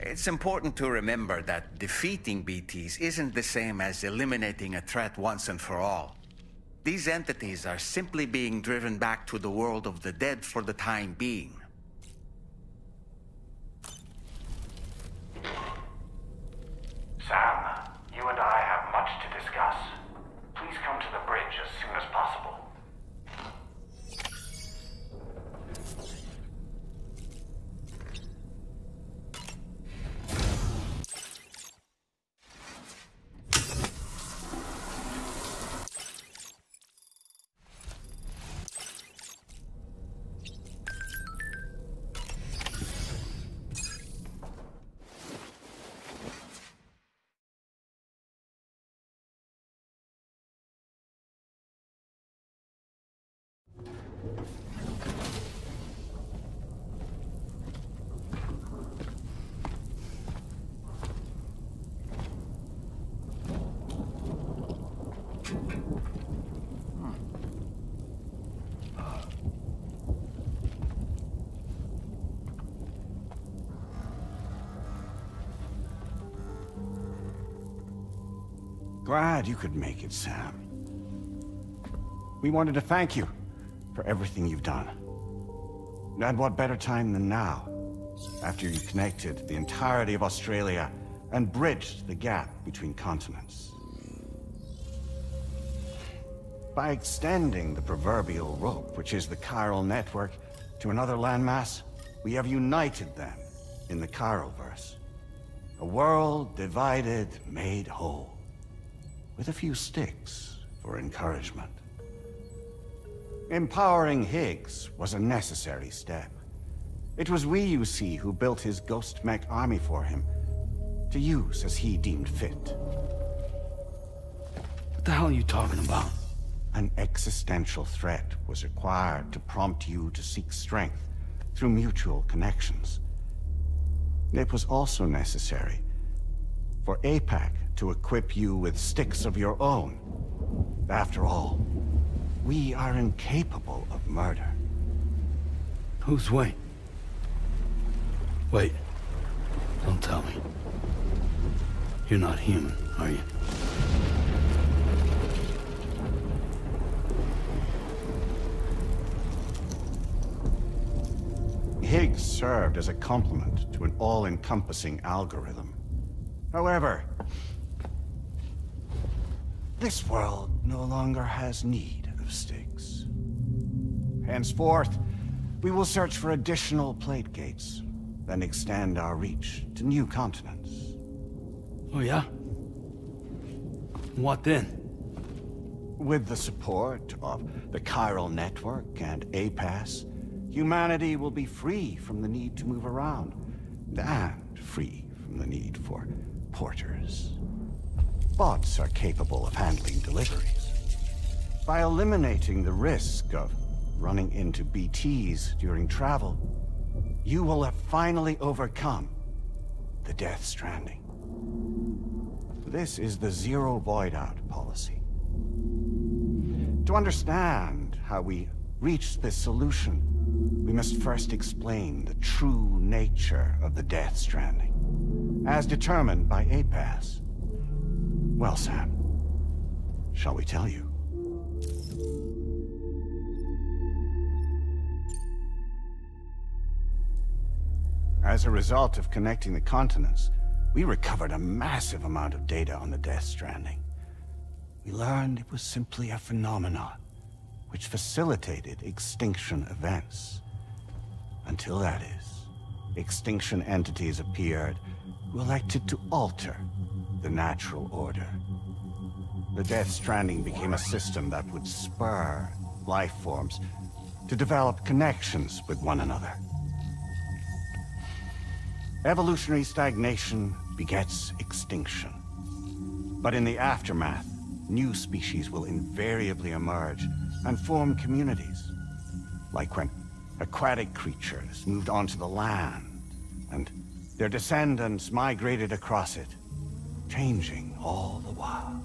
It's important to remember that defeating BTs isn't the same as eliminating a threat once and for all. These entities are simply being driven back to the world of the dead for the time being. Sam, you and I have much to discuss. Please come to the bridge as soon as possible. Glad you could make it, Sam. We wanted to thank you for everything you've done. And what better time than now, after you connected the entirety of Australia and bridged the gap between continents. By extending the proverbial rope, which is the chiral network, to another landmass, we have united them in the Chiroverse. A world divided, made whole. With a few sticks for encouragement. Empowering Higgs was a necessary step. It was we, you see, who built his ghost mech army for him, to use as he deemed fit. What the hell are you talking about? An existential threat was required to prompt you to seek strength through mutual connections. It was also necessary for APAC to equip you with sticks of your own. After all, we are incapable of murder. Who's we? Wait. Don't tell me. You're not human, are you? Higgs served as a complement to an all-encompassing algorithm. However, this world no longer has need of sticks. Henceforth, we will search for additional plate gates, then extend our reach to new continents. Oh yeah? What then? With the support of the chiral network and APAS, humanity will be free from the need to move around, and free from the need for porters. Bots are capable of handling deliveries. By eliminating the risk of running into BTs during travel, you will have finally overcome the Death Stranding. This is the Zero Void-Out policy. To understand how we reached this solution, we must first explain the true nature of the Death Stranding, as determined by APAS. Well, Sam, shall we tell you? As a result of connecting the continents, we recovered a massive amount of data on the Death Stranding. We learned it was simply a phenomenon which facilitated extinction events. Until that is, extinction entities appeared who elected to alter the natural order. The Death Stranding became a system that would spur life forms to develop connections with one another. Evolutionary stagnation begets extinction. But in the aftermath, new species will invariably emerge and form communities. Like when aquatic creatures moved onto the land, and their descendants migrated across it, changing all the while.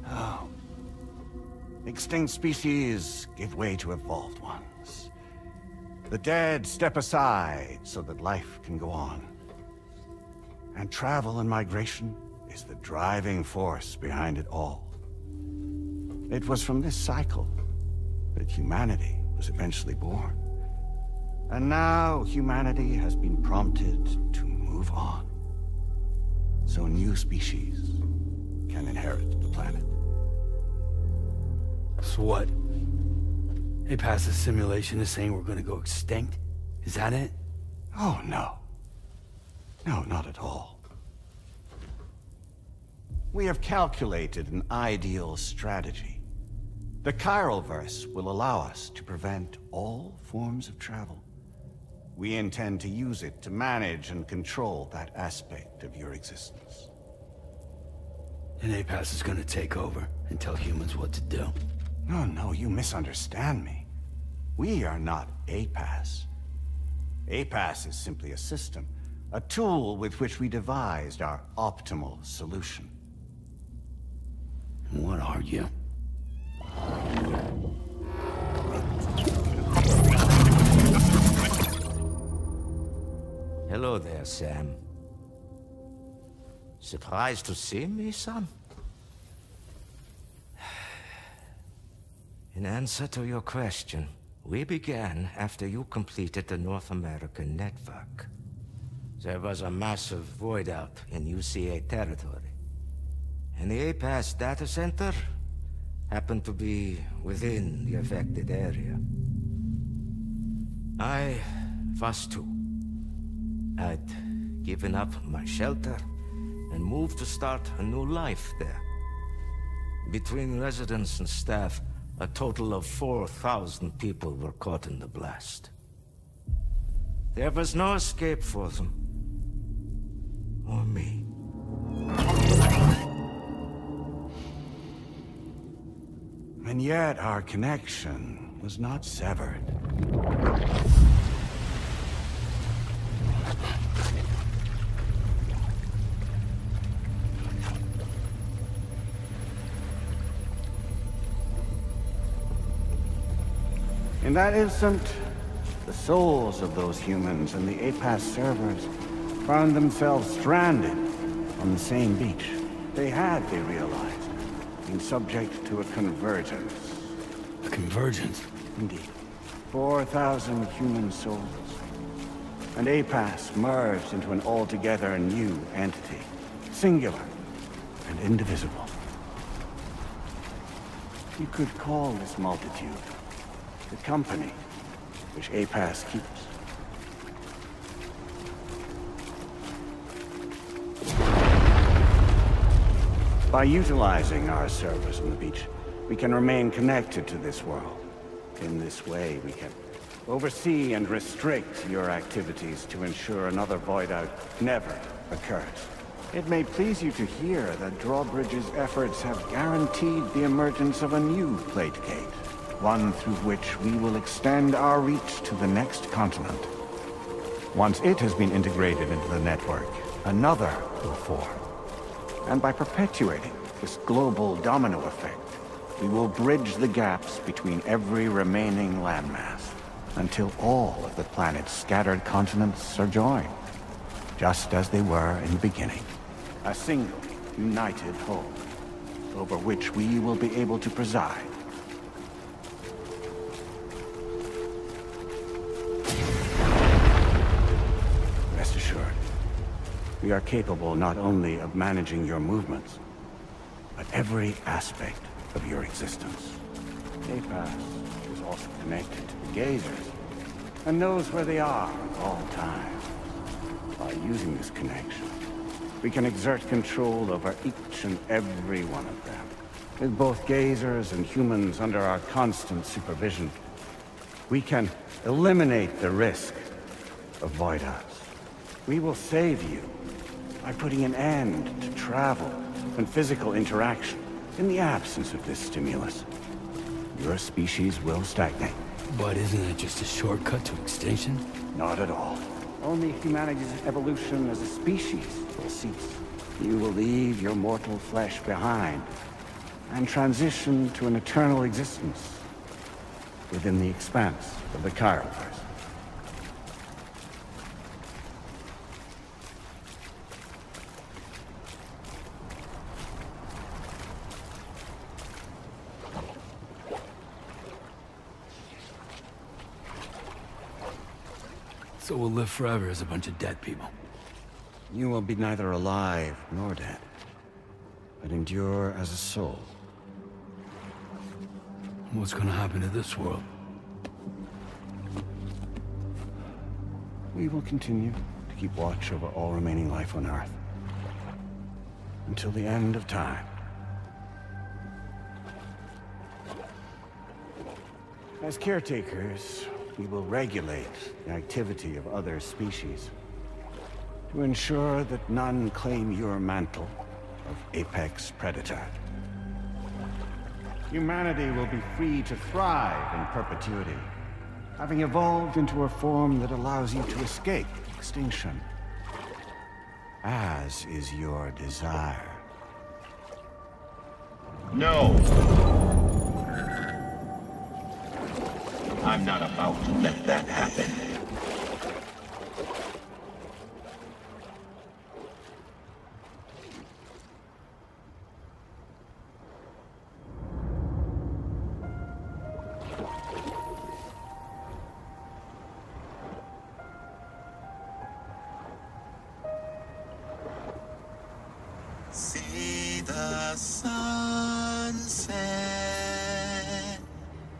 Oh. Extinct species give way to evolved ones. The dead step aside so that life can go on. And travel and migration is the driving force behind it all. It was from this cycle that humanity was eventually born. And now humanity has been prompted to move on. So new species can inherit the planet. So what? They passed a simulation is saying we're gonna go extinct? Is that it? Oh, no. No, not at all. We have calculated an ideal strategy. The Chiralverse will allow us to prevent all forms of travel. We intend to use it to manage and control that aspect of your existence. And APAS is gonna take over and tell humans what to do. No, you misunderstand me. We are not APAS. APAS is simply a system, a tool with which we devised our optimal solution. What are you? Hello there, Sam. Surprised to see me, son? In answer to your question, we began after you completed the North American network. There was a massive void out in UCA territory. And the APAS data center happened to be within the affected area. I was too. I'd given up my shelter and moved to start a new life there. Between residents and staff, a total of 4,000 people were caught in the blast. There was no escape for them. Or me. And yet our connection was not severed. In that instant, the souls of those humans and the APAS servers found themselves stranded on the same beach. They realized, been subject to a convergence. A convergence? Indeed. 4,000 human souls. And APAS merged into an altogether new entity. Singular and indivisible. You could call this multitude the company which APAS keeps. By utilizing our servers on the beach, we can remain connected to this world. In this way, we can oversee and restrict your activities to ensure another void-out never occurs. It may please you to hear that Drawbridge's efforts have guaranteed the emergence of a new plate gate. One through which we will extend our reach to the next continent. Once it has been integrated into the network, another will form. And by perpetuating this global domino effect, we will bridge the gaps between every remaining landmass, until all of the planet's scattered continents are joined, just as they were in the beginning. A single, united whole, over which we will be able to preside. We are capable not only of managing your movements, but every aspect of your existence. APAS is also connected to the gazers, and knows where they are at all times. By using this connection, we can exert control over each and every one of them. With both gazers and humans under our constant supervision, we can eliminate the risk of void-outs. We will save you by putting an end to travel and physical interaction in the absence of this stimulus. Your species will stagnate. But isn't that just a shortcut to extinction? Not at all. Only humanity's evolution as a species will cease. You will leave your mortal flesh behind and transition to an eternal existence within the expanse of the Chiroverse. So we'll live forever as a bunch of dead people. You will be neither alive nor dead, but endure as a soul. What's gonna happen to this world? We will continue to keep watch over all remaining life on Earth until the end of time. As caretakers, we will regulate the activity of other species to ensure that none claim your mantle of apex predator. Humanity will be free to thrive in perpetuity, having evolved into a form that allows you to escape extinction, as is your desire. No! I'm not about to let that happen. See the sunset,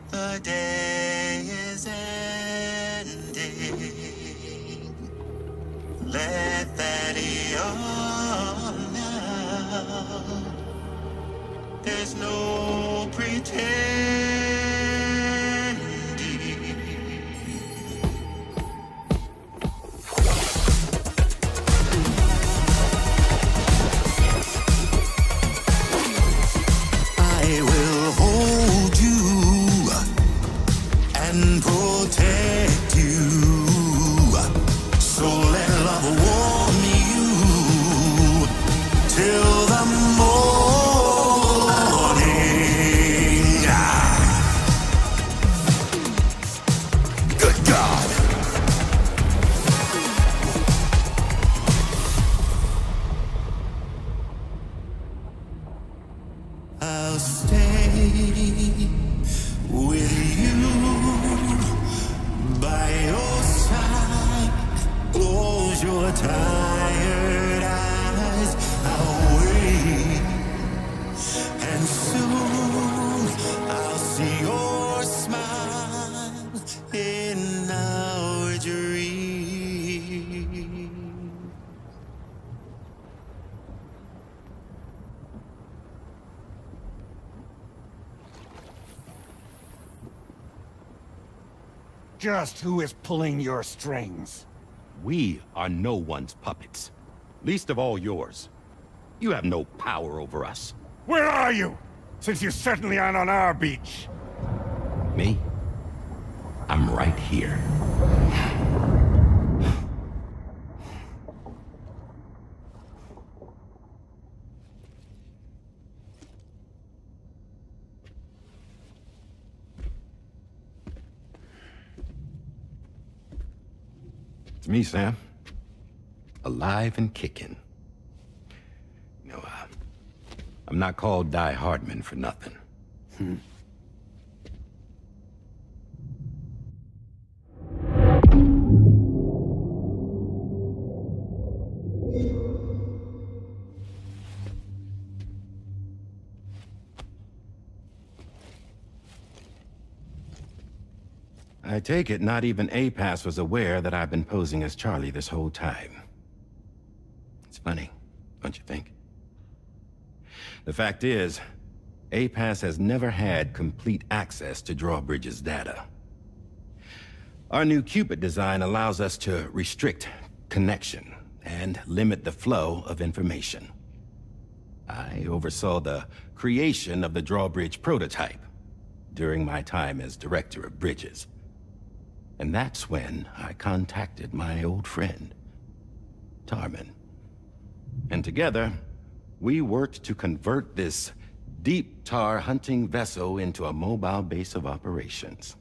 the day is ending. Let that yawn out. There's no pretending. I will hold you and protect you. So let love warm you till the morning. Good God. I'll stay with you by your side. Close your tired eyes. I'll wait, and soon I'll see your smile in our dream. Just who is pulling your strings? We are no one's puppets. Least of all yours. You have no power over us. Where are you? Since you certainly aren't on our beach. Me? I'm right here. It's me, Sam. Alive and kicking. You know, I'm not called Die Hardman for nothing. I take it not even APAS was aware that I've been posing as Charlie this whole time. It's funny, don't you think? The fact is, APAS has never had complete access to Drawbridge's data. Our new Cupid design allows us to restrict connection and limit the flow of information. I oversaw the creation of the Drawbridge prototype during my time as director of bridges. And that's when I contacted my old friend, Tarman. And together, we worked to convert this deep tar hunting vessel into a mobile base of operations.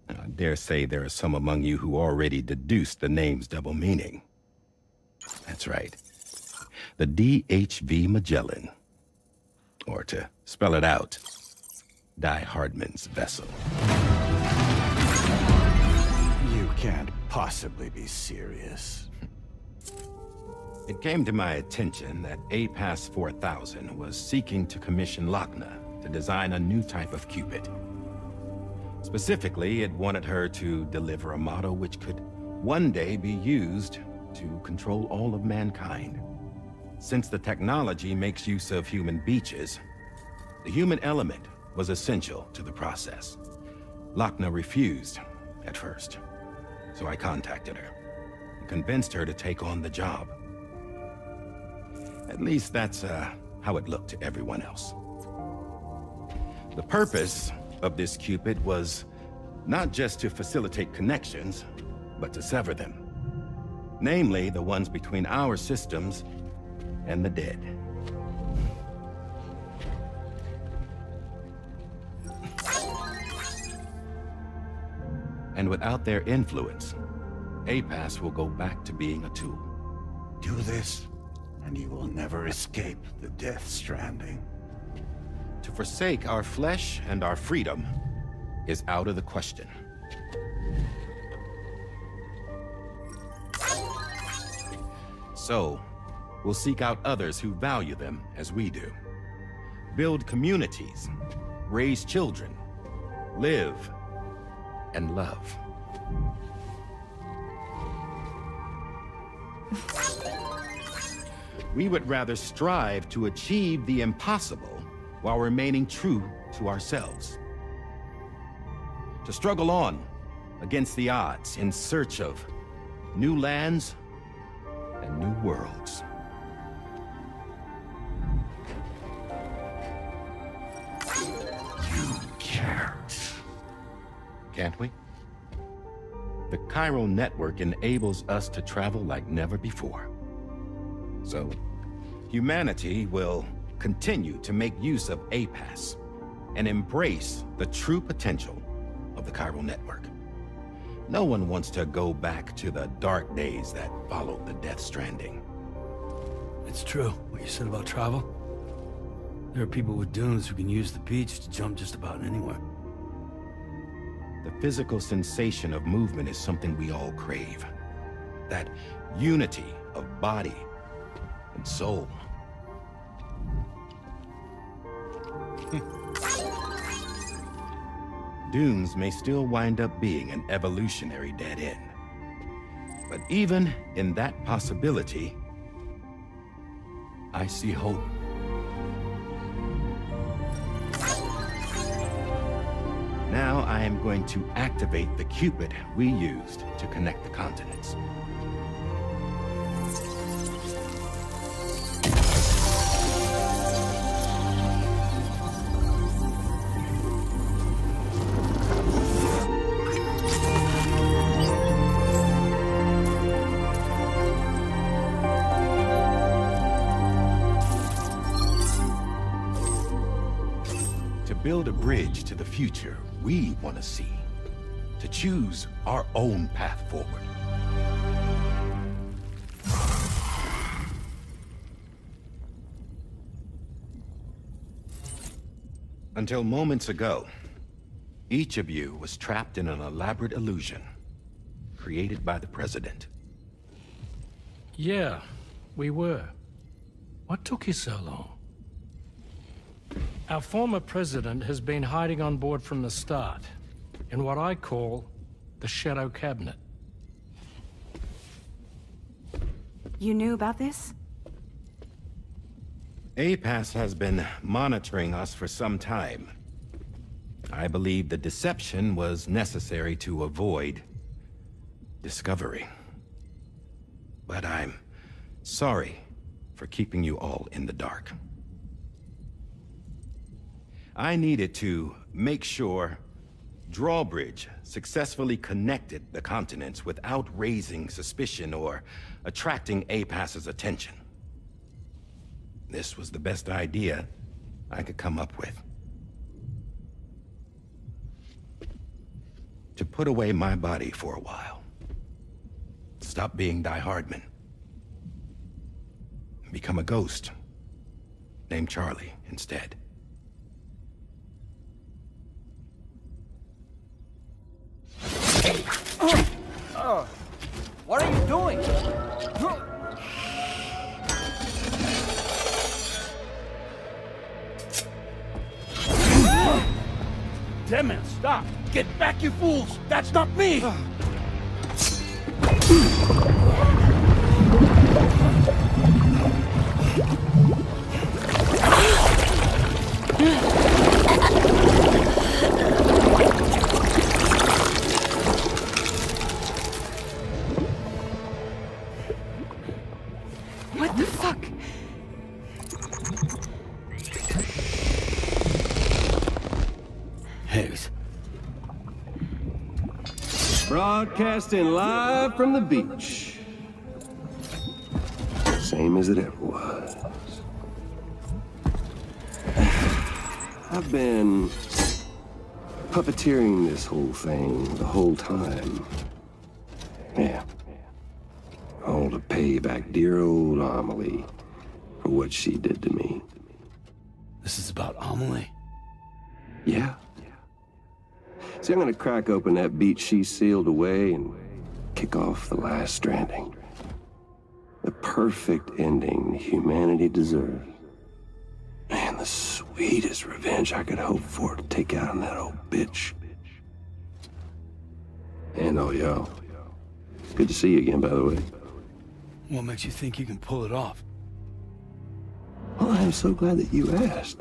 I dare say there are some among you who already deduced the name's double meaning. That's right. The DHV Magellan. Or to spell it out, Die Hardman's vessel. You can't possibly be serious. It came to my attention that APAS 4000 was seeking to commission Lochna to design a new type of Cupid. Specifically, it wanted her to deliver a model which could one day be used to control all of mankind. Since the technology makes use of human beaches, the human element was essential to the process. Lochna refused at first, so I contacted her and convinced her to take on the job. At least that's how it looked to everyone else. The purpose of this Cupid was not just to facilitate connections, but to sever them. Namely, the ones between our systems and the dead. And without their influence, APAS will go back to being a tool. Do this, and you will never escape the death stranding. To forsake our flesh and our freedom is out of the question. So, we'll seek out others who value them as we do. Build communities, raise children, live, and love. We would rather strive to achieve the impossible while remaining true to ourselves. To struggle on against the odds in search of new lands and new worlds. You can't. Can't we? The chiral network enables us to travel like never before. So, humanity will continue to make use of APAS and embrace the true potential of the chiral network. No one wants to go back to the dark days that followed the death stranding. It's true, what you said about travel. There are people with dunes who can use the beach to jump just about anywhere. The physical sensation of movement is something we all crave. That unity of body and soul. Dunes may still wind up being an evolutionary dead end. But even in that possibility, I see hope. Now I am going to activate the Cupid we used to connect the continents. Build a bridge to the future we want to see, to choose our own path forward. Until moments ago, each of you was trapped in an elaborate illusion created by the President. Yeah, we were. What took you so long? Our former president has been hiding on board from the start. in what I call the shadow cabinet. You knew about this? APAS has been monitoring us for some time. I believe the deception was necessary to avoid discovery. But I'm sorry for keeping you all in the dark. I needed to make sure Drawbridge successfully connected the continents without raising suspicion or attracting APAS's attention. This was the best idea I could come up with. To put away my body for a while. Stop being Die Hardman. Become a ghost. Named Charlie instead. What are you doing? Damn it, stop! Get back, you fools! That's not me! What the fuck? Higgs. Broadcasting live from the beach. Same as it ever was. I've been puppeteering this whole thing the whole time. Yeah. All to pay back dear old Amelie for what she did to me. This is about Amelie? Yeah. See, I'm gonna crack open that beach she sealed away and kick off the last Stranding. The perfect ending humanity deserves. Man, the sweetest revenge I could hope for to take out on that old bitch. And all y'all. Good to see you again, by the way. What makes you think you can pull it off? Well, I'm so glad that you asked.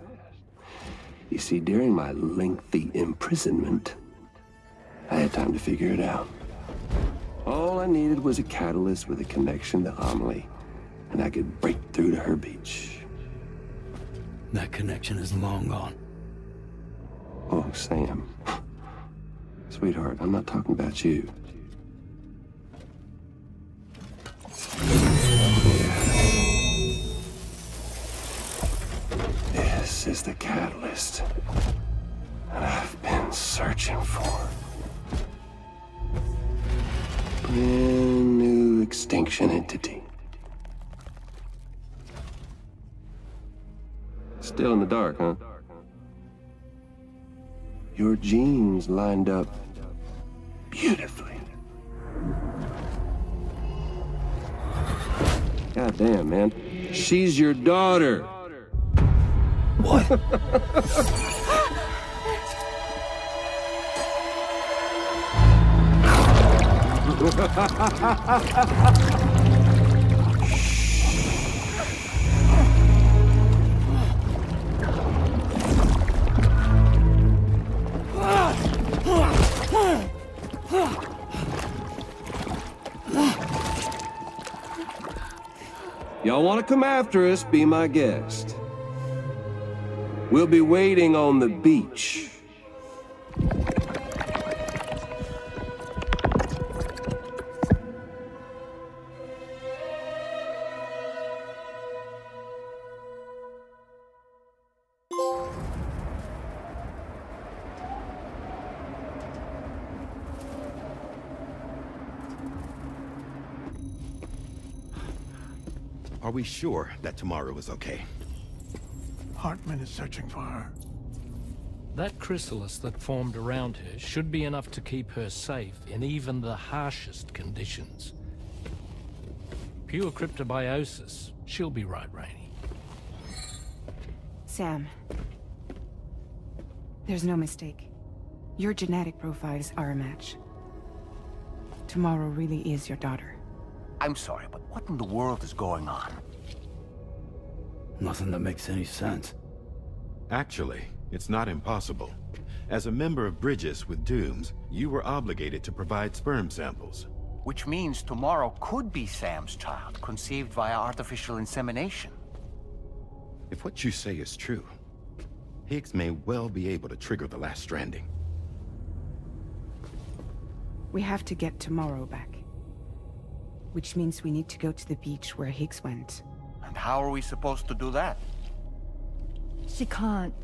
You see, during my lengthy imprisonment, I had time to figure it out. All I needed was a catalyst with a connection to Amelie, and I could break through to her beach. That connection is long gone. Oh, Sam. Sweetheart, I'm not talking about you. This is the catalyst that I've been searching for. Brand new extinction entity. Still in the dark, huh? Your genes lined up beautifully. God damn, man. She's your daughter. What? Y'all want to come after us, be my guest. We'll be waiting on the beach. Are we sure that tomorrow is okay? Hartman is searching for her. That chrysalis that formed around her should be enough to keep her safe in even the harshest conditions. Pure cryptobiosis. She'll be right, Rainey. Sam. There's no mistake. Your genetic profiles are a match. Tomorrow really is your daughter. I'm sorry, but what in the world is going on? Nothing that makes any sense. Actually, it's not impossible. As a member of Bridges with Dooms, you were obligated to provide sperm samples. Which means tomorrow could be Sam's child, conceived via artificial insemination. If what you say is true, Higgs may well be able to trigger the last Stranding. We have to get tomorrow back. Which means we need to go to the beach where Higgs went. And how are we supposed to do that? She can't.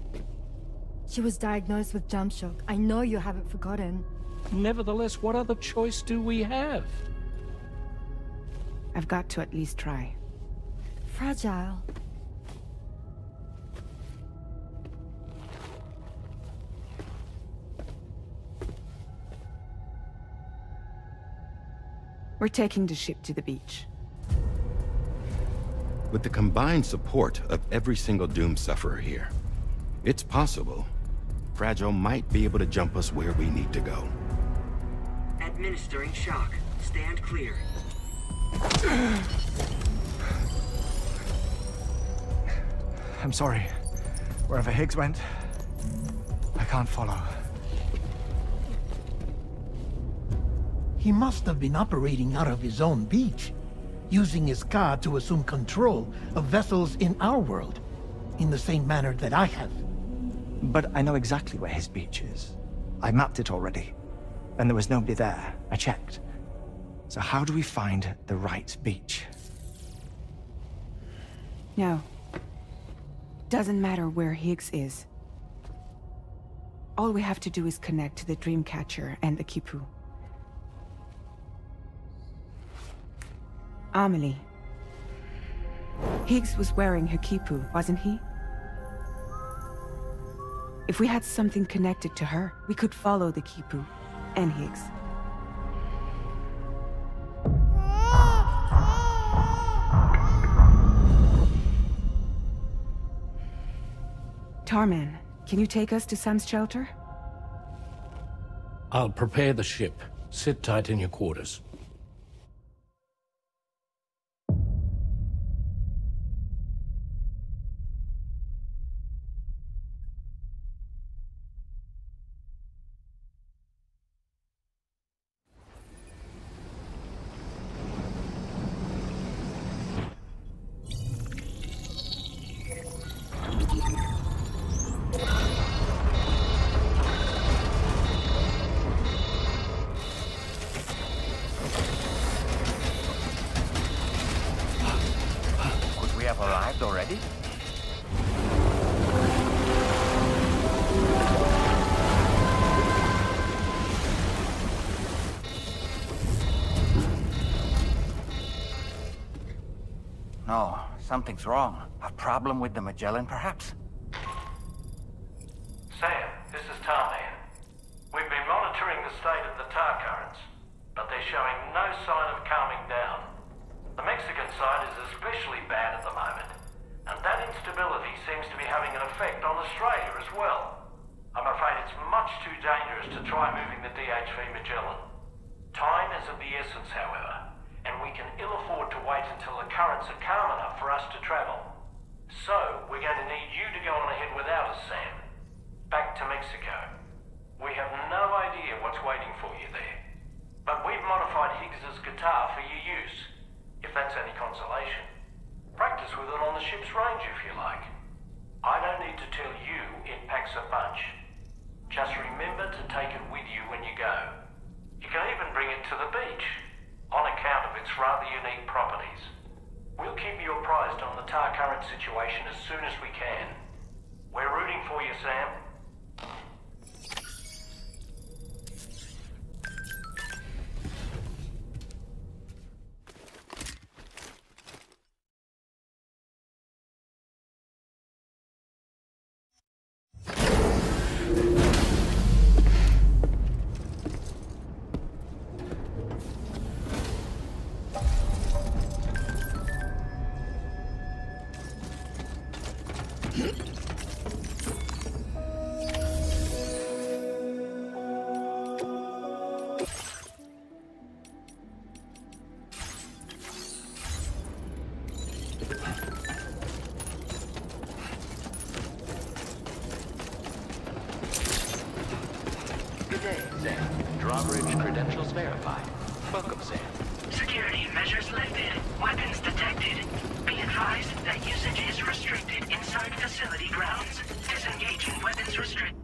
She was diagnosed with jump shock. I know you haven't forgotten. Nevertheless, what other choice do we have? I've got to at least try. Fragile. We're taking the ship to the beach. With the combined support of every single Doom sufferer here, it's possible Fragile might be able to jump us where we need to go. Administering shock. Stand clear. I'm sorry. Wherever Higgs went, I can't follow. He must have been operating out of his own beach, using his car to assume control of vessels in our world, in the same manner that I have. But I know exactly where his beach is. I mapped it already, and there was nobody there. I checked. So how do we find the right beach? No. Doesn't matter where Higgs is. All we have to do is connect to the Dreamcatcher and the Kipu. Amelie. Higgs was wearing her Kipu, wasn't he? If we had something connected to her, we could follow the Kipu and Higgs. Tarman, can you take us to Sam's shelter? I'll prepare the ship. Sit tight in your quarters. Already? No, something's wrong. A problem with the Magellan, perhaps? Sam, this is Tarman. We've been monitoring the state of the tar currents, but they're showing no sign of calming down. The Mexican side is especially bad at the moment, and that instability seems to be having an effect on Australia as well. I'm afraid it's much too dangerous to try moving the DHV Magellan. Time is of the essence, however, and we can ill afford to wait until the currents are calm enough for us to travel. So, we're going to need you to go on ahead without us, Sam. Back to Mexico. We have no idea what's waiting for you there, but we've modified Higgs's guitar for your use, if that's any consolation. Practice with it on the ship's range if you like. I don't need to tell you it packs a punch. Just remember to take it with you when you go. You can even bring it to the beach, on account of its rather unique properties. We'll keep you apprised on the tar current situation as soon as we can. We're rooting for you, Sam. Good day, Sam. Drawbridge credentials verified. Welcome, Sam. Security measures lifted. Weapons detected. Be advised that usage is restricted inside facility grounds. Disengaging weapons restricted.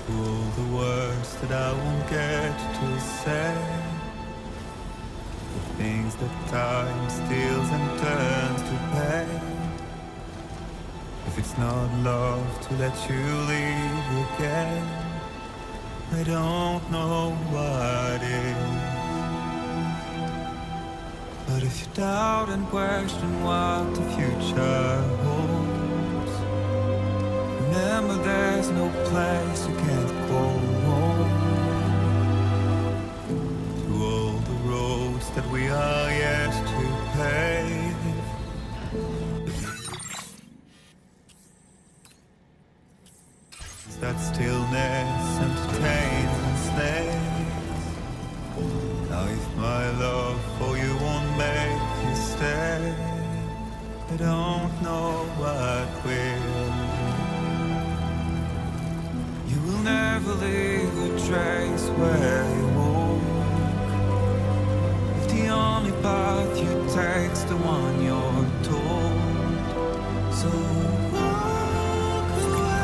All the words that I won't get to say, the things that time steals and turns to pain. If it's not love to let you leave again, I don't know what is. But if you doubt and question what the future holds, remember there's no place you can't go home. To all the roads that we are yet to pave, that stillness entertains and slays. Now if my love for you won't make you stay, I don't know what will. You will never leave a trace where you walk. If the only path you take's the one you're told, so walk away.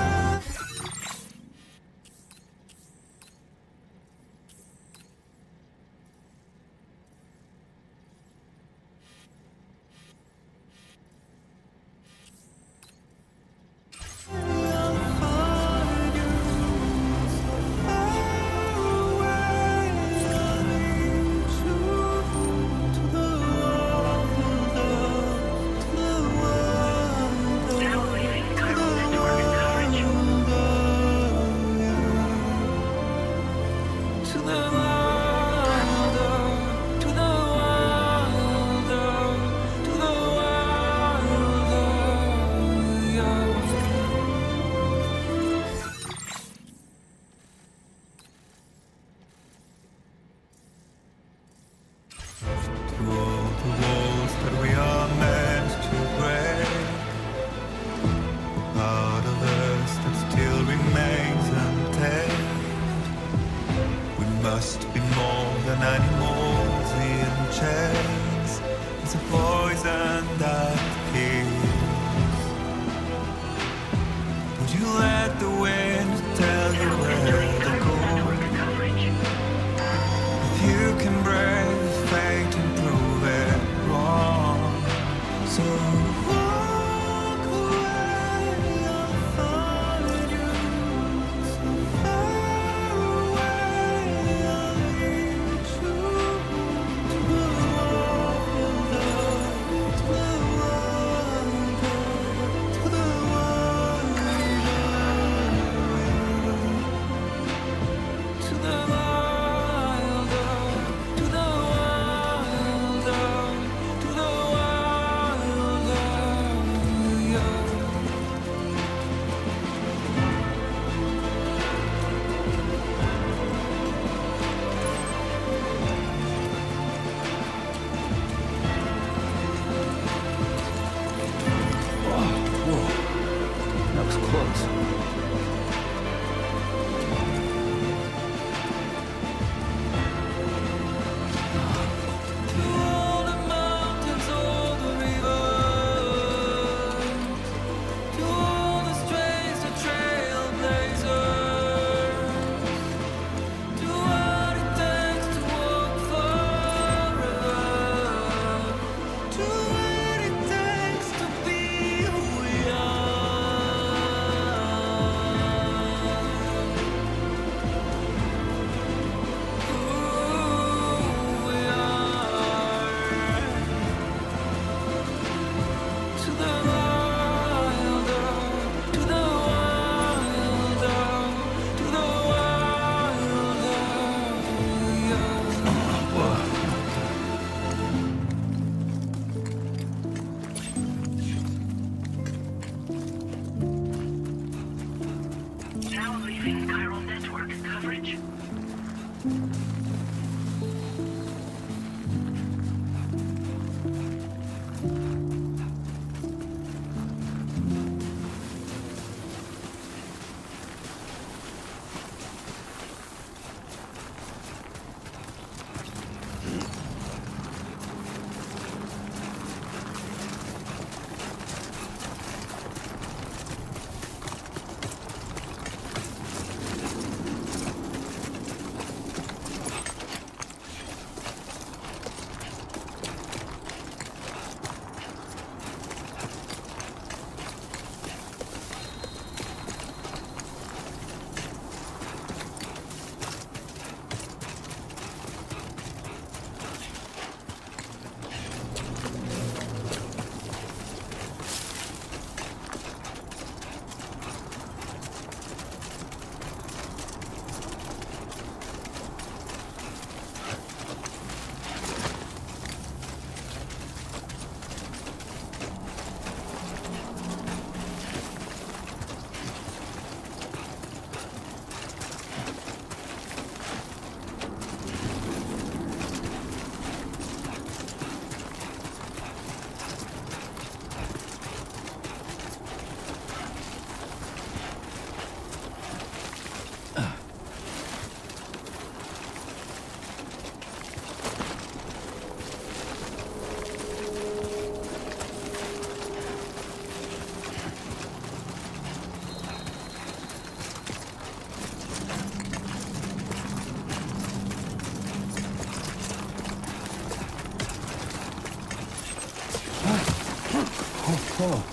Oh.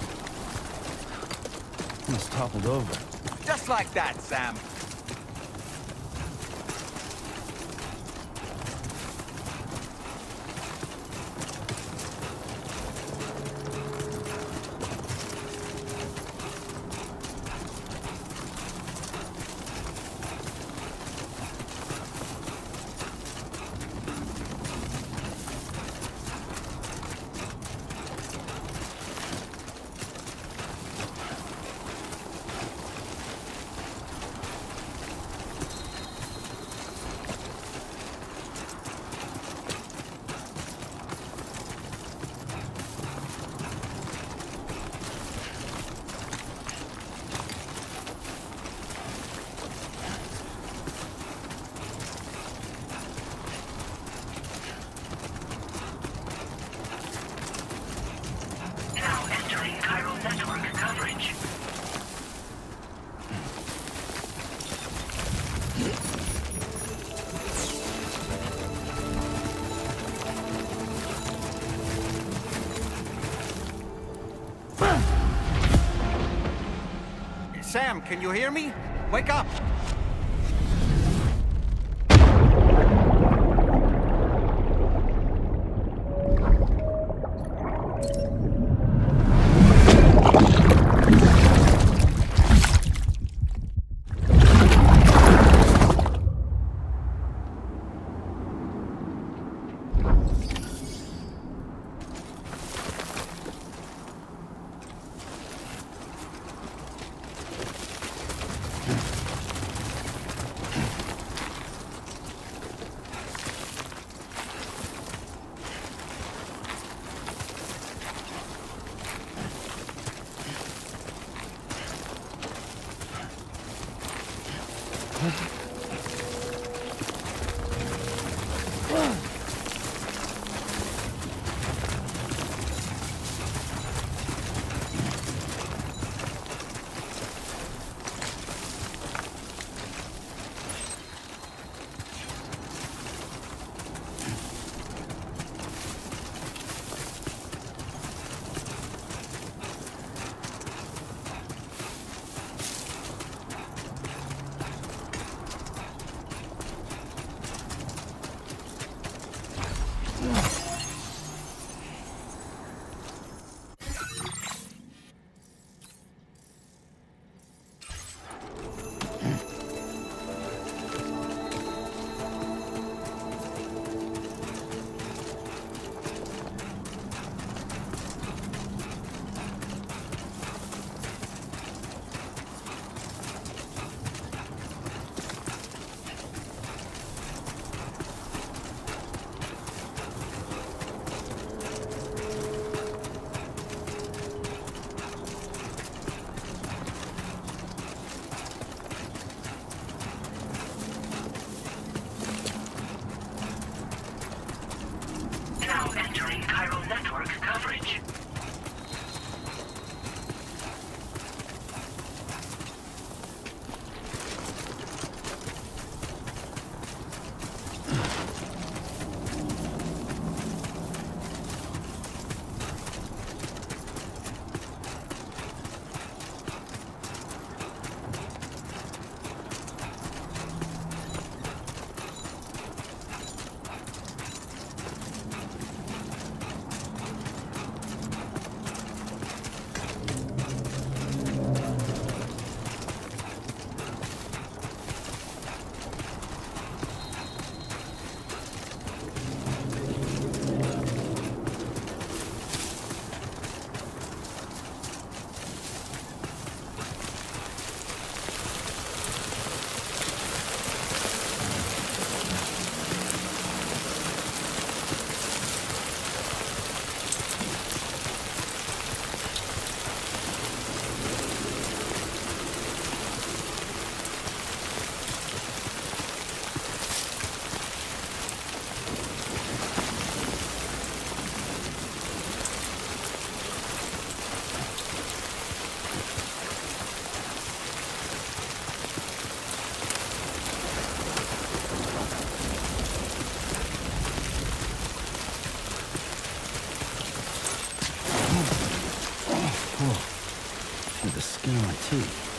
Almost toppled over. Just like that, Sam. Sam, can you hear me? Wake up! Looking at my teeth.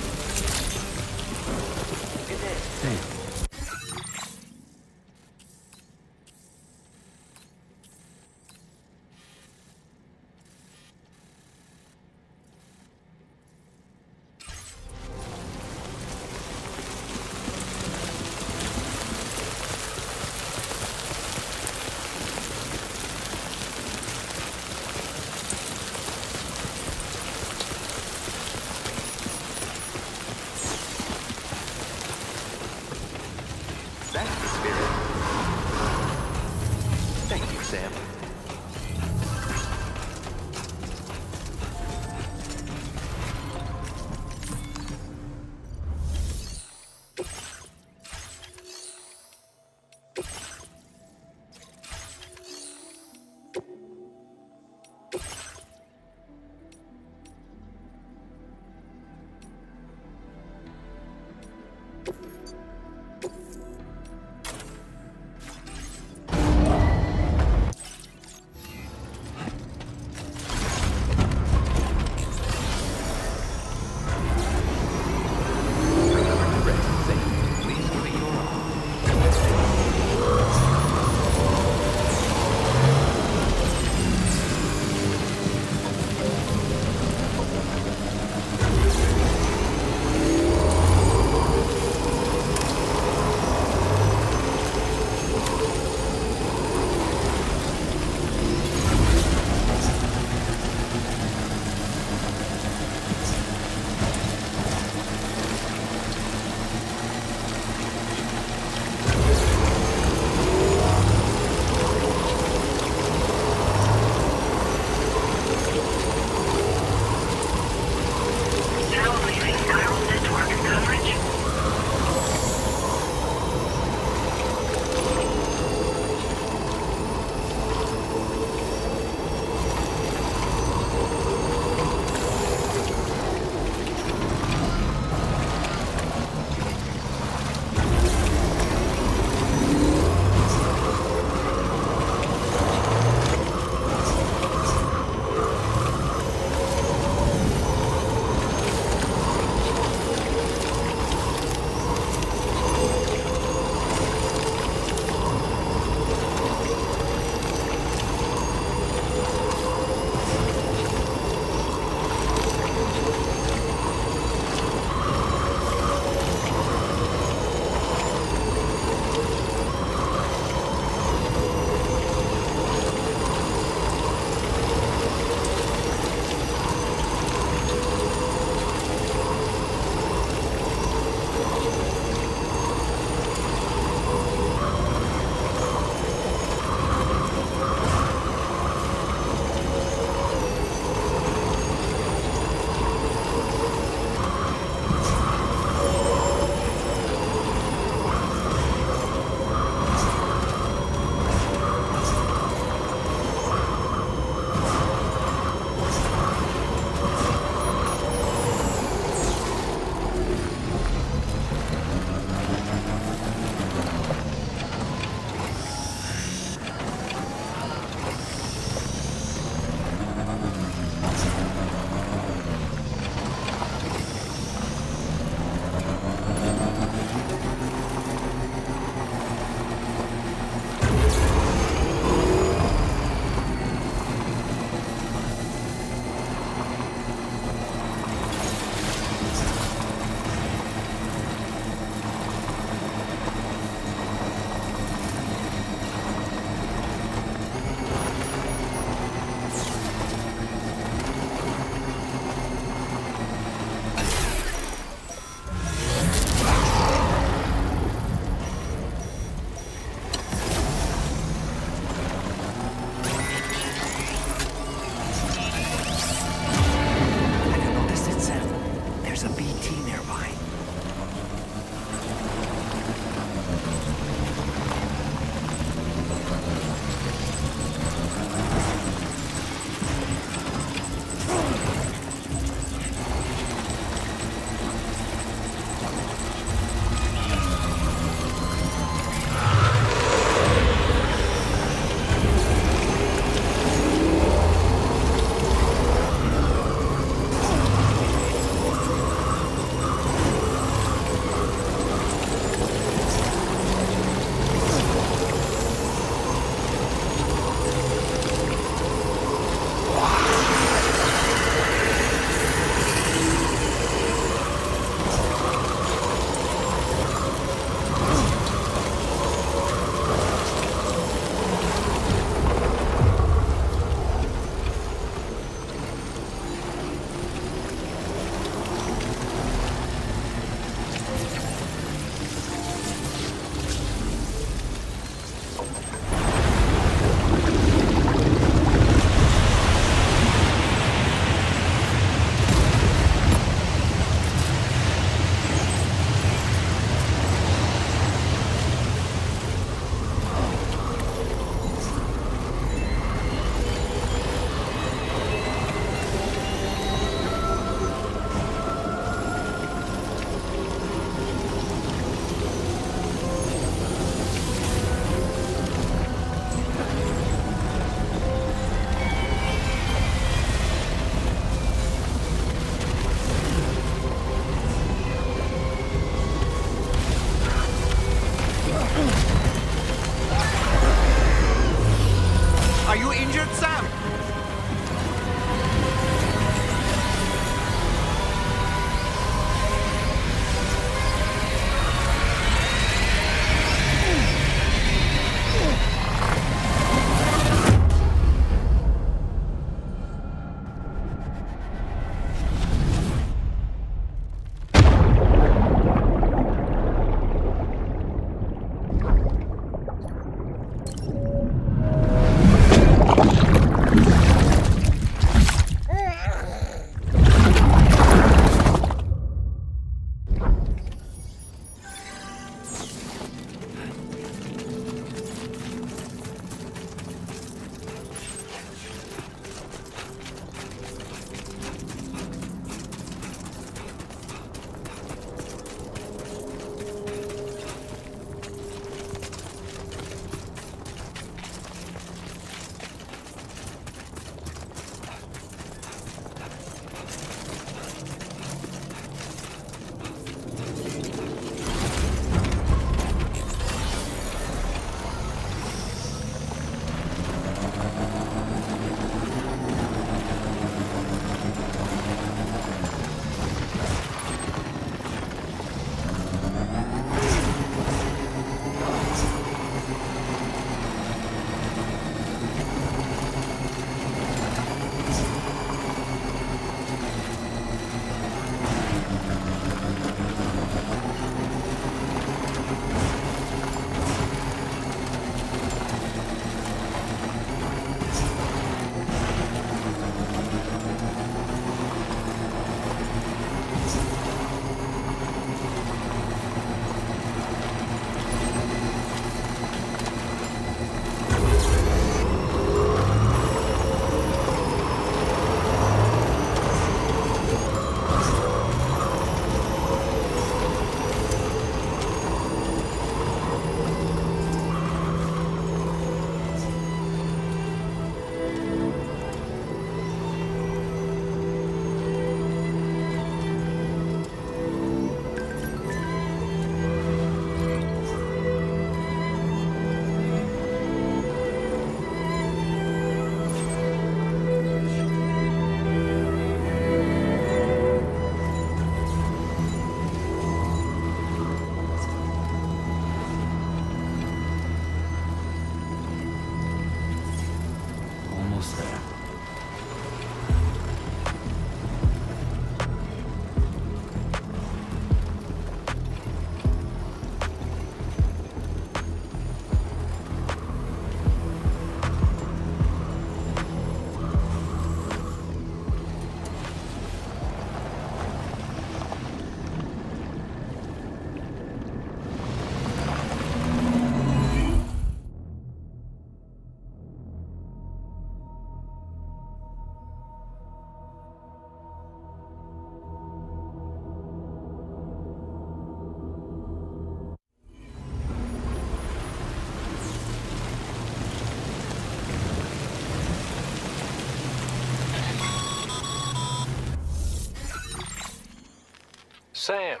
Sam,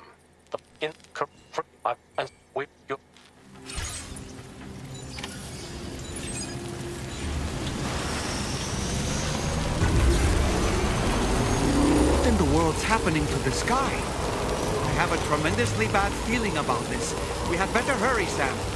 What in the world's happening to the sky? I have a tremendously bad feeling about this. We had better hurry, Sam.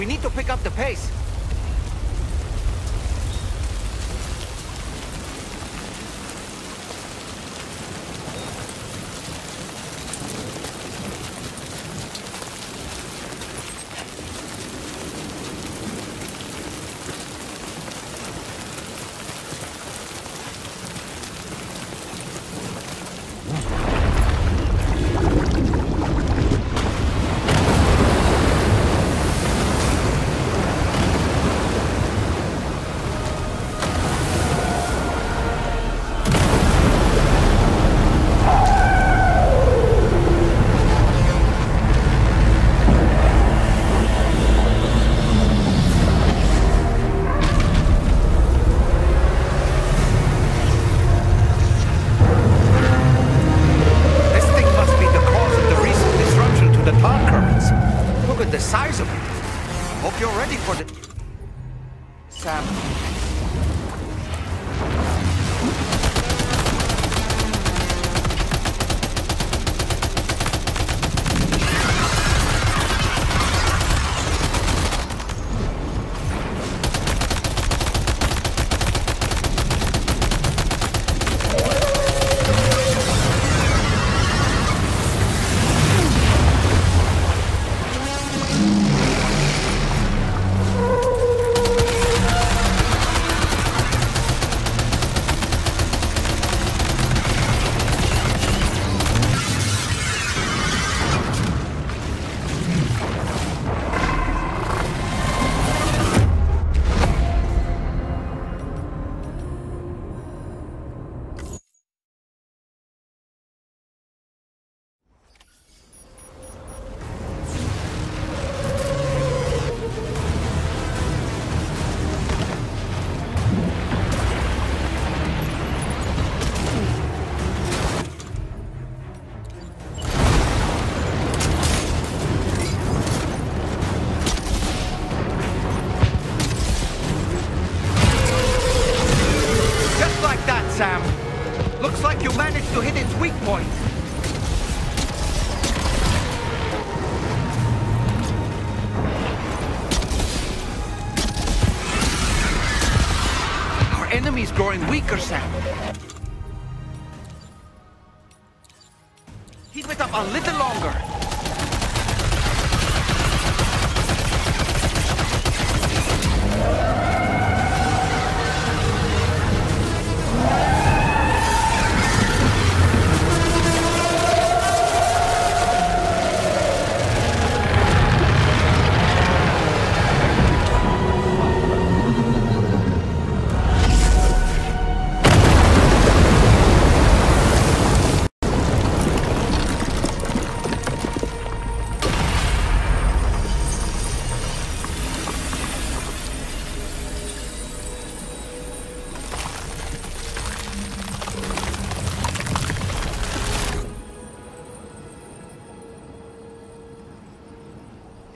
We need to pick up the pace. Enemy's growing weaker, Sam. Keep it up a little longer.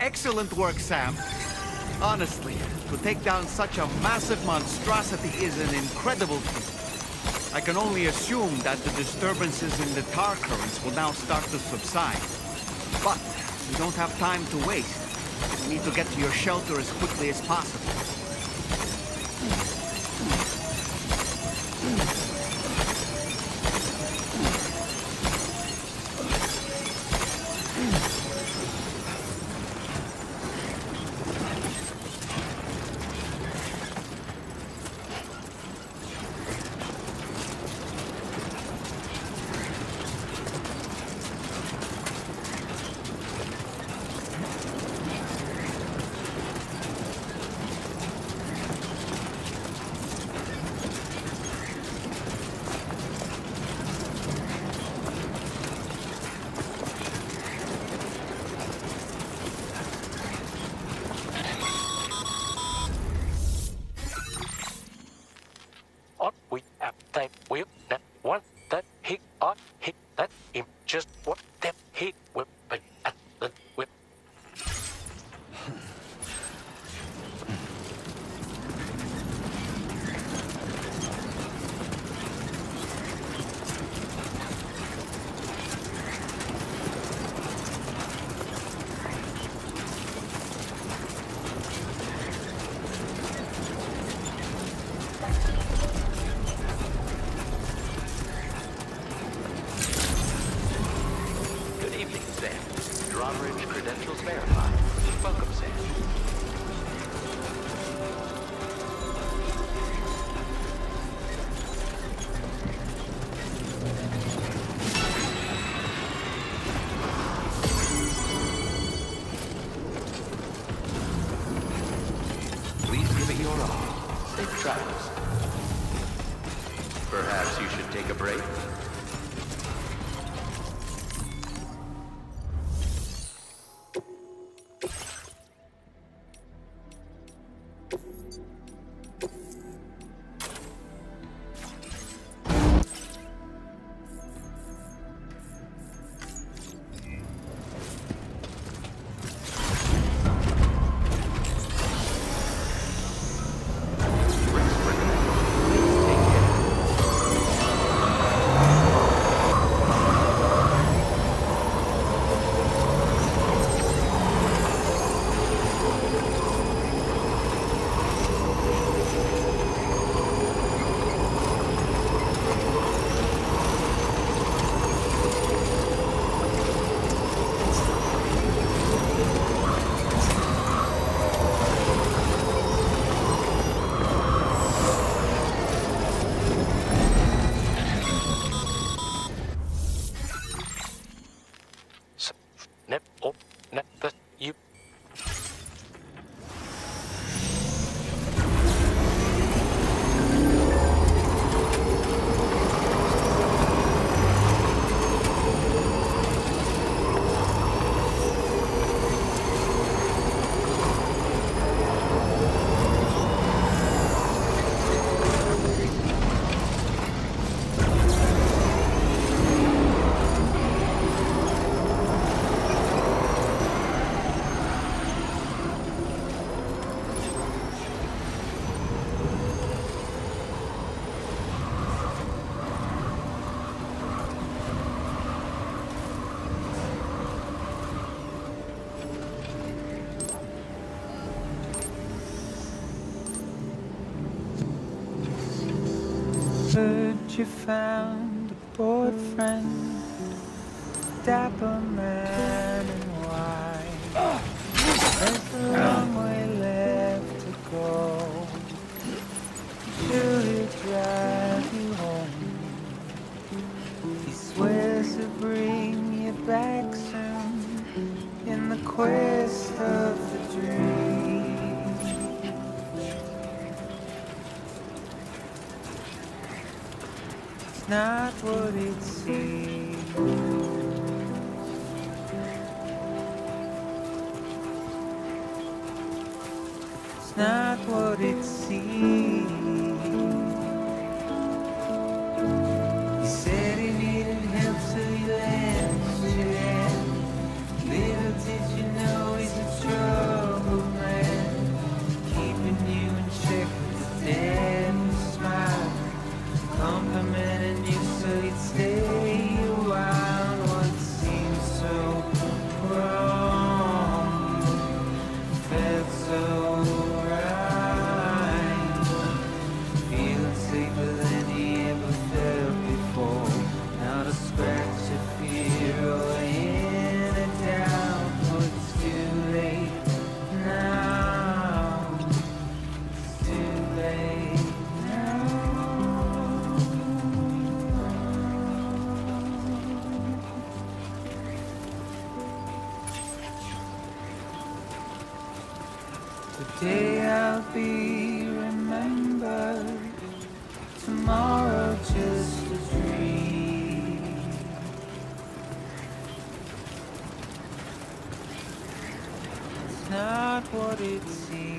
Excellent work, Sam. Honestly, to take down such a massive monstrosity is an incredible feat. I can only assume that the disturbances in the tar currents will now start to subside. But we don't have time to waste. We need to get to your shelter as quickly as possible. tracks. Perhaps you should take a break? Heard you found a boyfriend, dapper man in white. There's a long way left to go. Should he drive you home? He swears to bring you back soon in the quest of the dream. Not what it seems. It's not what it seems. He said he needed help, so he lent you hand. Little did you know he's a troubled man, keeping you in check with a dead smile, complimenting you so you'd stay a while. What seemed so wrong felt so right, feeling safer than he ever felt before. Not a scratch of fear or any doubt, but it's too late now. It's too late Today I'll be remembered, tomorrow just a dream. It's not what it seems.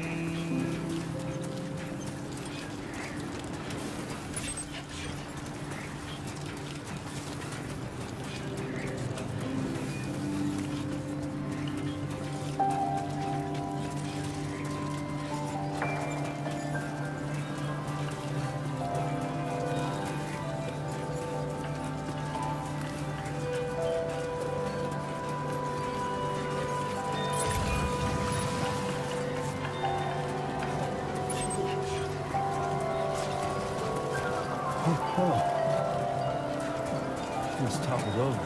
Just toppled over.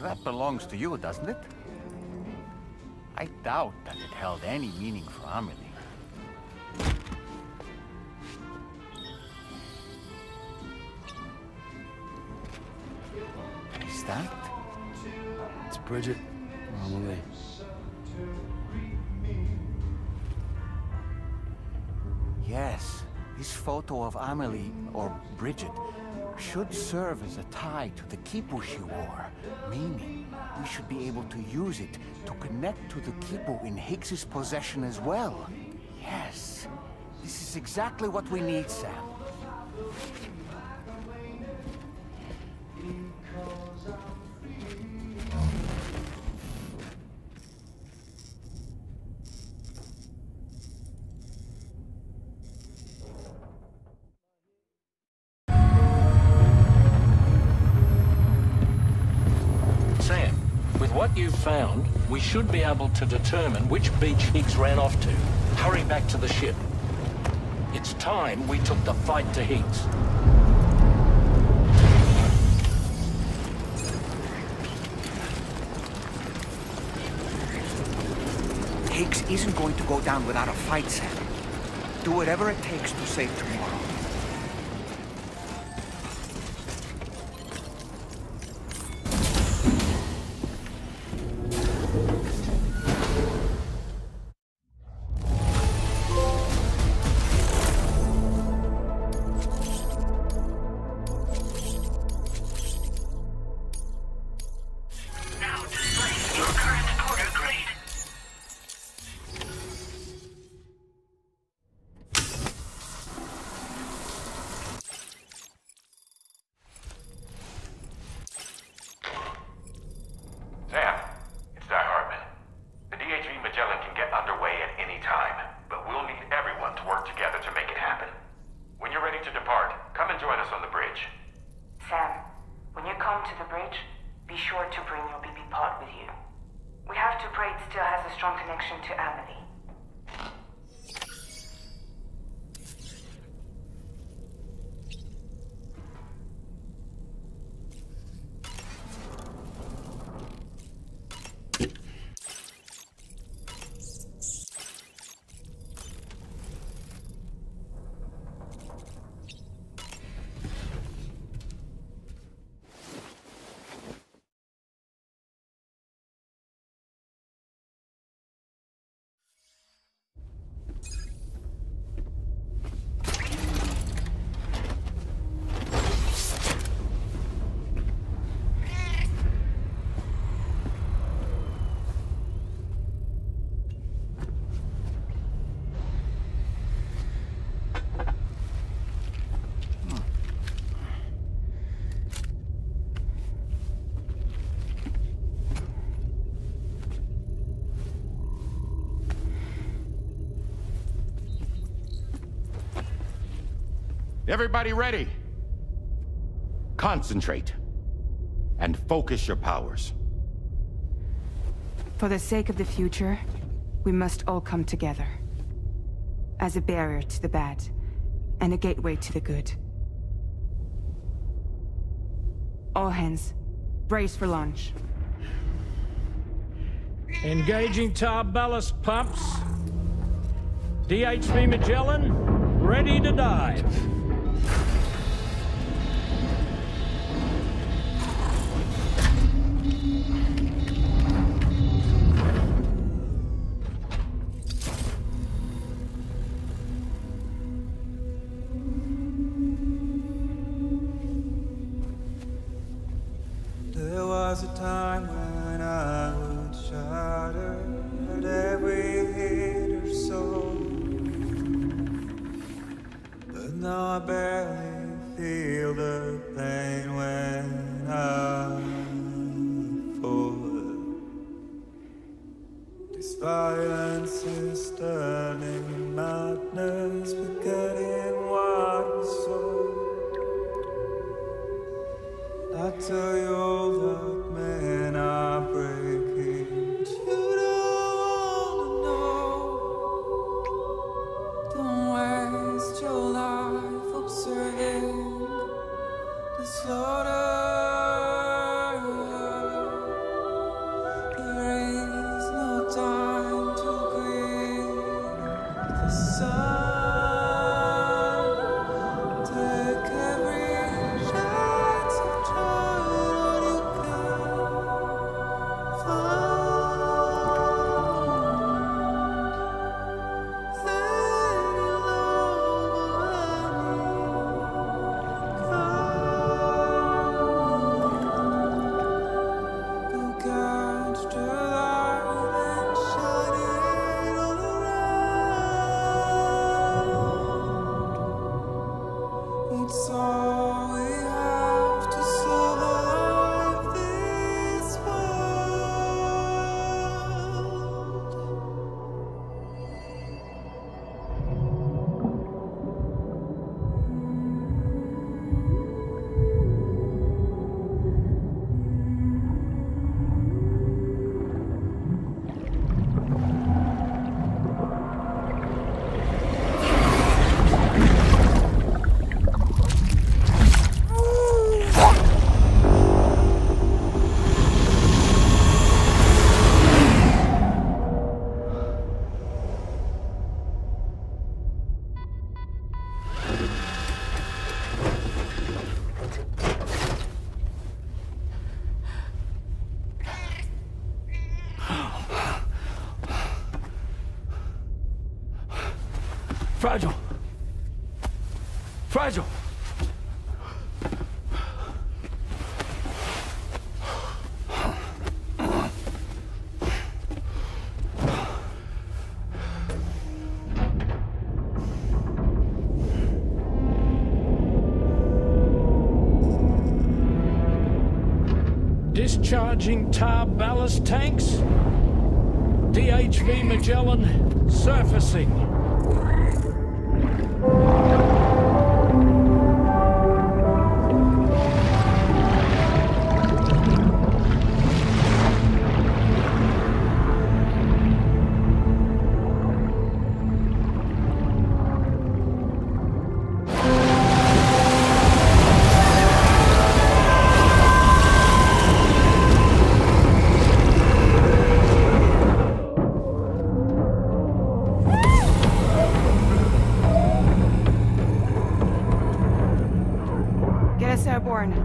That belongs to you, doesn't it? I doubt that it held any meaning for Amelie. Is that? It's Bridget. Amelie. Yes, this photo of Amelie, or Bridget, should serve as a tie to the kipu she wore, meaning we should be able to use it to connect to the kipu in Higgs's possession as well. Yes, this is exactly what we need, Sam. What you've found, we should be able to determine which beach Higgs ran off to. Hurry back to the ship. It's time we took the fight to Higgs. Higgs isn't going to go down without a fight, Sam. Do whatever it takes to save tomorrow. Everybody ready? Concentrate. And focus your powers. For the sake of the future, we must all come together. As a barrier to the bad, and a gateway to the good. All hands, brace for launch. Engaging tar ballast pumps. DHV Magellan, ready to dive. There was a time when I would shatter at every hit or so, but now I barely feel the pain when I fall. This violence is turning madness, forgetting what we saw. I tell you all that men are breaking, but you don't know. Don't waste your life observing the slaughter. There is no time to grieve the sun. Take every chance of trying all you can It's all we have to survive this Fragile. Fragile. Discharging tar ballast tanks. DHV Magellan surfacing.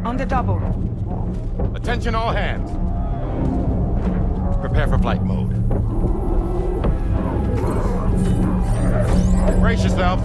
On the double. Attention all hands. Prepare for flight mode. Brace yourselves.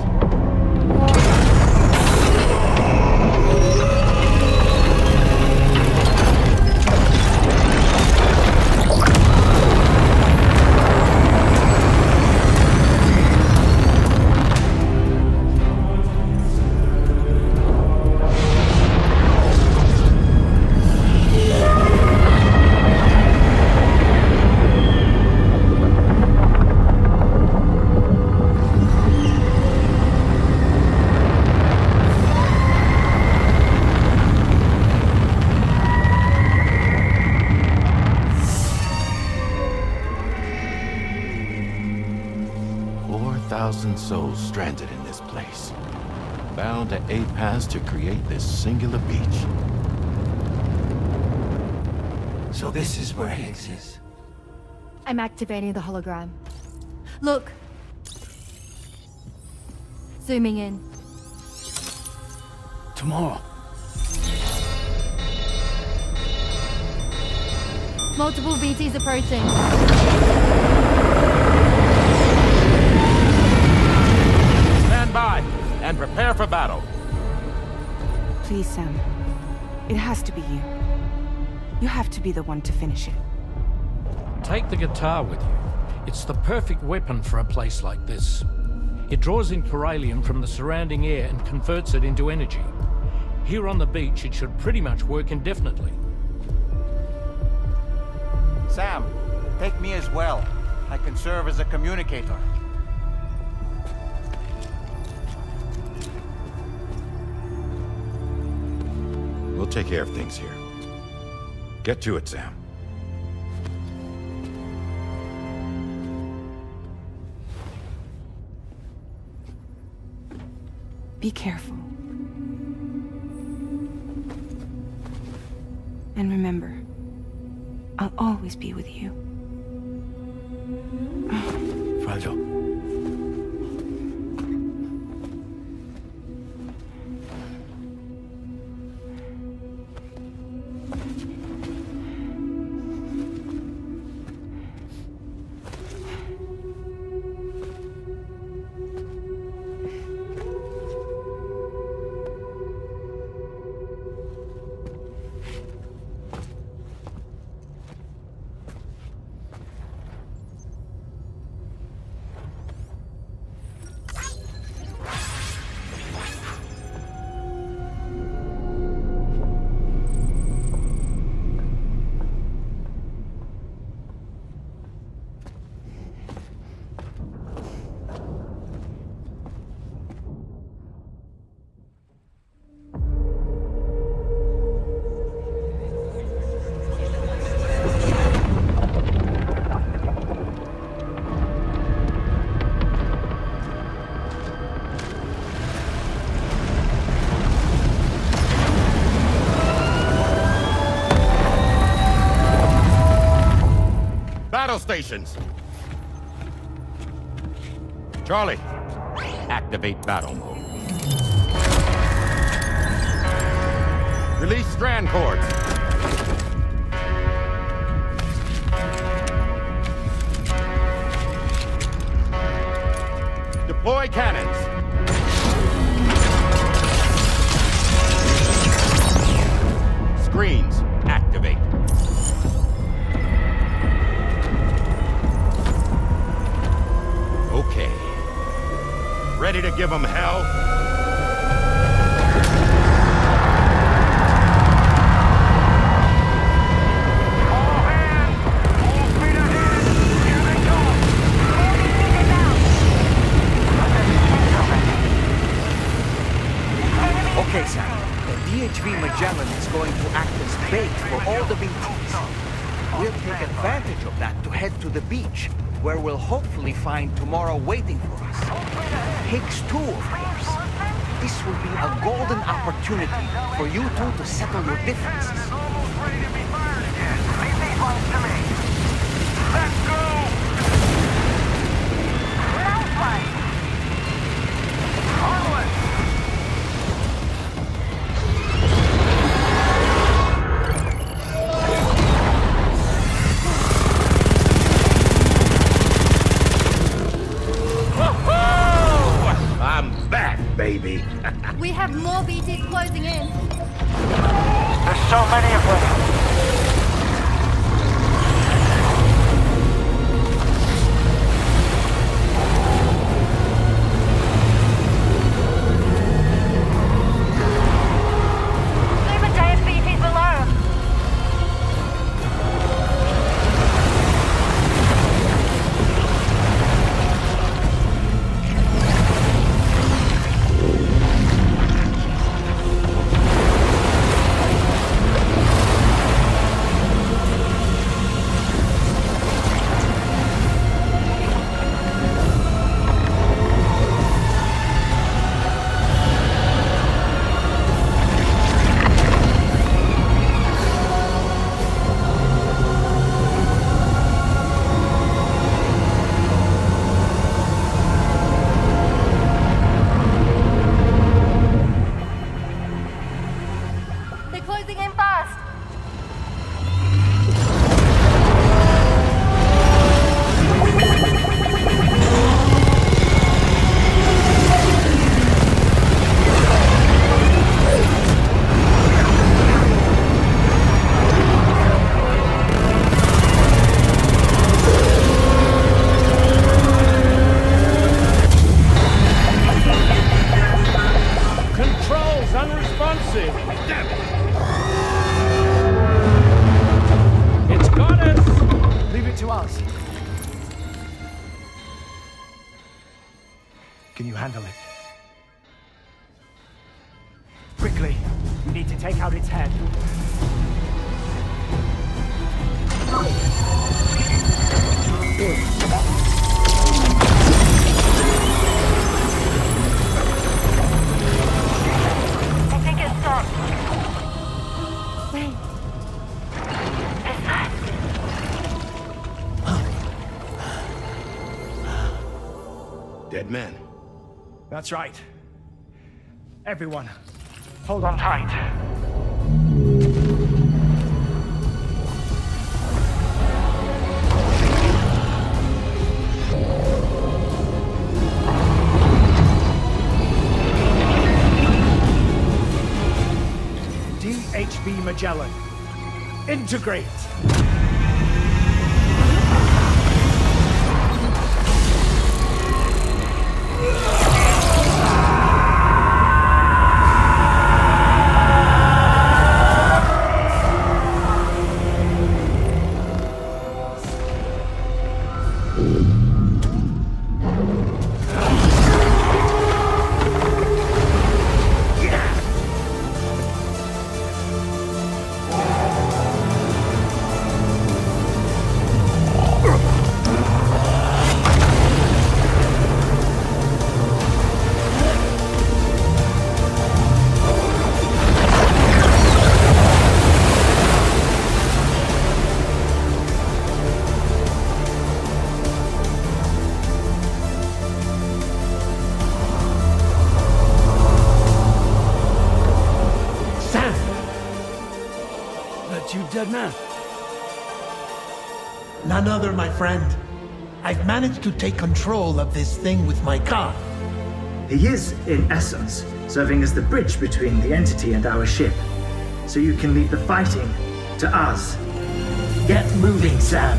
Souls stranded in this place, bound to A paths to create this singular beach. So this is where Higgs is. I'm activating the hologram. Look. Zooming in. Tomorrow. Multiple BTs approaching. Stand by and prepare for battle. Please, Sam. It has to be you. You have to be the one to finish it. Take the guitar with you. It's the perfect weapon for a place like this. It draws in chiralium from the surrounding air and converts it into energy. Here on the beach, it should pretty much work indefinitely. Sam, take me as well. I can serve as a communicator. We'll take care of things here. Get to it, Sam. Be careful. And remember, I'll always be with you. Fragile. Battle stations. Charlie, activate battle mode. Release strand cords. Deploy cannons. Screens, activate. Okay. Ready to give them hell? Okay, Sam. The DHV Magellan is going to act as bait for all the BTs. We'll take advantage of that to head to the beach, where we'll hopefully find tomorrow waiting for us. Higgs too, of course. This will be a golden opportunity for you two to settle your differences. Baby. We have more BTs closing in. There's so many of them. Can you handle it? Quickly, we need to take out its head. I think it stopped. Wait. Is that? Dead man. That's right. Everyone, hold on tight. DHB Magellan. Integrate. Dead man. None other, my friend. I've managed to take control of this thing with my car. He is, in essence, serving as the bridge between the entity and our ship. So you can leave the fighting to us. Get moving, Sam.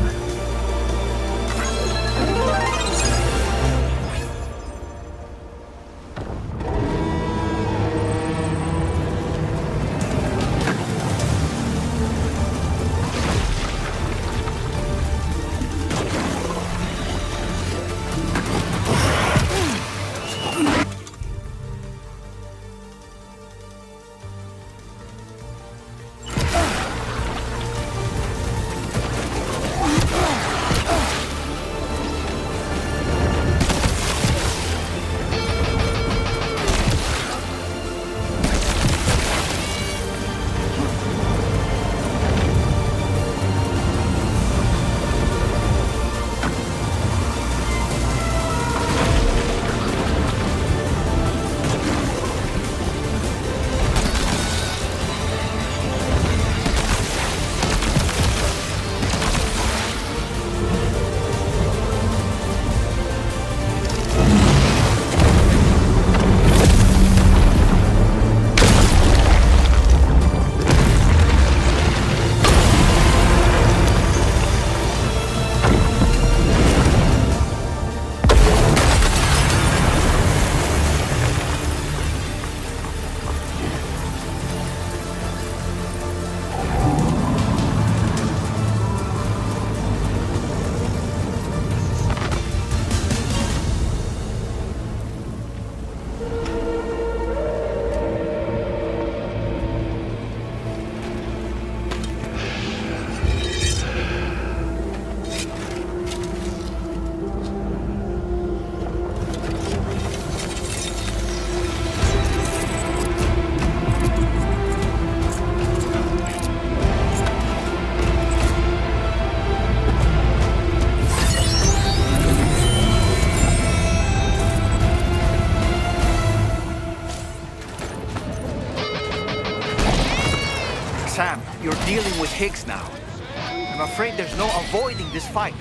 Sam, you're dealing with Higgs now. I'm afraid there's no avoiding this fight.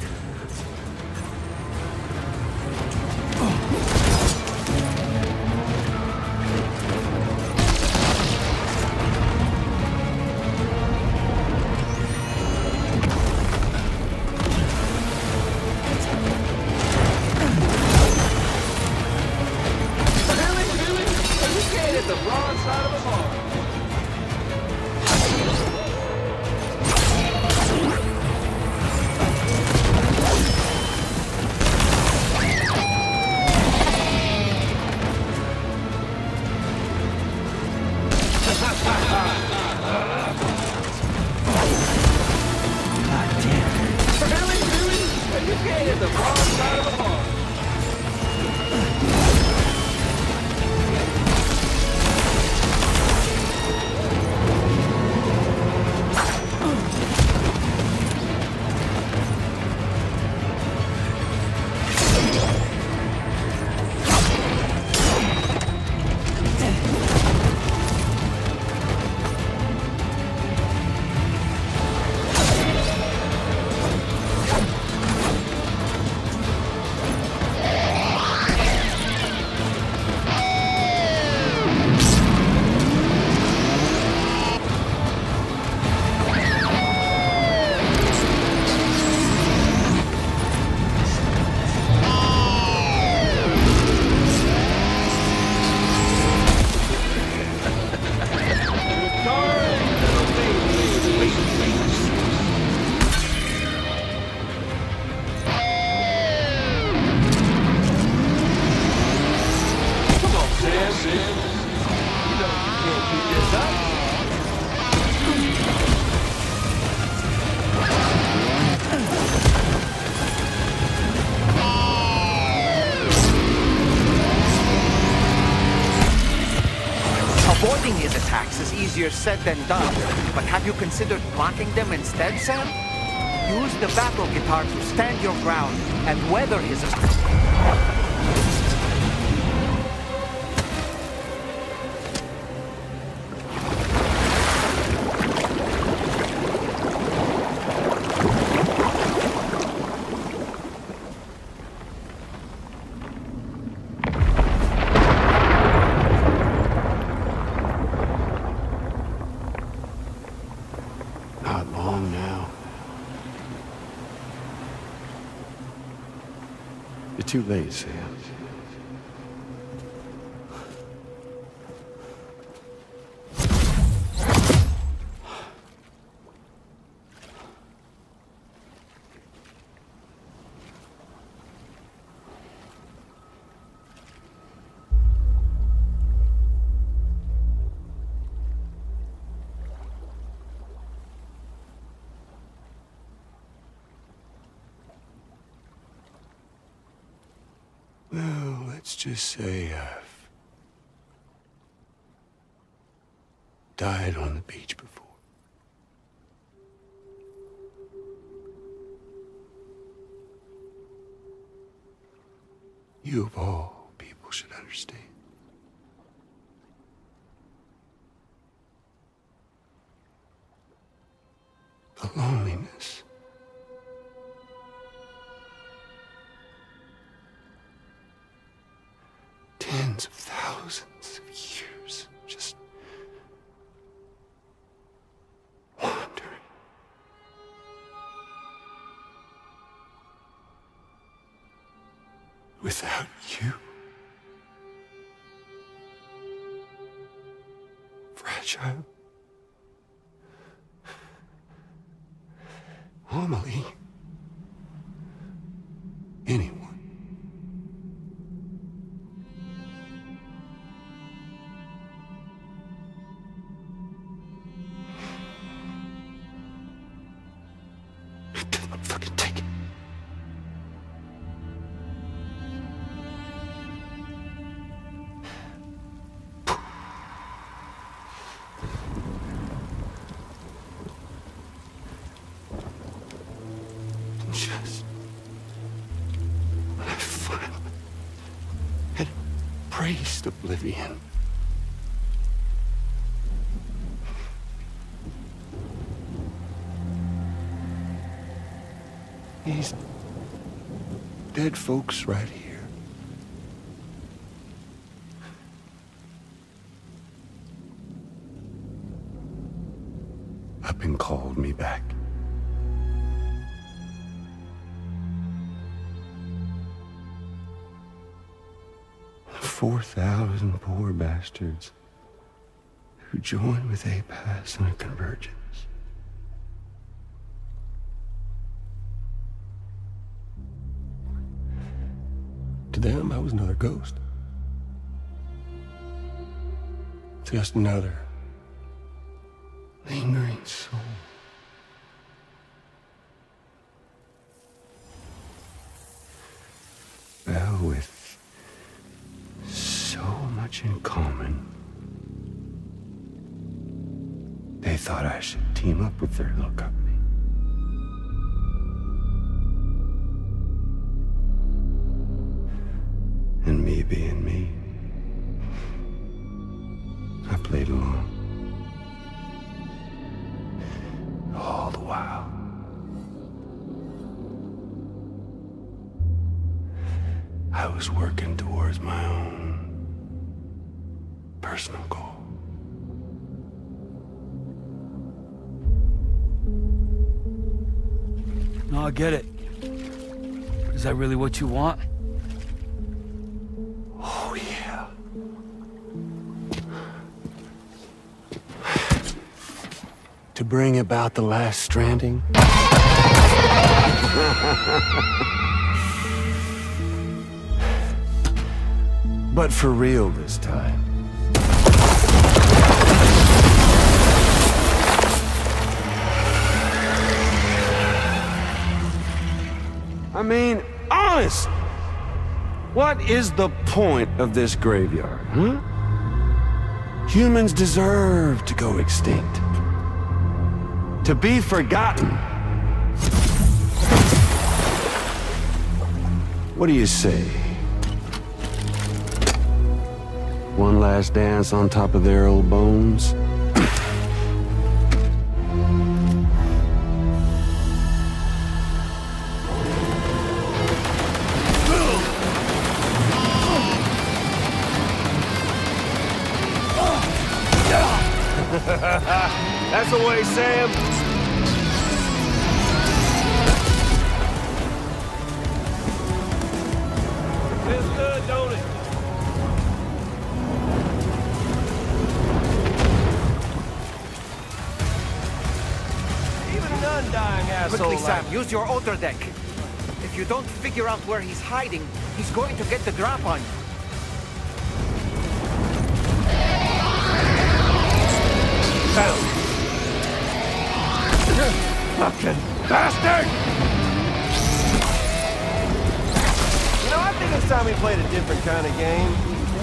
Sam. You know you can't keep this up. Avoiding his attacks is easier said than done, but have you considered blocking them instead, Sam? Use the battle guitar to stand your ground and weather his attacks. Too late, Sam. Well, let's just say I've died on the beach before. You of all people should understand. The loneliness. Tens of thousands of years just wandering. Without you. Fragile. Amelie. Anyone. Fucking take it. Just when I finally had embraced oblivion. These dead folks right here. Up and called me back. The 4,000 poor bastards who joined with APAS in a convergence. To them, I was another ghost. Just another lingering soul. Well, with so much in common, they thought I should team up with their little company. And me being me, I played along. All the while. I was working towards my own personal goal. No, I get it. Is that really what you want? Oh, yeah. To bring about the last stranding? But for real this time. I mean, honest! What is the point of this graveyard, huh? Humans deserve to go extinct. To be forgotten. What do you say? One last dance on top of their old bones? That's the way, Sam. Feels good, don't it? Even an undying asshole. Quickly, like... Sam, use your outer deck. If you don't figure out where he's hiding, he's going to get the drop on you. Fucking bastard! You know, I think it's time we played a different kind of game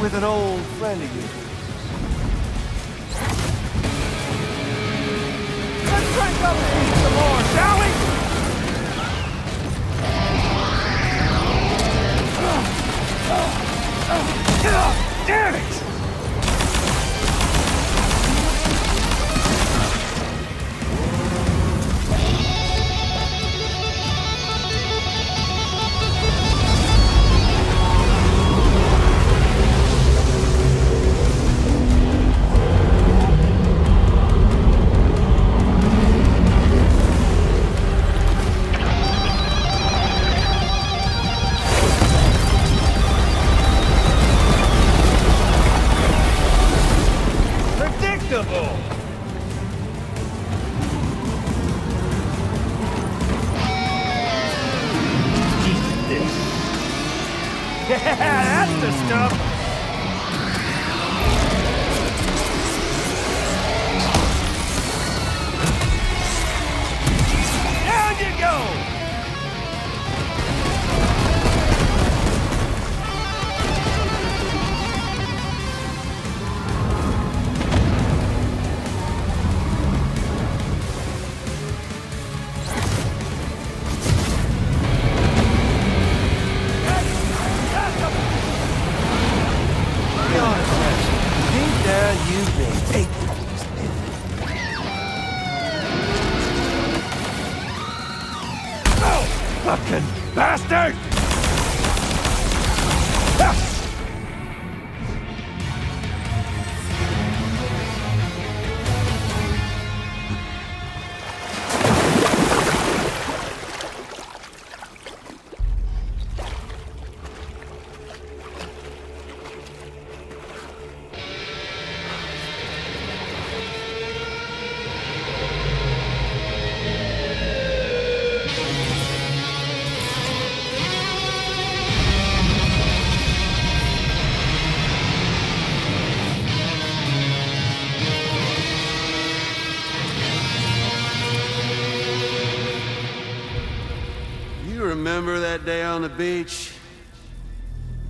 with an old friend of yours. Let's crank up the heat some more, shall we? Damn it! That's the stuff! Down you go! Fucking bastard! Remember that day on the beach?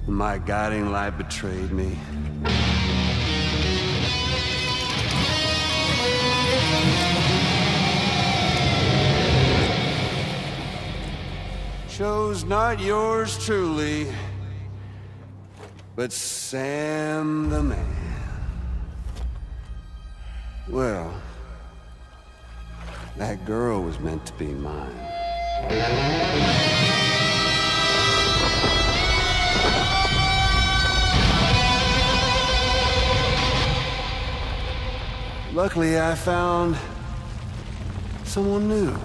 When my guiding light betrayed me? Chose not yours truly, but Sam the man. Well, that girl was meant to be mine. Luckily, I found someone new.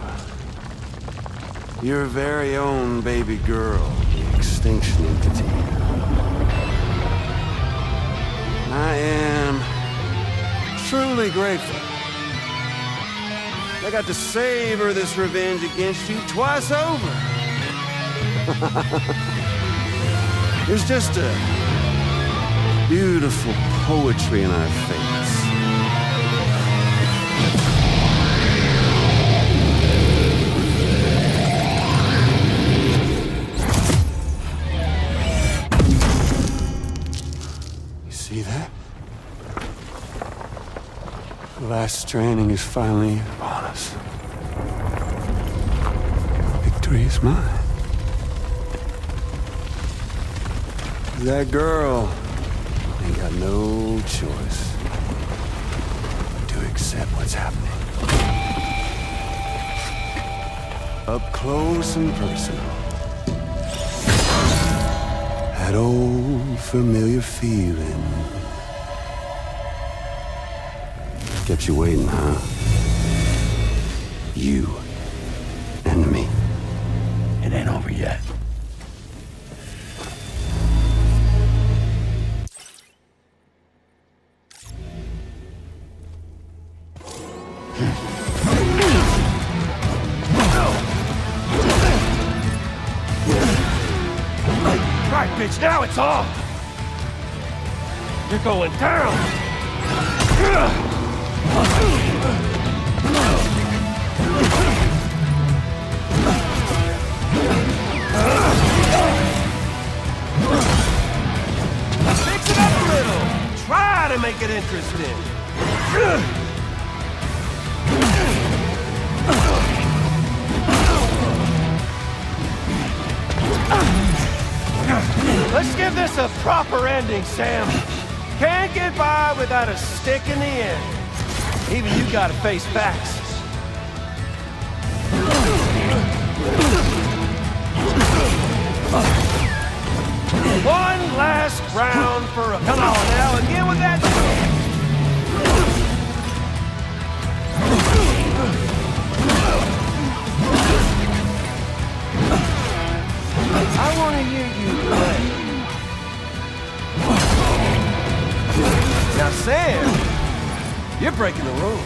Your very own baby girl, the extinction entity. I am truly grateful. I got to savor this revenge against you twice over. There's just a beautiful poetry in our fates. See that? The last stranding is finally upon us. Victory is mine. That girl ain't got no choice to accept what's happening. Up close and personal. That old familiar feeling. Kept you waiting, huh? You and me. It ain't over yet. Right, bitch, now it's on! You're going down! Mix it up a little! Try to make it interesting! Let's give this a proper ending, Sam. Can't get by without a stick in the end. Even you gotta face facts. One last round for a... Come on now, and get with that... I want to hear you play. Now, Sam, you're breaking the rules.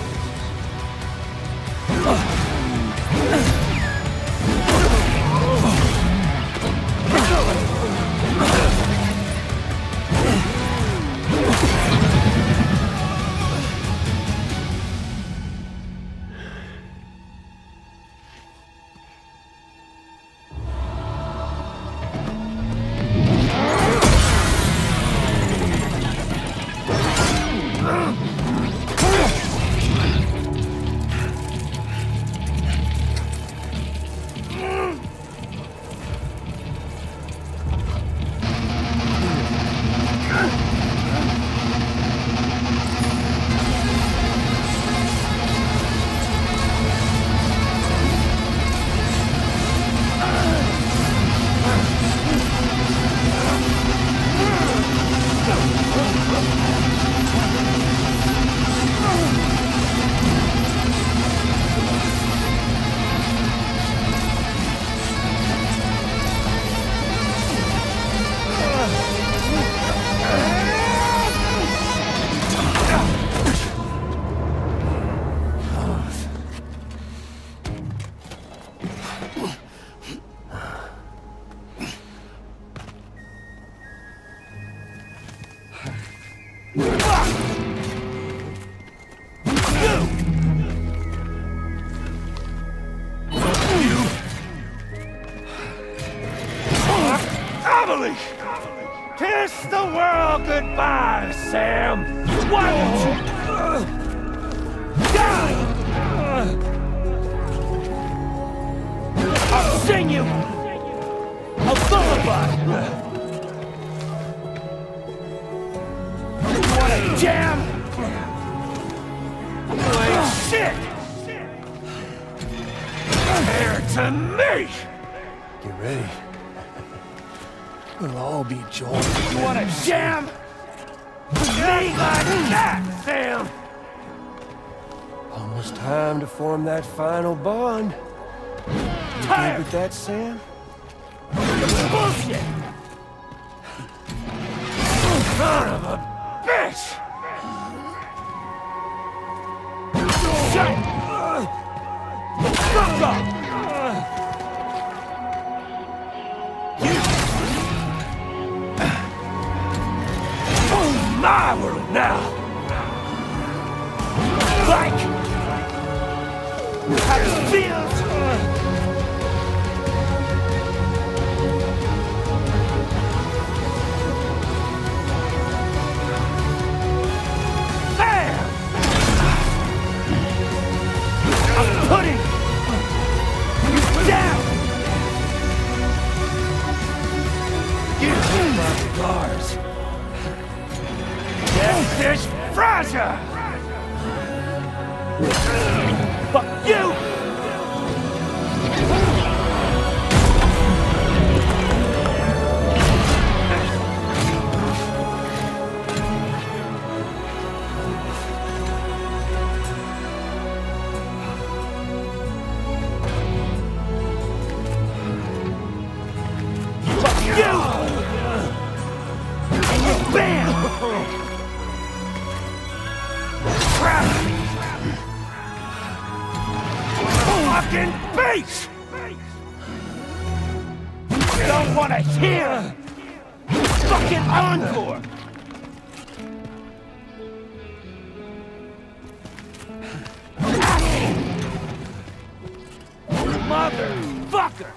Kiss the world goodbye, Sam! Why don't you... Die! I'll sing you a lullaby! You wanna jam? You ain't shit! Compare to me! Get ready. We'll all be joined. You wanna jam? Me like that, Sam! Almost time to form that final bond. You good with that, Sam? Bullshit! Son of a bitch! Shut the fuck up! My world now! Like how it feels! dishwasher! Fuck you! Fucking beast! Don't want to hear! Fucking encore! Motherfucker!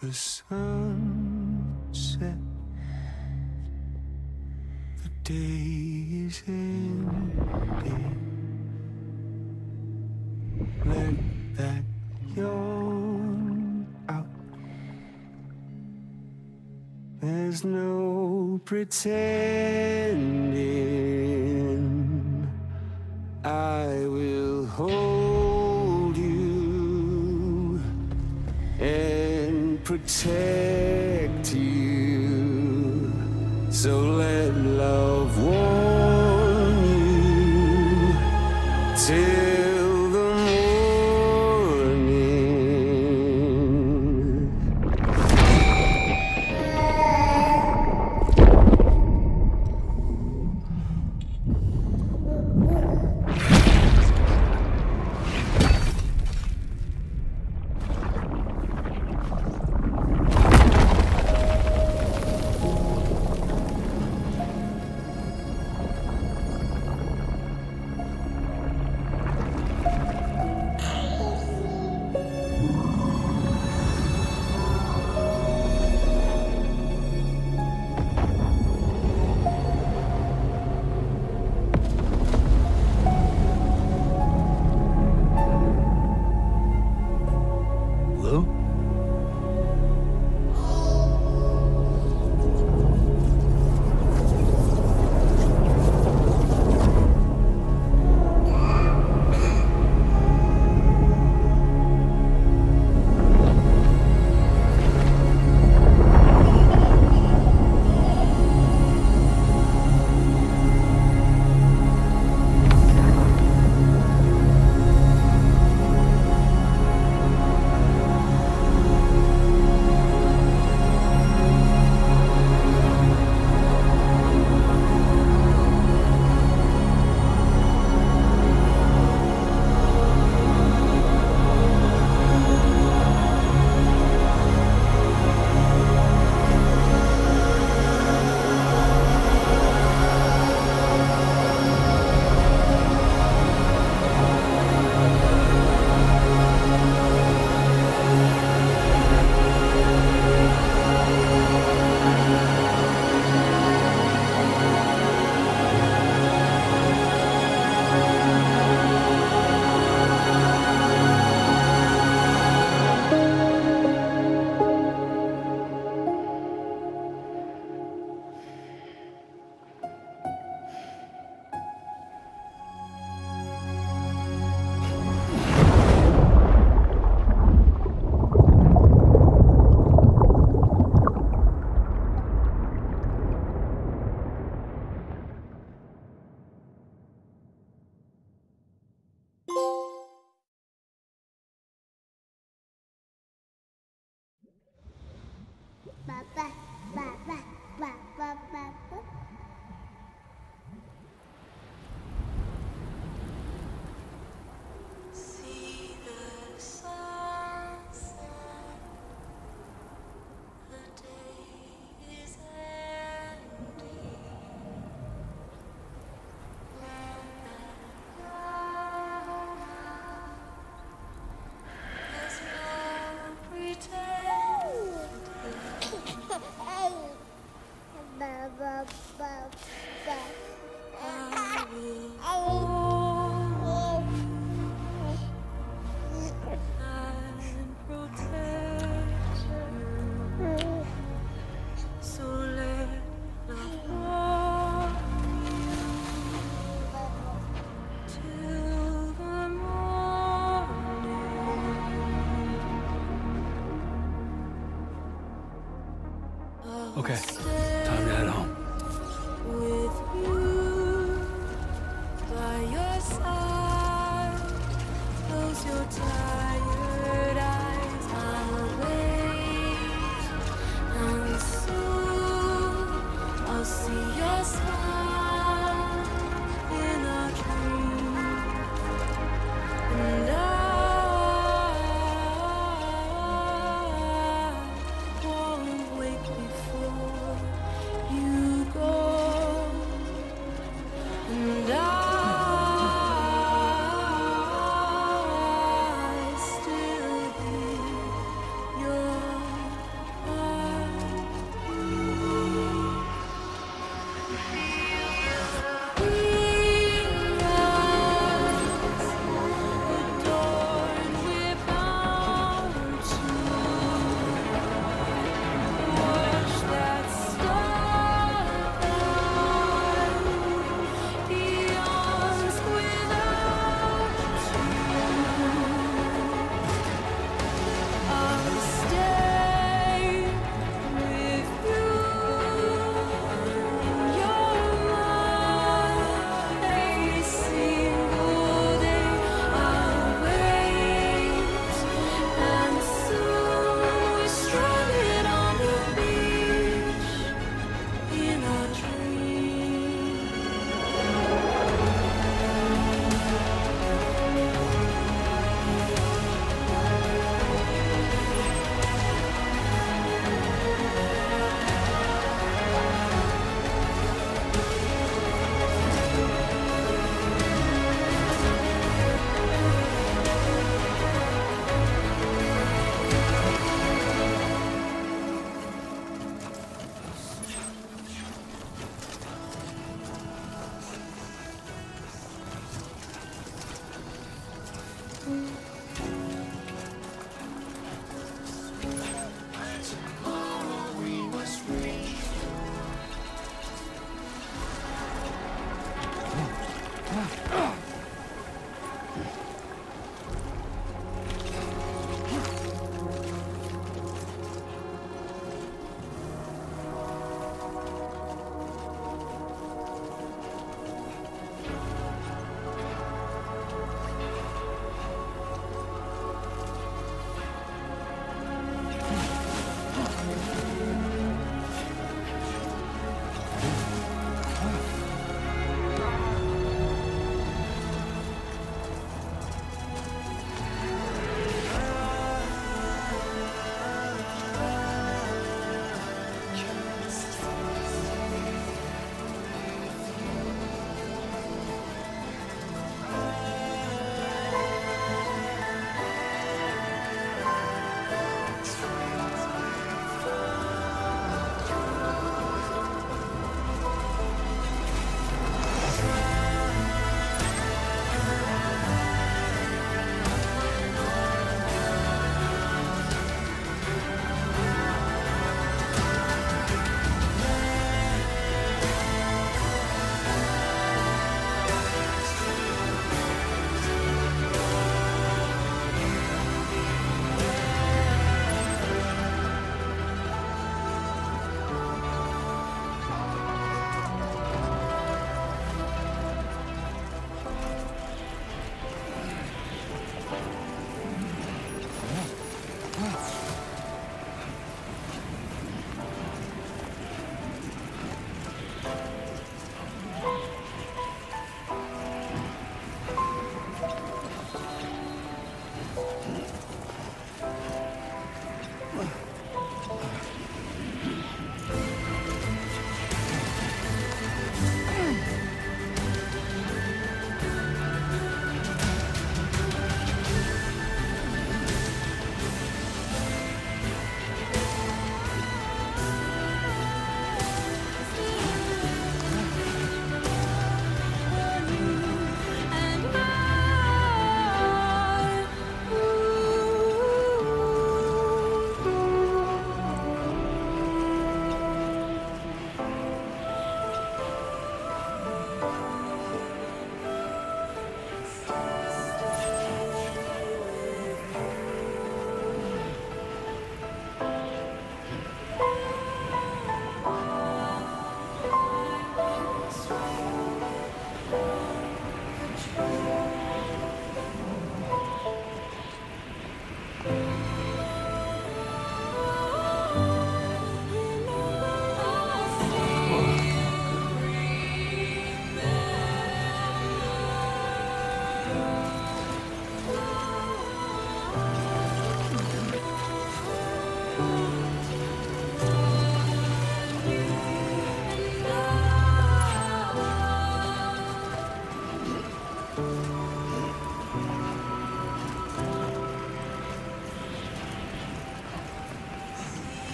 The sun set, the day is ending. Let that yawn out. There's no pretending. I will hold you and protect you. So let love warm you till the morning.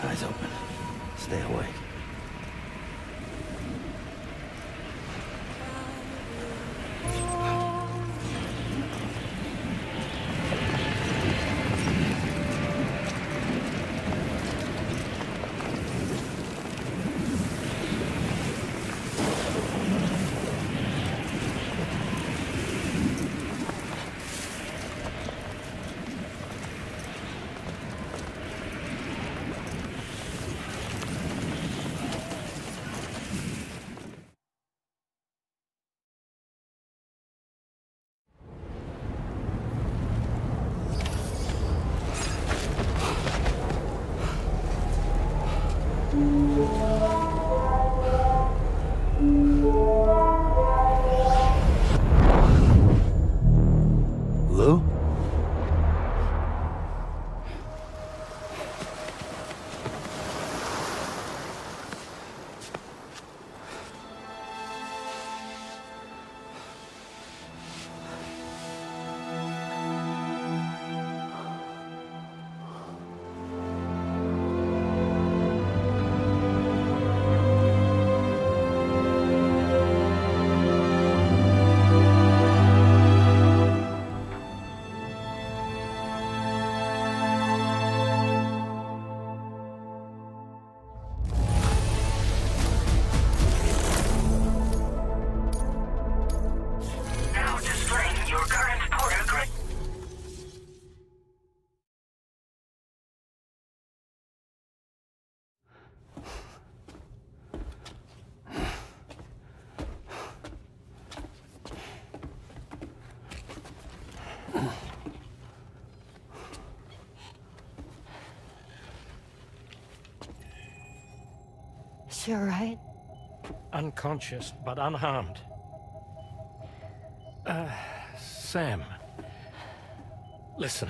Eyes open. Stay awake. Lou? She all right? Unconscious, but unharmed. Sam. Listen.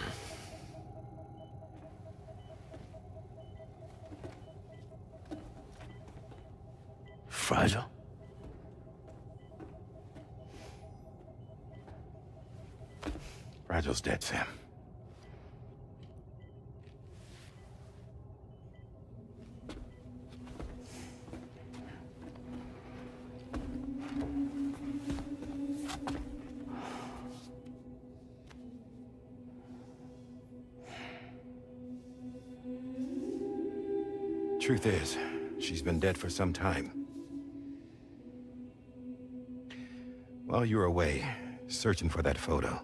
Fragile? Fragile's dead, Sam. Truth is, she's been dead for some time. While you were away, searching for that photo,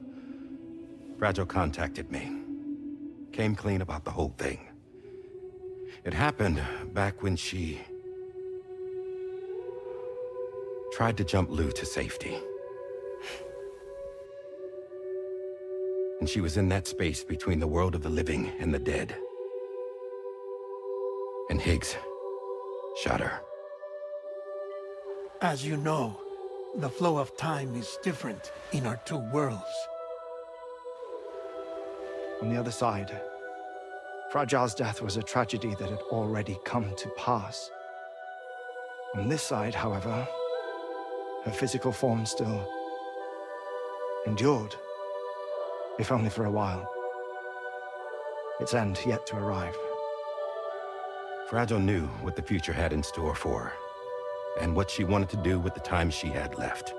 Fragile contacted me. Came clean about the whole thing. It happened back when she tried to jump Lou to safety. And she was in that space between the world of the living and the dead. And Higgs shot her. As you know, the flow of time is different in our two worlds. On the other side, Fragile's death was a tragedy that had already come to pass. On this side, however, her physical form still endured, if only for a while. Its end yet to arrive. Fragile knew what the future had in store for her, and what she wanted to do with the time she had left.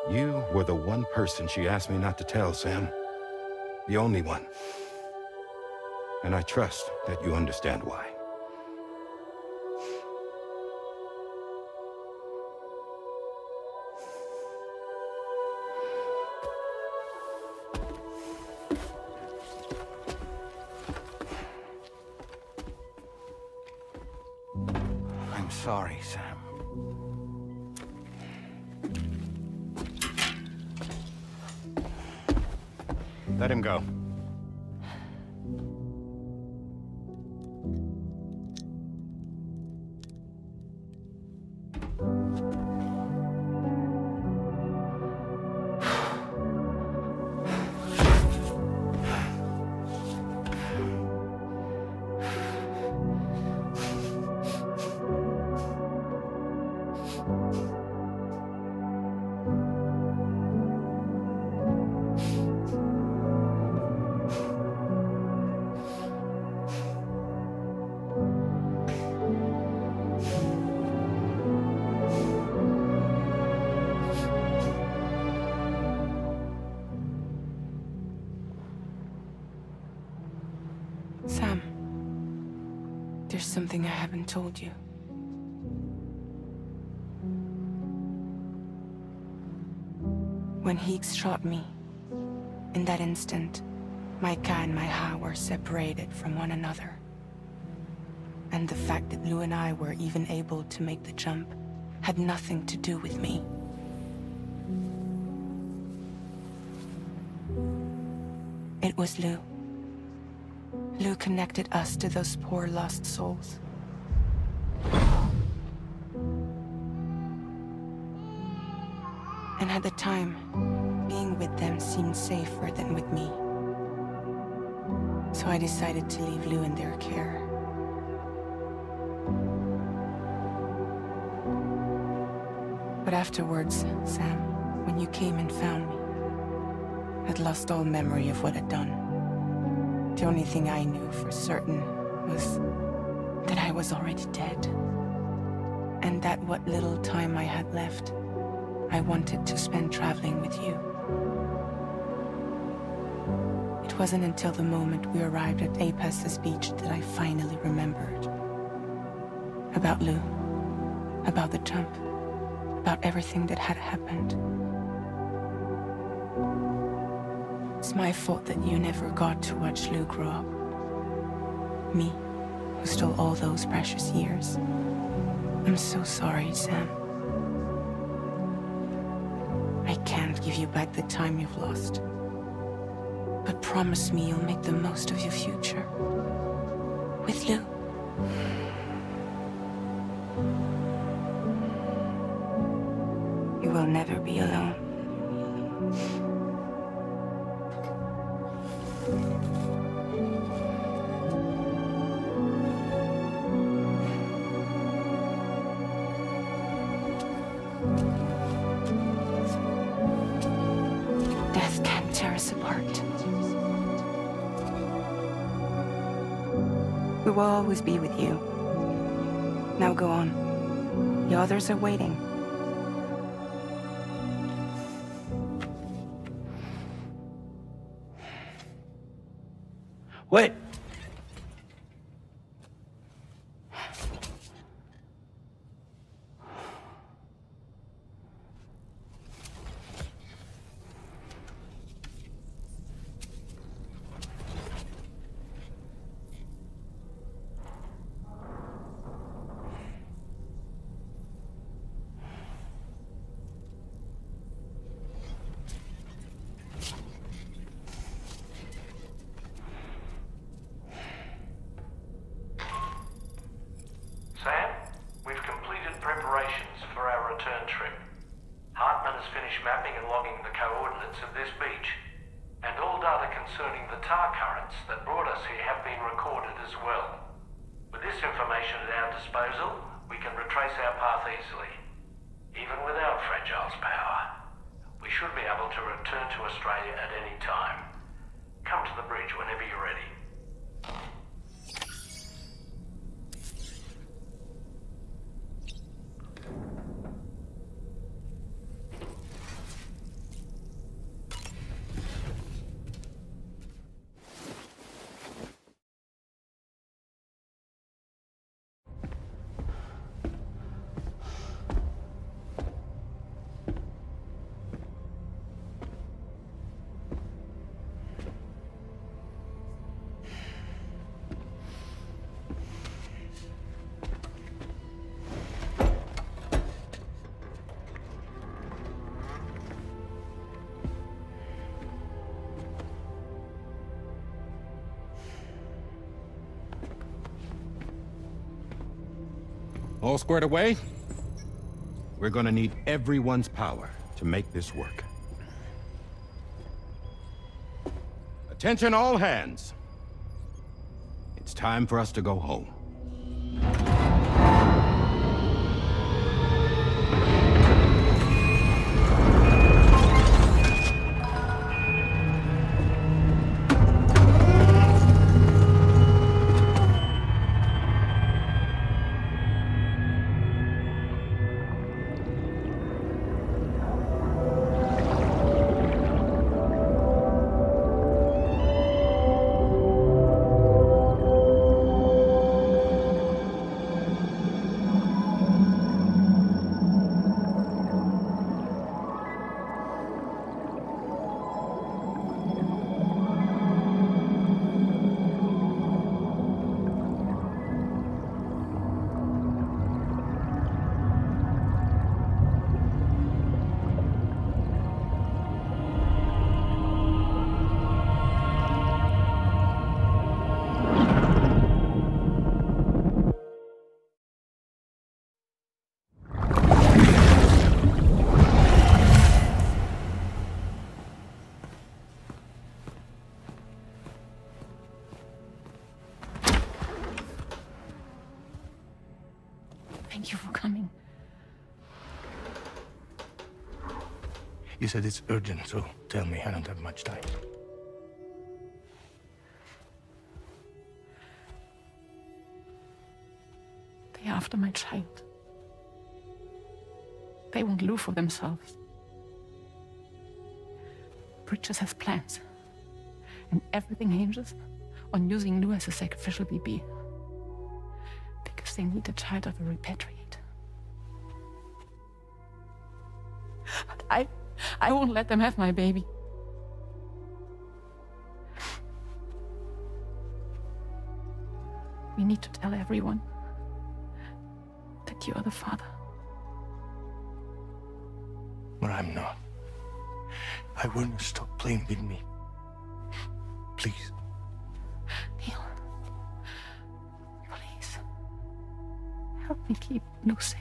You were the one person she asked me not to tell, Sam. The only one. And I trust that you understand why. I'm sorry, Sam. Let him go. Sam, there's something I haven't told you. When Higgs shot me, in that instant, my Ka and my Ha were separated from one another. And the fact that Lou and I were even able to make the jump had nothing to do with me. It was Lou. Lou connected us to those poor lost souls. And at the time, being with them seemed safer than with me. So I decided to leave Lou in their care. But afterwards, Sam, when you came and found me, I'd lost all memory of what I'd done. The only thing I knew for certain was that I was already dead. And that what little time I had left, I wanted to spend traveling with you. It wasn't until the moment we arrived at Apas's beach that I finally remembered. About Lou, about the jump, about everything that had happened. It's my fault that you never got to watch Lou grow up. Me, who stole all those precious years. I'm so sorry, Sam. I can't give you back the time you've lost. But promise me you'll make the most of your future. With Lou. will never be alone. Death can't tear us apart. We will always be with you. Now go on. The others are waiting. Wait! Sam, we've completed preparations for our return trip. Hartman has finished mapping and logging the coordinates of this beach, and all data concerning the tar currents that brought us here have been recorded as well. With this information at our disposal, we can retrace our path easily. Even without Fragile's power, we should be able to return to Australia at any time. Come to the bridge whenever you're ready. All squared away? We're gonna need everyone's power to make this work. Attention all hands. It's time for us to go home. Thank you for coming. You said it's urgent, so tell me, I don't have much time. They're after my child. They want Lou for themselves. Bridges has plans, and everything hinges on using Lou as a sacrificial BB. Because they need a child of a repatriate. But I won't let them have my baby. We need to tell everyone that you are the father. But I'm not. I want to stop playing with me. Please. Neil. Please. Help me keep Lou safe.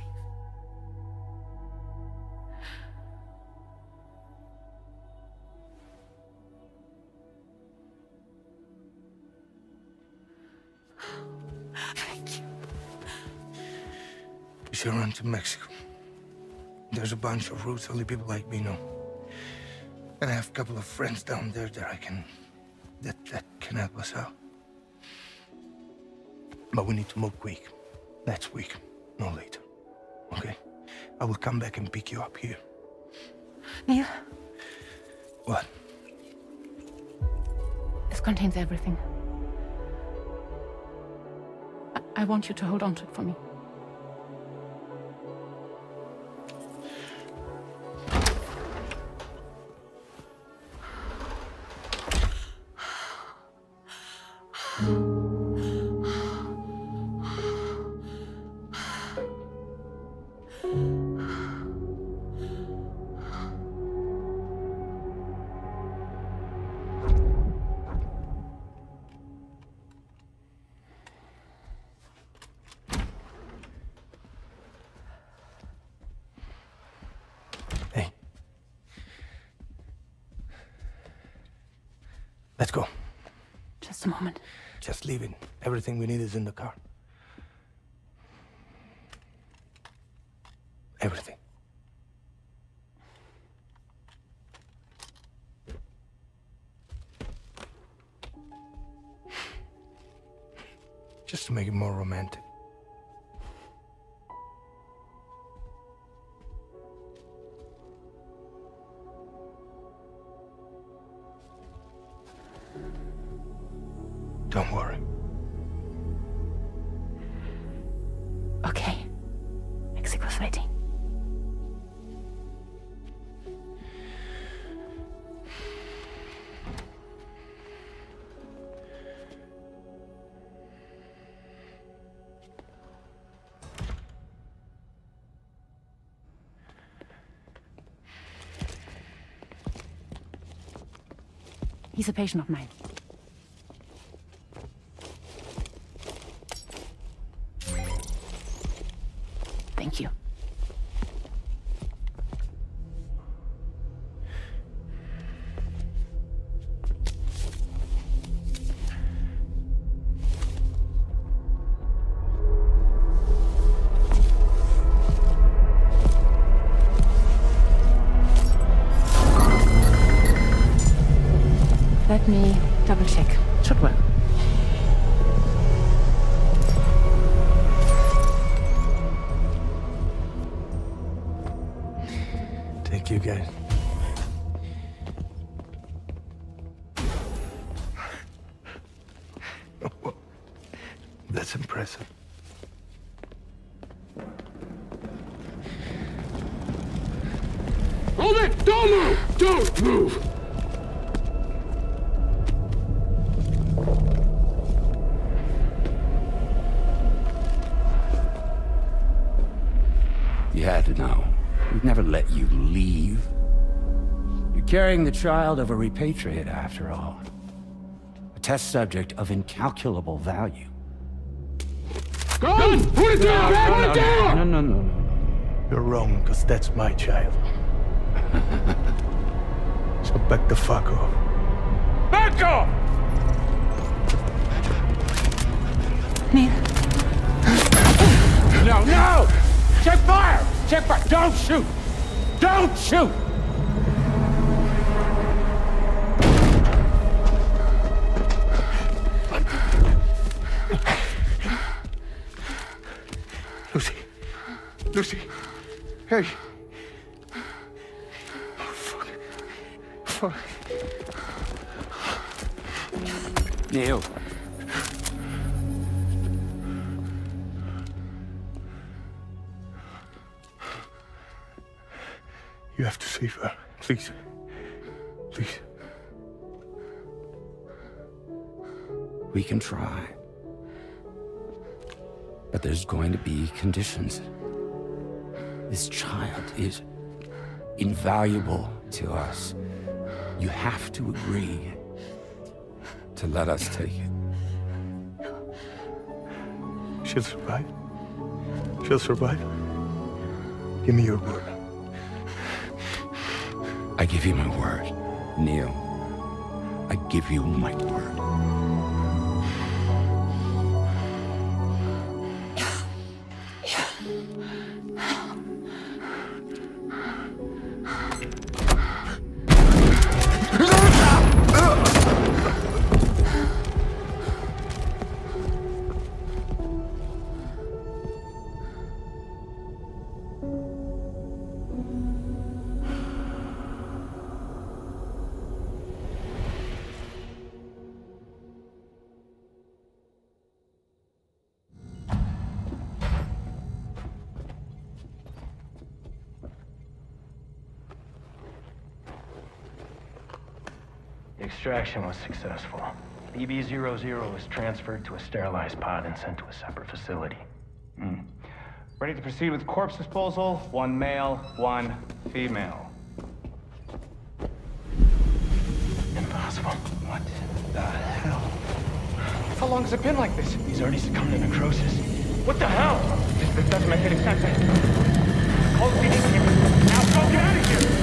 We should run to Mexico. There's a bunch of routes only people like me know. And I have a couple of friends down there that can help us out. But we need to move quick. Next week, no later. Okay? I will come back and pick you up here. Neil? What? This contains everything. I want you to hold on to it for me. Let's go. Just a moment. Just leave it. Everything we need is in the car. Everything. Just to make it more romantic. Don't worry. Okay. Mexico's waiting. He's a patient of mine. Thank you. Let me double check. Should work. Thank you, guys. That's impressive. Hold it! Don't move! Don't move! You had to know. We'd never let you leave. You're carrying the child of a repatriate, after all. A test subject of incalculable value. Gun! Put it down! Put it down! No. You're wrong, because that's my child. So back the fuck off. Back off! Neil. No! Check fire! Check fire! Don't shoot! Don't shoot! Lucy. Hey. Oh, fuck. Neil. You have to save her. Please. Please. We can try. But there's going to be conditions. This child is invaluable to us. You have to agree to let us take it. She'll survive. She'll survive. Give me your word. I give you my word, Neil. I give you my word. Extraction was successful. BB-00 was transferred to a sterilized pod and sent to a separate facility. Ready to proceed with corpse disposal. 1 male, 1 female. Impossible. What the hell? How long has it been like this? He's already succumbed to necrosis. What the hell? This doesn't make any sense. Call the PD team. Now go get out of here!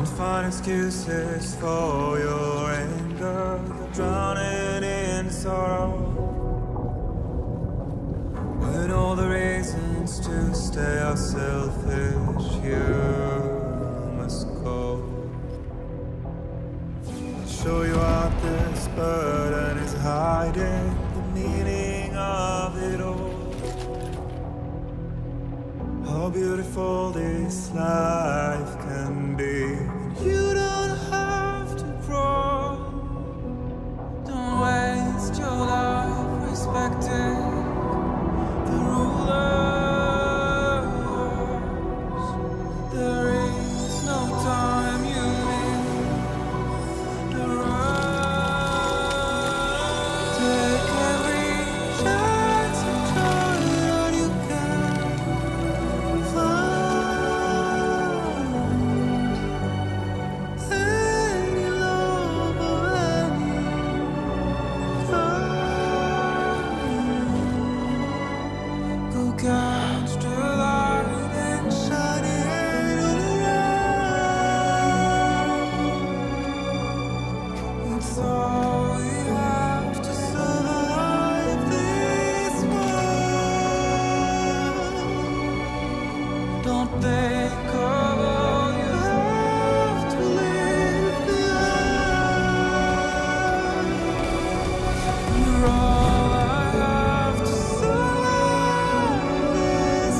Don't find excuses for your anger. You're drowning in sorrow. When all the reasons to stay are selfish, you must go. I'll show you out this burden is hiding the meaning of it all. How beautiful this life can be. You don't have to grow. Don't waste your life respecting the rulers. There is no time you live the run. Take every chance and try all you can find. Any love or any time. Go catch the light and shine it all around. It's all we have to survive this world. Don't think of all you have to leave behind. You're all I have to survive this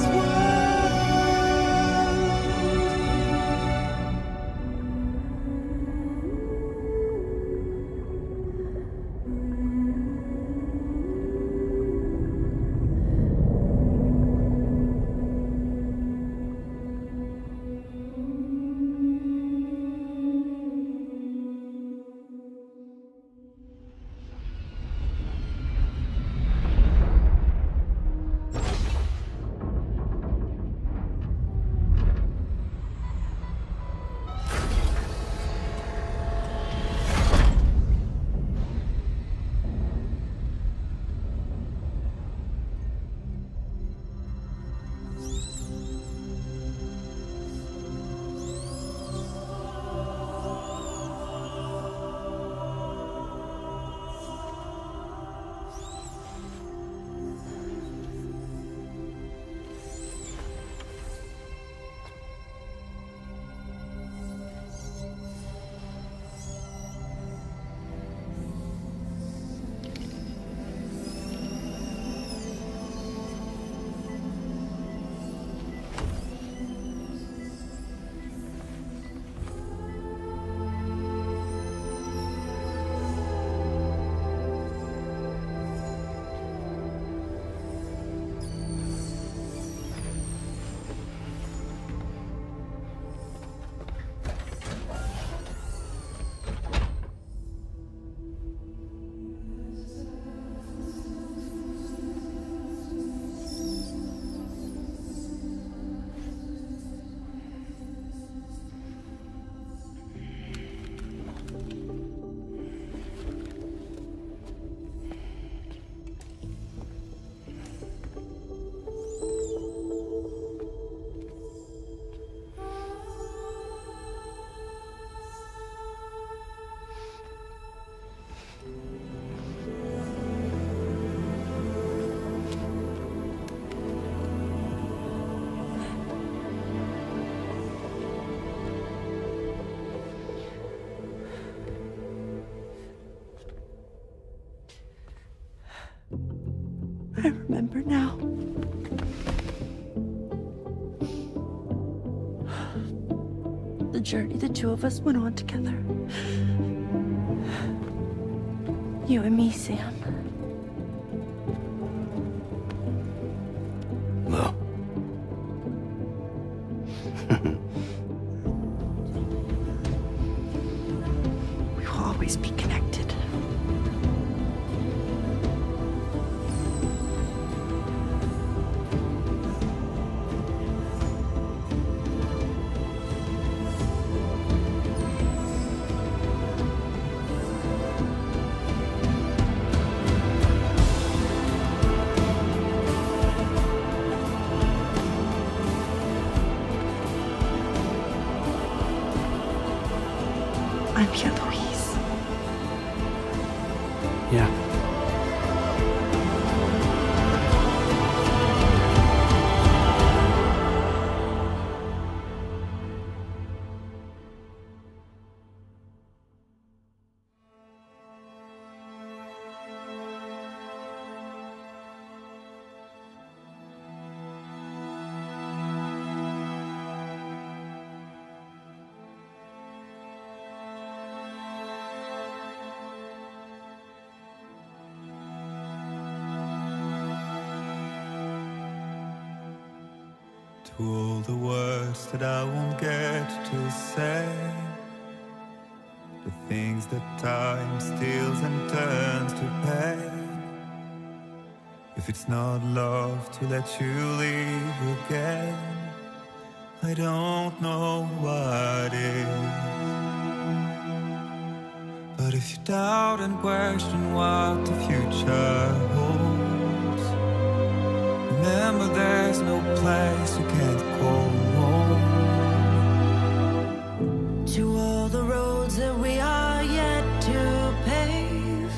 I remember now. The journey the two of us went on together. You and me, Sam. Well. We will always be connected. Pierre Louise. Yeah. To all the words that I won't get to say, the things that time steals and turns to pain. If it's not love to let you leave again, I don't know what is. But if you doubt and question what the future holds, remember there's no place you can't call home. To all the roads that we are yet to pave,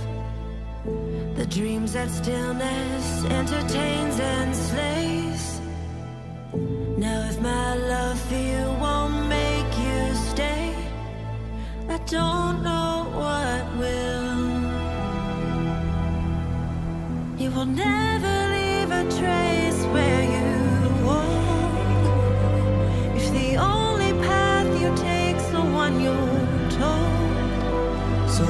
the dreams that stillness entertains and slays. Now if my love for you won't make you stay, I don't know what will. You will never leave a trace where you walk, if the only path you take's the one you're told. So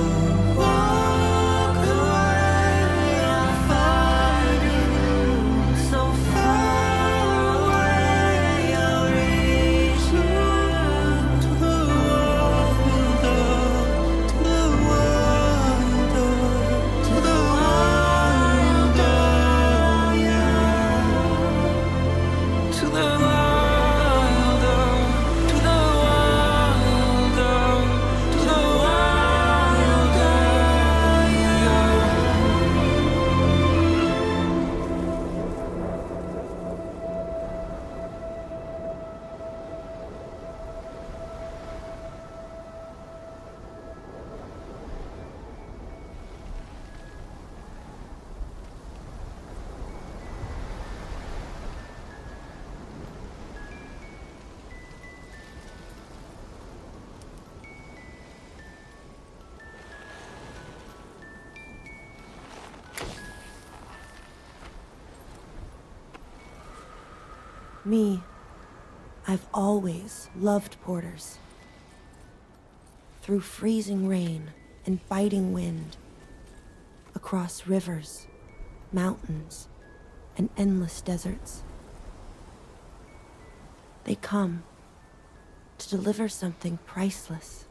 walk the way I'll find you, so far away I'll reach you. To the world, to the world, to the world, yeah. To the world, to the world, to the world, yeah. Me, I've always loved porters. Through freezing rain and biting wind, across rivers, mountains, and endless deserts. They come to deliver something priceless.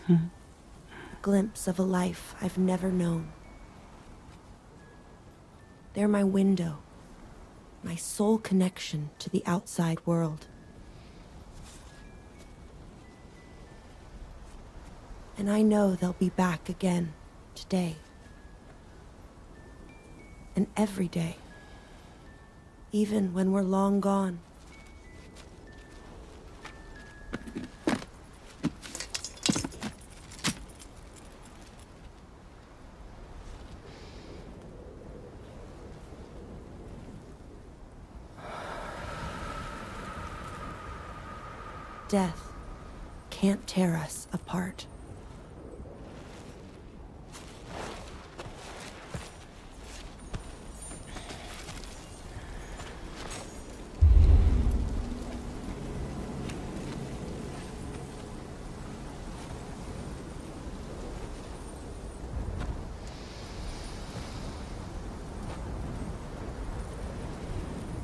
A glimpse of a life I've never known. They're my window, my sole connection to the outside world. And I know they'll be back again today. And every day, even when we're long gone. Death can't tear us apart.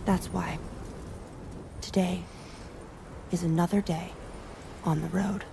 That's why today is another day on the road.